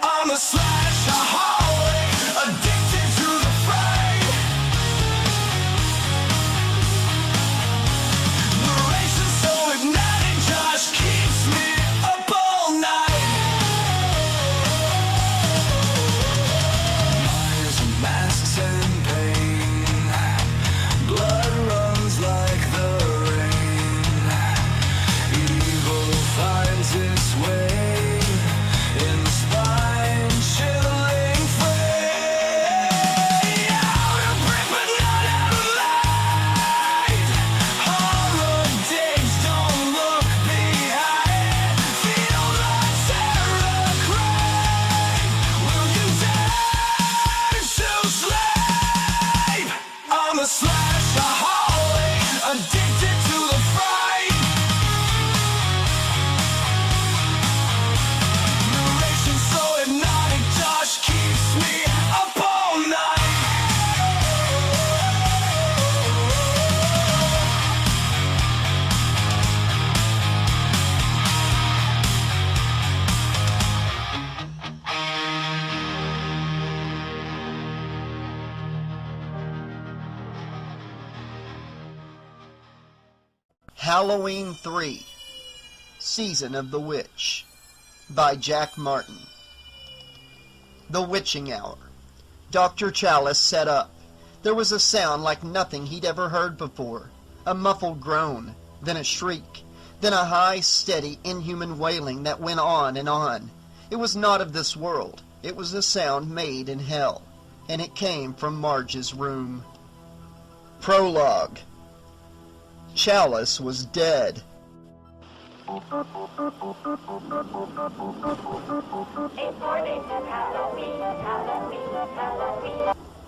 I'm a slashaholic, addicted to the fray. The race is so hypnotic, Josh keeps me up all night. Lies and masks and pain, blood runs like the rain. Evil finds its way in the spine-chilling fray. Out of breath but not out of light. Horror digs, don't look behind. Feel the terror cry. Will you dare to slave? I'm a slashaholic, addicted to the fright. Narration so hypnotic, Josh keeps me up all night. Halloween 3, Season of the Witch, by Jack Martin. The witching hour. Dr. Chalice sat up. There was a sound like nothing he'd ever heard before. A muffled groan, then a shriek, then a high, steady, inhuman wailing that went on and on. It was not of this world. It was a sound made in hell, and it came from Marge's room. Prologue. Chalice was dead.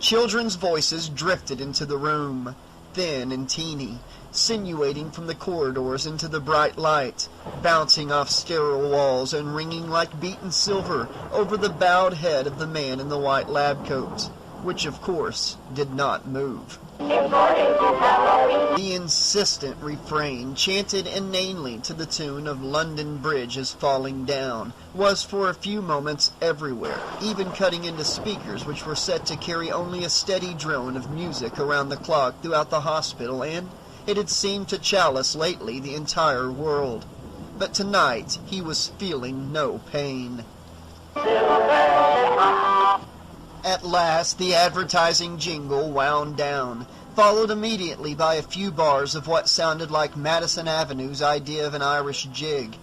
Children's voices drifted into the room, thin and teeny, sinuating from the corridors into the bright light, bouncing off sterile walls and ringing like beaten silver over the bowed head of the man in the white lab coat, which of course did not move. The insistent refrain, chanted inanely to the tune of London Bridge is Falling Down, was for a few moments everywhere, even cutting into speakers which were set to carry only a steady drone of music around the clock throughout the hospital, and it had seemed to Chalice lately the entire world. But tonight he was feeling no pain. At last the advertising jingle wound down, followed immediately by a few bars of what sounded like Madison Avenue's idea of an Irish jig.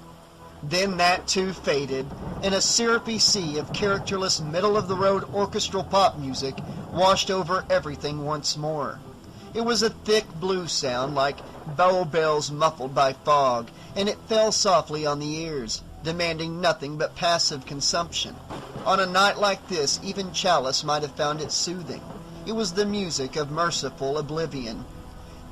Then that too faded, and a syrupy sea of characterless middle-of-the-road orchestral pop music washed over everything once more. It was a thick blue sound like bow bells muffled by fog, and it fell softly on the ears, demanding nothing but passive consumption. On a night like this, even Chalice might have found it soothing. It was the music of merciful oblivion.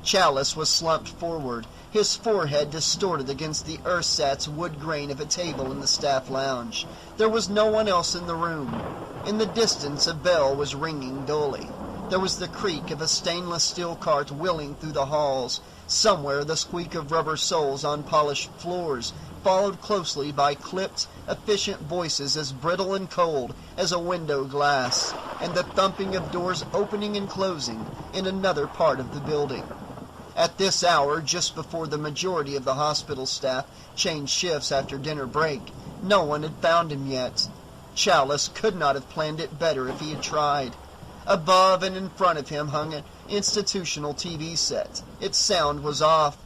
Chalice was slumped forward, his forehead distorted against the ersatz wood grain of a table in the staff lounge. There was no one else in the room. In the distance, a bell was ringing dully. There was the creak of a stainless steel cart wheeling through the halls. Somewhere the squeak of rubber soles on polished floors, followed closely by clipped, efficient voices as brittle and cold as a window glass, and the thumping of doors opening and closing in another part of the building. At this hour, just before the majority of the hospital staff changed shifts after dinner break, no one had found him yet. Chalice could not have planned it better if he had tried. Above and in front of him hung an institutional TV set. Its sound was off.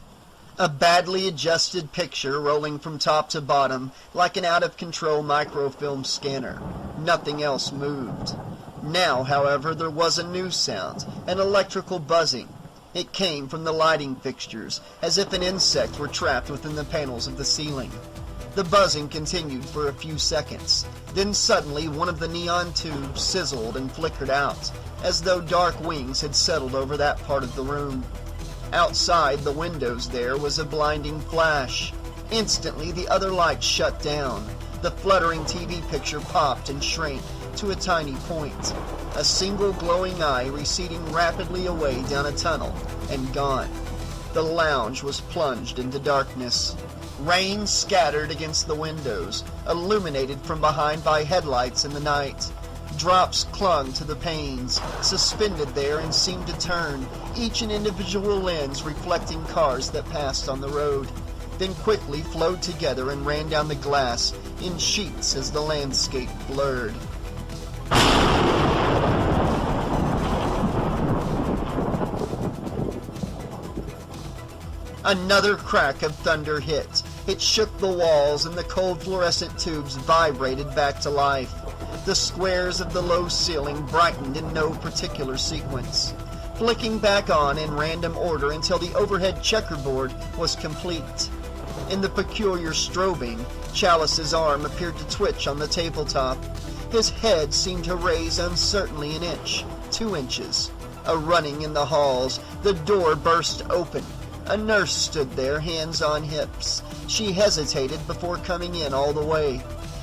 A badly adjusted picture rolling from top to bottom like an out-of-control microfilm scanner. Nothing else moved. Now, however, there was a new sound, an electrical buzzing. It came from the lighting fixtures, as if an insect were trapped within the panels of the ceiling. The buzzing continued for a few seconds. Then suddenly one of the neon tubes sizzled and flickered out, as though dark wings had settled over that part of the room. Outside the windows there was a blinding flash. Instantly the other lights shut down. The fluttering TV picture popped and shrank to a tiny point. A single glowing eye receding rapidly away down a tunnel and gone. The lounge was plunged into darkness. Rain scattered against the windows, illuminated from behind by headlights in the night. Drops clung to the panes, suspended there and seemed to turn, each an individual lens reflecting cars that passed on the road, then quickly flowed together and ran down the glass in sheets as the landscape blurred. Another crack of thunder hit. It shook the walls and the cold fluorescent tubes vibrated back to life. The squares of the low ceiling brightened in no particular sequence, flicking back on in random order until the overhead checkerboard was complete. In the peculiar strobing, Chalice's arm appeared to twitch on the tabletop. His head seemed to raise uncertainly an inch, 2 inches. A running in the halls, the door burst open. A nurse stood there, hands on hips. She hesitated before coming in all the way.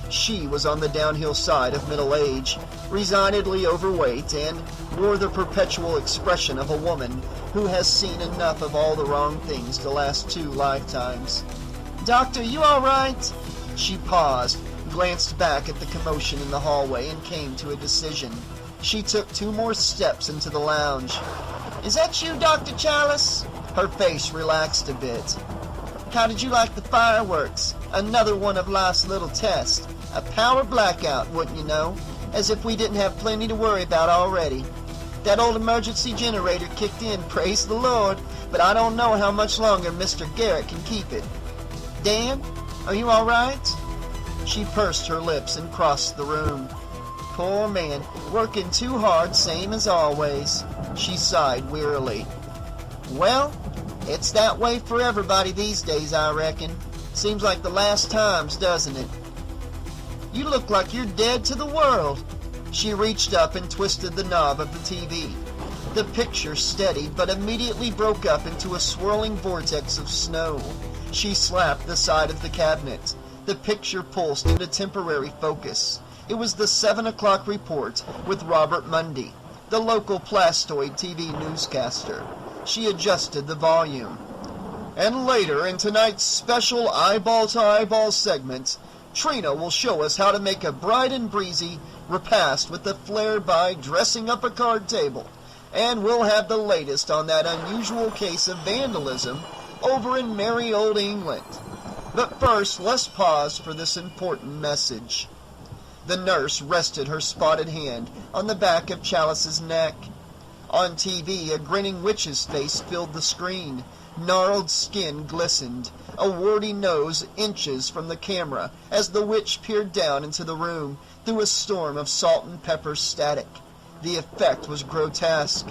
She was on the downhill side of middle age, resignedly overweight, and wore the perpetual expression of a woman who has seen enough of all the wrong things to last 2 lifetimes. "Doctor, you all right?" She paused, glanced back at the commotion in the hallway, and came to a decision. She took 2 more steps into the lounge. "Is that you, Dr. Chalice?" Her face relaxed a bit. "How did you like the fireworks? Another one of life's little tests. A power blackout, wouldn't you know? As if we didn't have plenty to worry about already. That old emergency generator kicked in, praise the Lord, but I don't know how much longer Mr. Garrett can keep it. Dan, are you all right?" She pursed her lips and crossed the room. "Poor man, working too hard, same as always." She sighed wearily. "Well, it's that way for everybody these days, I reckon. Seems like the last times, doesn't it? You look like you're dead to the world." She reached up and twisted the knob of the TV. The picture steadied, but immediately broke up into a swirling vortex of snow. She slapped the side of the cabinet. The picture pulsed into temporary focus. It was the 7 o'clock report with Robert Mundy, the local Plastoid TV newscaster. She adjusted the volume. "And later in tonight's special eyeball-to-eyeball segment, Trina will show us how to make a bright and breezy repast with the flair by dressing up a card table. And we'll have the latest on that unusual case of vandalism over in merry old England. But first, let's pause for this important message." The nurse rested her spotted hand on the back of Chalice's neck. On TV, a grinning witch's face filled the screen. Gnarled skin glistened, a warty nose inches from the camera as the witch peered down into the room through a storm of salt and pepper static. The effect was grotesque.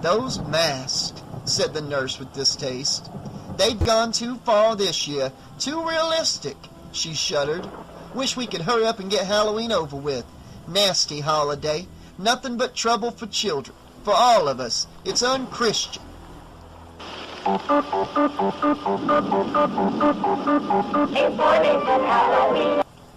"Those masks," said the nurse with distaste. "They've gone too far this year, too realistic." She shuddered. "Wish we could hurry up and get Halloween over with. Nasty holiday. Nothing but trouble for children. For all of us. It's unchristian."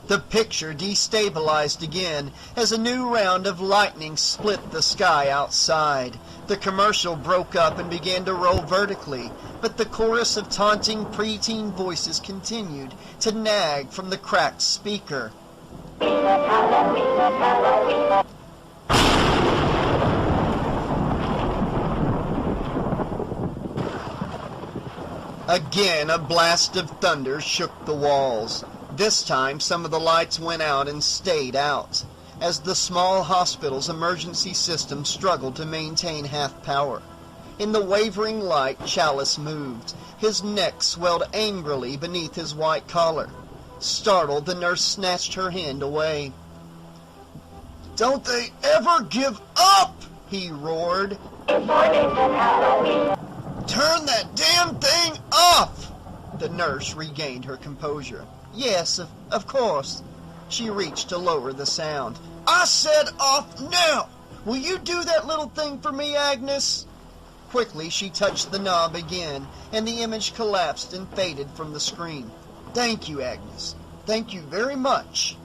The picture destabilized again as a new round of lightning split the sky outside. The commercial broke up and began to roll vertically, but the chorus of taunting preteen voices continued to nag from the cracked speaker. Again, a blast of thunder shook the walls. This time, some of the lights went out and stayed out, as the small hospital's emergency system struggled to maintain half power. In the wavering light, Chalice moved. His neck swelled angrily beneath his white collar. Startled, the nurse snatched her hand away. "Don't they ever give up?" he roared. "Turn that damn thing off!" The nurse regained her composure. "Yes, of course." She reached to lower the sound. "I said off now! Will you do that little thing for me, Agnes?" Quickly, she touched the knob again, and the image collapsed and faded from the screen. "Thank you, Agnes. Thank you very much."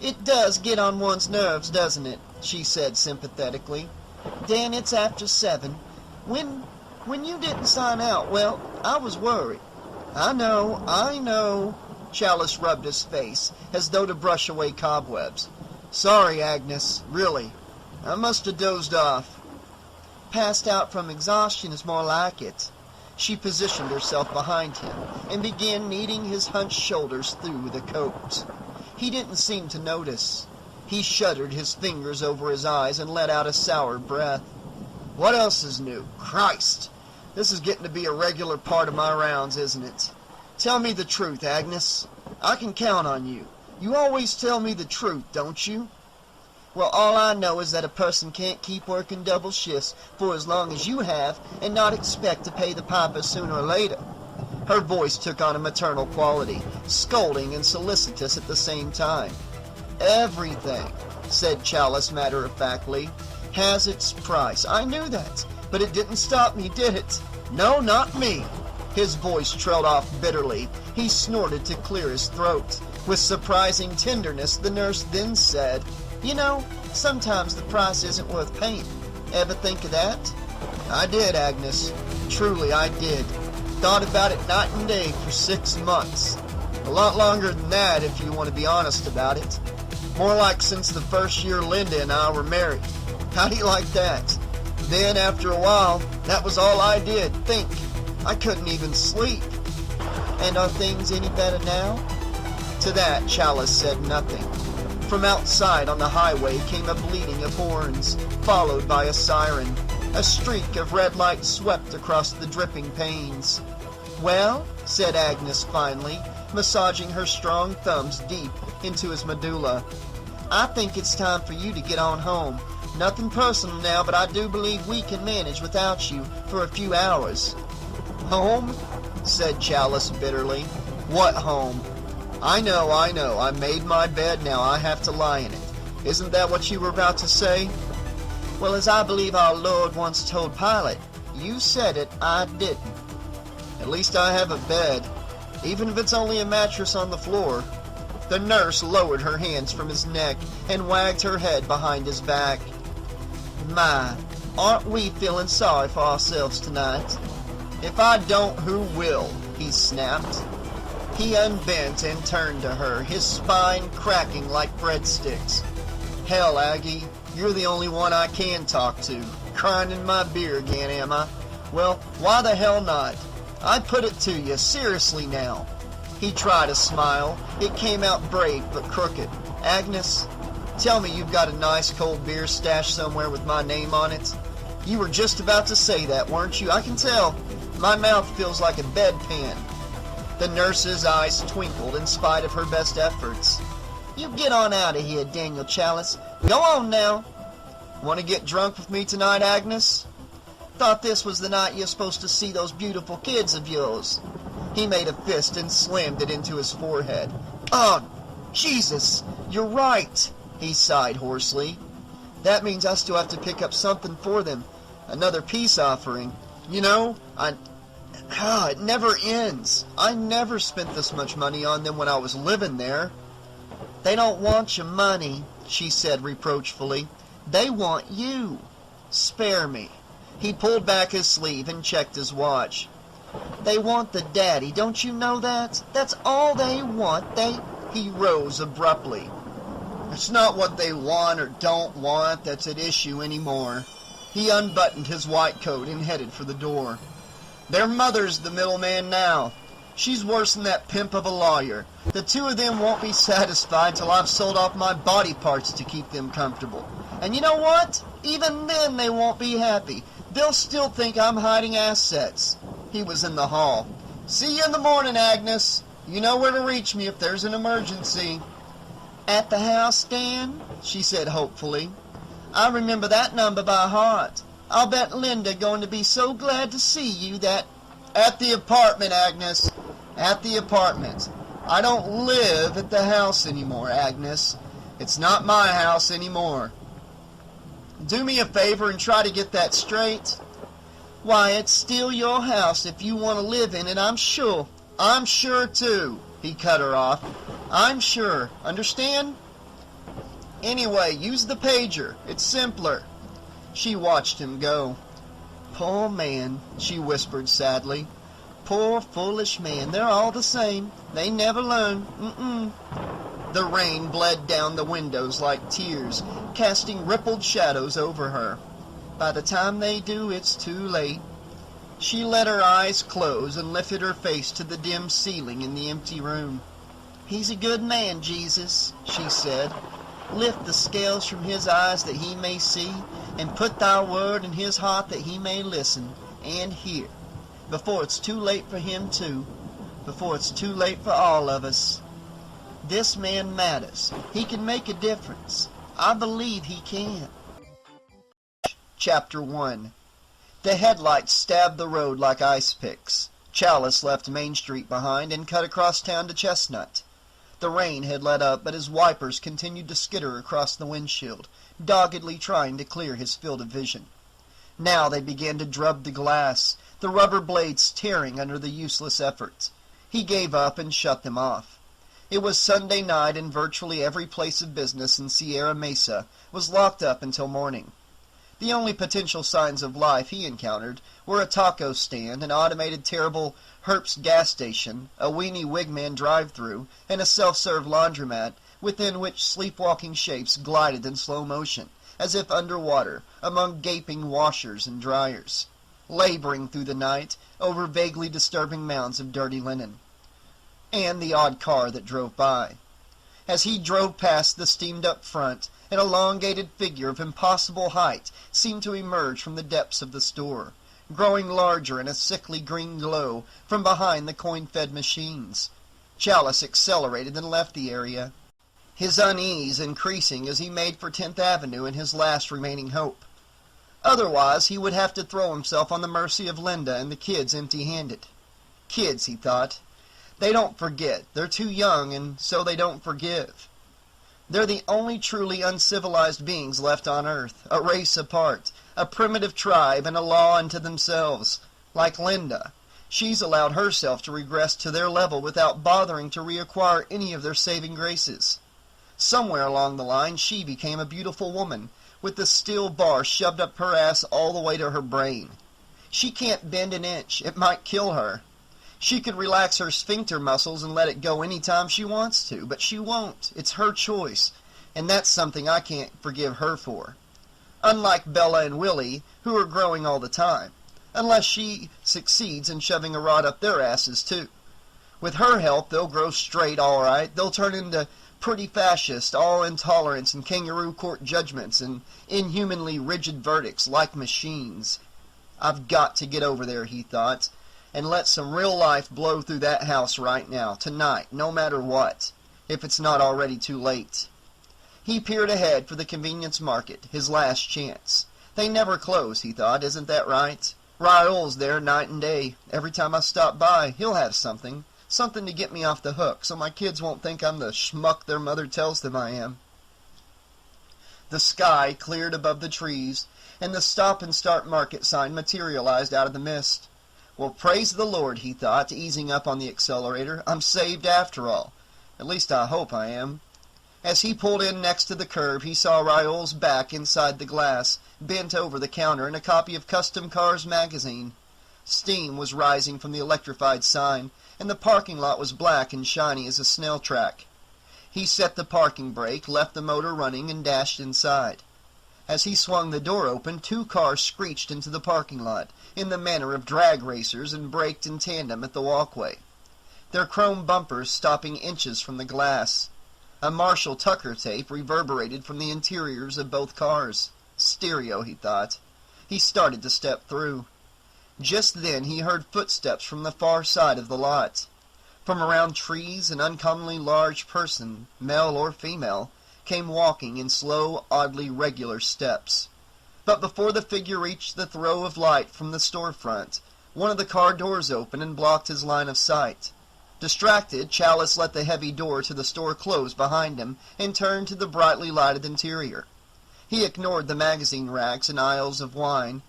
"It does get on one's nerves, doesn't it?" she said sympathetically. "Dan, it's after 7. When you didn't sign out, well, I was worried." I know. Chalice rubbed his face, as though to brush away cobwebs. Sorry, Agnes, really. I must have dozed off. Passed out from exhaustion is more like it. She positioned herself behind him and began kneading his hunched shoulders through the coat. He didn't seem to notice. He shuddered his fingers over his eyes and let out a sour breath. What else is new? Christ! This is getting to be a regular part of my rounds, isn't it? Tell me the truth, Agnes. I can count on you. You always tell me the truth, don't you? Well, all I know is that a person can't keep working double shifts for as long as you have and not expect to pay the piper sooner or later. Her voice took on a maternal quality, scolding and solicitous at the same time. Everything, said Chalice matter-of-factly, has its price. I knew that, but it didn't stop me, did it? No, not me. His voice trailed off bitterly. He snorted to clear his throat. With surprising tenderness, the nurse then said, You know, sometimes the price isn't worth paying. Ever think of that? I did, Agnes. Truly, I did. Thought about it night and day for 6 months. A lot longer than that, if you want to be honest about it. More like since the first year Linda and I were married. How do you like that? Then, after a while, that was all I did, think. I couldn't even sleep. And are things any better now? To that, Chalice said nothing. From outside on the highway came a bleating of horns, followed by a siren. A streak of red light swept across the dripping panes. Well, said Agnes finally, massaging her strong thumbs deep into his medulla. I think it's time for you to get on home. Nothing personal now, but I do believe we can manage without you for a few hours. Home? Said Chalice bitterly. What home? I know. I made my bed, now I have to lie in it. Isn't that what you were about to say? Well, as I believe our Lord once told Pilate, you said it, I didn't. At least I have a bed, even if it's only a mattress on the floor. The nurse lowered her hands from his neck and wagged her head behind his back. My, aren't we feeling sorry for ourselves tonight? If I don't, who will? He snapped. He unbent and turned to her, his spine cracking like breadsticks. Hell, Aggie, you're the only one I can talk to. Crying in my beer again, am I? Well, why the hell not? I put it to you, seriously now. He tried a smile. It came out brave but crooked. Agnes, tell me you've got a nice cold beer stashed somewhere with my name on it. You were just about to say that, weren't you? I can tell. My mouth feels like a bedpan. The nurse's eyes twinkled in spite of her best efforts. You get on out of here, Daniel Chalice. Go on now. Want to get drunk with me tonight, Agnes? Thought this was the night you're supposed to see those beautiful kids of yours. He made a fist and slammed it into his forehead. Oh, Jesus, you're right, he sighed hoarsely. That means I still have to pick up something for them. Another peace offering. You know, it never ends. I never spent this much money on them when I was living there. They don't want your money, she said reproachfully. They want you. Spare me. He pulled back his sleeve and checked his watch. They want the daddy, don't you know that? That's all they want. He rose abruptly. It's not what they want or don't want that's at issue anymore. He unbuttoned his white coat and headed for the door. Their mother's the middleman now. She's worse than that pimp of a lawyer. The two of them won't be satisfied till I've sold off my body parts to keep them comfortable. And you know what? Even then they won't be happy. They'll still think I'm hiding assets. He was in the hall. See you in the morning, Agnes. You know where to reach me if there's an emergency. At the house, Dan? She said hopefully. I remember that number by heart. I'll bet Linda going to be so glad to see you that... At the apartment, Agnes. At the apartment. I don't live at the house anymore, Agnes. It's not my house anymore. Do me a favor and try to get that straight. Why, it's still your house if you want to live in it, I'm sure. I'm sure, too. He cut her off. I'm sure. Understand? Anyway, use the pager. It's simpler. She watched him go. Poor man, she whispered sadly. Poor foolish man, they're all the same. They never learn. The rain bled down the windows like tears, casting rippled shadows over her. By the time they do, it's too late. She let her eyes close and lifted her face to the dim ceiling in the empty room. He's a good man, Jesus, she said. Lift the scales from his eyes that he may see, and put thy word in his heart that he may listen and hear, before it's too late for him too, before it's too late for all of us. This man matters. He can make a difference. I believe he can. Chapter 1. The headlights stabbed the road like ice picks. Chalice left Main Street behind and cut across town to Chestnut. The rain had let up, but his wipers continued to skitter across the windshield, doggedly trying to clear his field of vision. Now they began to drub the glass, the rubber blades tearing under the useless effort. He gave up and shut them off. It was Sunday night, and virtually every place of business in Sierra Mesa was locked up until morning. The only potential signs of life he encountered were a taco stand, an automated terrible Herbst gas station, a weenie Wigman drive-thru, and a self-serve laundromat within which sleepwalking shapes glided in slow motion, as if underwater, among gaping washers and dryers, laboring through the night over vaguely disturbing mounds of dirty linen. And the odd car that drove by. As he drove past the steamed-up front, an elongated figure of impossible height seemed to emerge from the depths of the store, growing larger in a sickly green glow from behind the coin-fed machines. Chalice accelerated and left the area, his unease increasing as he made for 10th Avenue in his last remaining hope. Otherwise, he would have to throw himself on the mercy of Linda and the kids empty-handed. Kids, he thought. They don't forget. They're too young, and so they don't forgive. They're the only truly uncivilized beings left on Earth, a race apart, a primitive tribe and a law unto themselves. Like Linda, she's allowed herself to regress to their level without bothering to reacquire any of their saving graces. Somewhere along the line she became a beautiful woman, with the steel bar shoved up her ass all the way to her brain. She can't bend an inch. It might kill her. She could relax her sphincter muscles and let it go any time she wants to, but she won't. It's her choice, and that's something I can't forgive her for. Unlike Bella and Willie, who are growing all the time, unless she succeeds in shoving a rod up their asses, too. With her help, they'll grow straight, all right. They'll turn into pretty fascist, all intolerance and kangaroo court judgments and inhumanly rigid verdicts like machines. I've got to get over there, he thought, and let some real life blow through that house right now, tonight, no matter what, if it's not already too late. He peered ahead for the convenience market, his last chance. They never close, he thought, isn't that right? Raoul's there night and day. Every time I stop by, he'll have something to get me off the hook, so my kids won't think I'm the schmuck their mother tells them I am. The sky cleared above the trees, and the stop-and-start market sign materialized out of the mist. Well, praise the Lord, he thought, easing up on the accelerator. I'm saved after all. At least I hope I am. As he pulled in next to the curb, he saw Raoul's back inside the glass, bent over the counter, and a copy of Custom Cars magazine. Steam was rising from the electrified sign, and the parking lot was black and shiny as a snail track. He set the parking brake, left the motor running, and dashed inside. As he swung the door open, 2 cars screeched into the parking lot, in the manner of drag racers, and braked in tandem at the walkway, their chrome bumpers stopping inches from the glass. A Marshall Tucker tape reverberated from the interiors of both cars. Stereo, he thought. He started to step through. Just then he heard footsteps from the far side of the lot. From around trees, an uncommonly large person, male or female, came walking in slow, oddly regular steps. But before the figure reached the throw of light from the storefront, one of the car doors opened and blocked his line of sight. Distracted, Chalice let the heavy door to the store close behind him and turned to the brightly lighted interior. He ignored the magazine racks and aisles of wine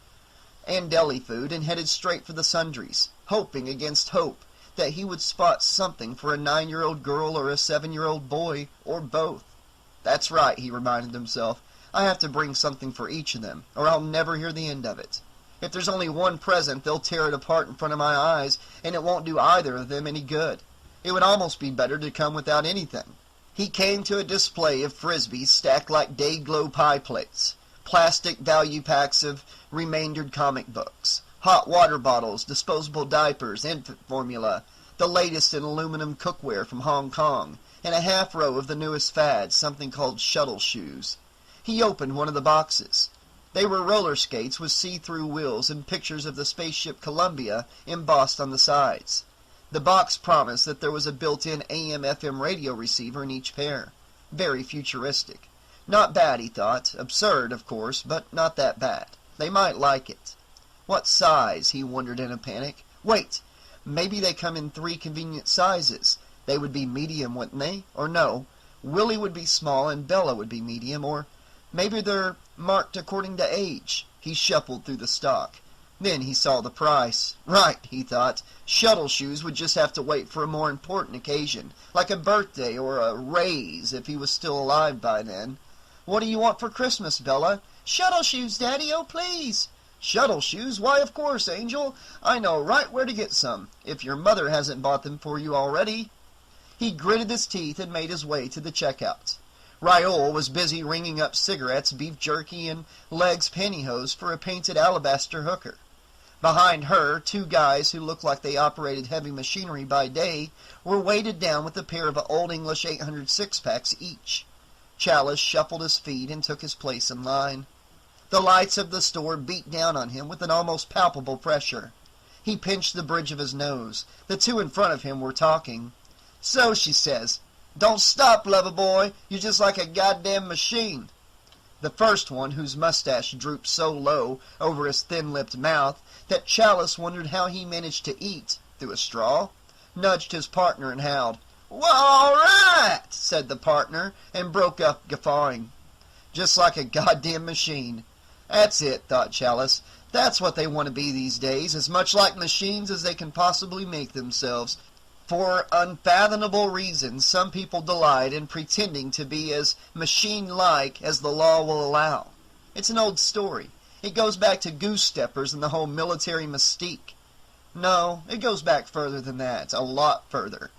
and deli food and headed straight for the sundries, hoping against hope that he would spot something for a 9-year-old girl or a 7-year-old boy, or both. That's right, he reminded himself. I have to bring something for each of them, or I'll never hear the end of it. If there's only one present, they'll tear it apart in front of my eyes, and it won't do either of them any good. It would almost be better to come without anything. He came to a display of frisbees stacked like day-glow pie plates, plastic value packs of remaindered comic books, hot water bottles, disposable diapers, infant formula, the latest in aluminum cookware from Hong Kong, and a half row of the newest fads, something called Shuttle shoes. He opened one of the boxes. They were roller skates with see-through wheels and pictures of the spaceship Columbia embossed on the sides. The box promised that there was a built-in AM/FM radio receiver in each pair. Very futuristic. Not bad, he thought. Absurd, of course, but not that bad. They might like it. What size, he wondered in a panic. Wait, maybe they come in 3 convenient sizes. They would be medium, wouldn't they? Or no, Willie would be small and Bella would be medium, or maybe they're marked according to age. He shuffled through the stock. Then he saw the price. Right, he thought. Shuttle shoes would just have to wait for a more important occasion, like a birthday or a raise if he was still alive by then. What do you want for Christmas, Bella? Shuttle shoes, Daddy, oh please. Shuttle shoes? Why, of course, Angel. I know right where to get some, if your mother hasn't bought them for you already. He gritted his teeth and made his way to the checkout. Raoul was busy ringing up cigarettes, beef jerky, and legs pantyhose for a painted alabaster hooker. Behind her, 2 guys who looked like they operated heavy machinery by day were weighted down with a pair of Old English 800 six-packs each. Chalice shuffled his feet and took his place in line. The lights of the store beat down on him with an almost palpable pressure. He pinched the bridge of his nose. The 2 in front of him were talking. So, she says, don't stop, lover boy. You're just like a goddamn machine. The first one, whose mustache drooped so low over his thin-lipped mouth that Chalice wondered how he managed to eat through a straw, nudged his partner and howled. Well, all right, said the partner, and broke up guffawing. Just like a goddamn machine. That's it, thought Chalice. That's what they want to be these days, as much like machines as they can possibly make themselves. For unfathomable reasons, some people delight in pretending to be as machine-like as the law will allow. It's an old story. It goes back to goose-steppers and the whole military mystique. No, it goes back further than that, a lot further.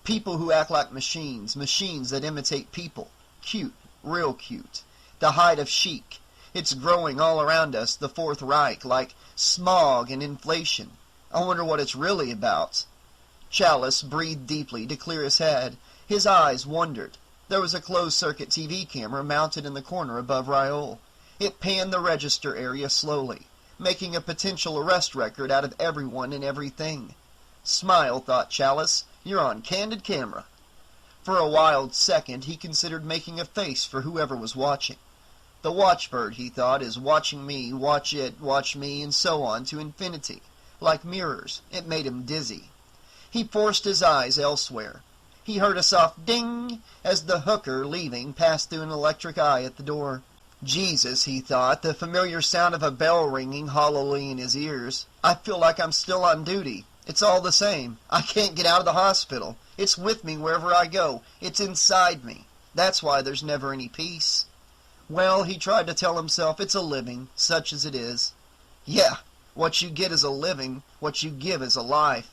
People who act like machines, machines that imitate people. Cute, real cute. The height of chic. It's growing all around us, the Fourth Reich, like smog and inflation. I wonder what it's really about. Chalice breathed deeply to clear his head. His eyes wandered. There was a closed-circuit TV camera mounted in the corner above Raoul. It panned the register area slowly, making a potential arrest record out of everyone and everything. Smile, thought Chalice. You're on candid camera. For a wild second he considered making a face for whoever was watching. The watchbird, he thought, is watching me, watch it, watch me, and so on to infinity. Like mirrors. It made him dizzy. He forced his eyes elsewhere. He heard a soft ding as the hooker, leaving, passed through an electric eye at the door. Jesus, he thought, the familiar sound of a bell ringing hollowly in his ears. I feel like I'm still on duty. It's all the same. I can't get out of the hospital. It's with me wherever I go. It's inside me. That's why there's never any peace. Well, he tried to tell himself, it's a living, such as it is. Yeah, what you get is a living, what you give is a life.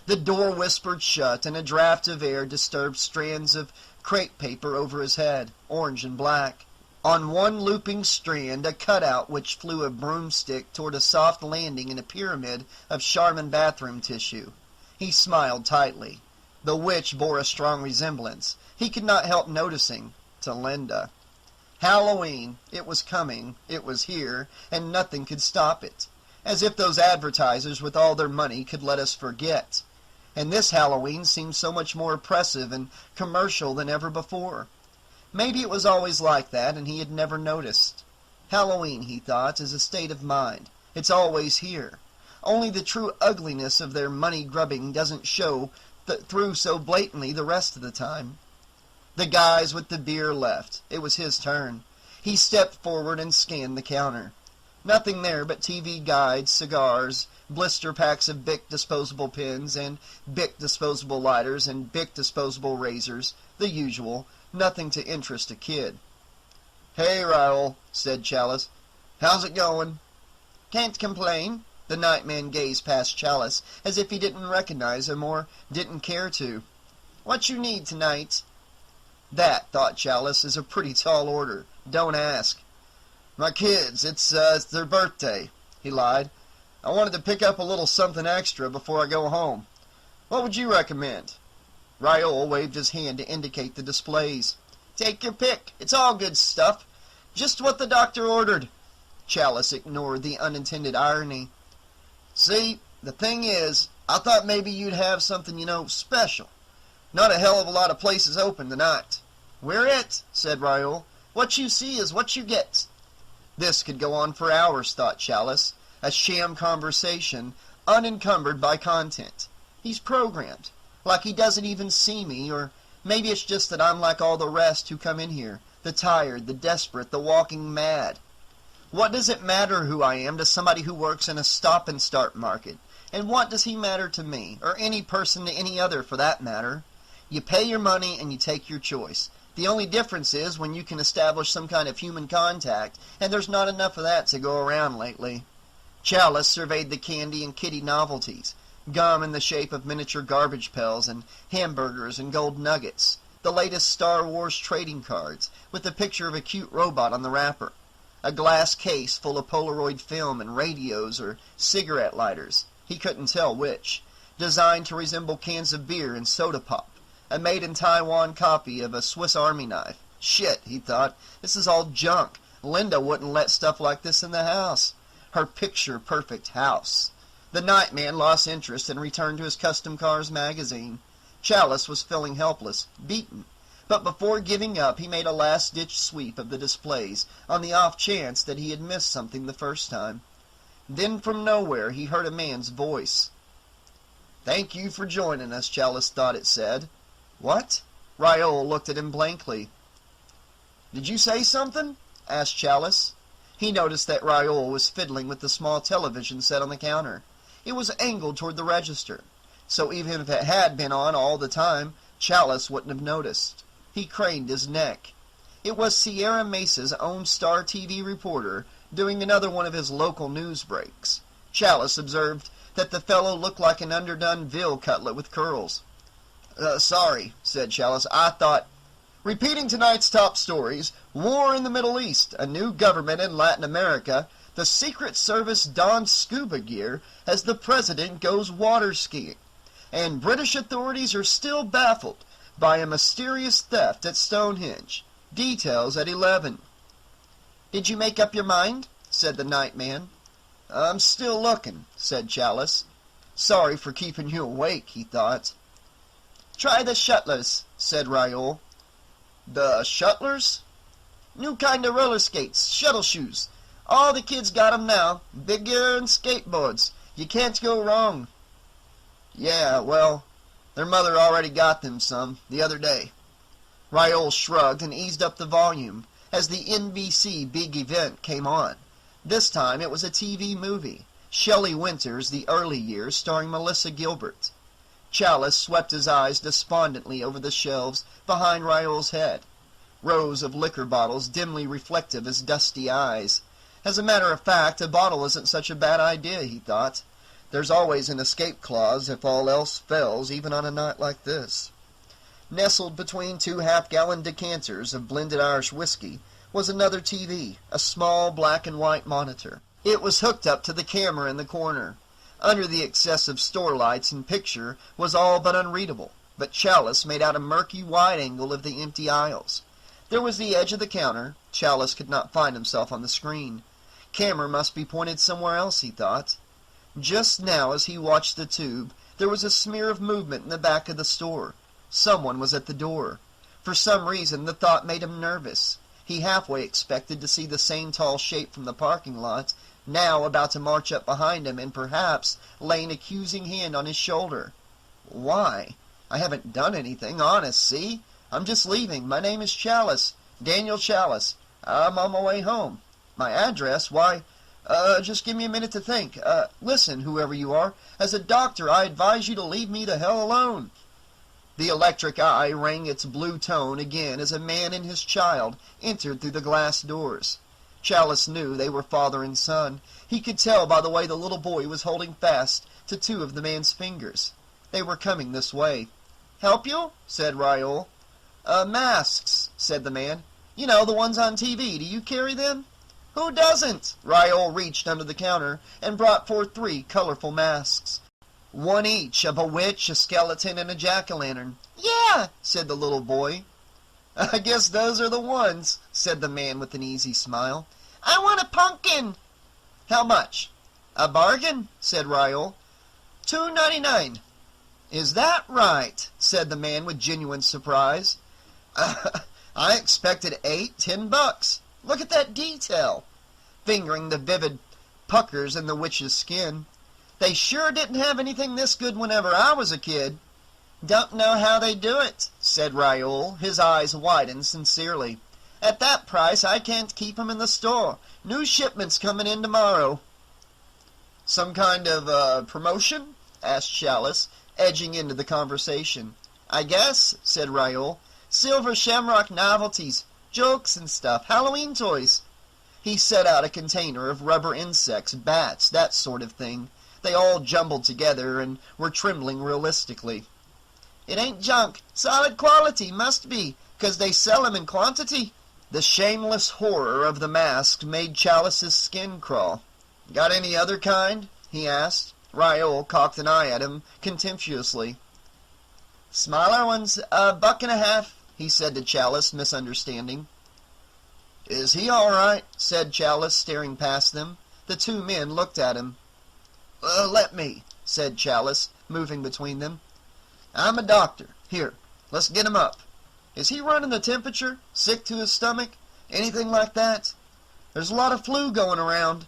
The door whispered shut, and a draft of air disturbed strands of crepe paper over his head, orange and black. On one looping strand, a cutout which flew a broomstick toward a soft landing in a pyramid of Charmin bathroom tissue. He smiled tightly. The witch bore a strong resemblance, he could not help noticing, to Linda. Halloween. It was coming. It was here, and nothing could stop it. As if those advertisers with all their money could let us forget. And this Halloween seemed so much more oppressive and commercial than ever before. Maybe it was always like that, and he had never noticed. Halloween, he thought, is a state of mind. It's always here. Only the true ugliness of their money-grubbing doesn't show through so blatantly the rest of the time. The guys with the beer left. It was his turn. He stepped forward and scanned the counter. Nothing there but TV guides, cigars, blister packs of Bic disposable pens, and Bic disposable lighters, and Bic disposable razors. The usual. Nothing to interest a kid. "Hey, Raoul," said Chalice. "How's it going?" Can't complain. The nightman gazed past Chalice as if he didn't recognize him or didn't care to. What you need tonight? That, thought Chalice, is a pretty tall order. Don't ask. My kids, it's their birthday, he lied. I wanted to pick up a little something extra before I go home. What would you recommend? Raoul waved his hand to indicate the displays. Take your pick. It's all good stuff. Just what the doctor ordered. Chalice ignored the unintended irony. See, the thing is, I thought maybe you'd have something, special. Not a hell of a lot of places open tonight. We're it, said Raoul. What you see is what you get. This could go on for hours, thought Chalice. A sham conversation, unencumbered by content. He's programmed. Like he doesn't even see me, or maybe it's just that I'm like all the rest who come in here. The tired, the desperate, the walking mad. What does it matter who I am to somebody who works in a stop-and-start market? And what does he matter to me, or any person to any other for that matter? You pay your money and you take your choice. The only difference is when you can establish some kind of human contact, and there's not enough of that to go around lately. Chalice surveyed the candy and kitty novelties, gum in the shape of miniature garbage pails and hamburgers and gold nuggets, the latest Star Wars trading cards with the picture of a cute robot on the wrapper, a glass case full of Polaroid film and radios or cigarette lighters, he couldn't tell which, designed to resemble cans of beer and soda pop, a made-in-Taiwan copy of a Swiss Army knife. Shit, he thought, this is all junk. Linda wouldn't let stuff like this in the house. Her picture-perfect house. The nightman lost interest and returned to his Custom Cars magazine. Chalice was feeling helpless, beaten. But before giving up, he made a last-ditch sweep of the displays on the off chance that he had missed something the first time. Then from nowhere he heard a man's voice. Thank you for joining us, Chalice thought it said. What? Raoul looked at him blankly. Did you say something? Asked Chalice. He noticed that Raoul was fiddling with the small television set on the counter. It was angled toward the register, so even if it had been on all the time, Chalice wouldn't have noticed. He craned his neck. It was Sierra Mesa's own Star TV reporter doing another one of his local news breaks. Chalice observed that the fellow looked like an underdone veal cutlet with curls. Sorry, said Chalice. I thought... Repeating tonight's top stories, war in the Middle East, a new government in Latin America, the Secret Service donned scuba gear as the president goes water skiing, and British authorities are still baffled by a mysterious theft at Stonehenge. Details at 11. Did you make up your mind? Said the nightman. I'm still looking, said Chalice. Sorry for keeping you awake, he thought. Try the Shuttlers, said Raoul. The Shuttlers? New kind of roller skates, shuttle shoes. All the kids got 'em now, bigger than skateboards. You can't go wrong. Yeah, well, their mother already got them some, the other day. Raoul shrugged and eased up the volume as the NBC big event came on. This time it was a TV movie, Shelley Winter's The Early Years, starring Melissa Gilbert. Chalice swept his eyes despondently over the shelves behind Raoul's head, rows of liquor bottles dimly reflective as dusty eyes. As a matter of fact, a bottle isn't such a bad idea, he thought. There's always an escape clause if all else fails, even on a night like this. Nestled between 2 half-gallon decanters of blended Irish whiskey was another TV, a small black-and-white monitor. It was hooked up to the camera in the corner. Under the excessive store lights and picture was all but unreadable, but Chalice made out a murky wide angle of the empty aisles. There was the edge of the counter. Chalice could not find himself on the screen. Camera must be pointed somewhere else, he thought. Just now, as he watched the tube, there was a smear of movement in the back of the store. Someone was at the door. For some reason, the thought made him nervous. He halfway expected to see the same tall shape from the parking lot, now about to march up behind him and perhaps lay an accusing hand on his shoulder. Why? I haven't done anything, honest, see? I'm just leaving. My name is Chalice, Daniel Chalice. I'm on my way home. My address, why, just give me a minute to think. Listen, whoever you are, as a doctor, I advise you to leave me the hell alone. The electric eye rang its blue tone again as a man and his child entered through the glass doors. Chalice knew they were father and son. He could tell by the way the little boy was holding fast to two of the man's fingers. They were coming this way. "Help you?" said Raoul. Masks," said the man. "You know, the ones on TV. Do you carry them?" "Who doesn't?" Raoul reached under the counter and brought forth 3 colorful masks. One each, of a witch, a skeleton, and a jack-o'-lantern. "Yeah," said the little boy. "I guess those are the ones," said the man with an easy smile. "I want a pumpkin." "How much?" "A bargain," said Raoul. $2.99. "Is that right?" said the man with genuine surprise. "I expected $8-10. Look at that detail," fingering the vivid puckers in the witch's skin. "They sure didn't have anything this good whenever I was a kid." "Don't know how they do it," said Raoul, his eyes widened sincerely. "At that price I can't keep 'em in the store. New shipments coming in tomorrow." "Some kind of promotion?" asked Chalice, edging into the conversation. "I guess," said Raoul. "Silver Shamrock novelties, jokes and stuff, Halloween toys." He set out a container of rubber insects, bats, that sort of thing. They all jumbled together and were trembling realistically. "It ain't junk. Solid quality, must be, 'cause they sell 'em in quantity." The shameless horror of the mask made Chalice's skin crawl. "Got any other kind?" he asked. Raoul cocked an eye at him contemptuously. "Smaller ones, $1.50, he said to Chalice, misunderstanding. "Is he all right?" said Chalice, staring past them. The 2 men looked at him. "Let me," said Chalice, moving between them. "I'm a doctor. Here, let's get him up. Is he running the temperature? Sick to his stomach? Anything like that? There's a lot of flu going around."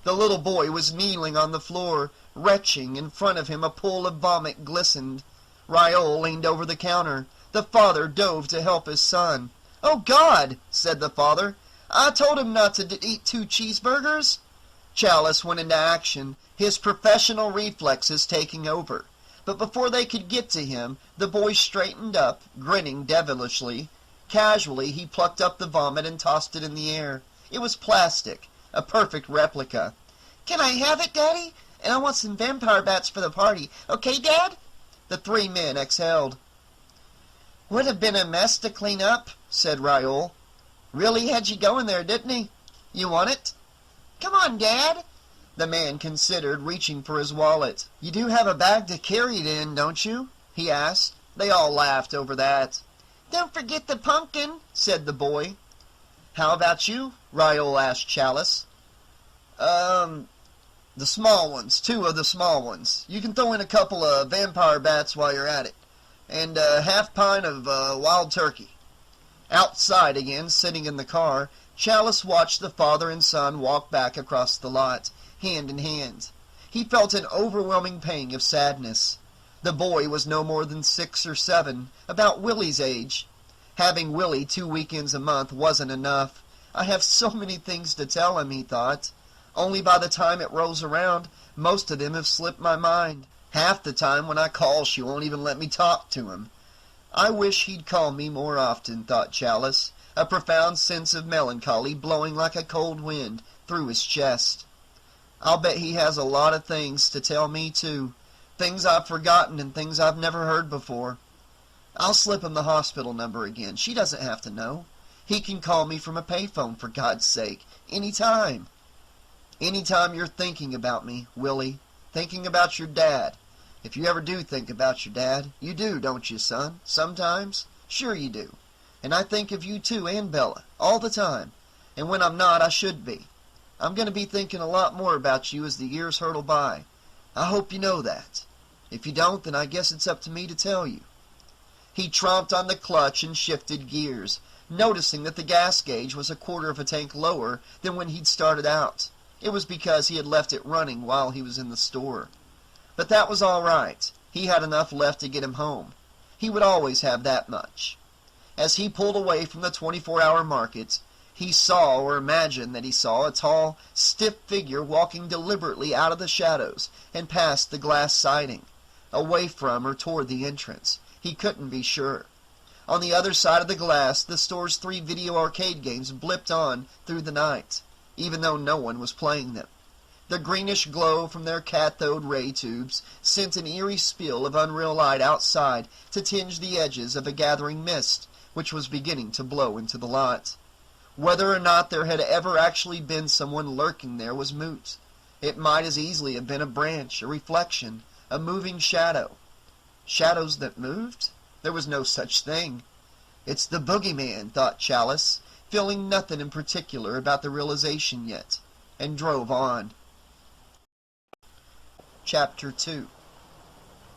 The little boy was kneeling on the floor, retching. In front of him a pool of vomit glistened. Raoul leaned over the counter. The father dove to help his son. "Oh, God!" said the father. "I told him not to eat 2 cheeseburgers." Chalice went into action, his professional reflexes taking over. But before they could get to him, the boy straightened up, grinning devilishly. Casually, he plucked up the vomit and tossed it in the air. It was plastic, a perfect replica. "Can I have it, Daddy? And I want some vampire bats for the party. Okay, Dad?" The 3 men exhaled. "Would have been a mess to clean up," said Raoul. "Really had you going there, didn't he? You want it?" "Come on, Dad." The man considered, reaching for his wallet. "You do have a bag to carry it in, don't you?" he asked. They all laughed over that. "Don't forget the pumpkin," said the boy. "How about you?" Raoul asked Chalice. The small ones. 2 of the small ones. You can throw in a couple of vampire bats while you're at it. And a half pint of wild turkey." Outside again, sitting in the car, Chalice watched the father and son walk back across the lot, hand in hand. He felt an overwhelming pang of sadness. The boy was no more than 6 or 7, about Willie's age. Having Willie 2 weekends a month wasn't enough. "I have so many things to tell him," he thought. "Only by the time it rolls around, most of them have slipped my mind. Half the time when I call she won't even let me talk to him." "I wish he'd call me more often," thought Chalice, a profound sense of melancholy blowing like a cold wind through his chest. "I'll bet he has a lot of things to tell me, too. Things I've forgotten and things I've never heard before. I'll slip him the hospital number again. She doesn't have to know. He can call me from a payphone, for God's sake, any time. Any time you're thinking about me, Willie, thinking about your dad. If you ever do think about your dad, you do, don't you, son? Sometimes? Sure you do. And I think of you too, and Bella, all the time. And when I'm not, I should be. I'm going to be thinking a lot more about you as the years hurtle by. I hope you know that. If you don't, then I guess it's up to me to tell you." He tromped on the clutch and shifted gears, noticing that the gas gauge was a quarter of a tank lower than when he'd started out. It was because he had left it running while he was in the store. But that was all right. He had enough left to get him home. He would always have that much. As he pulled away from the 24-hour market, he saw, or imagined that he saw, a tall, stiff figure walking deliberately out of the shadows and past the glass siding, away from or toward the entrance. He couldn't be sure. On the other side of the glass, the store's 3 video arcade games blipped on through the night, even though no one was playing them. The greenish glow from their cathode ray tubes sent an eerie spill of unreal light outside to tinge the edges of a gathering mist, which was beginning to blow into the lot. Whether or not there had ever actually been someone lurking there was moot. It might as easily have been a branch, a reflection, a moving shadow. Shadows that moved? There was no such thing. It's the boogeyman, thought Chalice, feeling nothing in particular about the realization yet, and drove on. Chapter 2.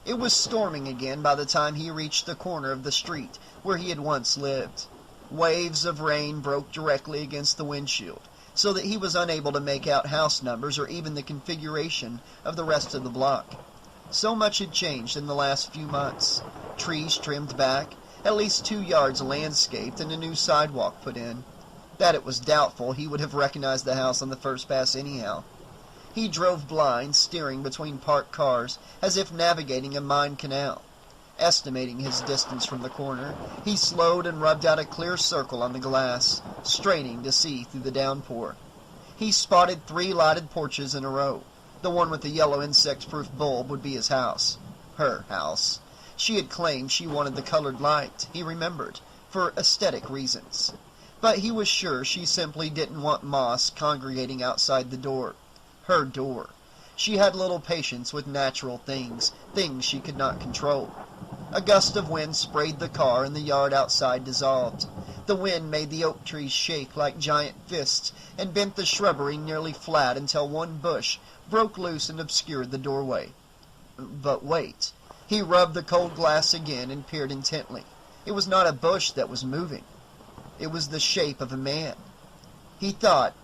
It was storming again by the time he reached the corner of the street where he had once lived. Waves of rain broke directly against the windshield, so that he was unable to make out house numbers or even the configuration of the rest of the block. So much had changed in the last few months. Trees trimmed back, at least 2 yards landscaped, and a new sidewalk put in. That it was doubtful he would have recognized the house on the first pass anyhow. He drove blind, steering between parked cars, as if navigating a mined canal. Estimating his distance from the corner, he slowed and rubbed out a clear circle on the glass, straining to see through the downpour. He spotted 3 lighted porches in a row. The one with the yellow insect-proof bulb would be his house. Her house. She had claimed she wanted the colored light, he remembered, for aesthetic reasons. But he was sure she simply didn't want moss congregating outside the door. Her door. She had little patience with natural things she could not control. A gust of wind sprayed the car and the yard outside dissolved. The wind made the oak trees shake like giant fists and bent the shrubbery nearly flat until one bush broke loose and obscured the doorway. But wait. He rubbed the cold glass again and peered intently. It was not a bush that was moving. It was the shape of a man. He thought,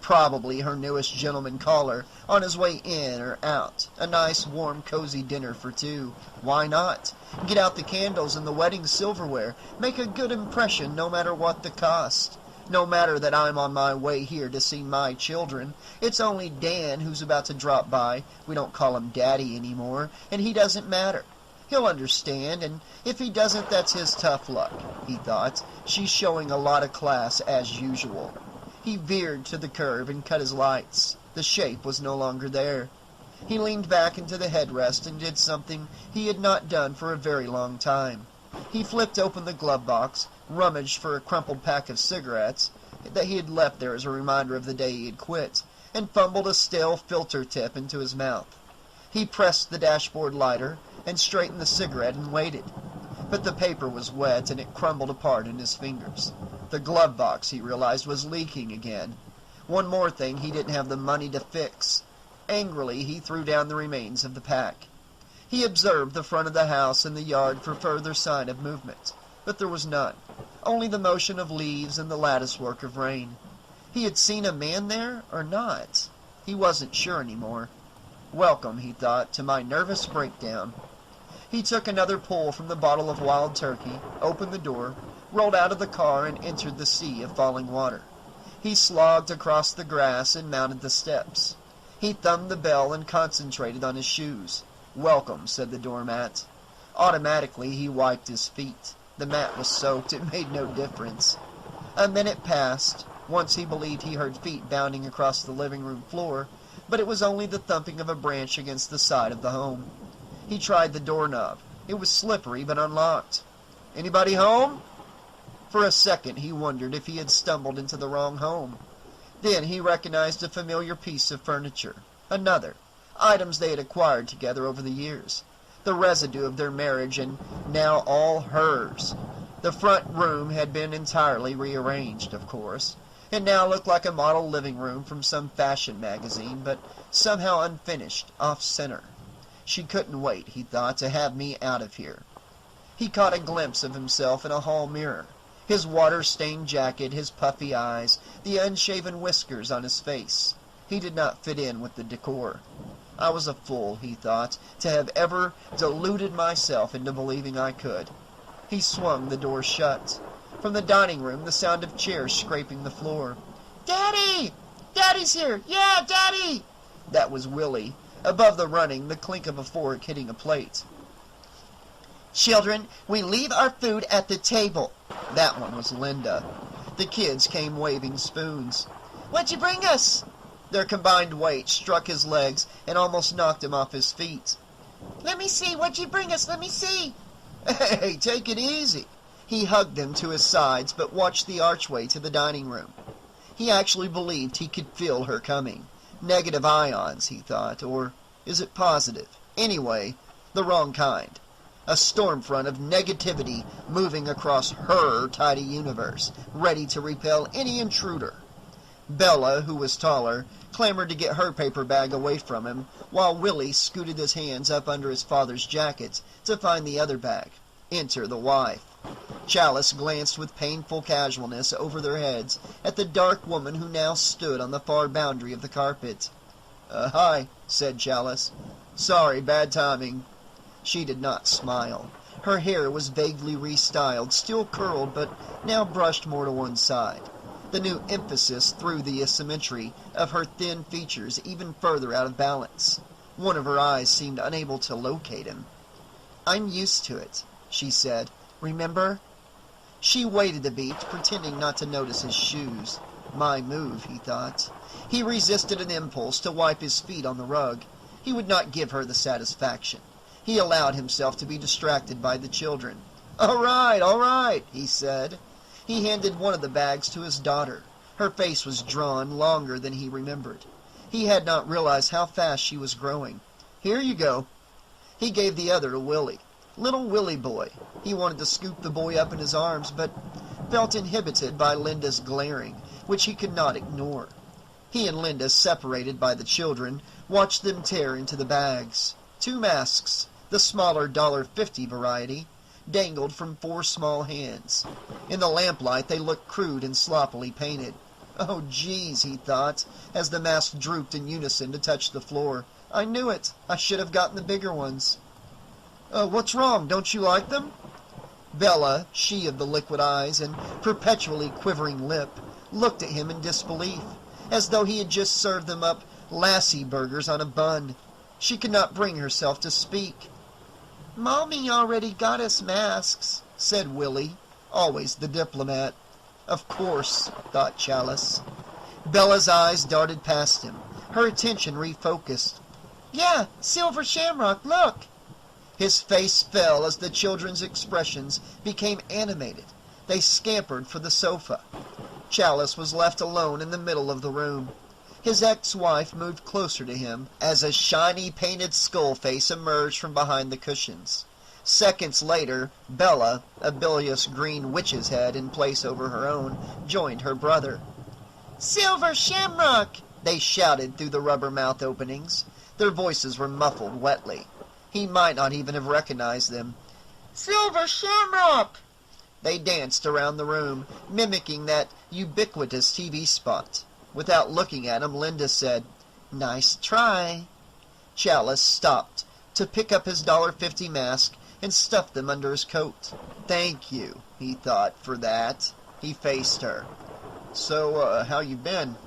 probably her newest gentleman caller, on his way in or out. A nice, warm, cozy dinner for 2. Why not? Get out the candles and the wedding silverware. Make a good impression no matter what the cost. No matter that I'm on my way here to see my children. It's only Dan who's about to drop by. We don't call him Daddy anymore, and he doesn't matter. He'll understand, and if he doesn't, that's his tough luck, he thought. She's showing a lot of class as usual. He veered to the curb and cut his lights. The shape was no longer there. He leaned back into the headrest and did something he had not done for a very long time. He flipped open the glove box, rummaged for a crumpled pack of cigarettes that he had left there as a reminder of the day he had quit, and fumbled a stale filter tip into his mouth. He pressed the dashboard lighter and straightened the cigarette and waited. But the paper was wet and it crumbled apart in his fingers. The glove box, he realized, was leaking again. One more thing he didn't have the money to fix. Angrily, he threw down the remains of the pack. He observed the front of the house and the yard for further sign of movement, but there was none. Only the motion of leaves and the latticework of rain. He had seen a man there, or not? He wasn't sure anymore. Welcome, he thought, to my nervous breakdown. He took another pull from the bottle of wild turkey, opened the door, rolled out of the car, and entered the sea of falling water. He slogged across the grass and mounted the steps. He thumbed the bell and concentrated on his shoes. Welcome, said the doormat. Automatically, he wiped his feet. The mat was soaked. It made no difference. A minute passed. Once he believed he heard feet bounding across the living room floor, but it was only the thumping of a branch against the side of the home. He tried the doorknob. It was slippery but unlocked. Anybody home? For a second he wondered if he had stumbled into the wrong home. Then he recognized a familiar piece of furniture. Another. Items they had acquired together over the years. The residue of their marriage, and now all hers. The front room had been entirely rearranged, of course. It now looked like a model living room from some fashion magazine, but somehow unfinished, off-center. She couldn't wait, he thought, to have me out of here. He caught a glimpse of himself in a hall mirror. His water-stained jacket, his puffy eyes, the unshaven whiskers on his face. He did not fit in with the decor. I was a fool, he thought, to have ever deluded myself into believing I could. He swung the door shut. From the dining room, the sound of chairs scraping the floor. "Daddy! Daddy's here! Yeah, Daddy!" That was Willie. Above the running, the clink of a fork hitting a plate. Children, we leave our food at the table. That one was Linda. The kids came waving spoons. What'd you bring us? Their combined weight struck his legs and almost knocked him off his feet. Let me see, what'd you bring us? Let me see. Hey, take it easy. He hugged them to his sides, but watched the archway to the dining room. He actually believed he could feel her coming. Negative ions, he thought, or is it positive? Anyway, the wrong kind. A storm front of negativity moving across her tidy universe, ready to repel any intruder. Bella, who was taller, clamored to get her paper bag away from him, while Willie scooted his hands up under his father's jacket to find the other bag. Enter the wife. Chalice glanced with painful casualness over their heads at the dark woman who now stood on the far boundary of the carpet. Hi, said Chalice. Sorry, bad timing. She did not smile. Her hair was vaguely restyled, still curled, but now brushed more to one side. The new emphasis threw the asymmetry of her thin features even further out of balance. One of her eyes seemed unable to locate him. I'm used to it, she said. Remember? She waited a beat, pretending not to notice his shoes. My move, he thought. He resisted an impulse to wipe his feet on the rug. He would not give her the satisfaction. He allowed himself to be distracted by the children. All right, he said. He handed one of the bags to his daughter. Her face was drawn longer than he remembered. He had not realized how fast she was growing. Here you go. He gave the other to Willie. Little Willie boy. He wanted to scoop the boy up in his arms, but felt inhibited by Linda's glaring, which he could not ignore. He and Linda, separated by the children, watched them tear into the bags. 2 masks, the smaller $1.50 variety, dangled from 4 small hands. In the lamplight they looked crude and sloppily painted. Oh, geez, he thought, as the masks drooped in unison to touch the floor. I knew it. I should have gotten the bigger ones. What's wrong? Don't you like them? Bella, she of the liquid eyes and perpetually quivering lip, looked at him in disbelief, as though he had just served them up lassie burgers on a bun. She could not bring herself to speak. Mommy already got us masks, said Willie, always the diplomat. Of course, thought Chalice. Bella's eyes darted past him, her attention refocused. Yeah, silver shamrock, look! His face fell as the children's expressions became animated. They scampered for the sofa. Chalice was left alone in the middle of the room. His ex-wife moved closer to him as a shiny painted skull face emerged from behind the cushions. Seconds later, Bella, a bilious green witch's head in place over her own, joined her brother. Silver shamrock! They shouted through the rubber mouth openings. Their voices were muffled wetly. He might not even have recognized them. Silver shamrock! They danced around the room, mimicking that ubiquitous TV spot. Without looking at him, Linda said, Nice try. Chalice stopped to pick up his $1.50 mask and stuff them under his coat. Thank you, he thought, for that. He faced her. So, how you been?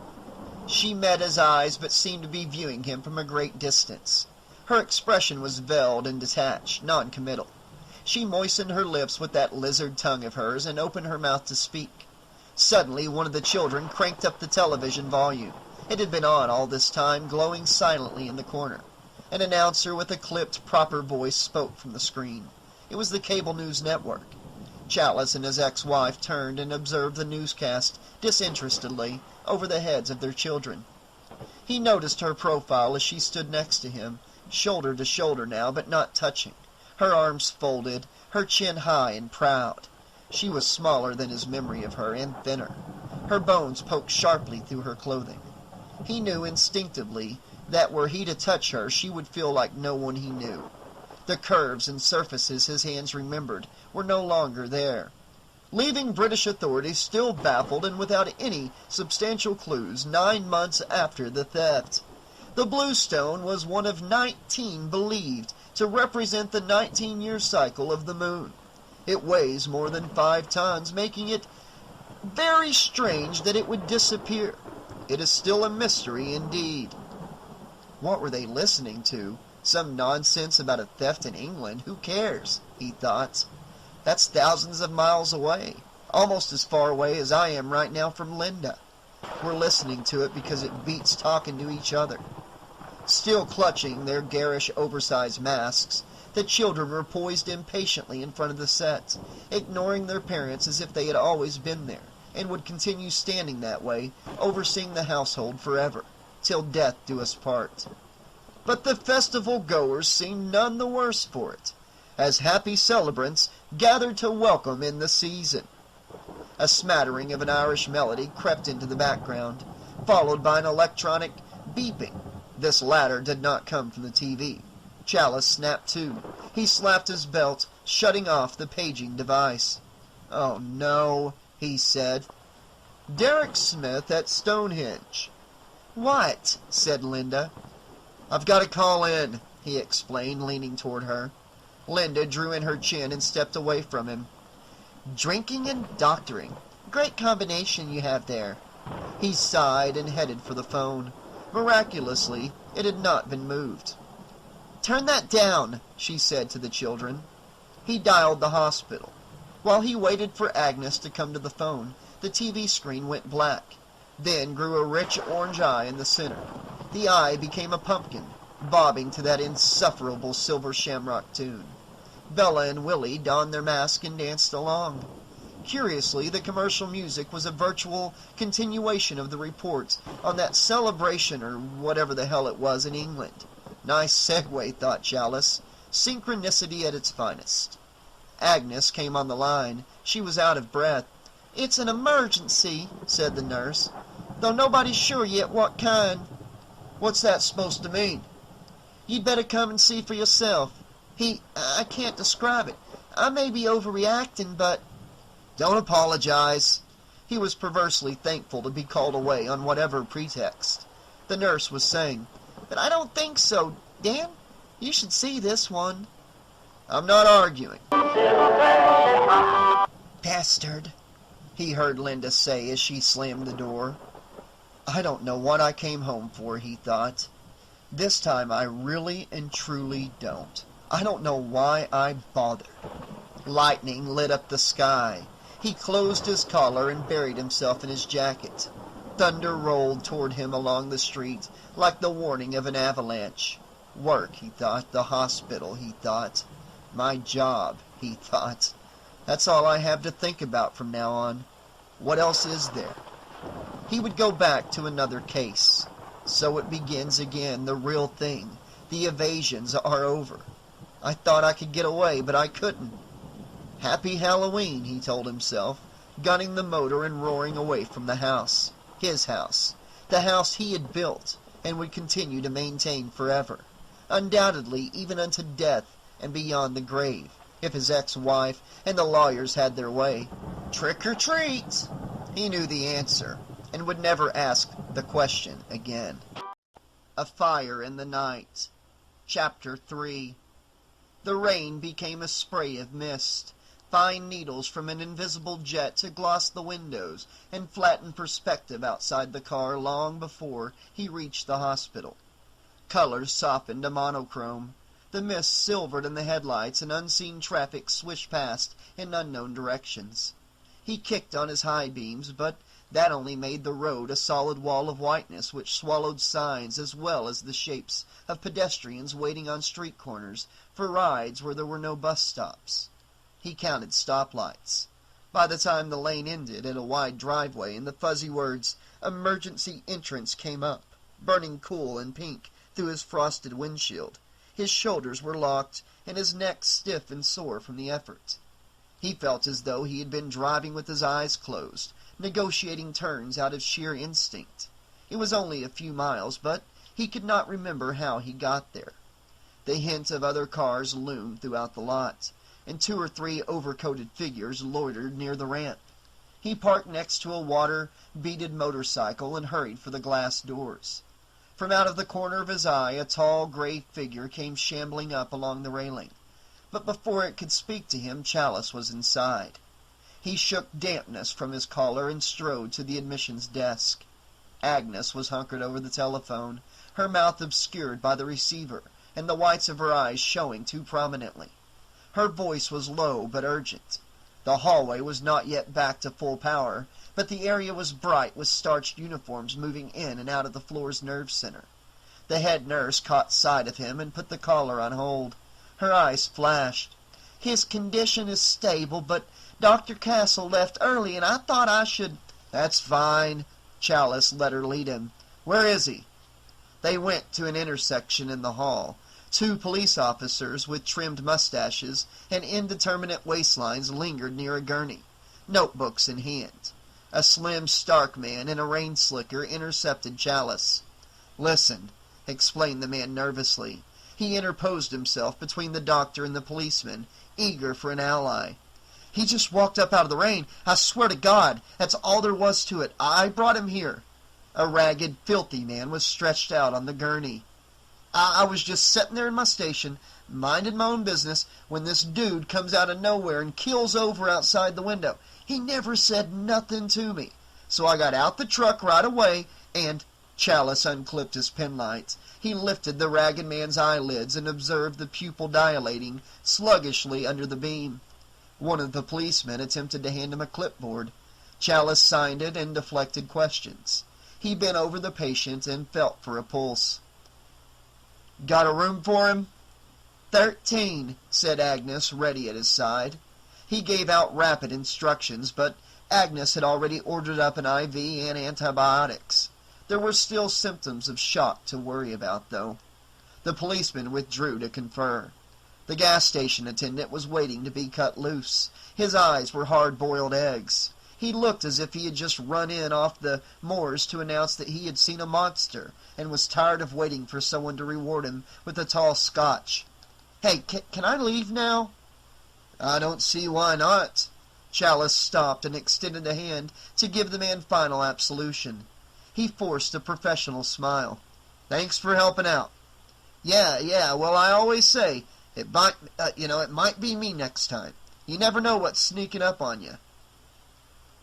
She met his eyes, but seemed to be viewing him from a great distance. Her expression was veiled and detached, non-committal. She moistened her lips with that lizard tongue of hers and opened her mouth to speak. Suddenly, one of the children cranked up the television volume. It had been on all this time, glowing silently in the corner. An announcer with a clipped, proper voice spoke from the screen. It was the cable news network. Chalice and his ex-wife turned and observed the newscast disinterestedly over the heads of their children. He noticed her profile as she stood next to him, shoulder to shoulder now, but not touching. Her arms folded, her chin high and proud. She was smaller than his memory of her, and thinner. Her bones poked sharply through her clothing. He knew instinctively that were he to touch her, she would feel like no one he knew. The curves and surfaces his hands remembered were no longer there. Leaving British authorities still baffled and without any substantial clues 9 months after the theft. The blue stone was one of 19 believed to represent the 19-year cycle of the moon. It weighs more than 5 tons, making it very strange that it would disappear. It is still a mystery indeed. What were they listening to? Some nonsense about a theft in England? Who cares? he thought. That's thousands of miles away, almost as far away as I am right now from Linda. We're listening to it because it beats talking to each other. Still clutching their garish, oversized masks, the children were poised impatiently in front of the set, ignoring their parents as if they had always been there, and would continue standing that way, overseeing the household forever, till death do us part. But the festival-goers seemed none the worse for it, as happy celebrants gathered to welcome in the season. A smattering of an Irish melody crept into the background, followed by an electronic beeping. This latter did not come from the TV. Chalice snapped to. He slapped his belt, shutting off the paging device. "Oh no," he said. "Derek Smith at Stonehenge." "What?" said Linda. "I've got to call in," he explained, leaning toward her. Linda drew in her chin and stepped away from him. "Drinking and doctoring. Great combination you have there." He sighed and headed for the phone. Miraculously, it had not been moved. "Turn that down," she said to the children. He dialed the hospital. While he waited for Agnes to come to the phone, the TV screen went black, then grew a rich orange eye in the center. The eye became a pumpkin, bobbing to that insufferable Silver Shamrock tune. Bella and Willie donned their masks and danced along. Curiously, the commercial music was a virtual continuation of the report on that celebration or whatever the hell it was in England. Nice segue, thought Chalice. Synchronicity at its finest. Agnes came on the line. She was out of breath. "It's an emergency," said the nurse, "though nobody's sure yet what kind." "What's that supposed to mean?" "You'd better come and see for yourself. I can't describe it. I may be overreacting, but—" "Don't apologize." He was perversely thankful to be called away on whatever pretext. The nurse was saying, "But I don't think so, Dan. You should see this one." "I'm not arguing." "Bastard," he heard Linda say as she slammed the door. "I don't know what I came home for," he thought. "This time I really and truly don't. I don't know why I bothered." Lightning lit up the sky. He closed his collar and buried himself in his jacket. Thunder rolled toward him along the street like the warning of an avalanche. Work, he thought. The hospital, he thought. My job, he thought. That's all I have to think about from now on. What else is there? He would go back to another case. So it begins again, the real thing. The evasions are over. I thought I could get away, but I couldn't. Happy Halloween, he told himself, gunning the motor and roaring away from the house. His house. The house he had built and would continue to maintain forever. Undoubtedly, even unto death and beyond the grave, if his ex-wife and the lawyers had their way. Trick or treat! He knew the answer, and would never ask the question again. A Fire in the Night. Chapter 3. The rain became a spray of mist, fine needles from an invisible jet to gloss the windows and flatten perspective outside the car long before he reached the hospital. Colors softened to monochrome. The mist silvered in the headlights, and unseen traffic swished past in unknown directions. He kicked on his high beams, but that only made the road a solid wall of whiteness which swallowed signs as well as the shapes of pedestrians waiting on street corners for rides where there were no bus stops. He counted stoplights. By the time the lane ended at a wide driveway and the fuzzy words, "Emergency Entrance," came up, burning cool and pink through his frosted windshield, his shoulders were locked and his neck stiff and sore from the effort. He felt as though he had been driving with his eyes closed, negotiating turns out of sheer instinct. It was only a few miles, but he could not remember how he got there. The hint of other cars loomed throughout the lot, and 2 or 3 overcoated figures loitered near the ramp. He parked next to a water-beaded motorcycle and hurried for the glass doors. From out of the corner of his eye, a tall gray figure came shambling up along the railing. But before it could speak to him, Chalice was inside. He shook dampness from his collar and strode to the admissions desk. Agnes was hunkered over the telephone, her mouth obscured by the receiver, and the whites of her eyes showing too prominently. Her voice was low but urgent. The hallway was not yet back to full power, but the area was bright with starched uniforms moving in and out of the floor's nerve center. The head nurse caught sight of him and put the caller on hold. Her eyes flashed. "His condition is stable, but Dr. Castle left early, and I thought I should—" "That's fine." Chalice let her lead him. "Where is he?" They went to an intersection in the hall. Two police officers with trimmed mustaches and indeterminate waistlines lingered near a gurney, notebooks in hand. A slim, stark man in a rain slicker intercepted Chalice. "Listen," explained the man nervously. He interposed himself between the doctor and the policeman, eager for an ally. "He just walked up out of the rain. I swear to God, that's all there was to it. I brought him here." A ragged, filthy man was stretched out on the gurney. I was just sitting there in my station, minding my own business, when this dude comes out of nowhere and keels over outside the window. He never said nothing to me. So I got out the truck right away, and—" Chalice unclipped his penlight. He lifted the ragged man's eyelids and observed the pupil dilating sluggishly under the beam. One of the policemen attempted to hand him a clipboard. Chalice signed it and deflected questions. He bent over the patient and felt for a pulse. "Got a room for him?" 13, said Agnes, ready at his side. He gave out rapid instructions, but Agnes had already ordered up an IV and antibiotics. There were still symptoms of shock to worry about, though. The policeman withdrew to confer. The gas station attendant was waiting to be cut loose. His eyes were hard-boiled eggs. He looked as if he had just run in off the moors to announce that he had seen a monster and was tired of waiting for someone to reward him with a tall scotch. "Hey, can I leave now?" "I don't see why not." Chalice stopped and extended a hand to give the man final absolution. He forced a professional smile. "Thanks for helping out." Yeah, well, I always say, it might be me next time. You never know what's sneaking up on you."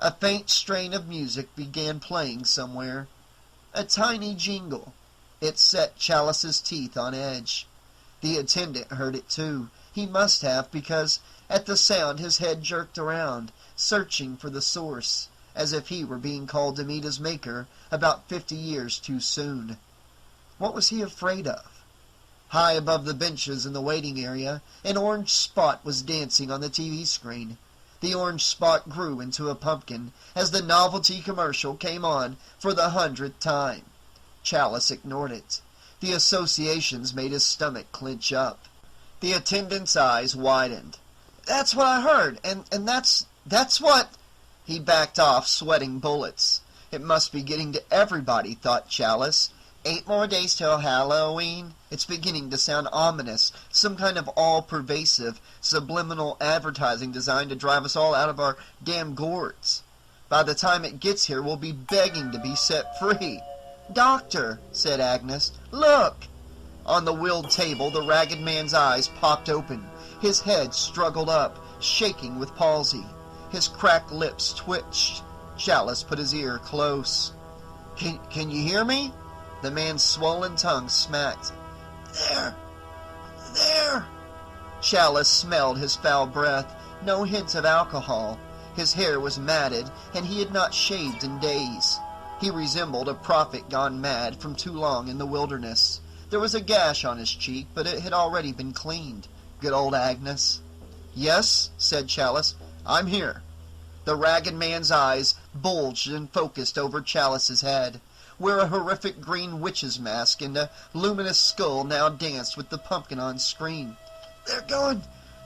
A faint strain of music began playing somewhere. A tiny jingle. It set Chalice's teeth on edge. The attendant heard it too. He must have, because at the sound his head jerked around, searching for the source, as if he were being called to meet his maker about 50 years too soon. What was he afraid of? High above the benches in the waiting area, an orange spot was dancing on the TV screen. The orange spot grew into a pumpkin as the novelty commercial came on for the 100th time. Chalice ignored it. The associations made his stomach clench up. The attendant's eyes widened. "That's what I heard, and that's what—" He backed off, sweating bullets. It must be getting to everybody, thought Chalice. 8 more days till Halloween. It's beginning to sound ominous, some kind of all-pervasive, subliminal advertising designed to drive us all out of our damn gourds. By the time it gets here, we'll be begging to be set free. "Doctor," said Agnes, "look!" On the wheeled table, the ragged man's eyes popped open. His head struggled up, shaking with palsy. His cracked lips twitched. Chalice put his ear close. Can you hear me?" The man's swollen tongue smacked. There. Chalice smelled his foul breath, no hint of alcohol. His hair was matted, and he had not shaved in days. He resembled a prophet gone mad from too long in the wilderness. There was a gash on his cheek, but it had already been cleaned. Good old Agnes. "Yes," said Chalice, "I'm here." The ragged man's eyes bulged and focused over Chalice's head, where a horrific green witch's mask and a luminous skull now danced with the pumpkin on screen. They're going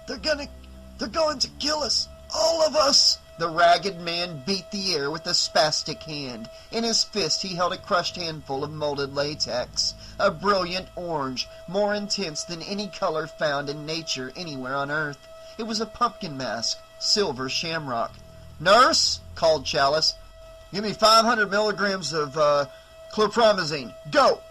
to kill us, all of us!" The ragged man beat the air with a spastic hand. In his fist he held a crushed handful of molded latex, a brilliant orange, more intense than any color found in nature anywhere on earth. It was a pumpkin mask, silver shamrock. "Nurse," called Chalice, "give me 500 milligrams of chlorpromazine. Go!"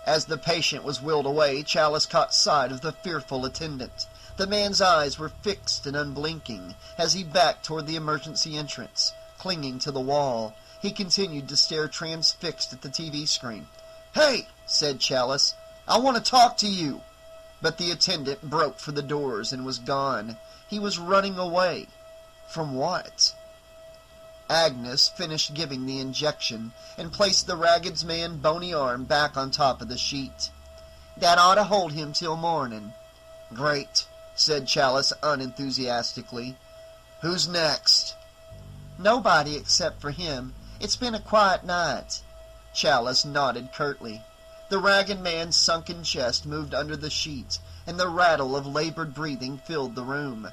As the patient was wheeled away, Chalice caught sight of the fearful attendant. The man's eyes were fixed and unblinking as he backed toward the emergency entrance. Clinging to the wall, he continued to stare transfixed at the TV screen. "Hey," said Chalice, "I want to talk to you." But the attendant broke for the doors and was gone. He was running away. From what? Agnes finished giving the injection and placed the ragged man's bony arm back on top of the sheet. That ought to hold him till morning. Great, said Chalice unenthusiastically. Who's next? Nobody except for him. It's been a quiet night. Chalice nodded curtly. The ragged man's sunken chest moved under the sheet, and the rattle of labored breathing filled the room.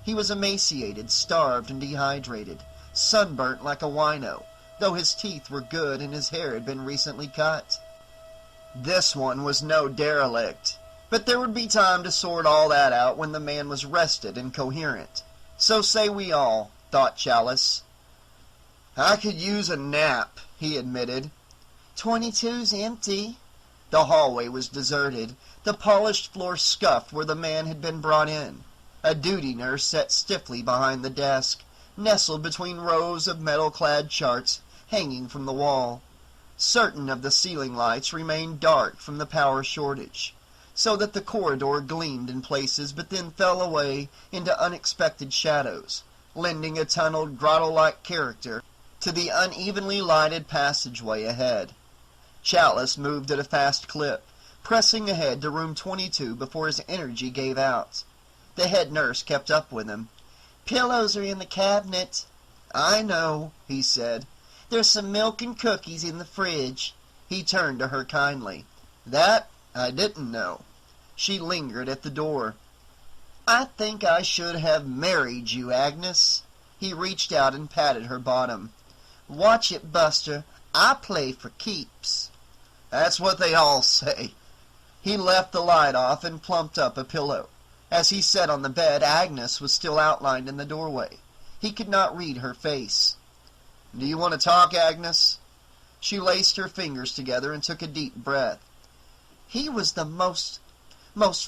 He was emaciated, starved, and dehydrated, sunburnt like a wino, though his teeth were good and his hair had been recently cut. This one was no derelict, but there would be time to sort all that out when the man was rested and coherent. So say we all, thought Chalice. I could use a nap, he admitted. 22's empty. The hallway was deserted. The polished floor scuffed where the man had been brought in. A duty nurse sat stiffly behind the desk, nestled between rows of metal-clad charts hanging from the wall. Certain of the ceiling lights remained dark from the power shortage, so that the corridor gleamed in places but then fell away into unexpected shadows, lending a tunneled, grotto-like character to the unevenly lighted passageway ahead. Chalice moved at a fast clip, pressing ahead to room 22 before his energy gave out. The head nurse kept up with him. Pillows are in the cabinet. I know, he said. There's some milk and cookies in the fridge. He turned to her kindly. That I didn't know. She lingered at the door. I think I should have married you, Agnes. He reached out and patted her bottom. Watch it, Buster. I play for keeps. That's what they all say. He left the light off and plumped up a pillow. As he sat on the bed, Agnes was still outlined in the doorway. He could not read her face. Do you want to talk, Agnes? She laced her fingers together and took a deep breath. He was the most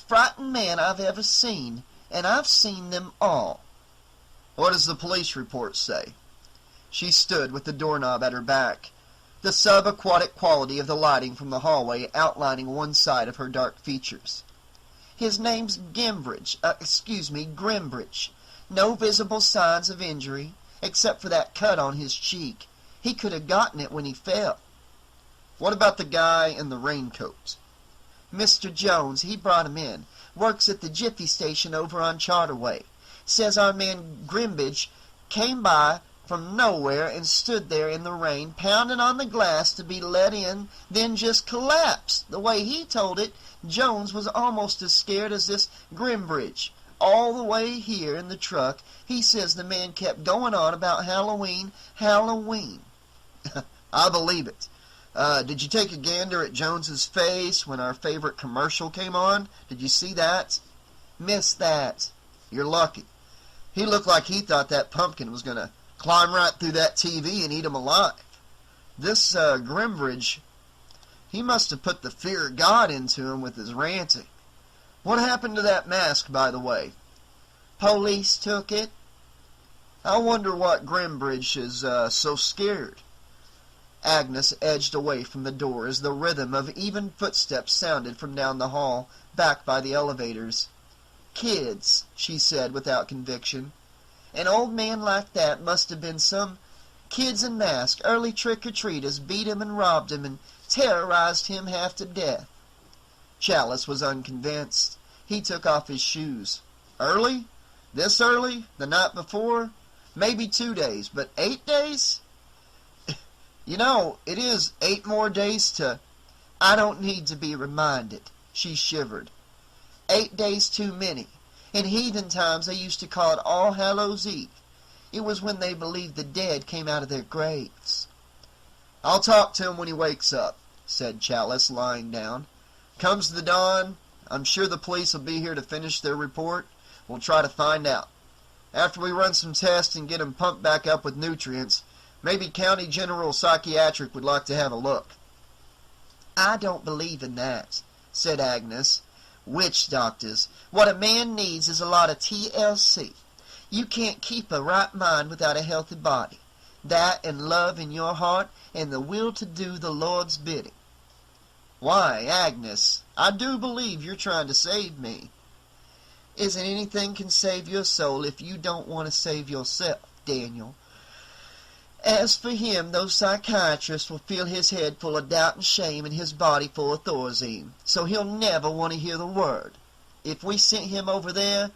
frightened man I've ever seen, and I've seen them all. What does the police report say? She stood with the doorknob at her back, the subaquatic quality of the lighting from the hallway outlining one side of her dark features. His name's Grimbridge. No visible signs of injury, except for that cut on his cheek. He could have gotten it when he fell. What about the guy in the raincoat? Mr. Jones, he brought him in. Works at the Jiffy Station over on Charterway. Says our man Grimbridge came by from nowhere and stood there in the rain, pounding on the glass to be let in, then just collapsed. The way he told it, Jones was almost as scared as this Grimbridge. All the way here in the truck, he says the man kept going on about Halloween. I believe it. Did you take a gander at Jones's face when our favorite commercial came on? Did you see that? Missed that. You're lucky. He looked like he thought that pumpkin was going to climb right through that TV and eat him alive. This Grimbridge, he must have put the fear of God into him with his ranting. What happened to that mask, by the way? Police took it. I wonder what Grimbridge is so scared. Agnes edged away from the door as the rhythm of even footsteps sounded from down the hall, back by the elevators. Kids, she said without conviction. An old man like that must have been some kids in masks, early trick-or-treaters, beat him and robbed him and terrorized him half to death. Chalice was unconvinced. He took off his shoes. Early? This early? The night before? Maybe 2 days, but 8 days? You know, it is 8 more days to... I don't need to be reminded. She shivered. 8 days too many. In heathen times they used to call it All Hallows Eve. It was when they believed the dead came out of their graves. I'll talk to him when he wakes up, said Chalice, lying down. Comes the dawn, I'm sure the police will be here to finish their report. We'll try to find out. After we run some tests and get him pumped back up with nutrients, maybe County General Psychiatric would like to have a look. I don't believe in that, said Agnes. Witch doctors. What a man needs is a lot of TLC. You can't keep a right mind without a healthy body. That and love in your heart and the will to do the Lord's bidding. Why, Agnes, I do believe you're trying to save me. Isn't anything can save your soul if you don't want to save yourself, Daniel. As for him, those psychiatrists will fill his head full of doubt and shame and his body full of Thorazine, so he'll never want to hear the word. If we sent him over there,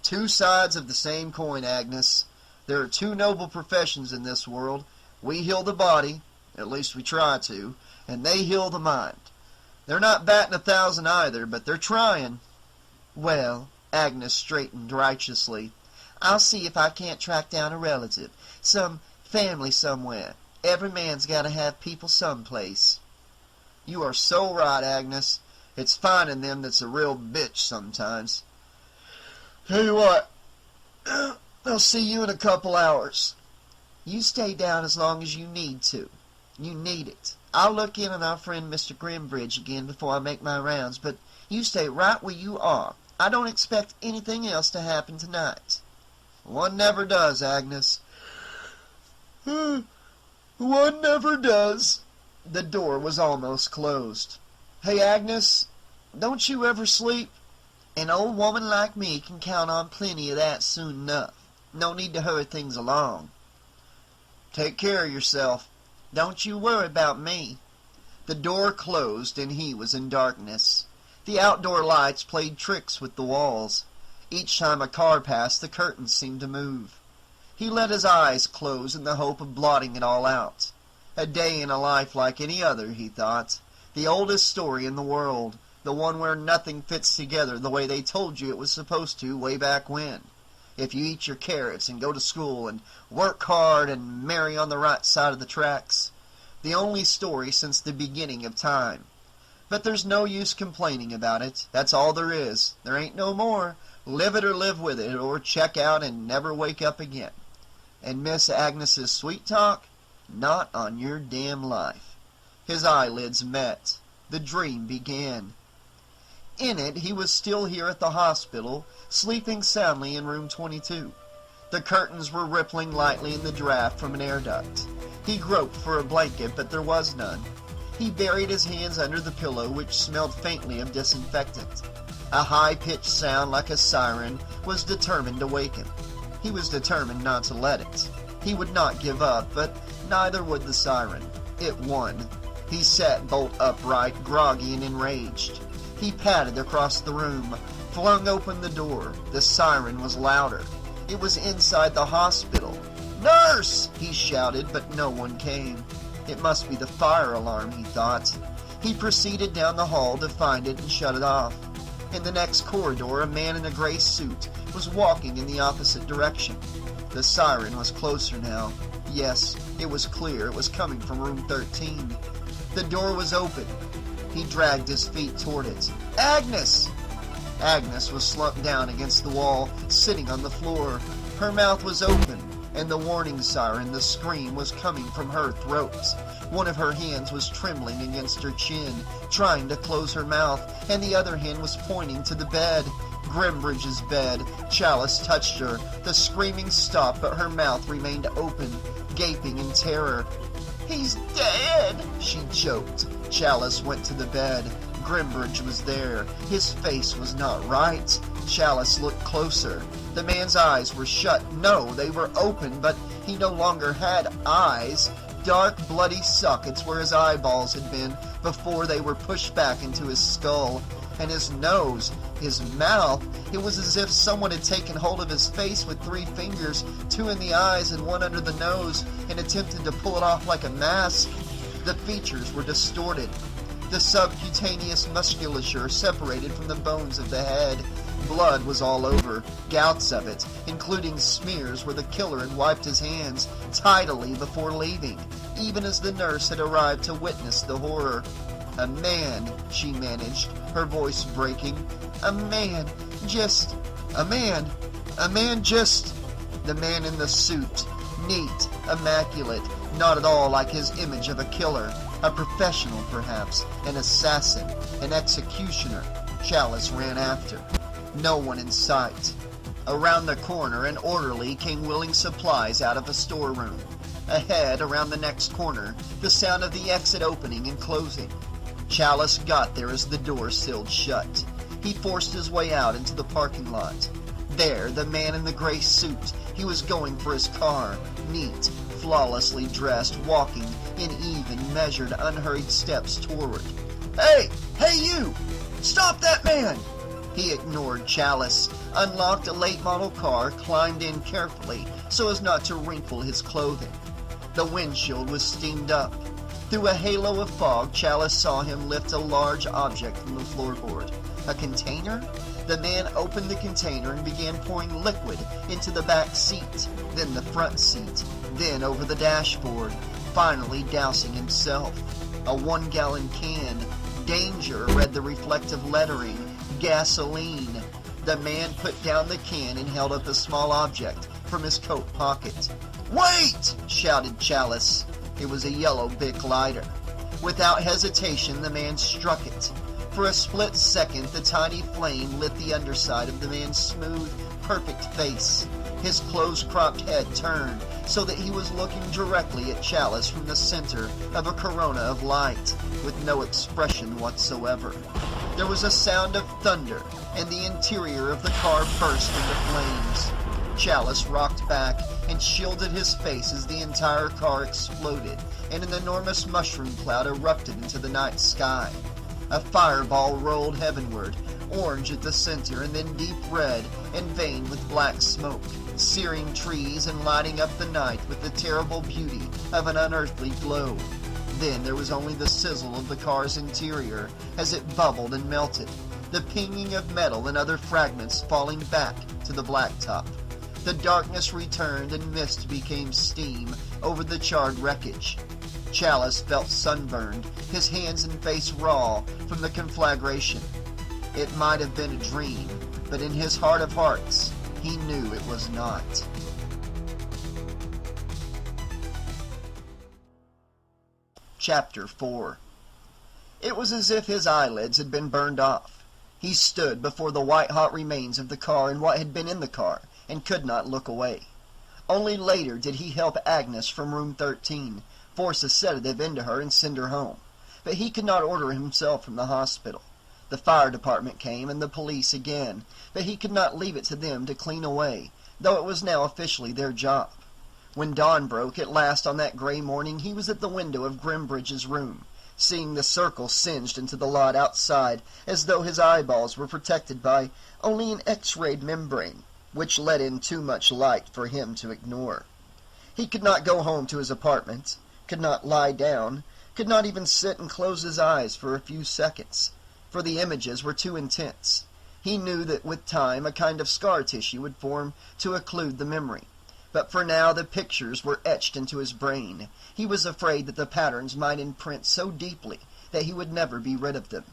Two sides of the same coin, Agnes. There are two noble professions in this world. We heal the body, at least we try to, and they heal the mind. They're not batting 1,000 either, but they're trying. Well, Agnes straightened righteously, I'll see if I can't track down a relative, some family somewhere. Every man's got to have people someplace. You are so right, Agnes. It's finding them that's a real bitch sometimes. Tell you what, I'll see you in a couple hours. You stay down as long as you need to. You need it. I'll look in on our friend Mr. Grimbridge again before I make my rounds, but you stay right where you are. I don't expect anything else to happen tonight. One never does, Agnes. One never does. The door was almost closed. Hey, Agnes, don't you ever sleep? An old woman like me can count on plenty of that soon enough. No need to hurry things along. Take care of yourself. Don't you worry about me. The door closed and he was in darkness. The outdoor lights played tricks with the walls. Each time a car passed, the curtains seemed to move. He let his eyes close in the hope of blotting it all out. A day in a life like any other, he thought. The oldest story in the world. The one where nothing fits together the way they told you it was supposed to way back when. If you eat your carrots and go to school and work hard and marry on the right side of the tracks. The only story since the beginning of time. But there's no use complaining about it. That's all there is. There ain't no more. Live it or live with it, or check out and never wake up again. And Miss Agnes's sweet talk? Not on your damn life. His eyelids met. The dream began. In it, he was still here at the hospital, sleeping soundly in room 22. The curtains were rippling lightly in the draft from an air duct. He groped for a blanket, but there was none. He buried his hands under the pillow, which smelled faintly of disinfectant. A high-pitched sound like a siren was determined to wake him. He was determined not to let it. He would not give up, but neither would the siren. It won. He sat bolt upright, groggy and enraged. He padded across the room, flung open the door. The siren was louder. It was inside the hospital. "Nurse!" he shouted, but no one came. It must be the fire alarm, he thought. He proceeded down the hall to find it and shut it off. In the next corridor, a man in a gray suit was walking in the opposite direction. The siren was closer now. Yes, it was clear. It was coming from room 13. The door was open. He dragged his feet toward it. "Agnes!" Agnes was slumped down against the wall, sitting on the floor. Her mouth was open, and the warning siren, the scream, was coming from her throat. One of her hands was trembling against her chin, trying to close her mouth, and the other hand was pointing to the bed. Grimbridge's bed. Chalice touched her. The screaming stopped, but her mouth remained open, gaping in terror. "He's dead!" she choked. Chalice went to the bed. Grimbridge was there. His face was not right. Chalice looked closer. The man's eyes were shut. No, they were open, but he no longer had eyes. Dark, bloody sockets where his eyeballs had been before they were pushed back into his skull. And his nose, his mouth, it was as if someone had taken hold of his face with 3 fingers, 2 in the eyes and 1 under the nose, and attempted to pull it off like a mask. The features were distorted. The subcutaneous musculature separated from the bones of the head. Blood was all over, gouts of it, including smears where the killer had wiped his hands tidily before leaving, even as the nurse had arrived to witness the horror. "A man," she managed, her voice breaking. "A man, just... a man just..." The man in the suit, neat, immaculate, not at all like his image of a killer. A professional, perhaps, an assassin, an executioner. Chalice ran after. No one in sight. Around the corner, an orderly came wheeling supplies out of a storeroom. Ahead, around the next corner, the sound of the exit opening and closing. Chalice got there as the door sealed shut. He forced his way out into the parking lot. There, the man in the gray suit, he was going for his car, neat, flawlessly dressed, walking in even, measured, unhurried steps toward. Hey! Hey you! Stop that man! He ignored Chalice, unlocked a late-model car, climbed in carefully so as not to wrinkle his clothing. The windshield was steamed up. Through a halo of fog, Chalice saw him lift a large object from the floorboard. A container? The man opened the container and began pouring liquid into the back seat, then the front seat, then over the dashboard, finally dousing himself. A 1-gallon can. Danger, read the reflective lettering. Gasoline. The man put down the can and held up a small object from his coat pocket. Wait! Shouted Chalice. It was a yellow Bic lighter. Without hesitation, the man struck it. For a split second, the tiny flame lit the underside of the man's smooth, perfect face. His close-cropped head turned so that he was looking directly at Chalice from the center of a corona of light, with no expression whatsoever. There was a sound of thunder, and the interior of the car burst into flames. Chalice rocked back and shielded his face as the entire car exploded, and an enormous mushroom cloud erupted into the night sky. A fireball rolled heavenward, orange at the center and then deep red and veined with black smoke, searing trees and lighting up the night with the terrible beauty of an unearthly glow. Then there was only the sizzle of the car's interior as it bubbled and melted, the pinging of metal and other fragments falling back to the blacktop. The darkness returned and mist became steam over the charred wreckage. Chalice felt sunburned, his hands and face raw from the conflagration. It might have been a dream, but in his heart of hearts, he knew it was not. Chapter 4. It was as if his eyelids had been burned off. He stood before the white-hot remains of the car and what had been in the car, and could not look away. Only later did he help Agnes from room 13, force a sedative into her and send her home. But he could not order himself from the hospital. The fire department came, and the police again, but he could not leave it to them to clean away, though it was now officially their job. When dawn broke at last on that gray morning, he was at the window of Grimbridge's room, seeing the circle singed into the lot outside, as though his eyeballs were protected by only an X-rayed membrane, which let in too much light for him to ignore. He could not go home to his apartment, could not lie down, could not even sit and close his eyes for a few seconds, for the images were too intense. He knew that with time a kind of scar tissue would form to occlude the memory, but for now the pictures were etched into his brain. He was afraid that the patterns might imprint so deeply that he would never be rid of them.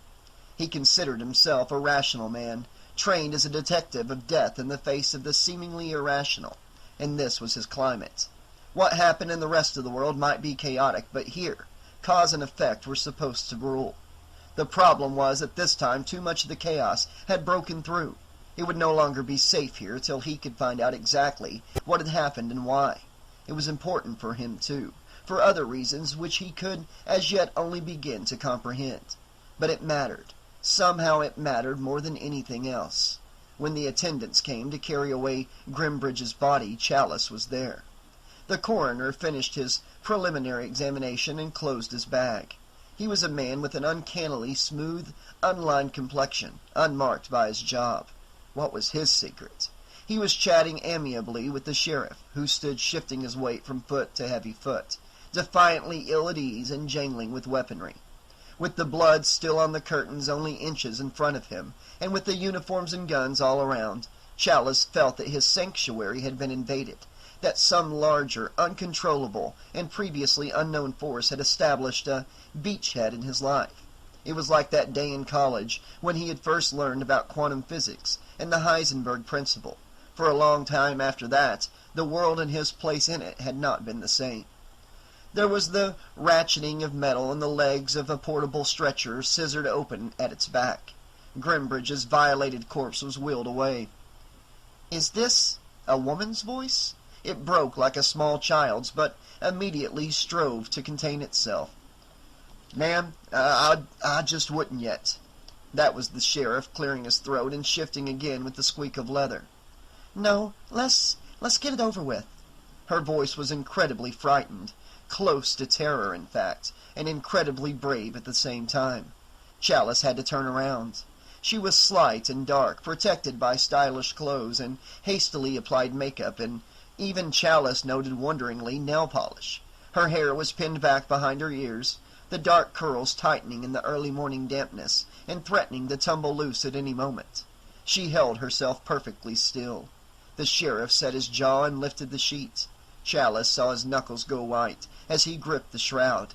He considered himself a rational man, trained as a detective of death in the face of the seemingly irrational, and this was his climate. What happened in the rest of the world might be chaotic, but here, cause and effect were supposed to rule. The problem was that this time too much of the chaos had broken through. It would no longer be safe here till he could find out exactly what had happened and why. It was important for him, too, for other reasons which he could as yet only begin to comprehend. But it mattered. Somehow it mattered more than anything else. When the attendants came to carry away Grimbridge's body, Chalice was there. The coroner finished his preliminary examination and closed his bag. He was a man with an uncannily smooth, unlined complexion, unmarked by his job. What was his secret? He was chatting amiably with the sheriff, who stood shifting his weight from foot to heavy foot, defiantly ill at ease and jangling with weaponry. With the blood still on the curtains only inches in front of him, and with the uniforms and guns all around, Chalice felt that his sanctuary had been invaded, that some larger, uncontrollable, and previously unknown force had established a beachhead in his life. It was like that day in college when he had first learned about quantum physics and the Heisenberg principle. For a long time after that, the world and his place in it had not been the same. There was the ratcheting of metal, and the legs of a portable stretcher scissored open at its back. Grimbridge's violated corpse was wheeled away. "Is this a woman's voice?" It broke like a small child's, but immediately strove to contain itself. Ma'am, I just wouldn't yet. That was the sheriff, clearing his throat and shifting again with the squeak of leather. No, let's get it over with. Her voice was incredibly frightened, close to terror, in fact, and incredibly brave at the same time. Chalice had to turn around. She was slight and dark, protected by stylish clothes and hastily applied makeup, and even Chalice noted wonderingly nail polish. Her hair was pinned back behind her ears, the dark curls tightening in the early morning dampness and threatening to tumble loose at any moment. She held herself perfectly still. The sheriff set his jaw and lifted the sheet. Chalice saw his knuckles go white as he gripped the shroud.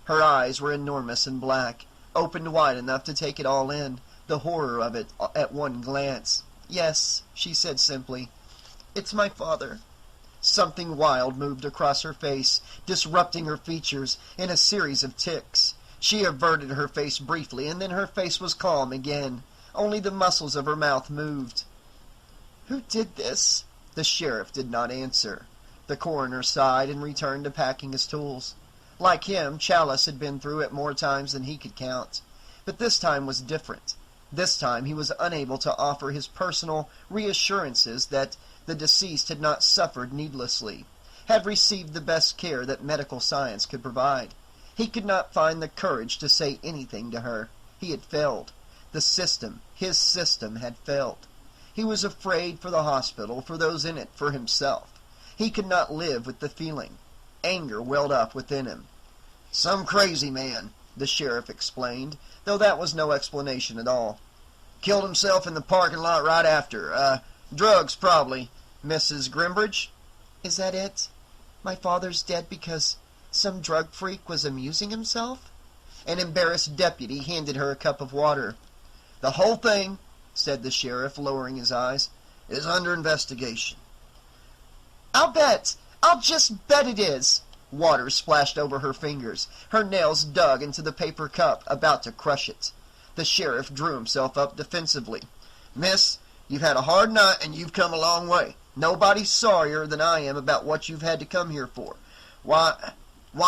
Her eyes were enormous and black, opened wide enough to take it all in, the horror of it at one glance. Yes, she said simply, it's my father. Something wild moved across her face, disrupting her features in a series of tics. She averted her face briefly, and then her face was calm again. Only the muscles of her mouth moved. Who did this? The sheriff did not answer. The coroner sighed and returned to packing his tools. Like him, Chalice had been through it more times than he could count. But this time was different. This time he was unable to offer his personal reassurances that the deceased had not suffered needlessly, had received the best care that medical science could provide. He could not find the courage to say anything to her. He had failed. The system, his system, had failed. He was afraid for the hospital, for those in it, for himself. He could not live with the feeling. Anger welled up within him. Some crazy man, the sheriff explained, though that was no explanation at all. Killed himself in the parking lot right after. Drugs, probably. Mrs. Grimbridge? Is that it? My father's dead because some drug freak was amusing himself? An embarrassed deputy handed her a cup of water. The whole thing, said the sheriff, lowering his eyes, is under investigation. I'll just bet it is. Water splashed over her fingers. Her nails dug into the paper cup, about to crush it. The sheriff drew himself up defensively. Miss, you've had a hard night and you've come a long way. Nobody's sorrier than I am about what you've had to come here for. Why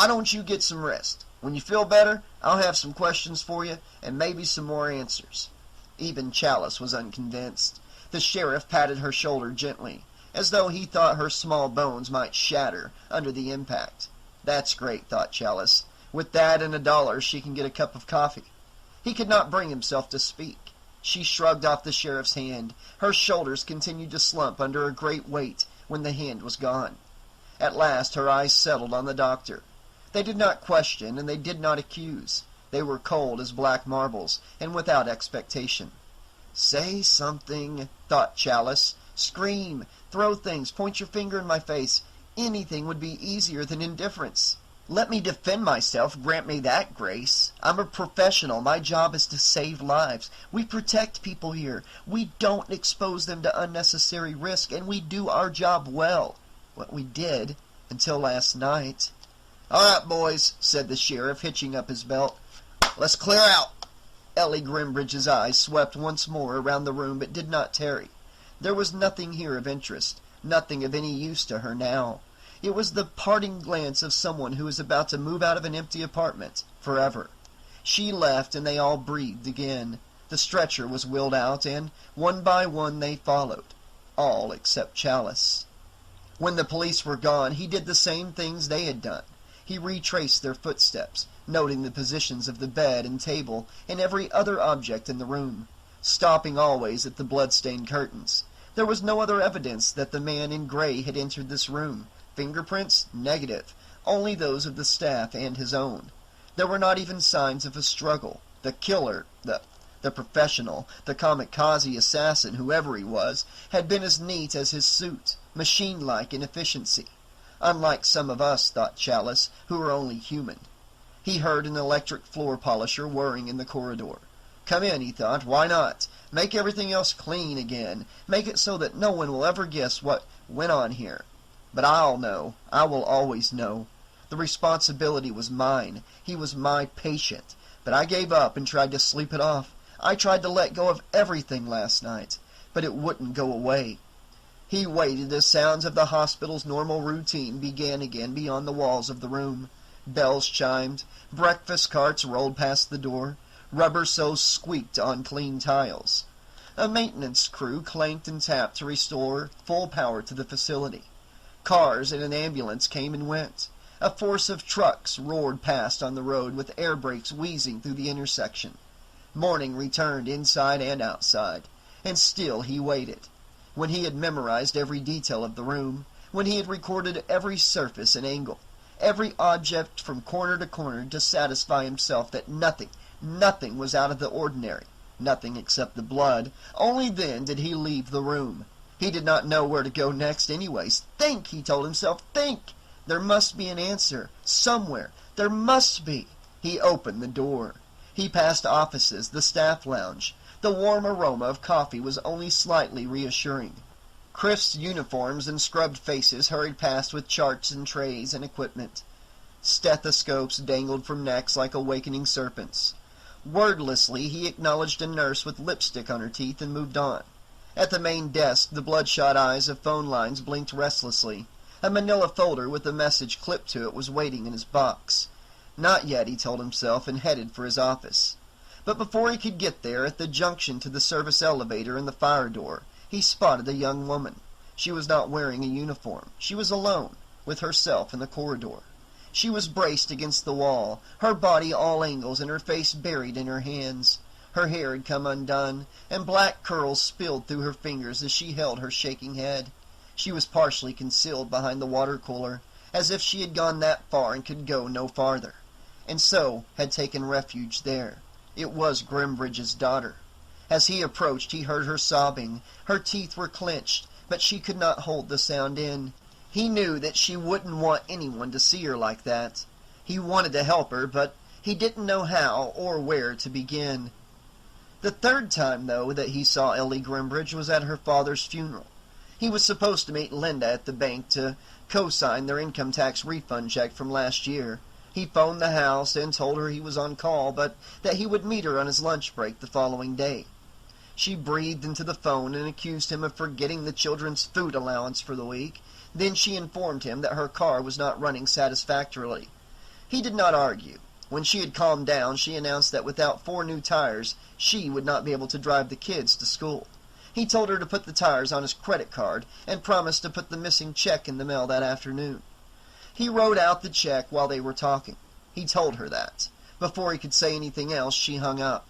don't you get some rest? When you feel better, I'll have some questions for you and maybe some more answers. Even Chalice was unconvinced. The sheriff patted her shoulder gently, as though he thought her small bones might shatter under the impact. That's great, thought Chalice. With that and $1, she can get a cup of coffee. He could not bring himself to speak. She shrugged off the sheriff's hand. Her shoulders continued to slump under a great weight when the hand was gone. At last her eyes settled on the doctor. They did not question, and they did not accuse. They were cold as black marbles, and without expectation. Say something, thought Chalice. Scream, throw things, point your finger in my face. Anything would be easier than indifference. Let me defend myself, grant me that grace. I'm a professional. My job is to save lives. We protect people here. We don't expose them to unnecessary risk, and we do our job well. What we did, until last night. All right, boys, said the sheriff, hitching up his belt. Let's clear out. Ellie Grimbridge's eyes swept once more around the room, but did not tarry. There was nothing here of interest, nothing of any use to her now. It was the parting glance of someone who is about to move out of an empty apartment, forever. She left, and they all breathed again. The stretcher was wheeled out, and one by one they followed. All except Chalice. When the police were gone, he did the same things they had done. He retraced their footsteps, noting the positions of the bed and table and every other object in the room, stopping always at the blood-stained curtains. There was no other evidence that the man in gray had entered this room. Fingerprints? Negative. Only those of the staff and his own. There were not even signs of a struggle. The killer, the professional, the kamikaze assassin, whoever he was, had been as neat as his suit, machine-like in efficiency. Unlike some of us, thought Chalice, who are only human. He heard an electric floor polisher whirring in the corridor. Come in, he thought. Why not? Make everything else clean again. Make it so that no one will ever guess what went on here. But I'll know. I will always know. The responsibility was mine. He was my patient. But I gave up and tried to sleep it off. I tried to let go of everything last night. But it wouldn't go away. He waited as sounds of the hospital's normal routine began again beyond the walls of the room. Bells chimed. Breakfast carts rolled past the door. Rubber soles squeaked on clean tiles. A maintenance crew clanked and tapped to restore full power to the facility. Cars and an ambulance came and went. A force of trucks roared past on the road with air brakes wheezing through the intersection. Morning returned inside and outside, and still he waited. When he had memorized every detail of the room, when he had recorded every surface and angle, every object from corner to corner to satisfy himself that nothing was out of the ordinary, nothing except the blood, only then did he leave the room. He did not know where to go next anyways. Think, he told himself, think! There must be an answer, somewhere. There must be. He opened the door. He passed offices, the staff lounge. The warm aroma of coffee was only slightly reassuring. Crisp's uniforms and scrubbed faces hurried past with charts and trays and equipment. Stethoscopes dangled from necks like awakening serpents. Wordlessly, he acknowledged a nurse with lipstick on her teeth and moved on. At the main desk, the bloodshot eyes of phone lines blinked restlessly. A manila folder with a message clipped to it was waiting in his box. Not yet, he told himself, and headed for his office. But before he could get there, at the junction to the service elevator and the fire door, he spotted a young woman. She was not wearing a uniform. She was alone, with herself in the corridor. She was braced against the wall, her body all angles and her face buried in her hands. Her hair had come undone, and black curls spilled through her fingers as she held her shaking head. She was partially concealed behind the water cooler, as if she had gone that far and could go no farther, and so had taken refuge there. It was Grimbridge's daughter. As he approached, he heard her sobbing. Her teeth were clenched, but she could not hold the sound in. He knew that she wouldn't want anyone to see her like that. He wanted to help her, but he didn't know how or where to begin. The third time, though, that he saw Ellie Grimbridge was at her father's funeral. He was supposed to meet Linda at the bank to co-sign their income tax refund check from last year. He phoned the house and told her he was on call, but that he would meet her on his lunch break the following day. She breathed into the phone and accused him of forgetting the children's food allowance for the week. Then she informed him that her car was not running satisfactorily. He did not argue. When she had calmed down, she announced that without 4 new tires, she would not be able to drive the kids to school. He told her to put the tires on his credit card and promised to put the missing check in the mail that afternoon. He wrote out the check while they were talking. He told her that. Before he could say anything else, she hung up.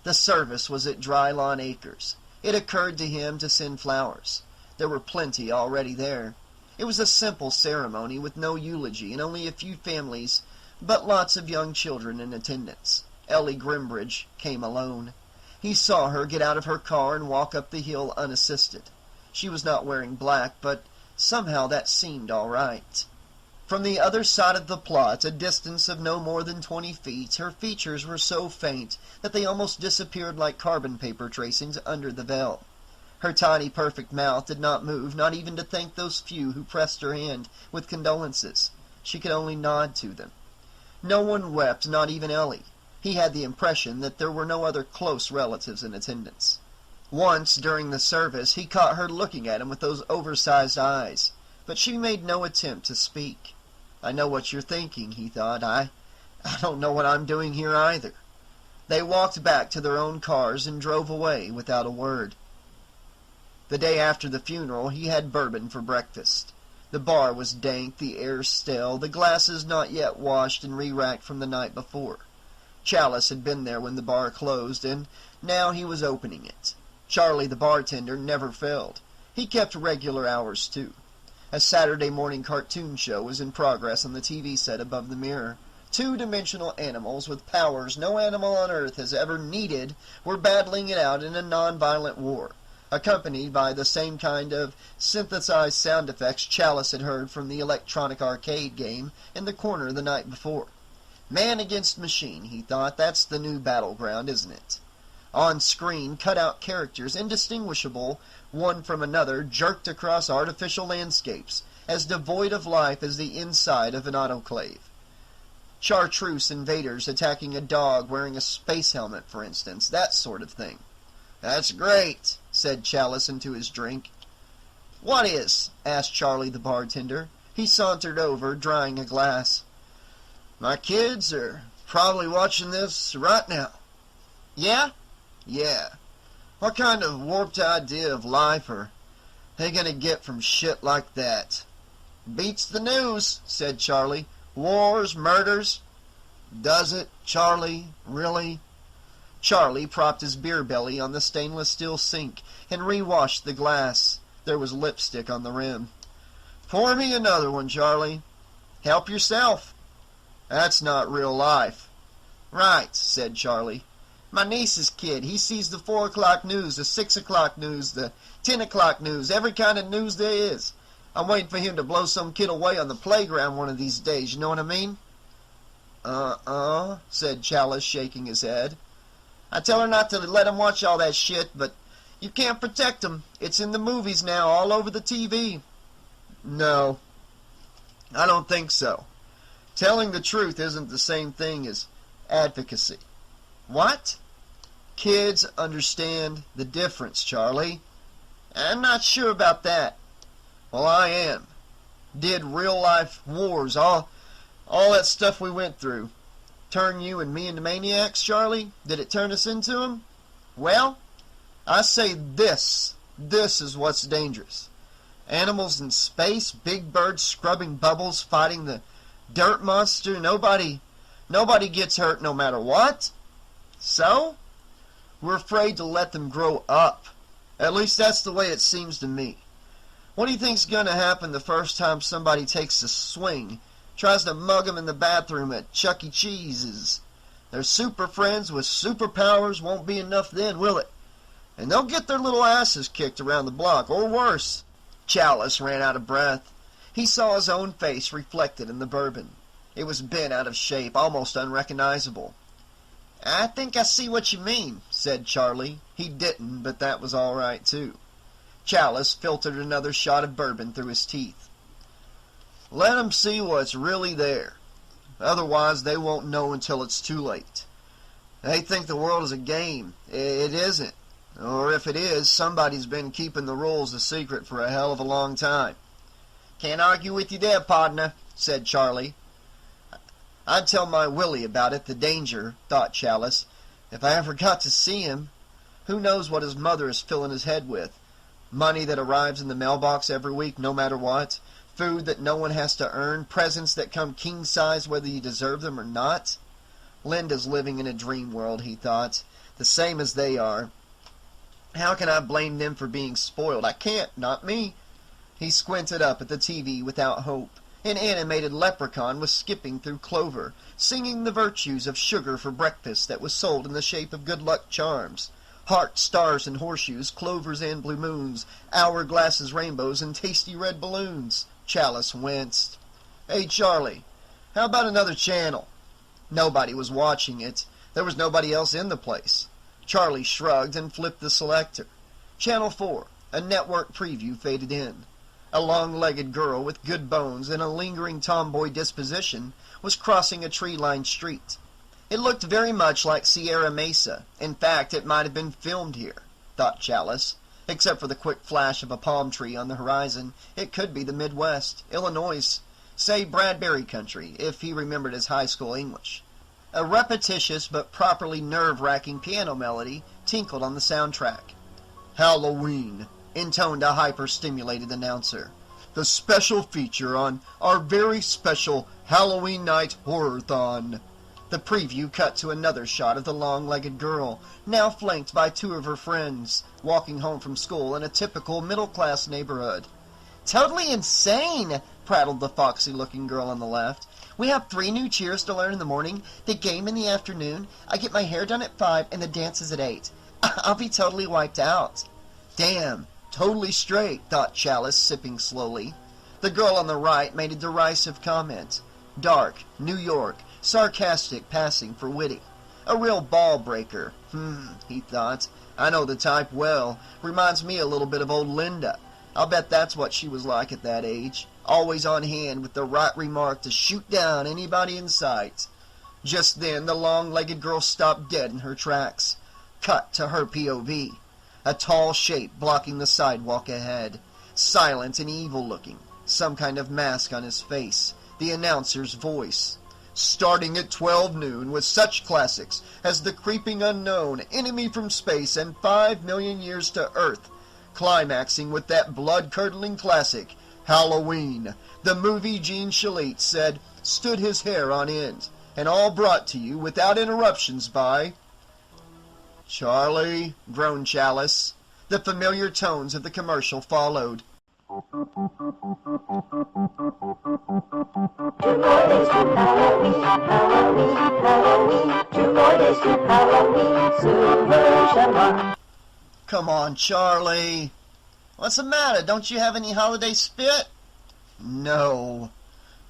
The service was at Dry Lawn Acres. It occurred to him to send flowers. There were plenty already there. It was a simple ceremony with no eulogy and only a few families, but lots of young children in attendance. Ellie Grimbridge came alone. He saw her get out of her car and walk up the hill unassisted. She was not wearing black, but somehow that seemed all right. From the other side of the plot, a distance of no more than 20 feet, her features were so faint that they almost disappeared like carbon paper tracings under the veil. Her tiny, perfect mouth did not move, not even to thank those few who pressed her hand with condolences. She could only nod to them. No one wept, not even Ellie. He had the impression that there were no other close relatives in attendance. Once, during the service, he caught her looking at him with those oversized eyes, but she made no attempt to speak. "I know what you're thinking," he thought. I don't know what I'm doing here either." They walked back to their own cars and drove away without a word. The day after the funeral, he had bourbon for breakfast. The bar was dank, the air stale, the glasses not yet washed and re-racked from the night before. Chalice had been there when the bar closed, and now he was opening it. Charlie, the bartender, never failed. He kept regular hours, too. A Saturday morning cartoon show was in progress on the TV set above the mirror. 2-dimensional animals with powers no animal on Earth has ever needed were battling it out in a non-violent war, accompanied by the same kind of synthesized sound effects Chalice had heard from the electronic arcade game in the corner the night before. Man against machine, he thought. That's the new battleground, isn't it? On screen, cut-out characters, indistinguishable one from another, jerked across artificial landscapes, as devoid of life as the inside of an autoclave. Chartreuse invaders attacking a dog wearing a space helmet, for instance, that sort of thing. "That's great," said Chalice into his drink. "What is?" asked Charlie the bartender. He sauntered over, drying a glass. "My kids are probably watching this right now. Yeah? Yeah. What kind of warped idea of life are they gonna get from shit like that? Beats the news, said Charlie. Wars, murders. Does it, Charlie? Really? Charlie propped his beer belly on the stainless steel sink and rewashed the glass. There was lipstick on the rim. Pour me another one, Charlie. Help yourself. That's not real life. Right, said Charlie. My niece's kid, he sees the 4 o'clock news, the 6 o'clock news, the 10 o'clock news, every kind of news there is. I'm waiting for him to blow some kid away on the playground one of these days, you know what I mean? Said Chalice, shaking his head. I tell her not to let him watch all that shit, but you can't protect him. It's in the movies now, all over the TV. No, I don't think so. Telling the truth isn't the same thing as advocacy. What? Kids understand the difference, Charlie. I'm not sure about that. Well, I am. Did real-life wars, all that stuff we went through, turn you and me into maniacs, Charlie? Did it turn us into them? Well, I say this is what's dangerous. Animals in space, big birds scrubbing bubbles, fighting the dirt monster. Nobody gets hurt no matter what. So, we're afraid to let them grow up. At least that's the way it seems to me. What do you think's going to happen the first time somebody takes a swing, tries to mug them in the bathroom at Chuck E. Cheese's? Their super friends with superpowers won't be enough then, will it? And they'll get their little asses kicked around the block, or worse. Chalice ran out of breath. He saw his own face reflected in the bourbon. It was bent out of shape, almost unrecognizable. I think I see what you mean, said Charlie. He didn't, but that was all right, too. Chalice filtered another shot of bourbon through his teeth. Let 'em see what's really there. Otherwise, they won't know until it's too late. They think the world is a game. It isn't. Or if it is, somebody's been keeping the rules a secret for a hell of a long time. Can't argue with you there, partner, said Charlie. I'd tell my Willie about it, the danger, thought Chalice. If I ever got to see him, who knows what his mother is filling his head with? Money that arrives in the mailbox every week, no matter what. Food that no one has to earn. Presents that come king-size whether you deserve them or not. Linda's living in a dream world, he thought. The same as they are. How can I blame them for being spoiled? I can't, not me. He squinted up at the TV without hope. An animated leprechaun was skipping through clover, singing the virtues of sugar for breakfast that was sold in the shape of good luck charms. Hearts, stars, and horseshoes, clovers and blue moons, hourglasses, rainbows, and tasty red balloons. Chalice winced. Hey, Charlie, how about another channel? Nobody was watching it. There was nobody else in the place. Charlie shrugged and flipped the selector. Channel 4, a network preview faded in. A long-legged girl with good bones and a lingering tomboy disposition was crossing a tree-lined street. It looked very much like Sierra Mesa. In fact, it might have been filmed here, thought Chalice. Except for the quick flash of a palm tree on the horizon, it could be the Midwest, Illinois, say Bradbury country, if he remembered his high school English. A repetitious but properly nerve-wracking piano melody tinkled on the soundtrack. Halloween, intoned a hyper-stimulated announcer. The special feature on our very special Halloween night horror-thon. The preview cut to another shot of the long-legged girl, now flanked by 2 of her friends, walking home from school in a typical middle-class neighborhood. Totally insane, prattled the foxy-looking girl on the left. We have 3 new cheers to learn in the morning, the game in the afternoon, I get my hair done at 5, and the dance is at 8. I'll be totally wiped out. Damn, totally straight, thought Chalice, sipping slowly. The girl on the right made a derisive comment. Dark, New York, sarcastic, passing for witty. A real ball-breaker. He thought. I know the type well. Reminds me a little bit of old Linda. I'll bet that's what she was like at that age. Always on hand with the right remark to shoot down anybody in sight. Just then the long-legged girl stopped dead in her tracks. Cut to her POV. A tall shape blocking the sidewalk ahead. Silent and evil-looking. Some kind of mask on his face. The announcer's voice. starting at 12 noon with such classics as The Creeping Unknown, Enemy from Space, and 5 Million Years to Earth, climaxing with that blood-curdling classic, Halloween, the movie Gene Shalit said stood his hair on end, and all brought to you without interruptions by... "Charlie," groaned Chalice. The familiar tones of the commercial followed. Two more days to Halloween, Halloween, Halloween. 2 more days to Halloween, Silver Chamois. Come on, Charlie. What's the matter? Don't you have any holiday spit? No.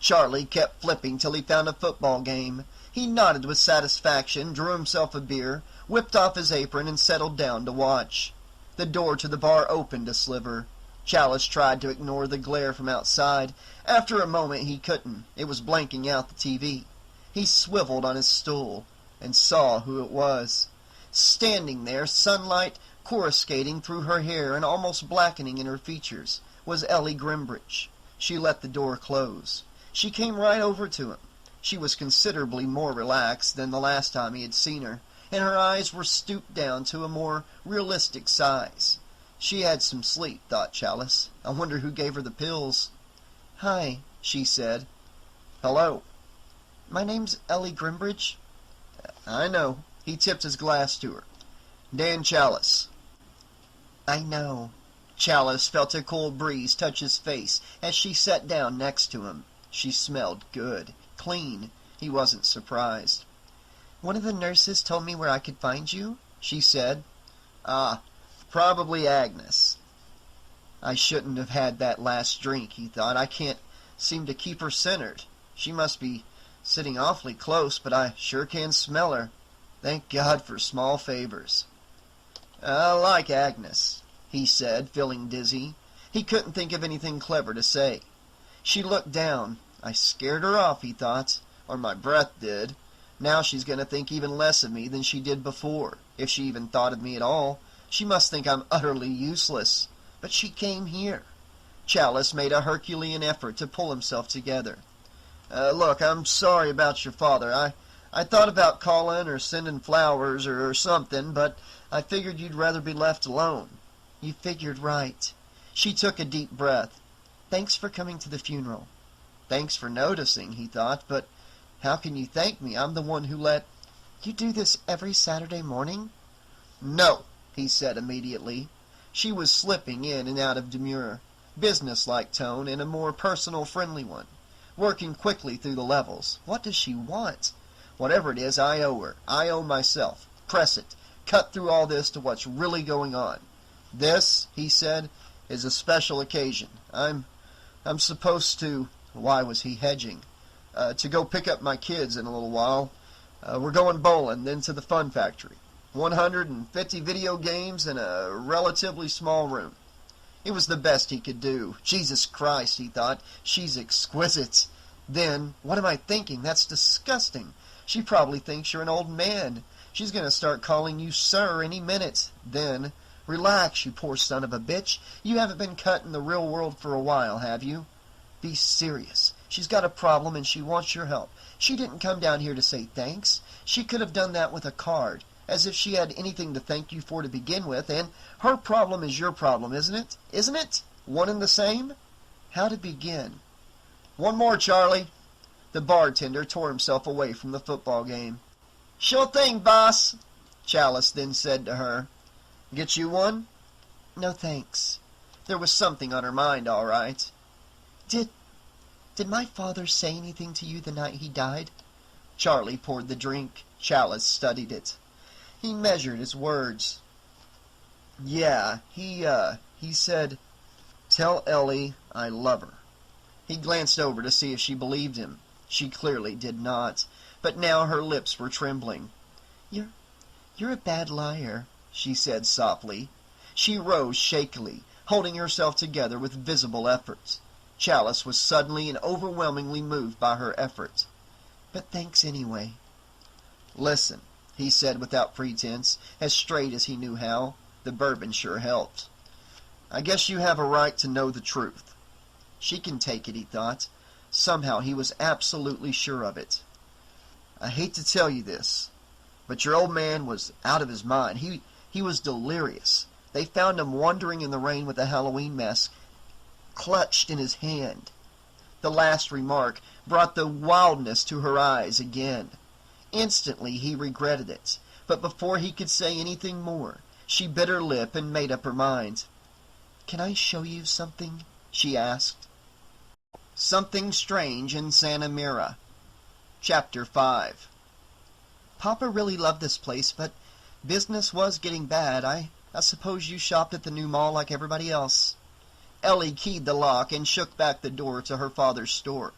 Charlie kept flipping till he found a football game. He nodded with satisfaction, drew himself a beer, whipped off his apron, and settled down to watch. The door to the bar opened a sliver. Chalice tried to ignore the glare from outside. After a moment he couldn't. It was blanking out the TV. He swiveled on his stool and saw who it was. Standing there, sunlight coruscating through her hair and almost blackening in her features, was Ellie Grimbridge. She let the door close. She came right over to him. She was considerably more relaxed than the last time he had seen her, and her eyes were stooped down to a more realistic size. She had some sleep, thought Chalice. I wonder who gave her the pills. "Hi," she said. "Hello." "My name's Ellie Grimbridge." "I know." He tipped his glass to her. "Dan Chalice." "I know." Chalice felt a cool breeze touch his face as she sat down next to him. She smelled good, clean. He wasn't surprised. "One of the nurses told me where I could find you," she said. "Ah, probably Agnes." I shouldn't have had that last drink, he thought. I can't seem to keep her centered. She must be sitting awfully close, but I sure can smell her. Thank God for small favors. "I like Agnes," he said, feeling dizzy. He couldn't think of anything clever to say. She looked down. I scared her off, he thought, or my breath did. Now she's going to think even less of me than she did before, if she even thought of me at all. She must think I'm utterly useless. But she came here. Chalice made a Herculean effort to pull himself together. Look, I'm sorry about your father. I thought about calling or sending flowers or something, but I figured you'd rather be left alone." "You figured right." She took a deep breath. "Thanks for coming to the funeral." Thanks for noticing, he thought, but how can you thank me? I'm the one who let... "You do this every Saturday morning?" "No," he said immediately. She was slipping in and out of demure, business-like tone and a more personal, friendly one, working quickly through the levels. What does she want? Whatever it is, I owe her. I owe myself. Press it. Cut through all this to what's really going on. "This," he said, "is a special occasion. I'm supposed to..." Why was he hedging? "To go pick up my kids in a little while. We're going bowling, then to the fun factory. 150 video games in a relatively small room." It was the best he could do. Jesus Christ, he thought, she's exquisite. Then, what am I thinking? That's disgusting. She probably thinks you're an old man. She's going to start calling you sir any minute. Then, relax, you poor son of a bitch. You haven't been cut in the real world for a while, have you? Be serious. She's got a problem and she wants your help. She didn't come down here to say thanks. She could have done that with a card, as if she had anything to thank you for to begin with, and her problem is your problem, isn't it? Isn't it? One and the same? How to begin? "One more, Charlie." The bartender tore himself away from the football game. "Sure thing, boss," Chalice then said to her. "Get you one?" "No, thanks." There was something on her mind, all right. Did my father say anything to you the night he died?" Charlie poured the drink. Chalice studied it. He measured his words. "Yeah, he said, 'Tell Ellie I love her.'" He glanced over to see if she believed him. She clearly did not, but now her lips were trembling. You're a bad liar," she said softly. She rose shakily, holding herself together with visible effort. Chalice was suddenly and overwhelmingly moved by her effort. "But thanks anyway." "Listen," he said without pretense, as straight as he knew how. The bourbon sure helped. "I guess you have a right to know the truth." She can take it, he thought. Somehow he was absolutely sure of it. I hate to tell you this, but your old man was out of his mind. He was delirious. They found him wandering in the rain with a Halloween mask clutched in his hand. The last remark brought the wildness to her eyes again. Instantly he regretted it, but before he could say anything more, she bit her lip and made up her mind. "Can I show you something?" she asked. Something Strange in Santa Mira. Chapter 5. Papa really loved this place, but business was getting bad. I suppose you shopped at the new mall like everybody else. Ellie keyed the lock and shook back the door to her father's store.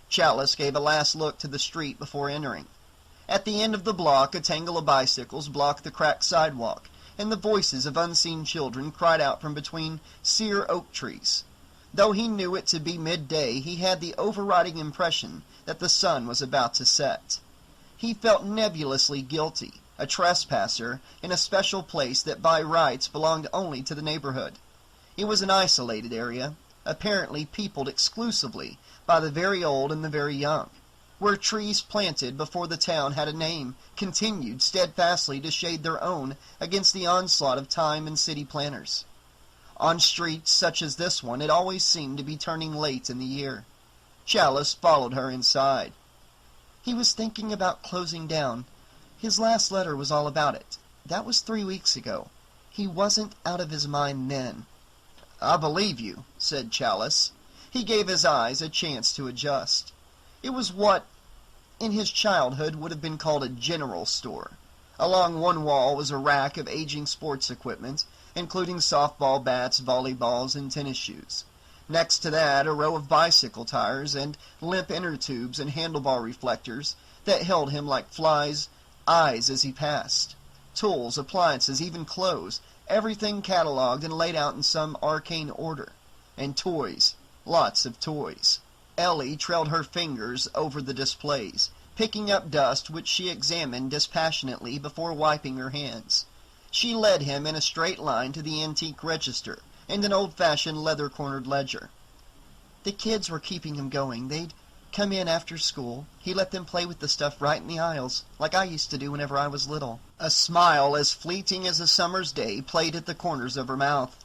Chalice gave a last look to the street before entering. At the end of the block, a tangle of bicycles blocked the cracked sidewalk, and the voices of unseen children cried out from between sere oak trees. Though he knew it to be midday, he had the overriding impression that the sun was about to set. He felt nebulously guilty, a trespasser in a special place that by rights belonged only to the neighborhood. It was an isolated area, apparently peopled exclusively by the very old and the very young, where trees planted before the town had a name continued steadfastly to shade their own against the onslaught of time and city planners. On streets such as this one it always seemed to be turning late in the year. Chalice followed her inside. He was thinking about closing down. His last letter was all about it. That was 3 weeks ago. He wasn't out of his mind then. "I believe you," said Chalice. He gave his eyes a chance to adjust. It was what, in his childhood, would have been called a general store. Along one wall was a rack of aging sports equipment, including softball bats, volleyballs, and tennis shoes. Next to that, a row of bicycle tires and limp inner tubes and handlebar reflectors that held him like flies' eyes as he passed. Tools, appliances, even clothes, everything catalogued and laid out in some arcane order. And toys, lots of toys. Ellie trailed her fingers over the displays, picking up dust which she examined dispassionately before wiping her hands. She led him in a straight line to the antique register and an old-fashioned leather-cornered ledger. The kids were keeping him going. They'd come in after school. He let them play with the stuff right in the aisles, like I used to do whenever I was little. A smile as fleeting as a summer's day played at the corners of her mouth.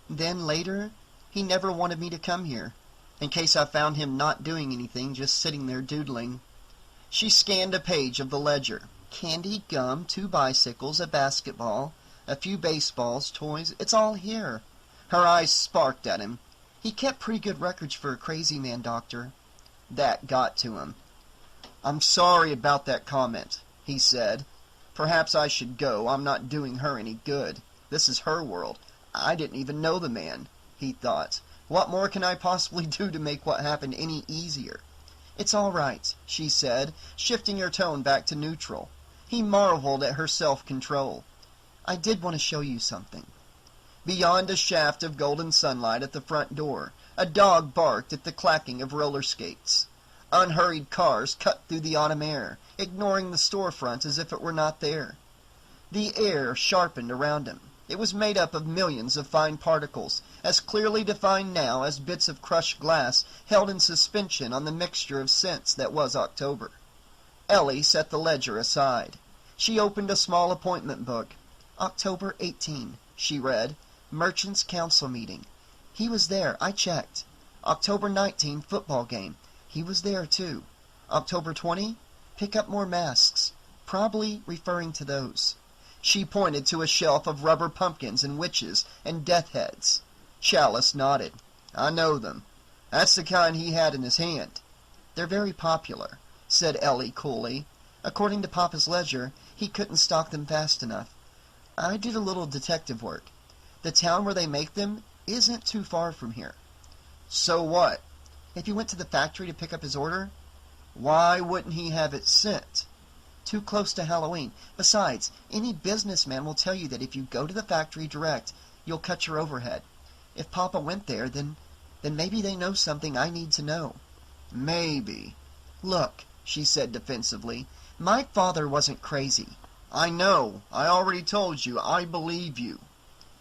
Then later, he never wanted me to come here, in case I found him not doing anything, just sitting there doodling. She scanned a page of the ledger. Candy, gum, 2 bicycles, a basketball, a few baseballs, toys. It's all here. Her eyes sparked at him. He kept pretty good records for a crazy man, Doctor. That got to him. "I'm sorry about that comment," he said. "Perhaps I should go. I'm not doing her any good. This is her world. I didn't even know the man," he thought. "What more can I possibly do to make what happened any easier?" "It's all right," she said, shifting her tone back to neutral. He marveled at her self-control. "I did want to show you something." Beyond a shaft of golden sunlight at the front door, a dog barked at the clacking of roller skates. Unhurried cars cut through the autumn air, ignoring the storefront as if it were not there. The air sharpened around him. It was made up of millions of fine particles, as clearly defined now as bits of crushed glass held in suspension on the mixture of scents that was October. Ellie set the ledger aside. She opened a small appointment book. "October 18, she read. "Merchants' Council meeting. He was there. I checked. October 19, football game. He was there, too. October 20, pick up more masks. Probably referring to those." She pointed to a shelf of rubber pumpkins and witches and death heads. Chalice nodded. "I know them. That's the kind he had in his hand." "They're very popular," said Ellie coolly. "According to Papa's ledger, he couldn't stock them fast enough. I did a little detective work. The town where they make them isn't too far from here." "So what?" "If you went to the factory to pick up his order." "Why wouldn't he have it sent?" "Too close to Halloween. Besides, any businessman will tell you that if you go to the factory direct, you'll cut your overhead. If Papa went there, then maybe they know something I need to know." "Maybe." "Look," she said defensively, "my father wasn't crazy." "I know. I already told you. I believe you."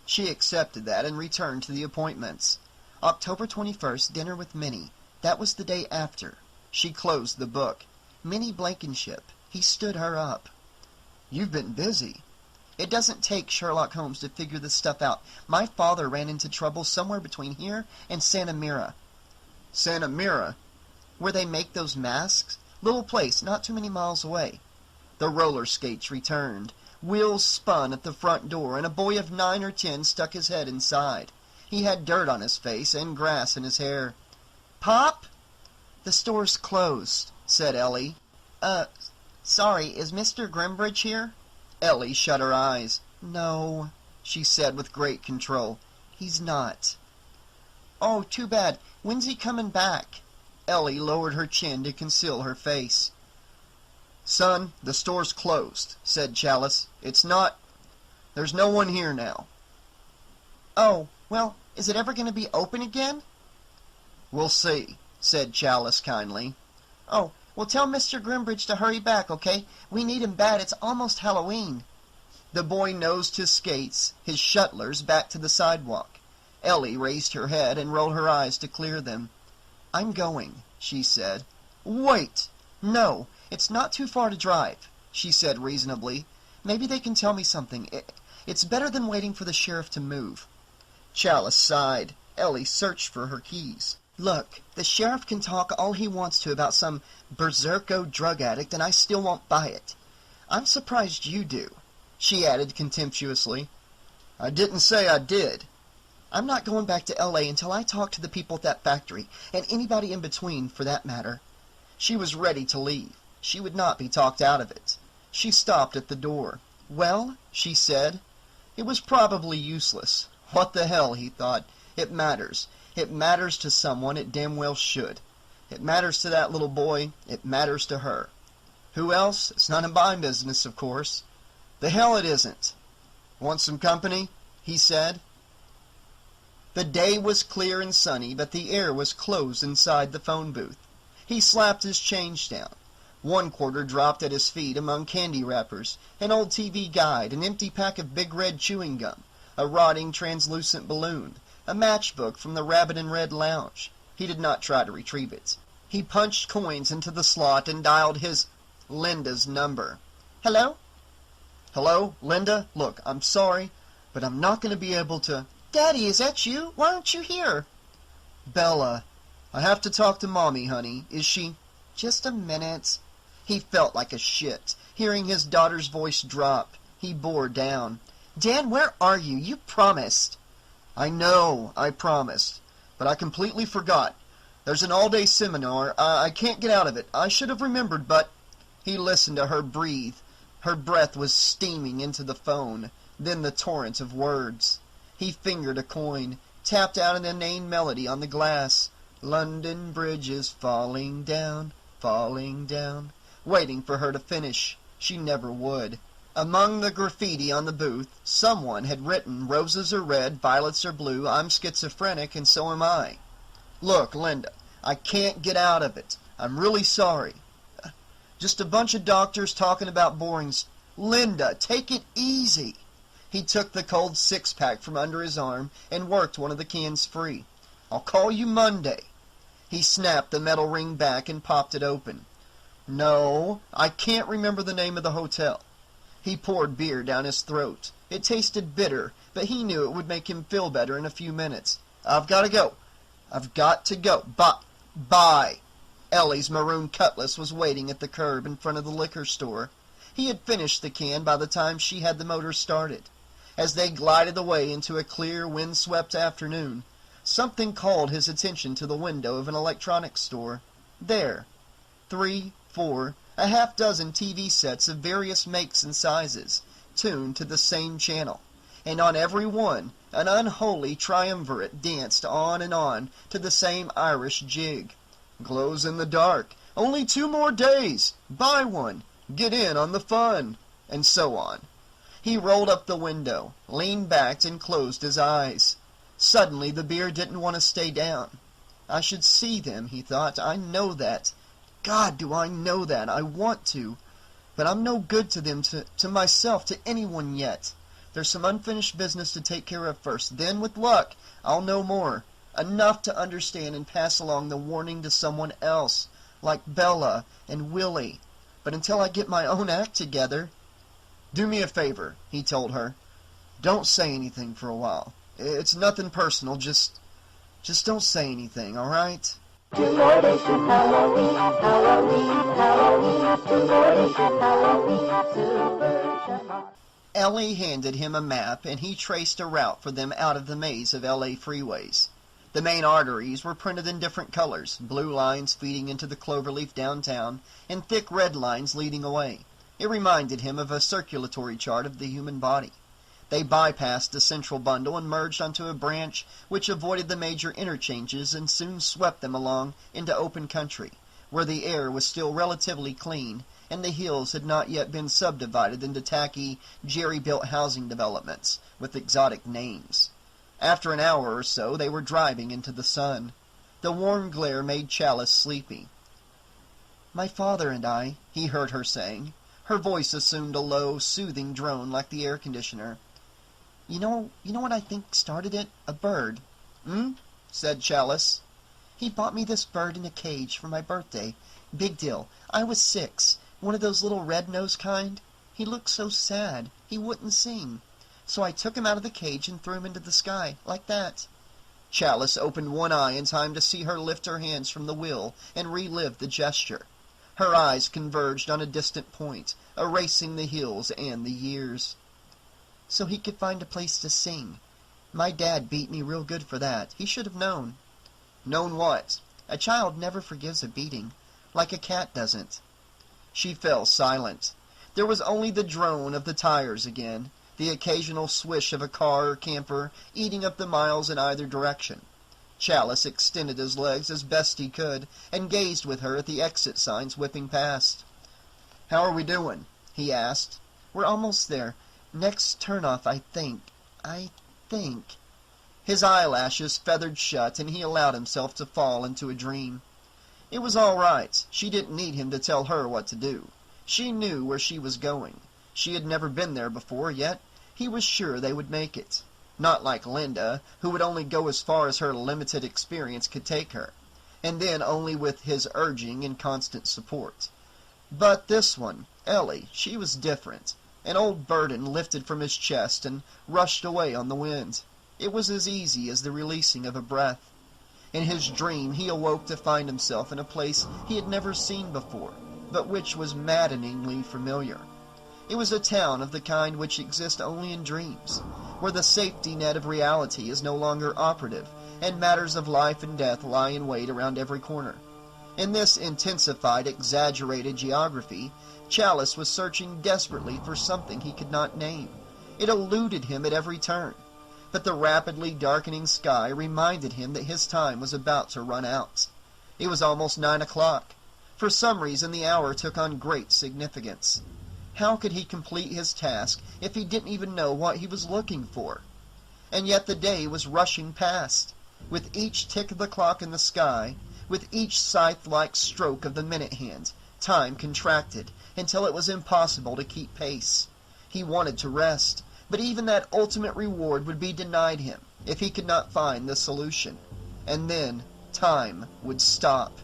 She accepted that and returned to the appointments. October 21st, dinner with Minnie. That was the day after. She closed the book. Minnie Blankenship. He stood her up. "You've been busy." "It doesn't take Sherlock Holmes to figure this stuff out. My father ran into trouble somewhere between here and Santa Mira." "Santa Mira?" "Where they make those masks. Little place, not too many miles away." The roller skates returned. Wheels spun at the front door, and a boy of 9 or 10 stuck his head inside. He had dirt on his face and grass in his hair. "Pop?" "The store's closed," said Ellie. Sorry, is Mr. Grimbridge here?" Ellie shut her eyes. "No," she said with great control. "He's not." "Oh, too bad. When's he coming back?" Ellie lowered her chin to conceal her face. "Son, the store's closed," said Chalice. There's no one here now." "Oh, well, is it ever going to be open again?" "We'll see," said Chalice kindly. "Oh, well, tell Mr. Grimbridge to hurry back, okay? We need him bad. It's almost Halloween." The boy nosed his skates, his shuttlers, back to the sidewalk. Ellie raised her head and rolled her eyes to clear them. "I'm going," she said. "Wait!" "No, it's not too far to drive," she said reasonably. "Maybe they can tell me something. It's better than waiting for the sheriff to move." Chalice sighed. Ellie searched for her keys. "Look, the sheriff can talk all he wants to about some berserko drug addict, and I still won't buy it. I'm surprised you do," she added contemptuously. "I didn't say I did." "I'm not going back to L.A. until I talk to the people at that factory, and anybody in between, for that matter." She was ready to leave. She would not be talked out of it. She stopped at the door. "Well?" she said. It was probably useless. What the hell, he thought. It matters. It matters to someone. It damn well should. It matters to that little boy. It matters to her. Who else? It's none of my business, of course. The hell it isn't. "Want some company?" he said. The day was clear and sunny, but the air was closed inside the phone booth. He slapped his change down. 1 quarter dropped at his feet among candy wrappers, an old TV guide, an empty pack of Big Red chewing gum, a rotting translucent balloon, a matchbook from the Rabbit and Red Lounge. He did not try to retrieve it. He punched coins into the slot and dialed Linda's number. "Hello?" "Hello, Linda? Look, I'm sorry, but I'm not going to be able to—" "Daddy, is that you? Why aren't you here?" "Bella, I have to talk to Mommy, honey. Is she—" "Just a minute." He felt like a shit, hearing his daughter's voice drop. He bore down. "Dan, where are you? You promised." "I know, I promised. But I completely forgot. There's an all-day seminar. I can't get out of it. I should have remembered, but—" He listened to her breathe. Her breath was steaming into the phone. Then the torrent of words. He fingered a coin, tapped out an inane melody on the glass. "London Bridge is falling down, waiting for her to finish. She never would. Among the graffiti on the booth, someone had written, "Roses are red, violets are blue, I'm schizophrenic, and so am I." "Look, Linda, I can't get out of it. I'm really sorry. Just a bunch of doctors talking about boring— Linda, take it easy." He took the cold 6-pack from under his arm and worked one of the cans free. "I'll call you Monday." He snapped the metal ring back and popped it open. "No, I can't remember the name of the hotel." He poured beer down his throat. It tasted bitter, but he knew it would make him feel better in a few minutes. "I've got to go. I've got to go. Bye." Ellie's maroon Cutlass was waiting at the curb in front of the liquor store. He had finished the can by the time she had the motor started. As they glided away into a clear, wind-swept afternoon, something called his attention to the window of an electronics store. There, 3, 4, a half-dozen TV sets of various makes and sizes, tuned to the same channel, and on every one an unholy triumvirate danced on and on to the same Irish jig. "Glows in the dark. Only 2 more days. Buy one. Get in on the fun." And so on. He rolled up the window, leaned back, and closed his eyes. Suddenly the beer didn't want to stay down. "I should see them," he thought. "I know that. God, do I know that. I want to. But I'm no good to them, to myself, to anyone yet. There's some unfinished business to take care of first. Then, with luck, I'll know more. Enough to understand and pass along the warning to someone else, like Bella and Willie. but until I get my own act together... Do me a favor, he told her. Don't say anything for a while. It's nothing personal, just don't say anything, all right? 2 more days to Halloween, Halloween, Halloween. 2 more days to Halloween, Silver. Ellie handed him a map, and he traced a route for them out of the maze of L.A. freeways. The main arteries were printed in different colors, blue lines feeding into the cloverleaf downtown, and thick red lines leading away. It reminded him of a circulatory chart of the human body. They bypassed the central bundle and merged onto a branch which avoided the major interchanges and soon swept them along into open country, where the air was still relatively clean and the hills had not yet been subdivided into tacky, jerry-built housing developments with exotic names. After an hour or so, they were driving into the sun. The warm glare made Chalice sleepy. "My father and I," he heard her saying. Her voice assumed a low, soothing drone like the air conditioner. You know what I think started it? A bird." Said Chalice. "He bought me this bird in a cage for my birthday. Big deal. I was 6. One of those little red-nosed kind. He looked so sad. He wouldn't sing. So I took him out of the cage and threw him into the sky, like that." Chalice opened one eye in time to see her lift her hands from the wheel and relive the gesture. Her eyes converged on a distant point, erasing the hills and the years. "So he could find a place to sing. My dad beat me real good for that. He should have known." "Known what?" "A child never forgives a beating, like a cat doesn't." She fell silent. There was only the drone of the tires again, the occasional swish of a car or camper eating up the miles in either direction. Chalice extended his legs as best he could and gazed with her at the exit signs whipping past. "How are we doing?" he asked. "We're almost there. Next turnoff, I think. His eyelashes feathered shut, and he allowed himself to fall into a dream. It was all right. She didn't need him to tell her what to do. She knew where she was going. She had never been there before, yet he was sure they would make it. Not like Linda, who would only go as far as her limited experience could take her, and then only with his urging and constant support. But this one, Ellie, she was different. An old burden lifted from his chest and rushed away on the wind. It was as easy as the releasing of a breath. In his dream he awoke to find himself in a place he had never seen before, but which was maddeningly familiar. It was a town of the kind which exists only in dreams, where the safety net of reality is no longer operative, and matters of life and death lie in wait around every corner. In this intensified, exaggerated geography, Chalice was searching desperately for something he could not name. It eluded him at every turn, but the rapidly darkening sky reminded him that his time was about to run out. It was almost 9 o'clock. For some reason the hour took on great significance. How could he complete his task if he didn't even know what he was looking for? And yet the day was rushing past. With each tick of the clock in the sky, with each scythe-like stroke of the minute hand, time contracted until it was impossible to keep pace. He wanted to rest, but even that ultimate reward would be denied him if he could not find the solution. And then time would stop.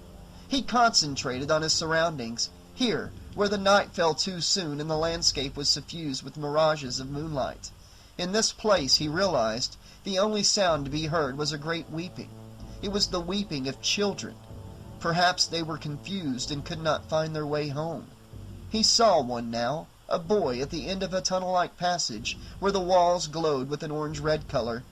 He concentrated on his surroundings, here, where the night fell too soon and the landscape was suffused with mirages of moonlight. In this place, he realized, the only sound to be heard was a great weeping. It was the weeping of children. Perhaps they were confused and could not find their way home. He saw one now, a boy at the end of a tunnel-like passage where the walls glowed with an orange-red color.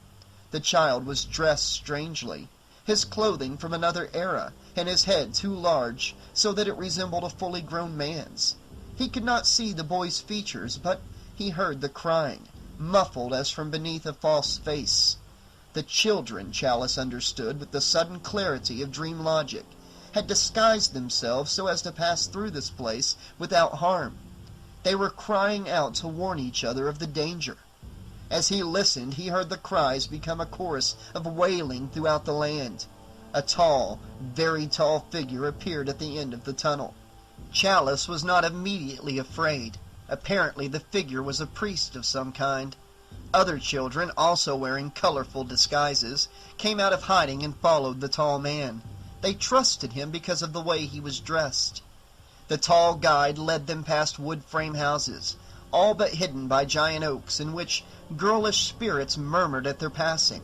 The child was dressed strangely, his clothing from another era, and his head too large, so that it resembled a fully grown man's. He could not see the boy's features, but he heard the crying, muffled as from beneath a false face. The children, Chalice understood with the sudden clarity of dream logic, had disguised themselves so as to pass through this place without harm. They were crying out to warn each other of the danger. As he listened, he heard the cries become a chorus of wailing throughout the land. A tall, very tall figure appeared at the end of the tunnel. Chalice was not immediately afraid. Apparently the figure was a priest of some kind. Other children, also wearing colorful disguises, came out of hiding and followed the tall man. They trusted him because of the way he was dressed. The tall guide led them past wood frame houses, all but hidden by giant oaks in which girlish spirits murmured at their passing.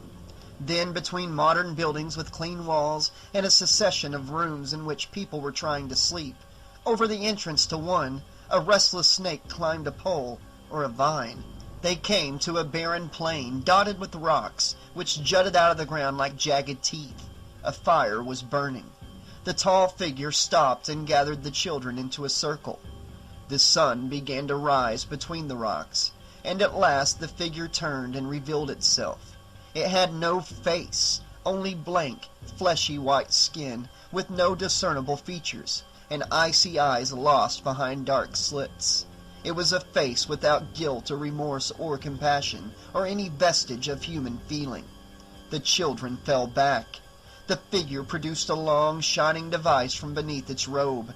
Then between modern buildings with clean walls and a succession of rooms in which people were trying to sleep, over the entrance to one, a restless snake climbed a pole or a vine. They came to a barren plain dotted with rocks, which jutted out of the ground like jagged teeth. A fire was burning. The tall figure stopped and gathered the children into a circle. The sun began to rise between the rocks, and at last the figure turned and revealed itself. It had no face, only blank, fleshy white skin, with no discernible features, and icy eyes lost behind dark slits. It was a face without guilt or remorse or compassion, or any vestige of human feeling. The children fell back. The figure produced a long, shining device from beneath its robe.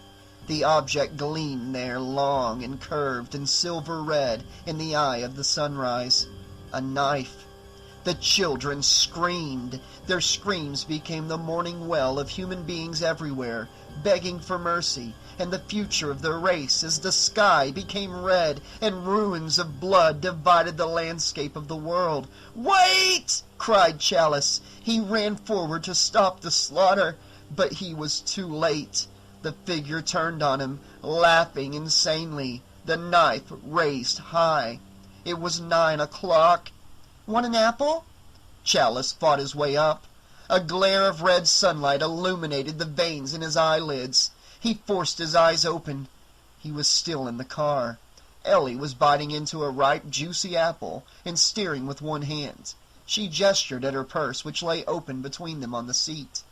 The object gleamed there, long and curved and silver red in the eye of the sunrise. A knife. The children screamed. Their screams became the mourning wail of human beings everywhere, begging for mercy and the future of their race as the sky became red and ruins of blood divided the landscape of the world. "Wait!" cried Chalice. He ran forward to stop the slaughter, but he was too late. The figure turned on him, laughing insanely, the knife raised high. It was 9 o'clock. "Want an apple?" Chalice fought his way up. A glare of red sunlight illuminated the veins in his eyelids. He forced his eyes open. He was still in the car. Ellie was biting into a ripe, juicy apple and steering with one hand. She gestured at her purse, which lay open between them on the seat.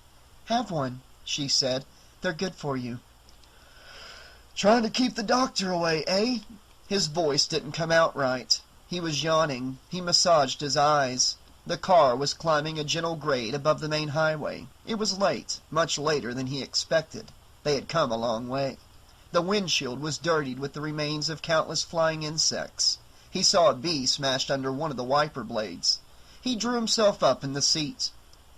"Have one," she said. "They're good for you." "Trying to keep the doctor away, eh?" His voice didn't come out right. He was yawning. He massaged his eyes. The car was climbing a gentle grade above the main highway. It was late, much later than he expected. They had come a long way. The windshield was dirtied with the remains of countless flying insects. He saw a bee smashed under one of the wiper blades. He drew himself up in the seat.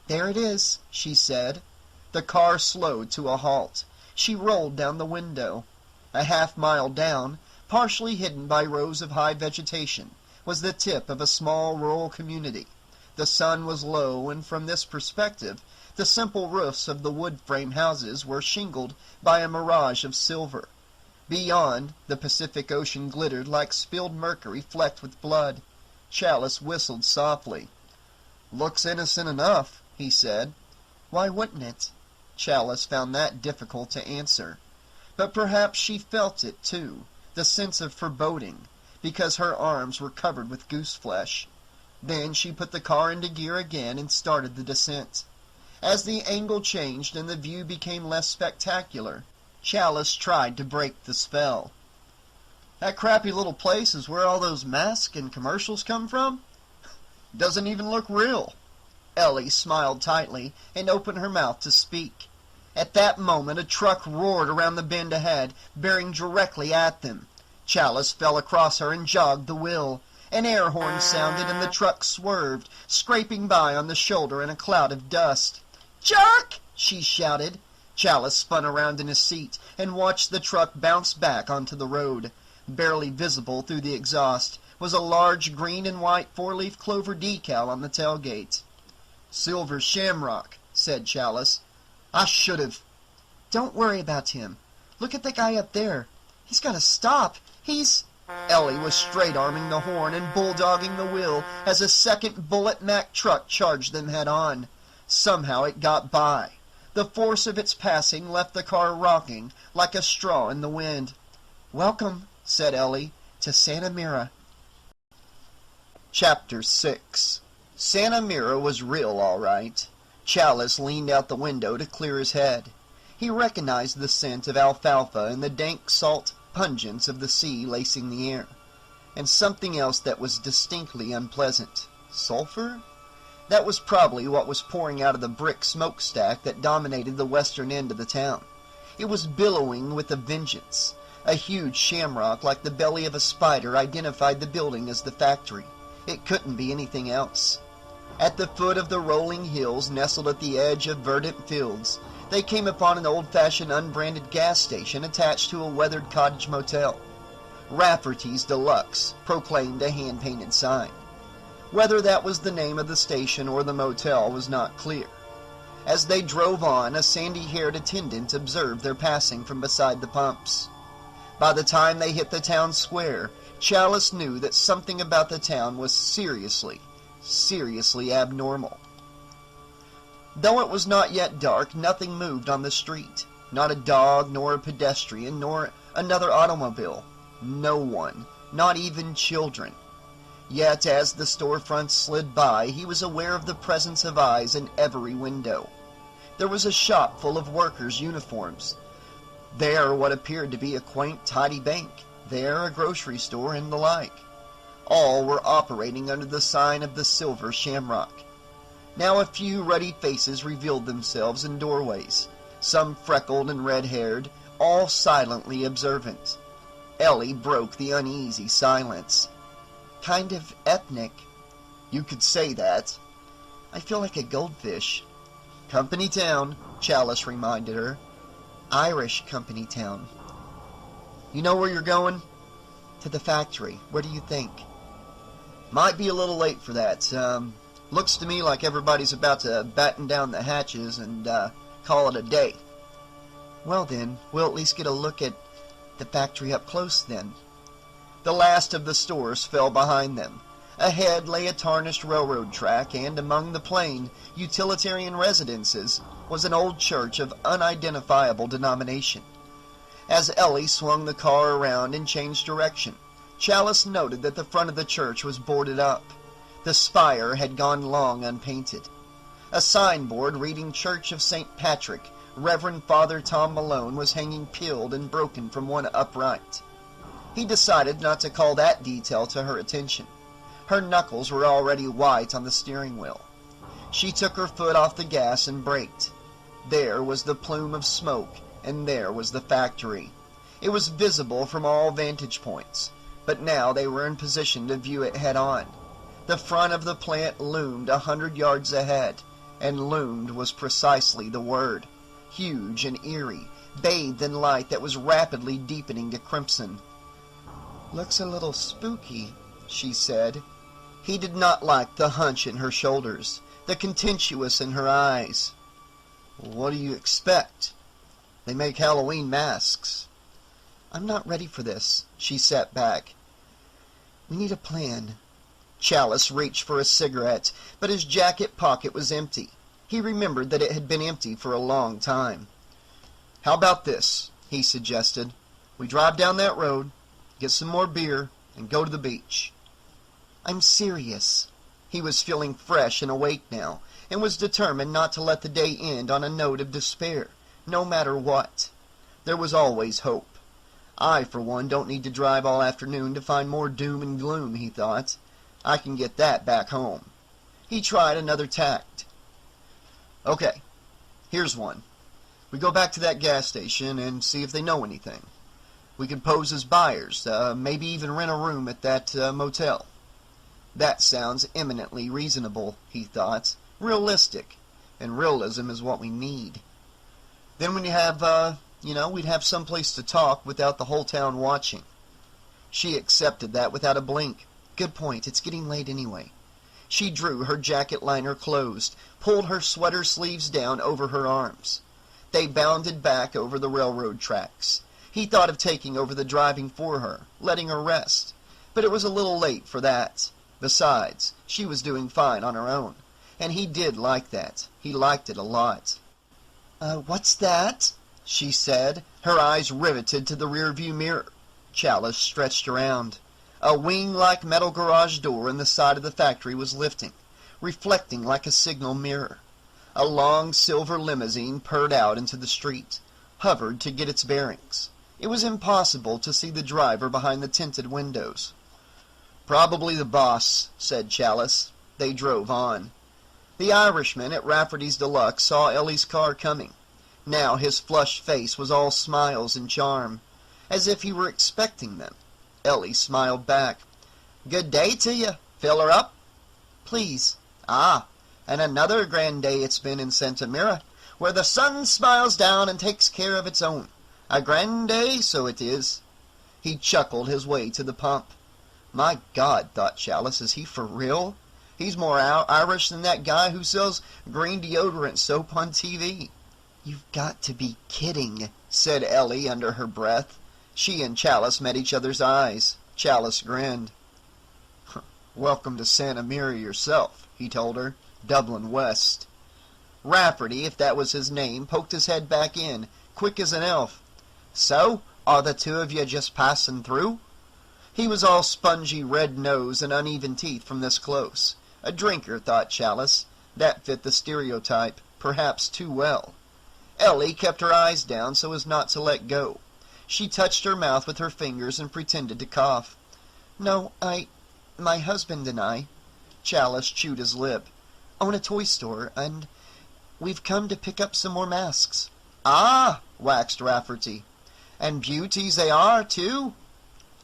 "There it is," she said. The car slowed to a halt. She rolled down the window. A half-mile down, partially hidden by rows of high vegetation, was the tip of a small rural community. The sun was low, and from this perspective, the simple roofs of the wood-frame houses were shingled by a mirage of silver. Beyond, the Pacific Ocean glittered like spilled mercury flecked with blood. Chalice whistled softly. "Looks innocent enough," he said. "Why wouldn't it?" Chalice found that difficult to answer. But perhaps she felt it, too, the sense of foreboding, because her arms were covered with goose flesh. Then she put the car into gear again and started the descent. As the angle changed and the view became less spectacular, Chalice tried to break the spell. "That crappy little place is where all those masks and commercials come from? Doesn't even look real." Ellie smiled tightly and opened her mouth to speak. At that moment a truck roared around the bend ahead, bearing directly at them. Chalice fell across her and jogged the wheel. An air horn sounded and the truck swerved, scraping by on the shoulder in a cloud of dust. "Jerk!" she shouted. Chalice spun around in his seat and watched the truck bounce back onto the road. Barely visible through the exhaust was a large green and white four-leaf clover decal on the tailgate. "Silver Shamrock," said Chalice. "I should have—" "Don't worry about him. Look at the guy up there. He's got to stop. He's—" Ellie was straight-arming the horn and bulldogging the wheel as a second Bullet Mac truck charged them head-on. Somehow it got by. The force of its passing left the car rocking like a straw in the wind. "Welcome," said Ellie, "to Santa Mira." Chapter 6. Santa Mira was real, all right. Chalice leaned out the window to clear his head. He recognized the scent of alfalfa and the dank salt pungence of the sea lacing the air, and something else that was distinctly unpleasant. Sulfur? That was probably what was pouring out of the brick smokestack that dominated the western end of the town. It was billowing with a vengeance. A huge shamrock like the belly of a spider identified the building as the factory. It couldn't be anything else. At the foot of the rolling hills nestled at the edge of verdant fields, They came upon an old-fashioned unbranded gas station attached to a weathered cottage motel. Rafferty's Deluxe proclaimed a hand-painted sign. Whether that was the name of the station or the motel was not clear. As they drove on, a sandy-haired attendant observed their passing from beside the pumps. By the time they hit the town square, Chalice knew that something about the town was seriously abnormal. Though it was not yet dark, nothing moved on the street. Not a dog, nor a pedestrian, nor another automobile. No one, not even children. Yet, as the storefronts slid by, he was aware of the presence of eyes in every window. There was a shop full of workers' uniforms. There, what appeared to be a quaint, tidy bank. There, a grocery store, and the like. All were operating under the sign of the Silver Shamrock. Now a few ruddy faces revealed themselves in doorways, some freckled and red-haired, all silently observant. Ellie broke the uneasy silence. Kind of ethnic. You could say that. I feel like a goldfish. Company town, Chalice reminded her. Irish company town. You know where you're going? To the factory. Where do you think? Might be a little late for that. Looks to me like everybody's about to batten down the hatches and call it a day. Well then, we'll at least get a look at the factory up close then. The last of the stores fell behind them. Ahead lay a tarnished railroad track, and among the plain, utilitarian residences was an old church of unidentifiable denomination. As Ellie swung the car around and changed direction, Chalice noted that the front of the church was boarded up. The spire had gone long unpainted. A signboard reading Church of St. Patrick, Reverend Father Tom Malone, was hanging peeled and broken from one upright. He decided not to call that detail to her attention. Her knuckles were already white on the steering wheel. She took her foot off the gas and braked. There was the plume of smoke, and there was the factory. It was visible from all vantage points, but now they were in position to view it head-on. The front of the plant loomed 100 yards ahead, and loomed was precisely the word. Huge and eerie, bathed in light that was rapidly deepening to crimson. Looks a little spooky, she said. He did not like the hunch in her shoulders, the contemptuous in her eyes. What do you expect? They make Halloween masks. I'm not ready for this. She sat back. We need a plan. Chalice reached for a cigarette, but his jacket pocket was empty. He remembered that it had been empty for a long time. How about this, he suggested. We drive down that road, get some more beer, and go to the beach. I'm serious. He was feeling fresh and awake now, and was determined not to let the day end on a note of despair, no matter what. There was always hope. I, for one, don't need to drive all afternoon to find more doom and gloom, he thought. I can get that back home. He tried another tact. Okay, here's one. We go back to that gas station and see if they know anything. We could pose as buyers, maybe even rent a room at that motel. That sounds eminently reasonable, he thought. Realistic. And realism is what we need. Then when you have, we'd have some place to talk without the whole town watching. She accepted that without a blink. Good point. It's getting late anyway. She drew her jacket liner closed, pulled her sweater sleeves down over her arms. They bounded back over the railroad tracks. He thought of taking over the driving for her, letting her rest. But it was a little late for that. Besides, she was doing fine on her own. And he did like that. He liked it a lot. What's that? She said, her eyes riveted to the rearview mirror. Chalice stretched around. A wing-like metal garage door in the side of the factory was lifting, reflecting like a signal mirror. A long silver limousine purred out into the street, hovered to get its bearings. It was impossible to see the driver behind the tinted windows. Probably the boss, said Chalice. They drove on. The Irishman at Rafferty's Deluxe saw Ellie's car coming. Now his flushed face was all smiles and charm, as if he were expecting them. Ellie smiled back. Good day to you. Fill her up? Please. Ah, and another grand day it's been in Santa Mira. where the sun smiles down and takes care of its own. A grand day, so it is. He chuckled his way to the pump. My God, thought Chalice, is he for real? He's more Irish than that guy who sells green deodorant soap on TV. You've got to be kidding, said Ellie under her breath. She and Chalice met each other's eyes. Chalice grinned. Welcome to Santa Mira yourself, he told her. Dublin West. Rafferty, if that was his name, poked his head back in, quick as an elf. So, are the two of you just passing through? He was all spongy red nose and uneven teeth from this close. A drinker, thought Chalice. That fit the stereotype, perhaps too well. Ellie kept her eyes down so as not to let go. She touched her mouth with her fingers and pretended to cough. No, my husband and I, Chalice chewed his lip, own a toy store, and we've come to pick up some more masks. Ah, waxed Rafferty. And beauties they are, too?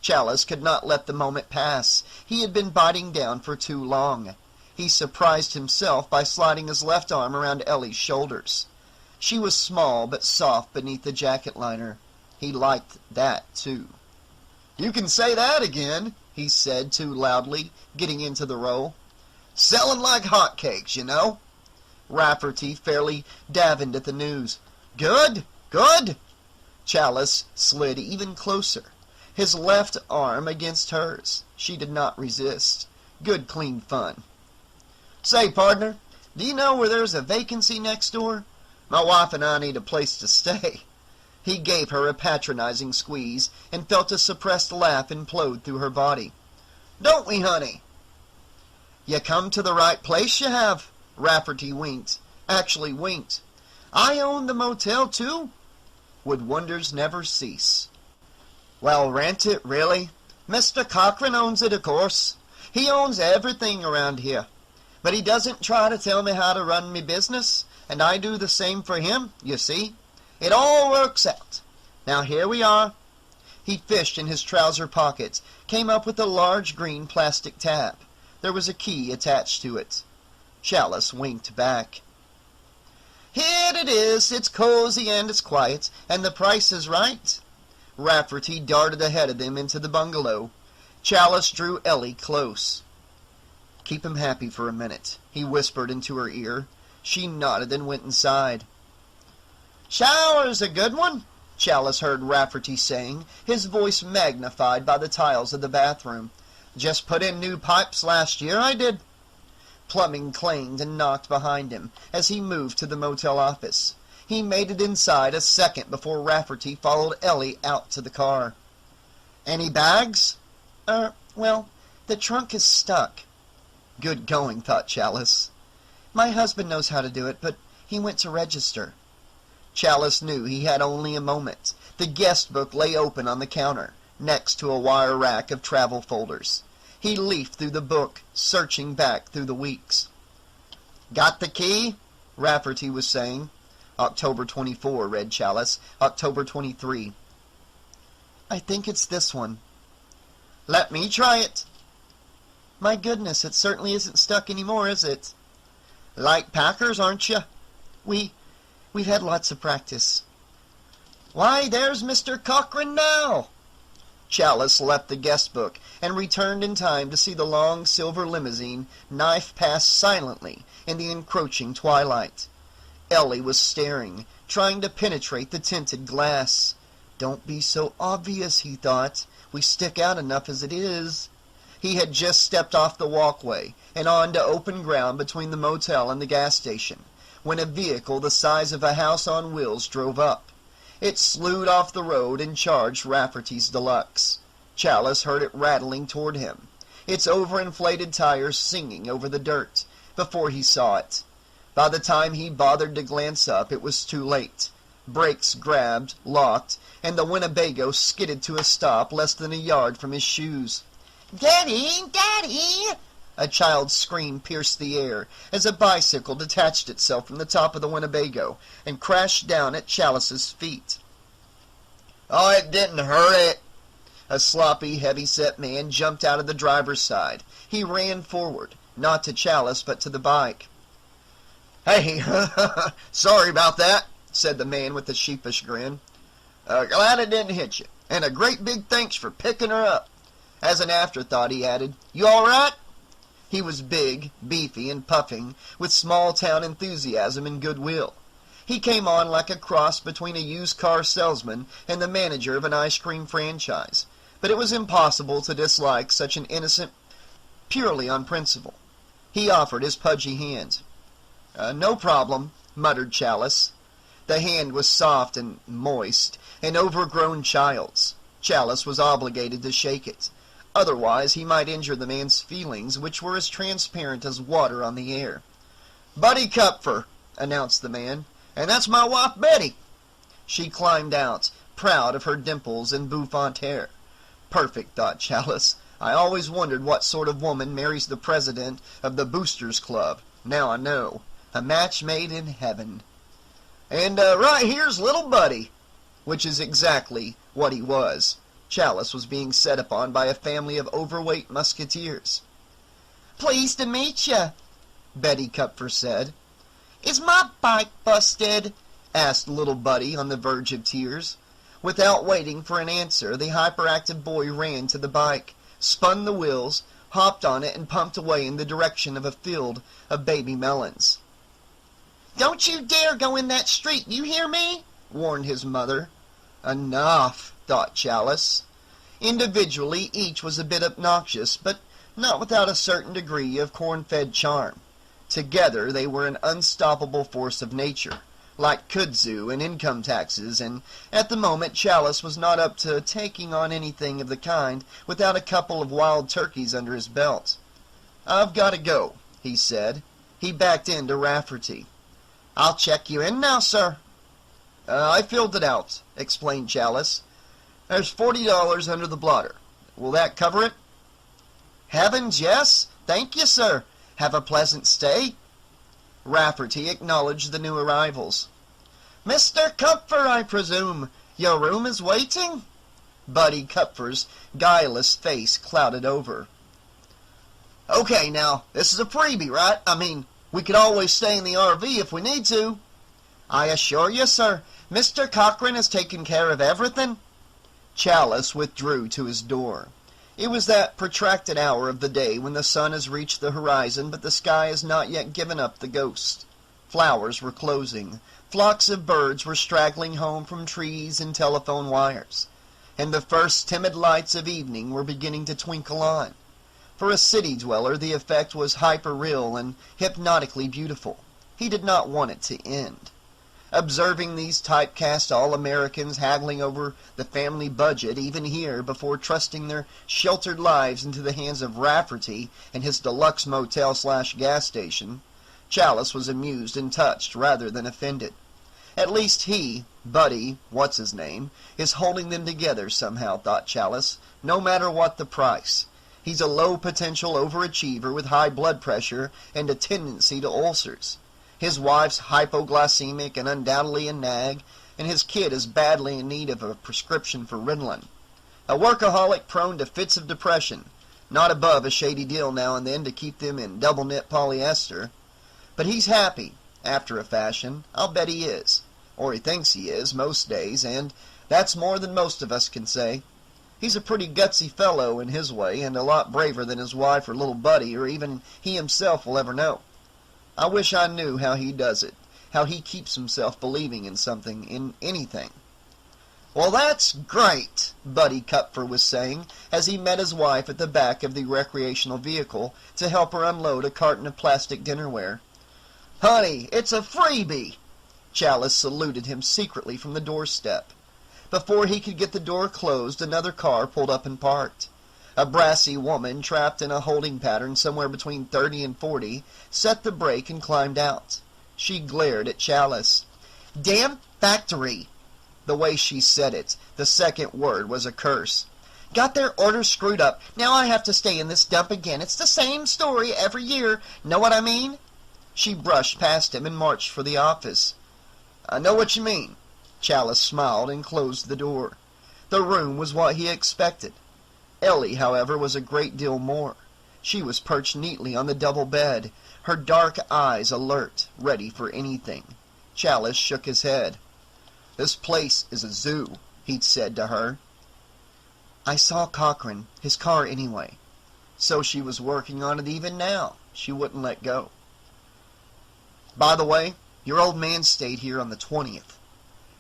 Chalice could not let the moment pass. He had been biting down for too long. He surprised himself by sliding his left arm around Ellie's shoulders. She was small but soft beneath the jacket liner. He liked that, too. You can say that again, he said too loudly, getting into the role. Selling like hotcakes, you know. Rafferty fairly davened at the news. Good, good. Chalice slid even closer, his left arm against hers. She did not resist. Good, clean fun. Say, partner, do you know where there's a vacancy next door? My wife and I need a place to stay. He gave her a patronizing squeeze and felt a suppressed laugh implode through her body. Don't we, honey? You come to the right place, you have. Rafferty winked. Actually winked. I own the motel, too. Would wonders never cease? Well, rent it, really? Mr. Cochran owns it, of course. He owns everything around here. But he doesn't try to tell me how to run me business, and I do the same for him, you see. It all works out. Now here we are. He fished in his trouser pockets, came up with a large green plastic tab. There was a key attached to it. Chalice winked back. Here it is. It's cozy and it's quiet, and the price is right. Rafferty darted ahead of them into the bungalow. Chalice drew Ellie close. Keep him happy for a minute, he whispered into her ear. She nodded and went inside. Shower's a good one, Chalice heard Rafferty saying, his voice magnified by the tiles of the bathroom. Just put in new pipes last year, I did. Plumbing clanged and knocked behind him as he moved to the motel office. He made it inside a second before Rafferty followed Ellie out to the car. Any bags? Well, the trunk is stuck. Good going, thought Chalice. My husband knows how to do it, but he went to register. Chalice knew he had only a moment. The guest book lay open on the counter, next to a wire rack of travel folders. He leafed through the book, searching back through the weeks. Got the key? Rafferty was saying. October 24, read Chalice. October 23. I think it's this one. Let me try it. My goodness, it certainly isn't stuck anymore, is it? Like Packers, aren't you? We've had lots of practice. Why, there's Mr. Cochran now. Chalice left the guest book and returned in time to see the long silver limousine knife past silently in the encroaching twilight. Ellie was staring, trying to penetrate the tinted glass. Don't be so obvious, he thought. We stick out enough as it is. He had just stepped off the walkway and onto open ground between the motel and the gas station, when a vehicle the size of a house on wheels drove up. It slewed off the road and charged Rafferty's Deluxe. Chalice heard it rattling toward him, its overinflated tires singing over the dirt, before he saw it. By the time he bothered to glance up, it was too late. Brakes grabbed, locked, and the Winnebago skidded to a stop less than a yard from his shoes. Daddy! Daddy! A child's scream pierced the air as a bicycle detached itself from the top of the Winnebago and crashed down at Chalice's feet. Oh, it didn't hurt it. A sloppy, heavy-set man jumped out of the driver's side. He ran forward, not to Chalice, but to the bike. "Hey, sorry about that," said the man with the sheepish grin. "Glad it didn't hit you, and a great big thanks for picking her up." As an afterthought, he added, "You all right?" He was big, beefy, and puffing, with small-town enthusiasm and goodwill. He came on like a cross between a used-car salesman and the manager of an ice-cream franchise, but it was impossible to dislike such an innocent purely on principle. He offered his pudgy hand. "No problem," muttered Chalice. The hand was soft and moist, an overgrown child's. Chalice was obligated to shake it. Otherwise he might injure the man's feelings, which were as transparent as water on the air. "Buddy Kupfer," announced the man, "and that's my wife Betty." She climbed out, proud of her dimples and bouffant hair. Perfect, thought Chalice. I always wondered what sort of woman marries the president of the Boosters Club. Now I know. A match made in heaven. "And right here's little Buddy," which is exactly what he was. Chalice was being set upon by a family of overweight musketeers. "Pleased to meet you," Betty Kupfer said. "Is my bike busted?" asked little Buddy on the verge of tears. Without waiting for an answer, the hyperactive boy ran to the bike, spun the wheels, hopped on it, and pumped away in the direction of a field of baby melons. "Don't you dare go in that street, you hear me?" warned his mother. Enough, thought Chalice. Individually, each was a bit obnoxious, but not without a certain degree of corn-fed charm. Together they were an unstoppable force of nature, like kudzu and income taxes, and at the moment Chalice was not up to taking on anything of the kind without a couple of wild turkeys under his belt. "I've got to go," he said. He backed into Rafferty. "I'll check you in now, sir." I filled it out," explained Chalice. "There's $40 under the blotter. Will that cover it?" "Heavens, yes. Thank you, sir. Have a pleasant stay." Rafferty acknowledged the new arrivals. "Mr. Kupfer, I presume. Your room is waiting?" Buddy Kupfer's guileless face clouded over. "Okay, now, this is a freebie, right? I mean, we could always stay in the RV if we need to." "I assure you, sir, Mr. Cochran has taken care of everything." Chalice withdrew to his door. It was that protracted hour of the day when the sun has reached the horizon, but the sky has not yet given up the ghost. Flowers were closing. Flocks of birds were straggling home from trees and telephone wires. And the first timid lights of evening were beginning to twinkle on. For a city dweller, the effect was hyper-real and hypnotically beautiful. He did not want it to end. Observing these typecast all-Americans haggling over the family budget even here before trusting their sheltered lives into the hands of Rafferty and his deluxe motel/gas station, Chalice was amused and touched rather than offended. At least he, Buddy, what's-his-name, is holding them together somehow, thought Chalice, no matter what the price. He's a low-potential overachiever with high blood pressure and a tendency to ulcers. His wife's hypoglycemic and undoubtedly a nag, and his kid is badly in need of a prescription for Ritalin. A workaholic prone to fits of depression, not above a shady deal now and then to keep them in double-knit polyester. But he's happy, after a fashion. I'll bet he is. Or he thinks he is, most days, and that's more than most of us can say. He's a pretty gutsy fellow in his way, and a lot braver than his wife or little Buddy, or even he himself will ever know. I wish I knew how he does it, how he keeps himself believing in something, in anything. "Well, that's great," Buddy Kupfer was saying, as he met his wife at the back of the recreational vehicle to help her unload a carton of plastic dinnerware. "Honey, it's a freebie!" Chalice saluted him secretly from the doorstep. Before he could get the door closed, another car pulled up and parked. A brassy woman, trapped in a holding pattern somewhere between 30 and 40, set the brake and climbed out. She glared at Chalice. "Damn factory!" The way she said it, the second word was a curse. "Got their orders screwed up. Now I have to stay in this dump again. It's the same story every year. Know what I mean?" She brushed past him and marched for the office. "I know what you mean." Chalice smiled and closed the door. The room was what he expected. Ellie, however, was a great deal more. She was perched neatly on the double bed, her dark eyes alert, ready for anything. Chalice shook his head. "This place is a zoo," he'd said to her. "I saw Cochran, his car anyway." So she was working on it even now. She wouldn't let go. "By the way, your old man stayed here on the 20th.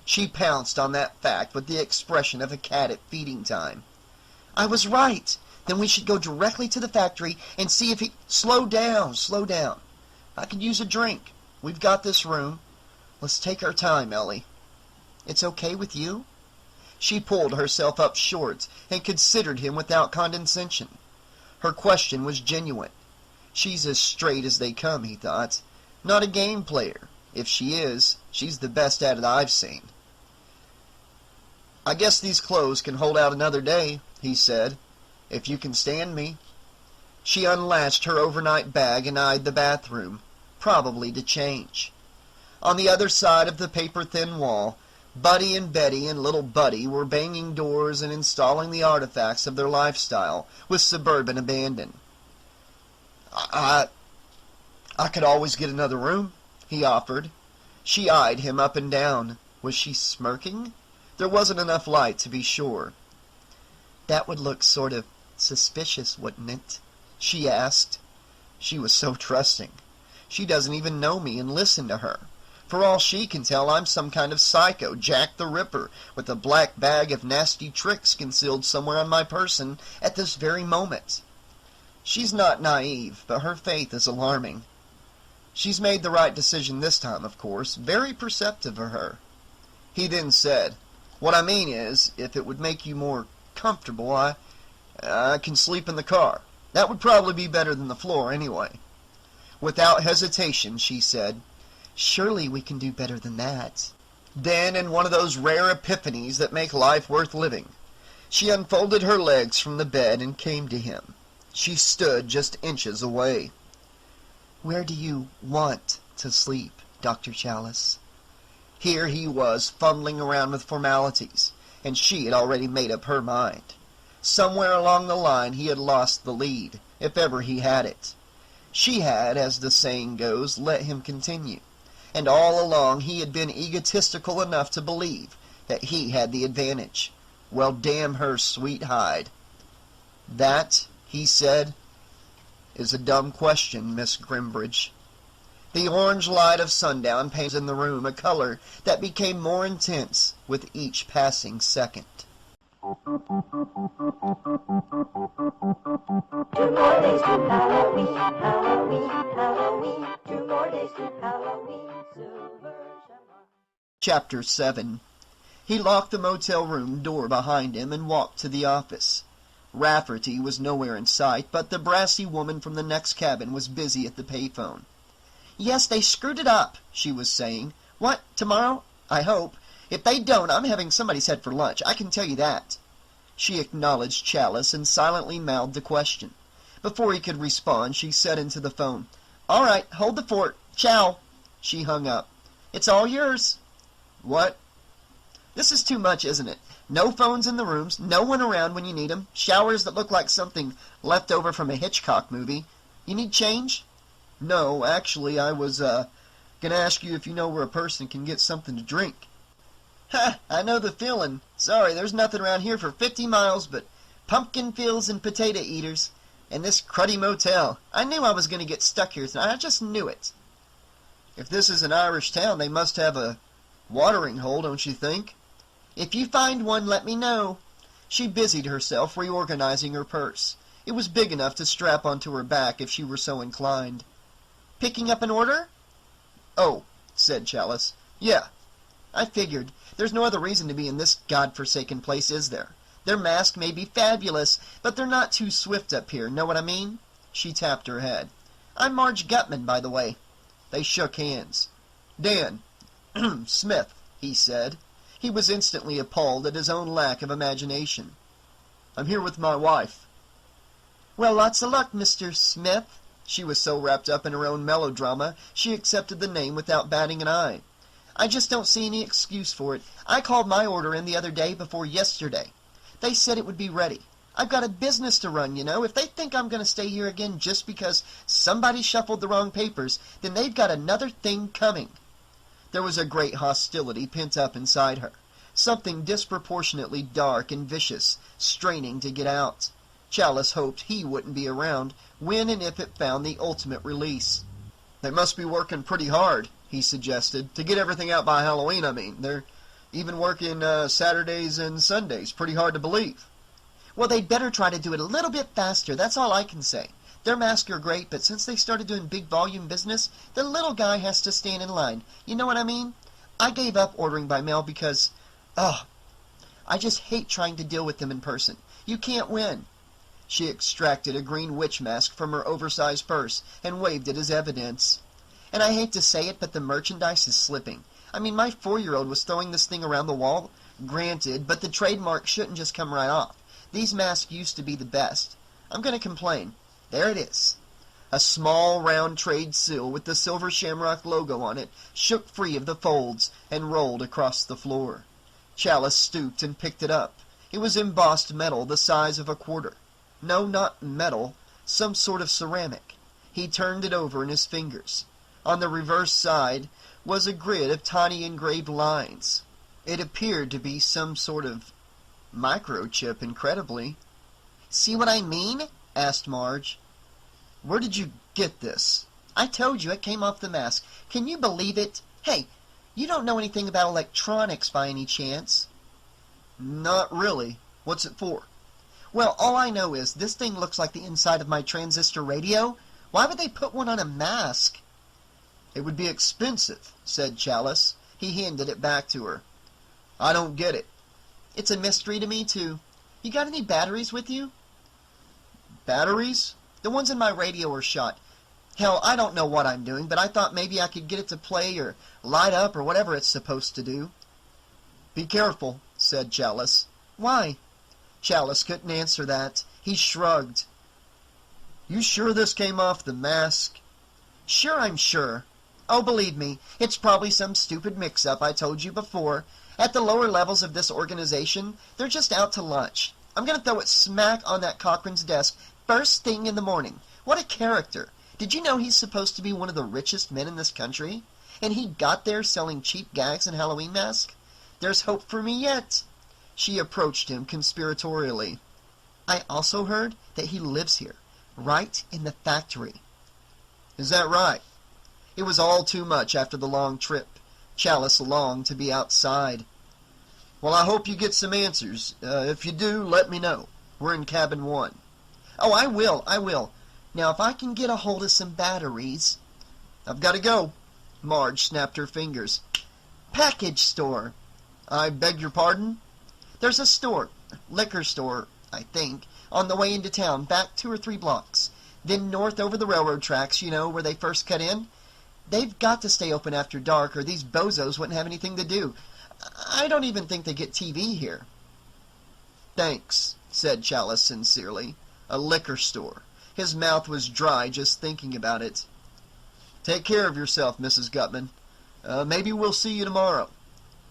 She pounced on that fact with the expression of a cat at feeding time. "I was right. Then we should go directly to the factory and see if he—" "Slow down, slow down. I could use a drink. We've got this room. Let's take our time, Ellie." "It's okay with you?" She pulled herself up short and considered him without condescension. Her question was genuine. She's as straight as they come, he thought. Not a game player. If she is, she's the best at it I've seen. "I guess these clothes can hold out another day," he said, "if you can stand me." She unlatched her overnight bag and eyed the bathroom, probably to change. On the other side of the paper-thin wall, Buddy and Betty and little Buddy were banging doors and installing the artifacts of their lifestyle with suburban abandon. I could always get another room," he offered. She eyed him up and down. Was she smirking? There wasn't enough light to be sure. "That would look sort of suspicious, wouldn't it?" she asked. She was so trusting. "She doesn't even know me, and listen to her. For all she can tell, I'm some kind of psycho, Jack the Ripper, with a black bag of nasty tricks concealed somewhere on my person at this very moment." She's not naive, but her faith is alarming. She's made the right decision this time, of course. Very perceptive of her. He then said, "What I mean is, if it would make you more comfortable, I can sleep in the car. That would probably be better than the floor, anyway." Without hesitation, she said, "Surely we can do better than that." Then, in one of those rare epiphanies that make life worth living, she unfolded her legs from the bed and came to him. She stood just inches away. "Where do you want to sleep, Dr. Chalice?" Here he was, fumbling around with formalities, and she had already made up her mind. Somewhere along the line he had lost the lead, if ever he had it. She had, as the saying goes, let him continue, and all along he had been egotistical enough to believe that he had the advantage. Well, damn her sweet hide. "That," he said, "is a dumb question, Miss Grimbridge." The orange light of sundown painted in the room a color that became more intense with each passing second. 2 more days to Halloween, Halloween, Halloween. 2 more days to Halloween, Silver Shamrock. Chapter 7. He locked the motel room door behind him and walked to the office. Rafferty was nowhere in sight, but the brassy woman from the next cabin was busy at the payphone. "Yes, they screwed it up," she was saying. "What, tomorrow? I hope. If they don't, I'm having somebody's head for lunch, I can tell you that." She acknowledged Chalice and silently mouthed the question. Before he could respond, she said into the phone, "All right, hold the fort. Ciao." She hung up. "It's all yours." "What?" "This is too much, isn't it? No phones in the rooms, no one around when you need 'em, showers that look like something left over from a Hitchcock movie. You need change?" "No, actually, I was, gonna ask you if you know where a person can get something to drink." "Ha! I know the feeling. Sorry, there's nothing around here for 50 miles but pumpkin fields and potato eaters. And this cruddy motel. I knew I was going to get stuck here tonight. I just knew it." "If this is an Irish town, they must have a watering hole, don't you think?" "If you find one, let me know." She busied herself reorganizing her purse. It was big enough to strap onto her back if she were so inclined. "Picking up an order?" "Oh," said Chalice. "Yeah." "I figured. There's no other reason to be in this godforsaken place, is there? Their mask may be fabulous, but they're not too swift up here, know what I mean?" She tapped her head. "I'm Marge Gutman, by the way." They shook hands. "Dan Smith," he said. He was instantly appalled at his own lack of imagination. "I'm here with my wife." "Well, lots of luck, Mr. Smith." She was so wrapped up in her own melodrama, she accepted the name without batting an eye. "I just don't see any excuse for it. I called my order in the other day before yesterday. They said it would be ready. I've got a business to run, you know. If they think I'm going to stay here again just because somebody shuffled the wrong papers, then they've got another thing coming." There was a great hostility pent up inside her, something disproportionately dark and vicious, straining to get out. Chalice hoped he wouldn't be around when and if it found the ultimate release. "They must be working pretty hard," he suggested, "to get everything out by Halloween, I mean. They're even working Saturdays and Sundays. Pretty hard to believe." "Well, they'd better try to do it a little bit faster, that's all I can say. Their masks are great, but since they started doing big volume business, the little guy has to stand in line. You know what I mean? I gave up ordering by mail because, I just hate trying to deal with them in person. You can't win." She extracted a green witch mask from her oversized purse and waved it as evidence. "And I hate to say it, but the merchandise is slipping. I mean, my 4-year-old was throwing this thing around the wall. Granted, but the trademark shouldn't just come right off. These masks used to be the best. I'm going to complain. There it is." A small round trade seal with the silver shamrock logo on it shook free of the folds and rolled across the floor. Chalice stooped and picked it up. It was embossed metal the size of a quarter. No, not metal, some sort of ceramic. He turned it over in his fingers. On the reverse side was a grid of tiny engraved lines. It appeared to be some sort of microchip, incredibly. "See what I mean?" asked Marge. "Where did you get this?" "I told you, it came off the mask. Can you believe it? Hey, you don't know anything about electronics by any chance?" "Not really. What's it for?" "Well, all I know is this thing looks like the inside of my transistor radio. Why would they put one on a mask?" "It would be expensive," said Chalice. He handed it back to her. "I don't get it." "It's a mystery to me, too. You got any batteries with you?" "Batteries?" "The ones in my radio are shot. Hell, I don't know what I'm doing, but I thought maybe I could get it to play or light up or whatever it's supposed to do." "Be careful," said Chalice. "Why?" Chalice couldn't answer that. He shrugged. "You sure this came off the mask?" "Sure, I'm sure. Oh, believe me, it's probably some stupid mix-up I told you before. At the lower levels of this organization, they're just out to lunch. I'm going to throw it smack on that Cochran's desk first thing in the morning. What a character. Did you know he's supposed to be one of the richest men in this country? And he got there selling cheap gags and Halloween masks? There's hope for me yet." She approached him conspiratorially. "I also heard that he lives here, right in the factory." "Is that right?" It was all too much after the long trip. Chalice longed to be outside. "Well, I hope you get some answers. If you do, let me know. We're in cabin 1. "Oh, I will. Now, if I can get a hold of some batteries." "I've got to go." Marge snapped her fingers. "Package store." "I beg your pardon?" "There's a store, liquor store, I think, on the way into town, back 2 or 3 blocks. Then north over the railroad tracks, you know, where they first cut in. They've got to stay open after dark, or these bozos wouldn't have anything to do. I don't even think they get TV here." "Thanks," said Chalice sincerely. A liquor store. His mouth was dry just thinking about it. "Take care of yourself, Mrs. Gutman. Maybe we'll see you tomorrow."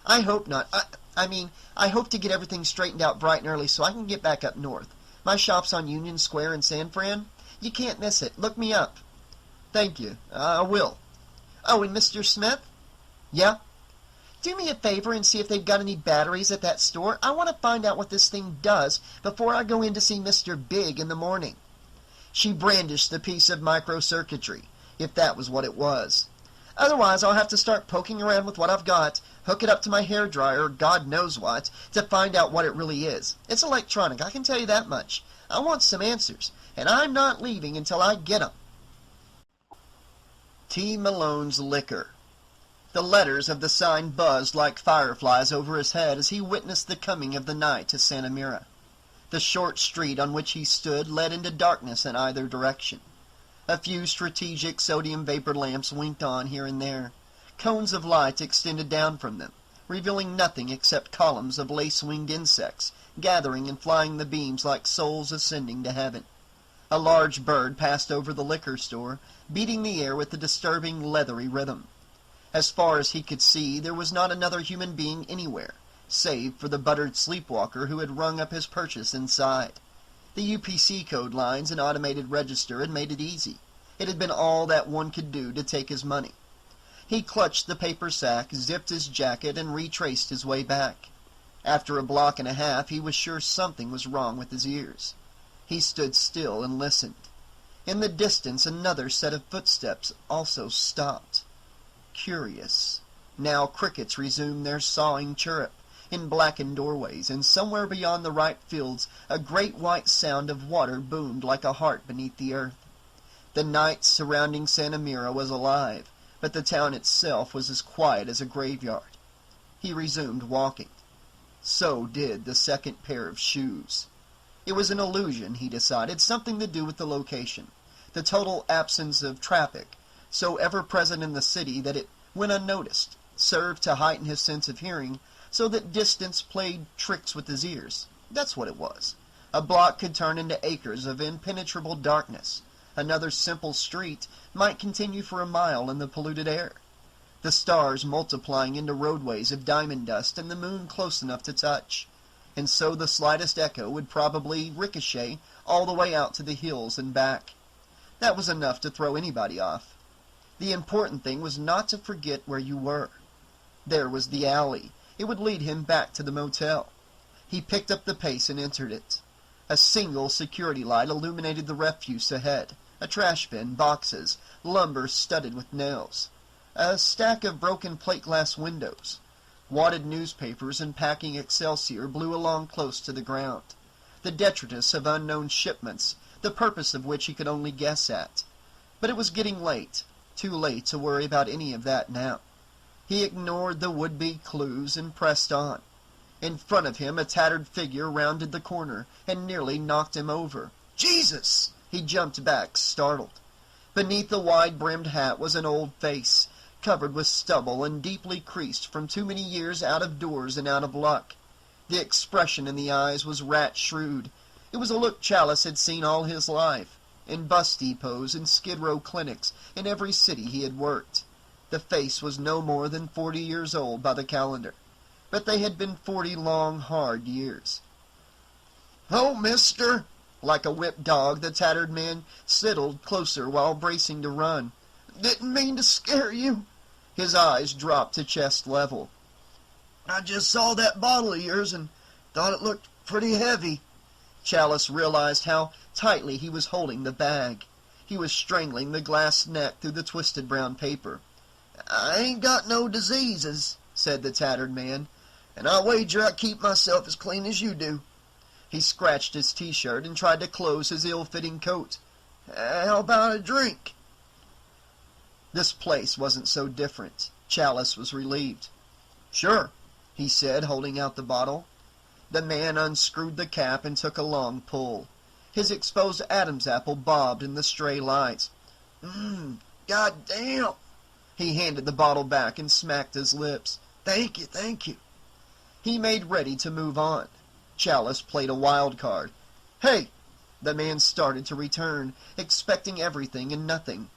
"I hope not. I hope to get everything straightened out bright and early so I can get back up north. My shop's on Union Square in San Fran. You can't miss it. Look me up." "Thank you. I will." "Oh, and Mr. Smith?" "Yeah?" "Do me a favor and see if they've got any batteries at that store. I want to find out what this thing does before I go in to see Mr. Big in the morning." She brandished the piece of microcircuitry, if that was what it was. "Otherwise, I'll have to start poking around with what I've got, hook it up to my hairdryer, God knows what, to find out what it really is. It's electronic, I can tell you that much. I want some answers, and I'm not leaving until I get 'em." T. Malone's Liquor. The letters of the sign buzzed like fireflies over his head as he witnessed the coming of the night to Santa Mira. The short street on which he stood led into darkness in either direction. A few strategic sodium vapor lamps winked on here and there. Cones of light extended down from them, revealing nothing except columns of lace-winged insects, gathering and flying the beams like souls ascending to heaven. A large bird passed over the liquor store, beating the air with a disturbing leathery rhythm. As far as he could see, there was not another human being anywhere, save for the buttered sleepwalker who had rung up his purchase inside. The UPC code lines and automated register had made it easy. It had been all that one could do to take his money. He clutched the paper sack, zipped his jacket, and retraced his way back. After a block and a half, he was sure something was wrong with his ears. He stood still and listened. In the distance, another set of footsteps also stopped. Curious. Now crickets resumed their sawing chirrup in blackened doorways, and somewhere beyond the ripe fields a great white sound of water boomed like a heart beneath the earth. The night surrounding Santa Mira was alive, but the town itself was as quiet as a graveyard. He resumed walking. So did the second pair of shoes. It was an illusion, he decided, something to do with the location, the total absence of traffic, so ever-present in the city that it, when unnoticed, served to heighten his sense of hearing, so that distance played tricks with his ears. That's what it was. A block could turn into acres of impenetrable darkness. Another simple street might continue for a mile in the polluted air. The stars multiplying into roadways of diamond dust, and the moon close enough to touch. And so the slightest echo would probably ricochet all the way out to the hills and back. That was enough to throw anybody off. The important thing was not to forget where you were. There was the alley. It would lead him back to the motel. He picked up the pace and entered it. A single security light illuminated the refuse ahead. A trash bin, boxes, lumber studded with nails. A stack of broken plate glass windows. Wadded newspapers and packing Excelsior blew along close to the ground. The detritus of unknown shipments, the purpose of which he could only guess at. But it was getting late. Too late to worry about any of that now. He ignored the would-be clues and pressed on. In front of him, a tattered figure rounded the corner and nearly knocked him over. Jesus! He jumped back, startled. Beneath the wide-brimmed hat was an old face, covered with stubble and deeply creased from too many years out of doors and out of luck. The expression in the eyes was rat-shrewd. It was a look Chalice had seen all his life, in bus depots and skid-row clinics in every city he had worked. The face was no more than 40 years old by the calendar, but they had been 40 long, hard years. "Oh, mister!" Like a whipped dog, the tattered man sidled closer while bracing to run. "Didn't mean to scare you." His eyes dropped to chest level. "I just saw that bottle of yours and thought it looked pretty heavy." Chalice realized how tightly he was holding the bag. He was strangling the glass neck through the twisted brown paper. "I ain't got no diseases," said the tattered man, "and I wager I keep myself as clean as you do." He scratched his T-shirt and tried to close his ill-fitting coat. "How about a drink?" This place wasn't so different. Chalice was relieved. "Sure," he said, holding out the bottle. The man unscrewed the cap and took a long pull. His exposed Adam's apple bobbed in the stray lights. God damn!" He handed the bottle back and smacked his lips. "Thank you, thank you." He made ready to move on. Chalice played a wild card. "Hey!" The man started to return, expecting everything and nothing.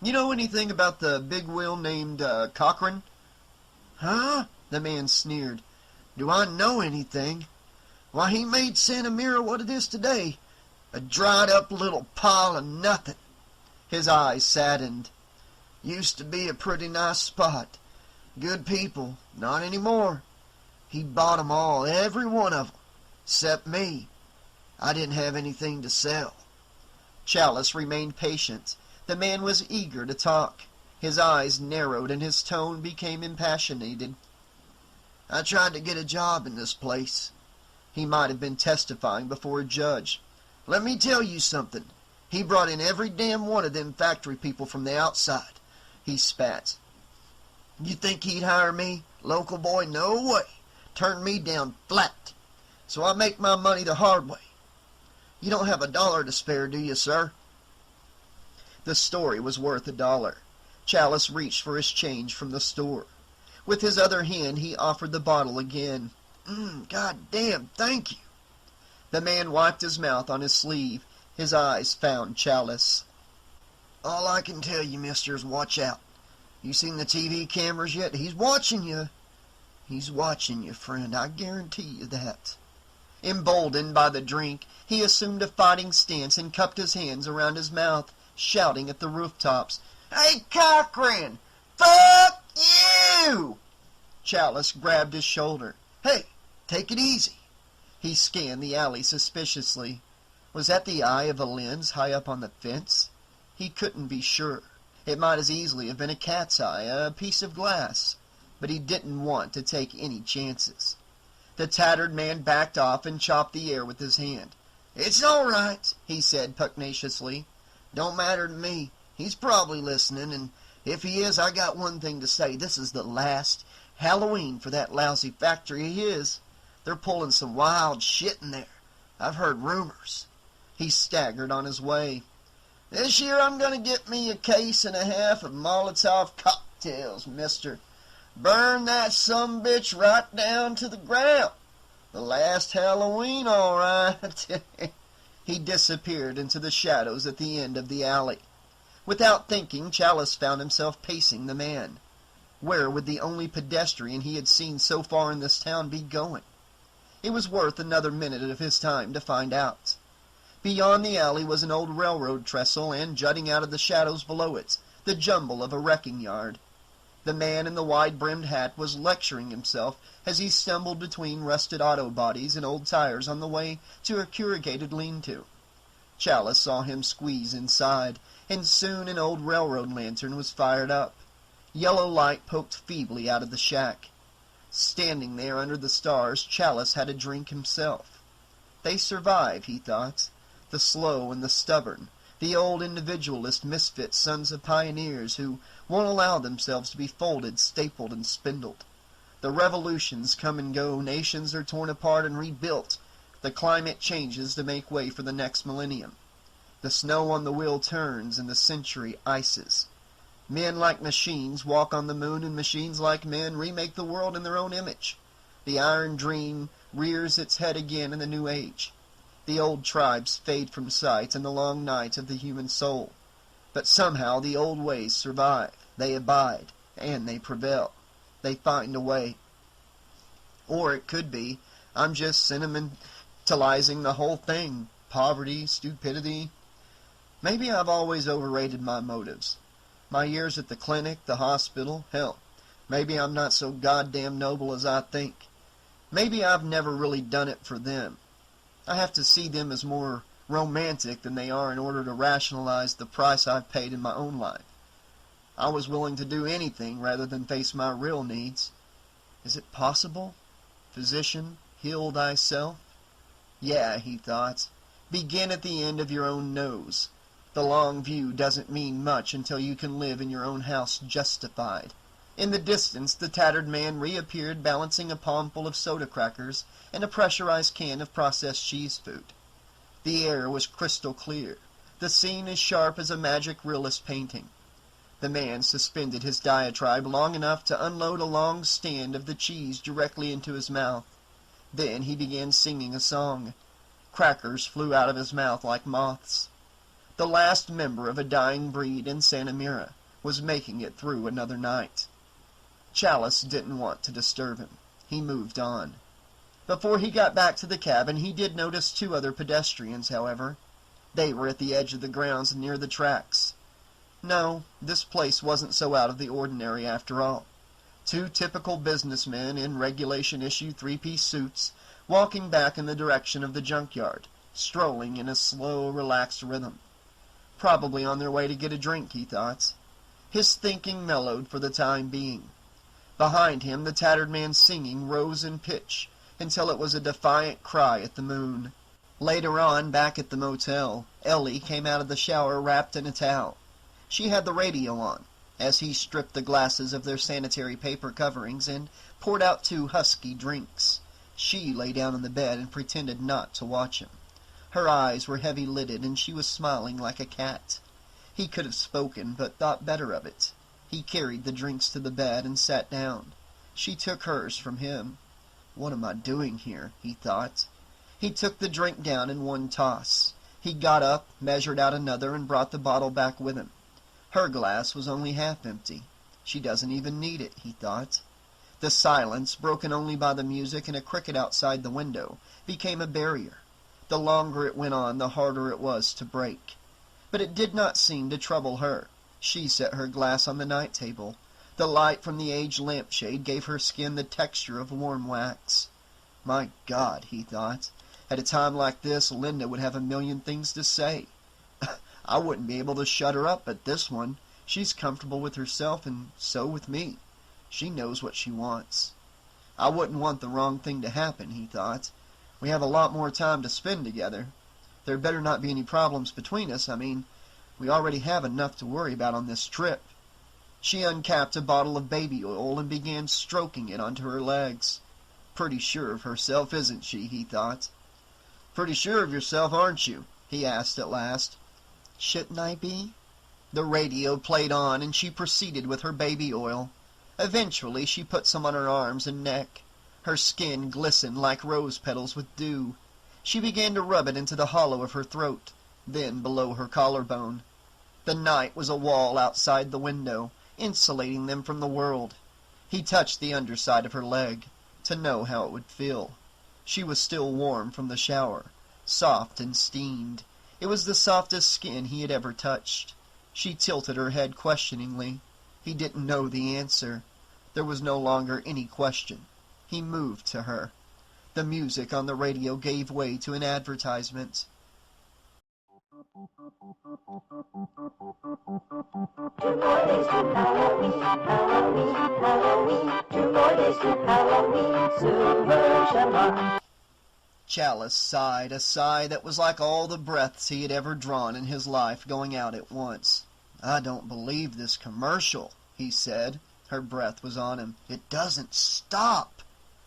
"You know anything about the big wheel named Cochran?" "Huh?" The man sneered. "Do I know anything? Why, he made Santa Mira what it is today. A dried-up little pile of nothing." His eyes saddened. "Used to be a pretty nice spot. Good people. Not anymore. He bought 'em all, every one of 'em, 'cept me. I didn't have anything to sell." Chalice remained patient. The man was eager to talk. His eyes narrowed and his tone became impassionated. "I tried to get a job in this place." He might have been testifying before a judge. "Let me tell you something. He brought in every damn one of them factory people from the outside." He spat. "You think he'd hire me? Local boy? No way. Turned me down flat. So I make my money the hard way. You don't have $1 to spare, do you, sir?" The story was worth $1. Chalice reached for his change from the store. With his other hand he offered the bottle again. God damn, thank you." The man wiped his mouth on his sleeve. His eyes found Chalice. "All I can tell you, mister, is watch out. You seen the TV cameras yet? He's watching you. He's watching you, friend. I guarantee you that." Emboldened by the drink, he assumed a fighting stance and cupped his hands around his mouth, shouting at the rooftops, "Hey, Cochran! Fuck you!" Chalice grabbed his shoulder. "Hey, take it easy." He scanned the alley suspiciously. Was that the eye of a lens high up on the fence? He couldn't be sure. It might as easily have been a cat's eye, a piece of glass. But he didn't want to take any chances. The tattered man backed off and chopped the air with his hand. "It's all right," he said pugnaciously. "Don't matter to me. He's probably listening, and if he is, I got one thing to say. This is the last Halloween for that lousy factory of his. They're pulling some wild shit in there. I've heard rumors." He staggered on his way. "This year I'm going to get me a case and a half of Molotov cocktails, mister. Burn that sumbitch right down to the ground. The last Halloween, all right." He disappeared into the shadows at the end of the alley. Without thinking, Chalice found himself pacing the man. Where would the only pedestrian he had seen so far in this town be going? It was worth another minute of his time to find out. Beyond the alley was an old railroad trestle, and jutting out of the shadows below it, the jumble of a wrecking yard. The man in the wide-brimmed hat was lecturing himself as he stumbled between rusted auto bodies and old tires on the way to a corrugated lean-to. Chalice saw him squeeze inside, and soon an old railroad lantern was fired up. Yellow light poked feebly out of the shack. Standing there under the stars, Chalice had a drink himself. They survive, he thought. The slow and the stubborn, the old individualist misfit sons of pioneers who won't allow themselves to be folded, stapled, and spindled. The revolutions come and go, nations are torn apart and rebuilt, the climate changes to make way for the next millennium. The snow on the wheel turns and the century ices. Men like machines walk on the moon, and machines like men remake the world in their own image. The iron dream rears its head again in the new age. The old tribes fade from sight in the long night of the human soul. But somehow the old ways survive. They abide, and they prevail. They find a way. Or it could be, I'm just sentimentalizing the whole thing. Poverty, stupidity. Maybe I've always overrated my motives. My years at the clinic, the hospital, hell, maybe I'm not so goddamn noble as I think. Maybe I've never really done it for them. I have to see them as more romantic than they are in order to rationalize the price I've paid in my own life. I was willing to do anything rather than face my real needs. Is it possible? Physician, heal thyself? Yeah, he thought. Begin at the end of your own nose. The long view doesn't mean much until you can live in your own house justified. In the distance, the tattered man reappeared, balancing a palmful of soda crackers and a pressurized can of processed cheese food. The air was crystal clear, the scene as sharp as a magic realist painting. The man suspended his diatribe long enough to unload a long stand of the cheese directly into his mouth. Then he began singing a song. Crackers flew out of his mouth like moths. The last member of a dying breed in Santa Mira was making it through another night. Chalice didn't want to disturb him. He moved on. Before he got back to the cabin, he did notice two other pedestrians, however. They were at the edge of the grounds near the tracks. No, this place wasn't so out of the ordinary after all. Two typical businessmen in regulation-issue three-piece suits, walking back in the direction of the junkyard, strolling in a slow, relaxed rhythm. Probably on their way to get a drink, he thought. His thinking mellowed for the time being. Behind him, the tattered man's singing rose in pitch until it was a defiant cry at the moon. Later on, back at the motel, Ellie came out of the shower wrapped in a towel. She had the radio on, as he stripped the glasses of their sanitary paper coverings and poured out two husky drinks. She lay down on the bed and pretended not to watch him. Her eyes were heavy-lidded, and she was smiling like a cat. He could have spoken, but thought better of it. He carried the drinks to the bed and sat down. She took hers from him. What am I doing here? He thought. He took the drink down in one toss. He got up, measured out another, and brought the bottle back with him. Her glass was only half empty. She doesn't even need it, he thought. The silence, broken only by the music and a cricket outside the window, became a barrier. The longer it went on, the harder it was to break. But it did not seem to trouble her. She set her glass on the night table. The light from the aged lampshade gave her skin the texture of warm wax. My God, he thought, at a time like this, Linda would have a million things to say. I wouldn't be able to shut her up at this one. She's comfortable with herself, and so with me. She knows what she wants. I wouldn't want the wrong thing to happen, he thought. We have a lot more time to spend together. There better not be any problems between us. I mean, we already have enough to worry about on this trip. She uncapped a bottle of baby oil and began stroking it onto her legs. Pretty sure of herself, isn't she, he thought. Pretty sure of yourself, aren't you? He asked at last. Shouldn't I be? The radio played on, and she proceeded with her baby oil. Eventually she put some on her arms and neck. Her skin glistened like rose petals with dew. She began to rub it into the hollow of her throat, then below her collarbone. The night was a wall outside the window, insulating them from the world. He touched the underside of her leg, to know how it would feel. She was still warm from the shower, soft and steamed. It was the softest skin he had ever touched. She tilted her head questioningly. He didn't know the answer. There was no longer any question. He moved to her. The music on the radio gave way to an advertisement. 2 more days to Halloween, Halloween, Halloween. 2 more days to Halloween, Silver Shamrock. Chalice sighed, a sigh that was like all the breaths he had ever drawn in his life going out at once. I don't believe this commercial, he said. Her breath was on him. It doesn't stop.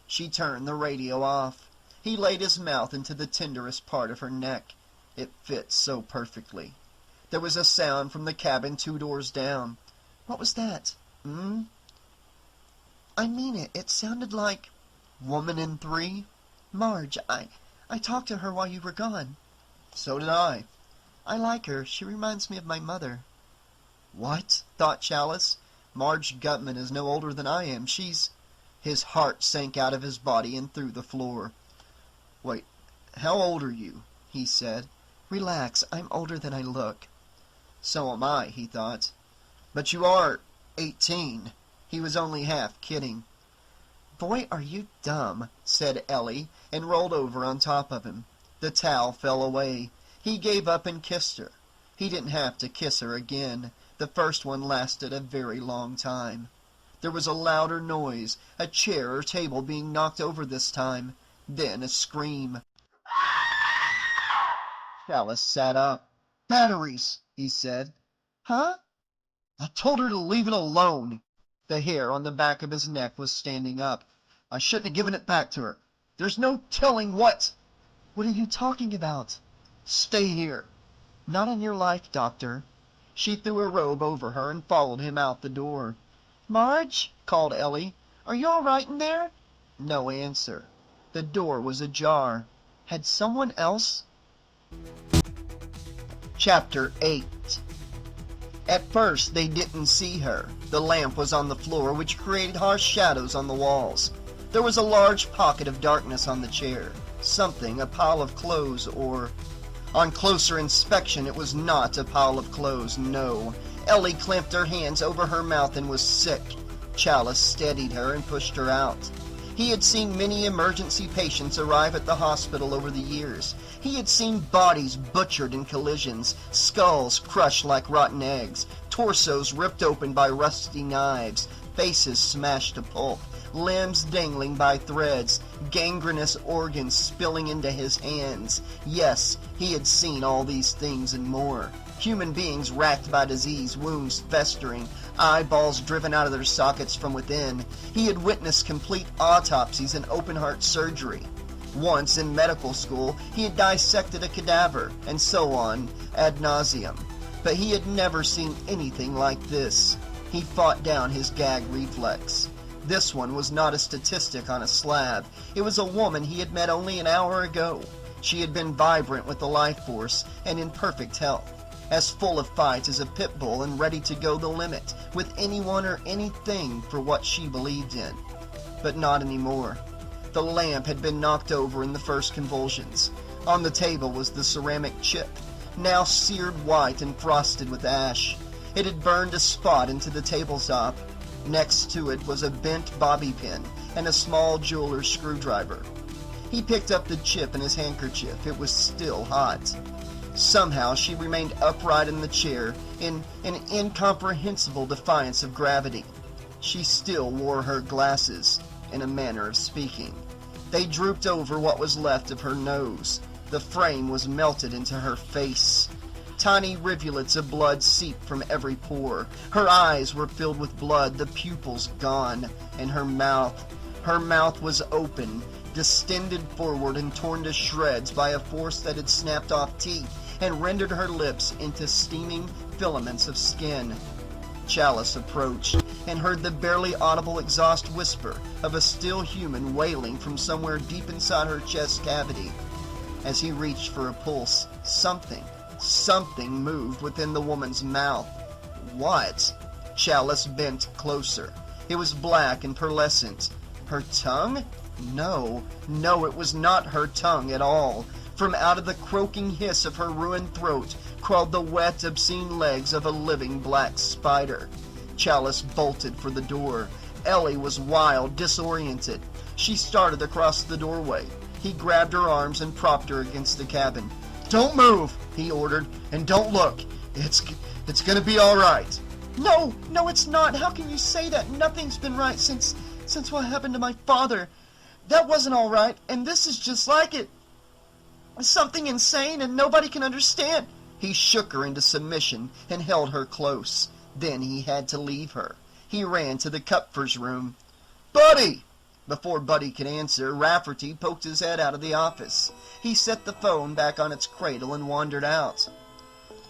She turned the radio off. He laid his mouth into the tenderest part of her neck. It fit so perfectly. There was a sound from the cabin 2 doors down. What was that? I mean it. It sounded like... Woman in 3? Marge, I talked to her while you were gone. So did I. I like her. She reminds me of my mother. What? Thought Chalice. Marge Gutman is no older than I am. She's... His heart sank out of his body and through the floor. Wait, how old are you? He said. Relax, I'm older than I look. So am I, he thought. But you are 18. He was only half kidding. Boy, are you dumb, said Ellie, and rolled over on top of him. The towel fell away. He gave up and kissed her. He didn't have to kiss her again. The first one lasted a very long time. There was a louder noise, a chair or table being knocked over this time. Then a scream. Chalice sat up. Batteries, he said. Huh? I told her to leave it alone. The hair on the back of his neck was standing up. I shouldn't have given it back to her. There's no telling what. What are you talking about? Stay here. Not on your life, Doctor. She threw a robe over her and followed him out the door. Marge, called Ellie. Are you all right in there? No answer. The door was ajar. Had someone else? Chapter 8. At first they didn't see her. The lamp was on the floor, which created harsh shadows on the walls. There was a large pocket of darkness on the chair. Something, a pile of clothes, or... On closer inspection, it was not a pile of clothes, no. Ellie clamped her hands over her mouth and was sick. Chalice steadied her and pushed her out. He had seen many emergency patients arrive at the hospital over the years. He had seen bodies butchered in collisions, skulls crushed like rotten eggs, torsos ripped open by rusty knives, faces smashed to pulp, limbs dangling by threads, gangrenous organs spilling into his hands. Yes, he had seen all these things and more. Human beings racked by disease, wounds festering, eyeballs driven out of their sockets from within. He had witnessed complete autopsies and open-heart surgery. Once in medical school, he had dissected a cadaver, and so on, ad nauseum. But he had never seen anything like this. He fought down his gag reflex. This one was not a statistic on a slab. It was a woman he had met only an hour ago. She had been vibrant with the life force and in perfect health, as full of fight as a pit bull and ready to go the limit with anyone or anything for what she believed in. but not anymore. The lamp had been knocked over in the first convulsions. On the table was the ceramic chip, now seared white and frosted with ash. It had burned a spot into the tabletop. Next to it was a bent bobby pin and a small jeweler's screwdriver. He picked up the chip in his handkerchief. It was still hot. Somehow she remained upright in the chair in an incomprehensible defiance of gravity. She still wore her glasses, in a manner of speaking. They drooped over what was left of her nose. The frame was melted into her face. Tiny rivulets of blood seeped from every pore. Her eyes were filled with blood, the pupils gone, and her mouth was open, distended forward and torn to shreds by a force that had snapped off teeth and rendered her lips into steaming filaments of skin. Chalice approached and heard the barely audible exhaust whisper of a still human wailing from somewhere deep inside her chest cavity. As he reached for a pulse, something moved within the woman's mouth. What? Chalice bent closer. It was black and pearlescent. Her tongue? No, it was not her tongue at all. From out of the croaking hiss of her ruined throat crawled the wet, obscene legs of a living black spider. Chalice bolted for the door. Ellie was wild, disoriented. She started across the doorway. He grabbed her arms and propped her against the cabin. "Don't move," he ordered, "and don't look. It's gonna be all right." No, it's not. How can you say that? Nothing's been right since what happened to my father. That wasn't all right, and this is just like it. Something insane, and nobody can understand. He shook her into submission and held her close. Then he had to leave her. He ran to the Kupfer's room. "Buddy!" Before Buddy could answer, Rafferty poked his head out of the office. He set the phone back on its cradle and wandered out.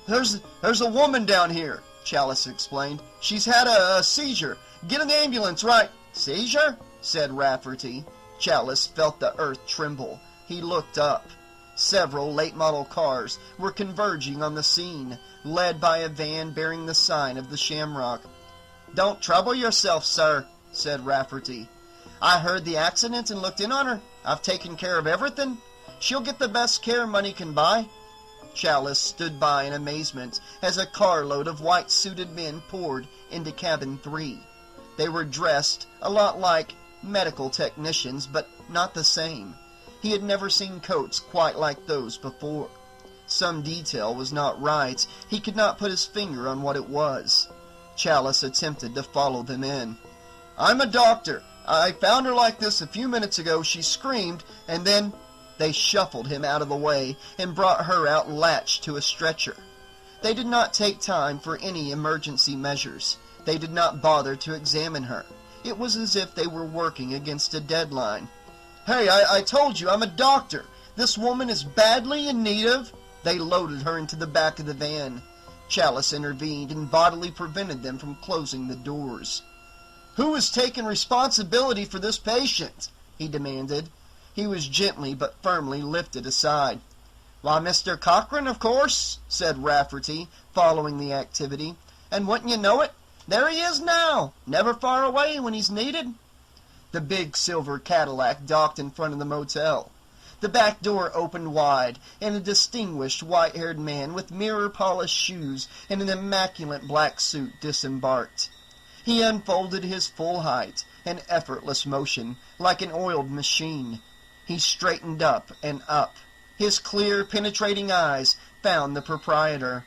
There's a woman down here," Chalice explained. "She's had a seizure. Get an ambulance right." "Seizure?" said Rafferty. Chalice felt the earth tremble. He looked up. Several late-model cars were converging on the scene, led by a van bearing the sign of the Shamrock. "Don't trouble yourself, sir," said Rafferty. "I heard the accident and looked in on her. I've taken care of everything. She'll get the best care money can buy." Chalice stood by in amazement as a carload of white-suited men poured into cabin 3. They were dressed a lot like medical technicians, but not the same. He had never seen coats quite like those before. Some detail was not right. He could not put his finger on what it was. Chalice attempted to follow them in. "I'm a doctor. I found her like this a few minutes ago. She screamed, and then—" They shuffled him out of the way and brought her out latched to a stretcher. They did not take time for any emergency measures. They did not bother to examine her. It was as if they were working against a deadline. "Hey, I told you I'm a doctor. This woman is badly in need of—" They loaded her into the back of the van. Chalice intervened and bodily prevented them from closing the doors. "Who is taking responsibility for this patient?" he demanded. He was gently but firmly lifted aside. "Why, Mr. Cochran, of course," said Rafferty, following the activity. "And wouldn't you know it, there he is now, never far away when he's needed." The big silver Cadillac docked in front of the motel. The back door opened wide, and a distinguished white-haired man with mirror-polished shoes and an immaculate black suit disembarked. He unfolded his full height in effortless motion, like an oiled machine. He straightened up and up. His clear, penetrating eyes found the proprietor.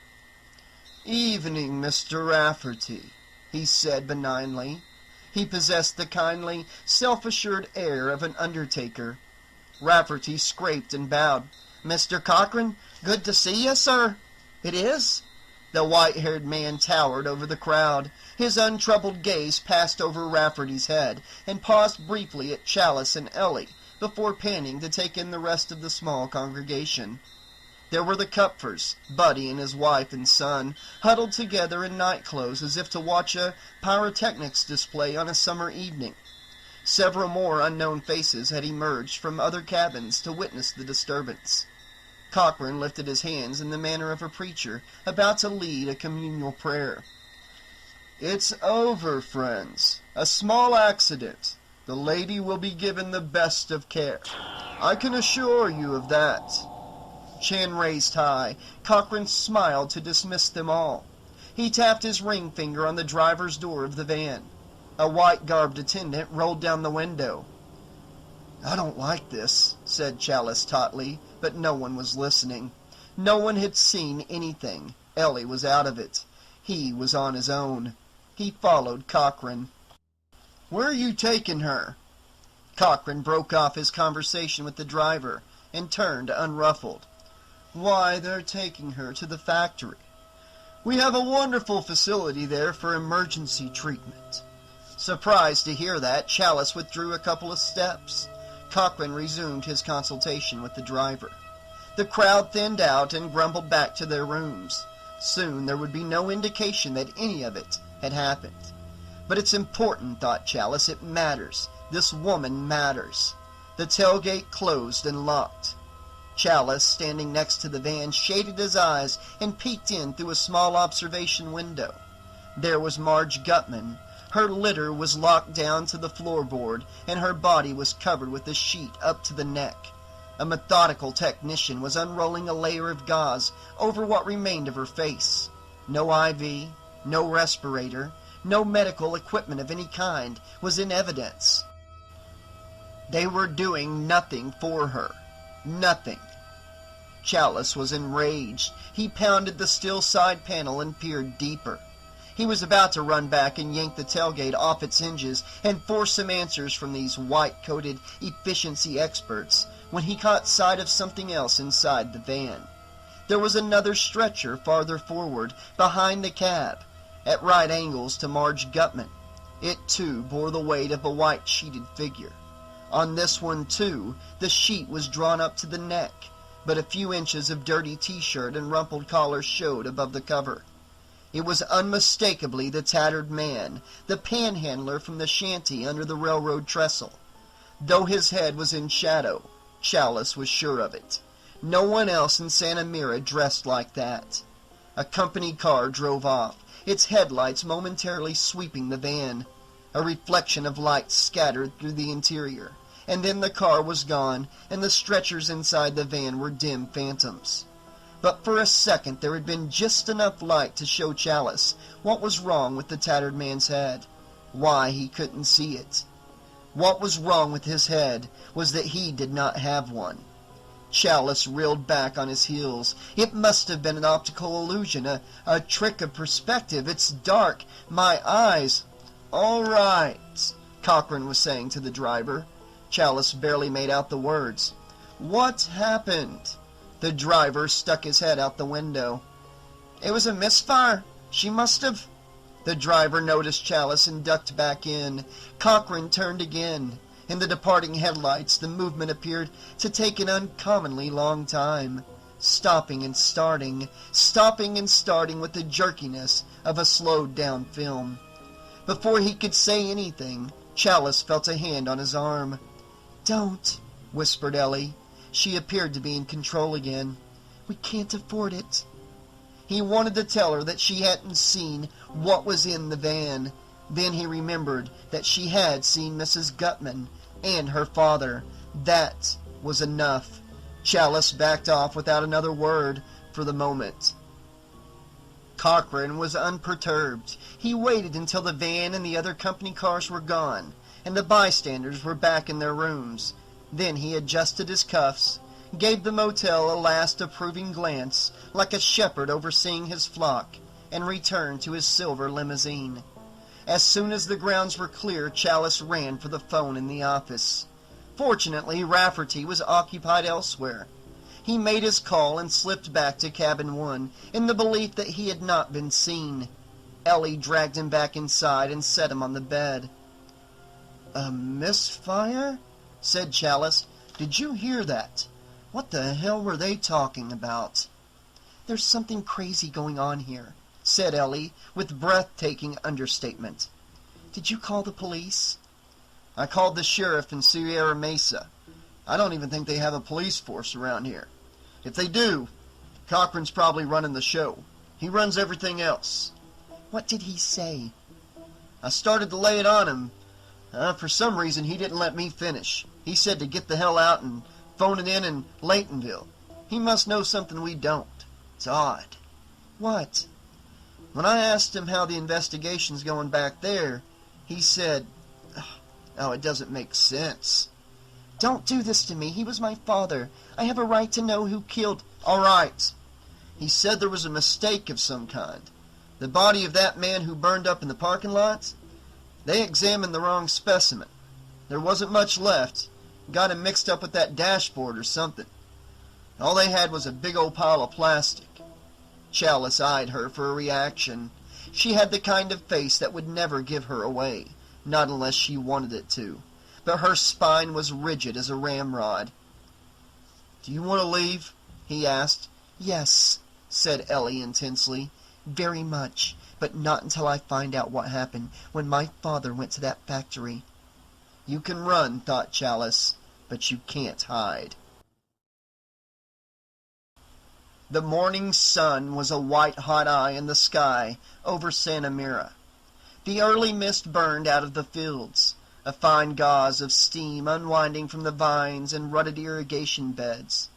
"Evening, Mr. Rafferty," he said benignly. He possessed the kindly, self-assured air of an undertaker. Rafferty scraped and bowed. "Mr. Cochran, good to see you, sir." "It is?" The white-haired man towered over the crowd. His untroubled gaze passed over Rafferty's head and paused briefly at Chalice and Ellie before panning to take in the rest of the small congregation. There were the Kupfers, Buddy and his wife and son, huddled together in night-clothes as if to watch a pyrotechnics display on a summer evening. Several more unknown faces had emerged from other cabins to witness the disturbance. Cochran lifted his hands in the manner of a preacher about to lead a communal prayer. "It's over, friends. A small accident. The lady will be given the best of care. I can assure you of that." Chin raised high, Cochran smiled to dismiss them all. He tapped his ring finger on the driver's door of the van. A white-garbed attendant rolled down the window. "I don't like this," said Chalice tautly, but no one was listening. No one had seen anything. Ellie was out of it. He was on his own. He followed Cochran. "Where are you taking her?" Cochran broke off his conversation with the driver and turned unruffled. "Why, they're taking her to the factory. We have a wonderful facility there for emergency treatment." Surprised to hear that, Chalice withdrew a couple of steps. Cochran resumed his consultation with the driver. The crowd thinned out and grumbled back to their rooms. Soon there would be no indication that any of it had happened. But it's important, thought Chalice. It matters. This woman matters. The tailgate closed and locked. Chalice, standing next to the van, shaded his eyes and peeked in through a small observation window. There was Marge Gutman. Her litter was locked down to the floorboard, and her body was covered with a sheet up to the neck. A methodical technician was unrolling a layer of gauze over what remained of her face. No IV, no respirator, no medical equipment of any kind was in evidence. They were doing nothing for her. Nothing. Chalice was enraged. He pounded the steel side panel and peered deeper. He was about to run back and yank the tailgate off its hinges and force some answers from these white-coated efficiency experts when he caught sight of something else inside the van. There was another stretcher farther forward, behind the cab, at right angles to Marge Gutman. It, too, bore the weight of a white-sheeted figure. On this one, too, the sheet was drawn up to the neck, but a few inches of dirty t-shirt and rumpled collar showed above the cover. It was unmistakably the tattered man, the panhandler from the shanty under the railroad trestle. Though his head was in shadow, Chalice was sure of it. No one else in Santa Mira dressed like that. A company car drove off, its headlights momentarily sweeping the van. A reflection of light scattered through the interior, and then the car was gone, and the stretchers inside the van were dim phantoms. But for a second there had been just enough light to show Chalice what was wrong with the tattered man's head, why he couldn't see it. What was wrong with his head was that he did not have one. Chalice reeled back on his heels. It must have been an optical illusion, a trick of perspective. It's dark. My eyes. "All right," Cochran was saying to the driver. Chalice barely made out the words. "What happened?" The driver stuck his head out the window. "It was a misfire. She must have..." The driver noticed Chalice and ducked back in. Cochran turned again. In the departing headlights, the movement appeared to take an uncommonly long time, stopping and starting with the jerkiness of a slowed-down film. Before he could say anything, Chalice felt a hand on his arm. "Don't," whispered Ellie. She appeared to be in control again. "We can't afford it." He wanted to tell her that she hadn't seen what was in the van. Then he remembered that she had seen Mrs. Gutman and her father. That was enough. Chalice backed off without another word for the moment. Cochran was unperturbed. He waited until the van and the other company cars were gone, and the bystanders were back in their rooms. Then he adjusted his cuffs, gave the motel a last approving glance, like a shepherd overseeing his flock, and returned to his silver limousine. As soon as the grounds were clear, Chalice ran for the phone in the office. Fortunately, Rafferty was occupied elsewhere. He made his call and slipped back to cabin 1, in the belief that he had not been seen. Ellie dragged him back inside and set him on the bed. "A misfire?" said Chalice. "Did you hear that? What the hell were they talking about?" "There's something crazy going on here," said Ellie, with breathtaking understatement. "Did you call the police?" "I called the sheriff in Sierra Mesa. I don't even think they have a police force around here. If they do, Cochran's probably running the show. He runs everything else." "What did he say?" "I started to lay it on him. For some reason, he didn't let me finish. He said to get the hell out and phone it in Laytonville. He must know something we don't. It's odd. What? When I asked him how the investigation's going back there, he said, oh, it doesn't make sense. Don't do this to me. He was my father. I have a right to know who killed... All right. He said there was a mistake of some kind. The body of that man who burned up in the parking lot, they examined the wrong specimen. There wasn't much left. Got him mixed up with that dashboard or something. All they had was a big old pile of plastic. Chalice eyed her for a reaction. She had the kind of face that would never give her away, not unless she wanted it to. But her spine was rigid as a ramrod. Do you want to leave? He asked. Yes, said Ellie intensely. Very much, but not until I find out what happened when my father went to that factory. You can run, thought Chalice, but you can't hide. The morning sun was a white-hot eye in the sky over Santa Mira. The early mist burned out of the fields, a fine gauze of steam unwinding from the vines and rutted irrigation beds.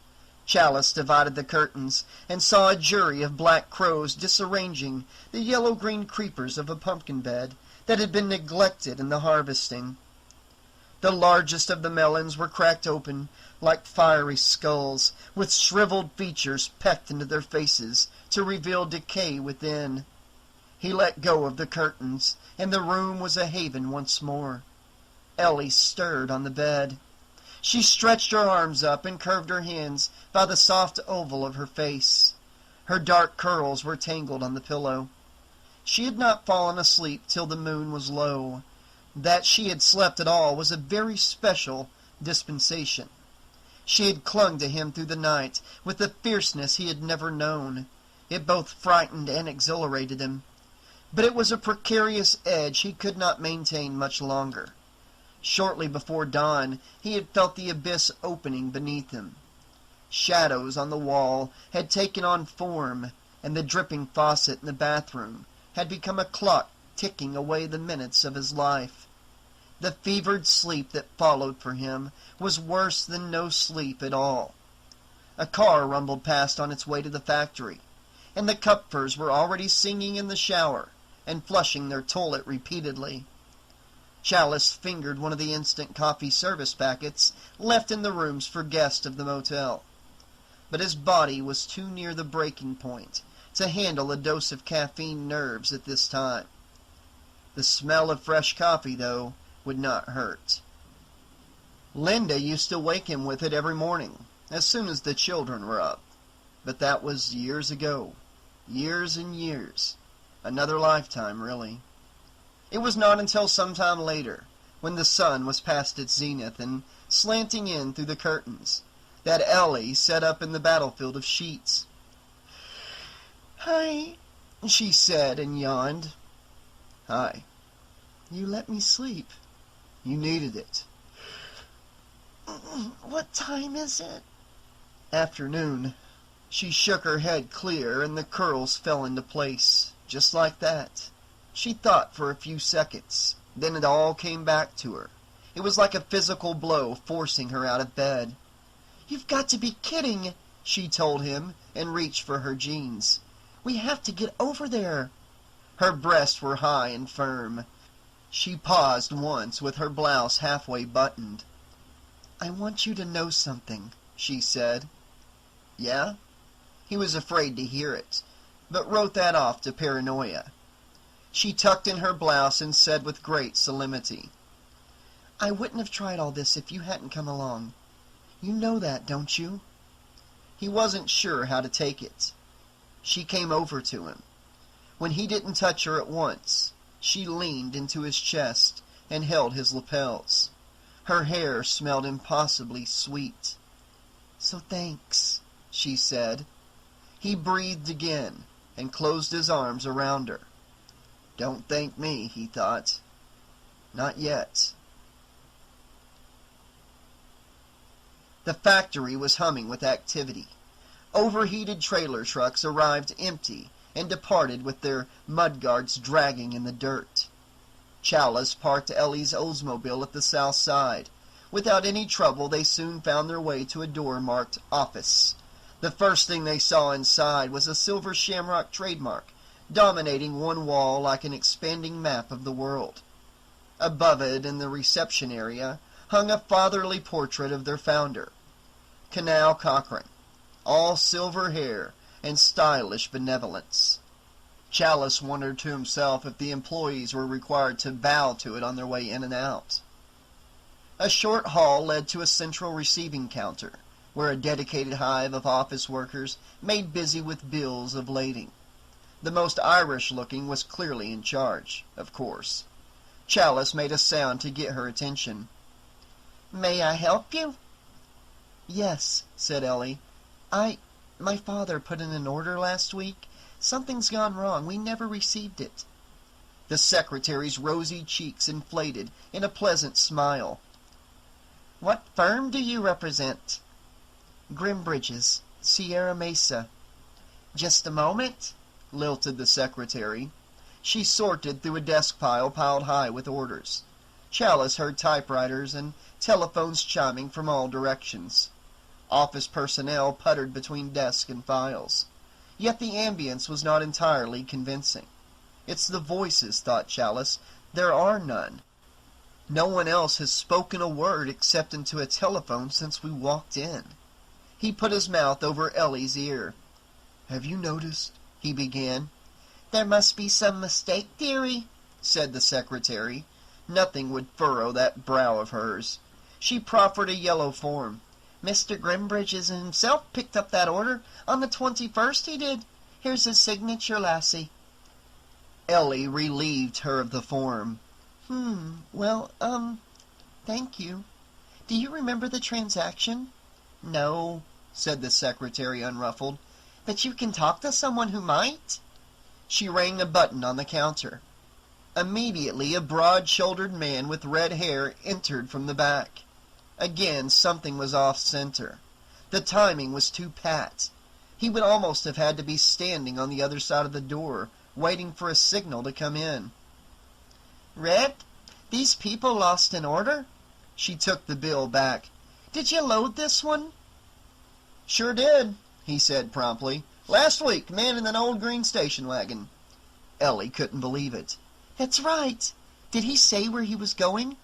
Chalice divided the curtains and saw a jury of black crows disarranging the yellow-green creepers of a pumpkin bed that had been neglected in the harvesting. The largest of the melons were cracked open like fiery skulls, with shriveled features pecked into their faces to reveal decay within. He let go of the curtains, and the room was a haven once more. Ellie stirred on the bed. She stretched her arms up and curved her hands by the soft oval of her face. Her dark curls were tangled on the pillow. She had not fallen asleep till the moon was low. That she had slept at all was a very special dispensation. She had clung to him through the night with a fierceness he had never known. It both frightened and exhilarated him. But it was a precarious edge he could not maintain much longer. Shortly before dawn, he had felt the abyss opening beneath him. Shadows on the wall had taken on form, and the dripping faucet in the bathroom had become a clock ticking away the minutes of his life. The fevered sleep that followed for him was worse than no sleep at all. A car rumbled past on its way to the factory, and the Kupfers were already singing in the shower and flushing their toilet repeatedly. Chalice fingered one of the instant coffee service packets left in the rooms for guests of the motel. But his body was too near the breaking point to handle a dose of caffeine nerves at this time. The smell of fresh coffee, though, would not hurt. Linda used to wake him with it every morning, as soon as the children were up. But that was years ago. Years and years. Another lifetime, really. It was not until some time later, when the sun was past its zenith and slanting in through the curtains, that Ellie sat up in the battlefield of sheets. "Hi," she said and yawned. Hi. "You let me sleep." You needed it. "What time is it?" Afternoon. She shook her head clear, and the curls fell into place, just like that. She thought for a few seconds. Then it all came back to her. It was like a physical blow forcing her out of bed. "You've got to be kidding," she told him, and reached for her jeans. "We have to get over there." Her breasts were high and firm. She paused once with her blouse halfway buttoned. "I want you to know something," she said. Yeah? He was afraid to hear it, but wrote that off to paranoia. She tucked in her blouse and said with great solemnity, "I wouldn't have tried all this if you hadn't come along. You know that, don't you?" He wasn't sure how to take it. She came over to him. When he didn't touch her at once, she leaned into his chest and held his lapels. Her hair smelled impossibly sweet. "So thanks," she said. He breathed again and closed his arms around her. Don't thank me, he thought. Not yet. The factory was humming with activity. Overheated trailer trucks arrived empty and departed with their mudguards dragging in the dirt. Chalice parked Ellie's Oldsmobile at the south side. Without any trouble, they soon found their way to a door marked Office. The first thing they saw inside was a silver shamrock trademark, dominating one wall like an expanding map of the world. Above it, in the reception area, hung a fatherly portrait of their founder, Canal Cochran, all silver hair and stylish benevolence. Chalice wondered to himself if the employees were required to bow to it on their way in and out. A short hall led to a central receiving counter, where a dedicated hive of office workers made busy with bills of lading. The most Irish-looking was clearly in charge, of course. Chalice made a sound to get her attention. "May I help you?" "Yes," said Ellie. My father put in an order last week. Something's gone wrong. We never received it." The secretary's rosy cheeks inflated in a pleasant smile. "What firm do you represent?" "Grimbridge's, Sierra Mesa." "Just a moment," lilted the secretary. She sorted through a desk pile piled high with orders. Chalice heard typewriters and telephones chiming from all directions. Office personnel puttered between desk and files. Yet the ambience was not entirely convincing. It's the voices, thought Chalice. There are none. No one else has spoken a word except into a telephone since we walked in. He put his mouth over Ellie's ear. "Have you noticed?" he began. "There must be some mistake, dearie," said the secretary. Nothing would furrow that brow of hers. She proffered a yellow form. "Mr. Grimbridge himself picked up that order. On the 21st he did. Here's his signature, lassie." Ellie relieved her of the form. Well, thank you. Do you remember the transaction?" "No," said the secretary, unruffled. "But you can talk to someone who might." She rang a button on the counter. Immediately a broad-shouldered man with red hair entered from the back. Again something was off-center. The timing was too pat. He would almost have had to be standing on the other side of the door, waiting for a signal to come in. "Red, these people lost an order?" She took the bill back. "Did you load this one?" "Sure did," he said promptly. "Last week, man in an old green station wagon." Ellie couldn't believe it. "That's right. Did he say where he was going?"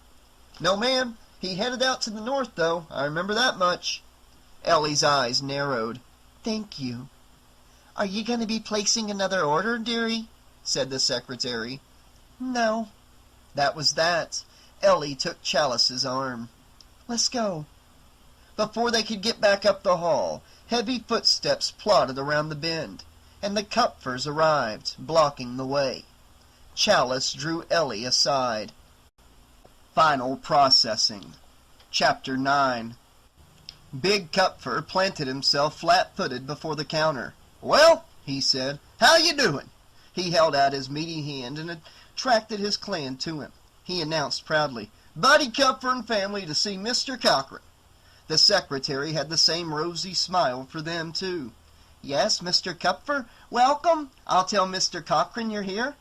"No, ma'am. He headed out to the north, though. I remember that much." Ellie's eyes narrowed. "Thank you. Are you going to be placing another order, dearie?" said the secretary. "No." That was that. Ellie took Chalice's arm. "Let's go." Before they could get back up the hall, heavy footsteps plodded around the bend, and the Kupfers arrived, blocking the way. Chalice drew Ellie aside. Final Processing. Chapter 9. Big Kupfer planted himself flat-footed before the counter. "Well," he said, "how you doing?" He held out his meaty hand and attracted his clan to him. He announced proudly, "Buddy Kupfer and family to see Mr. Cochran." The secretary had the same rosy smile for them, too. "Yes, Mr. Kupfer? Welcome. I'll tell Mr. Cochran you're here."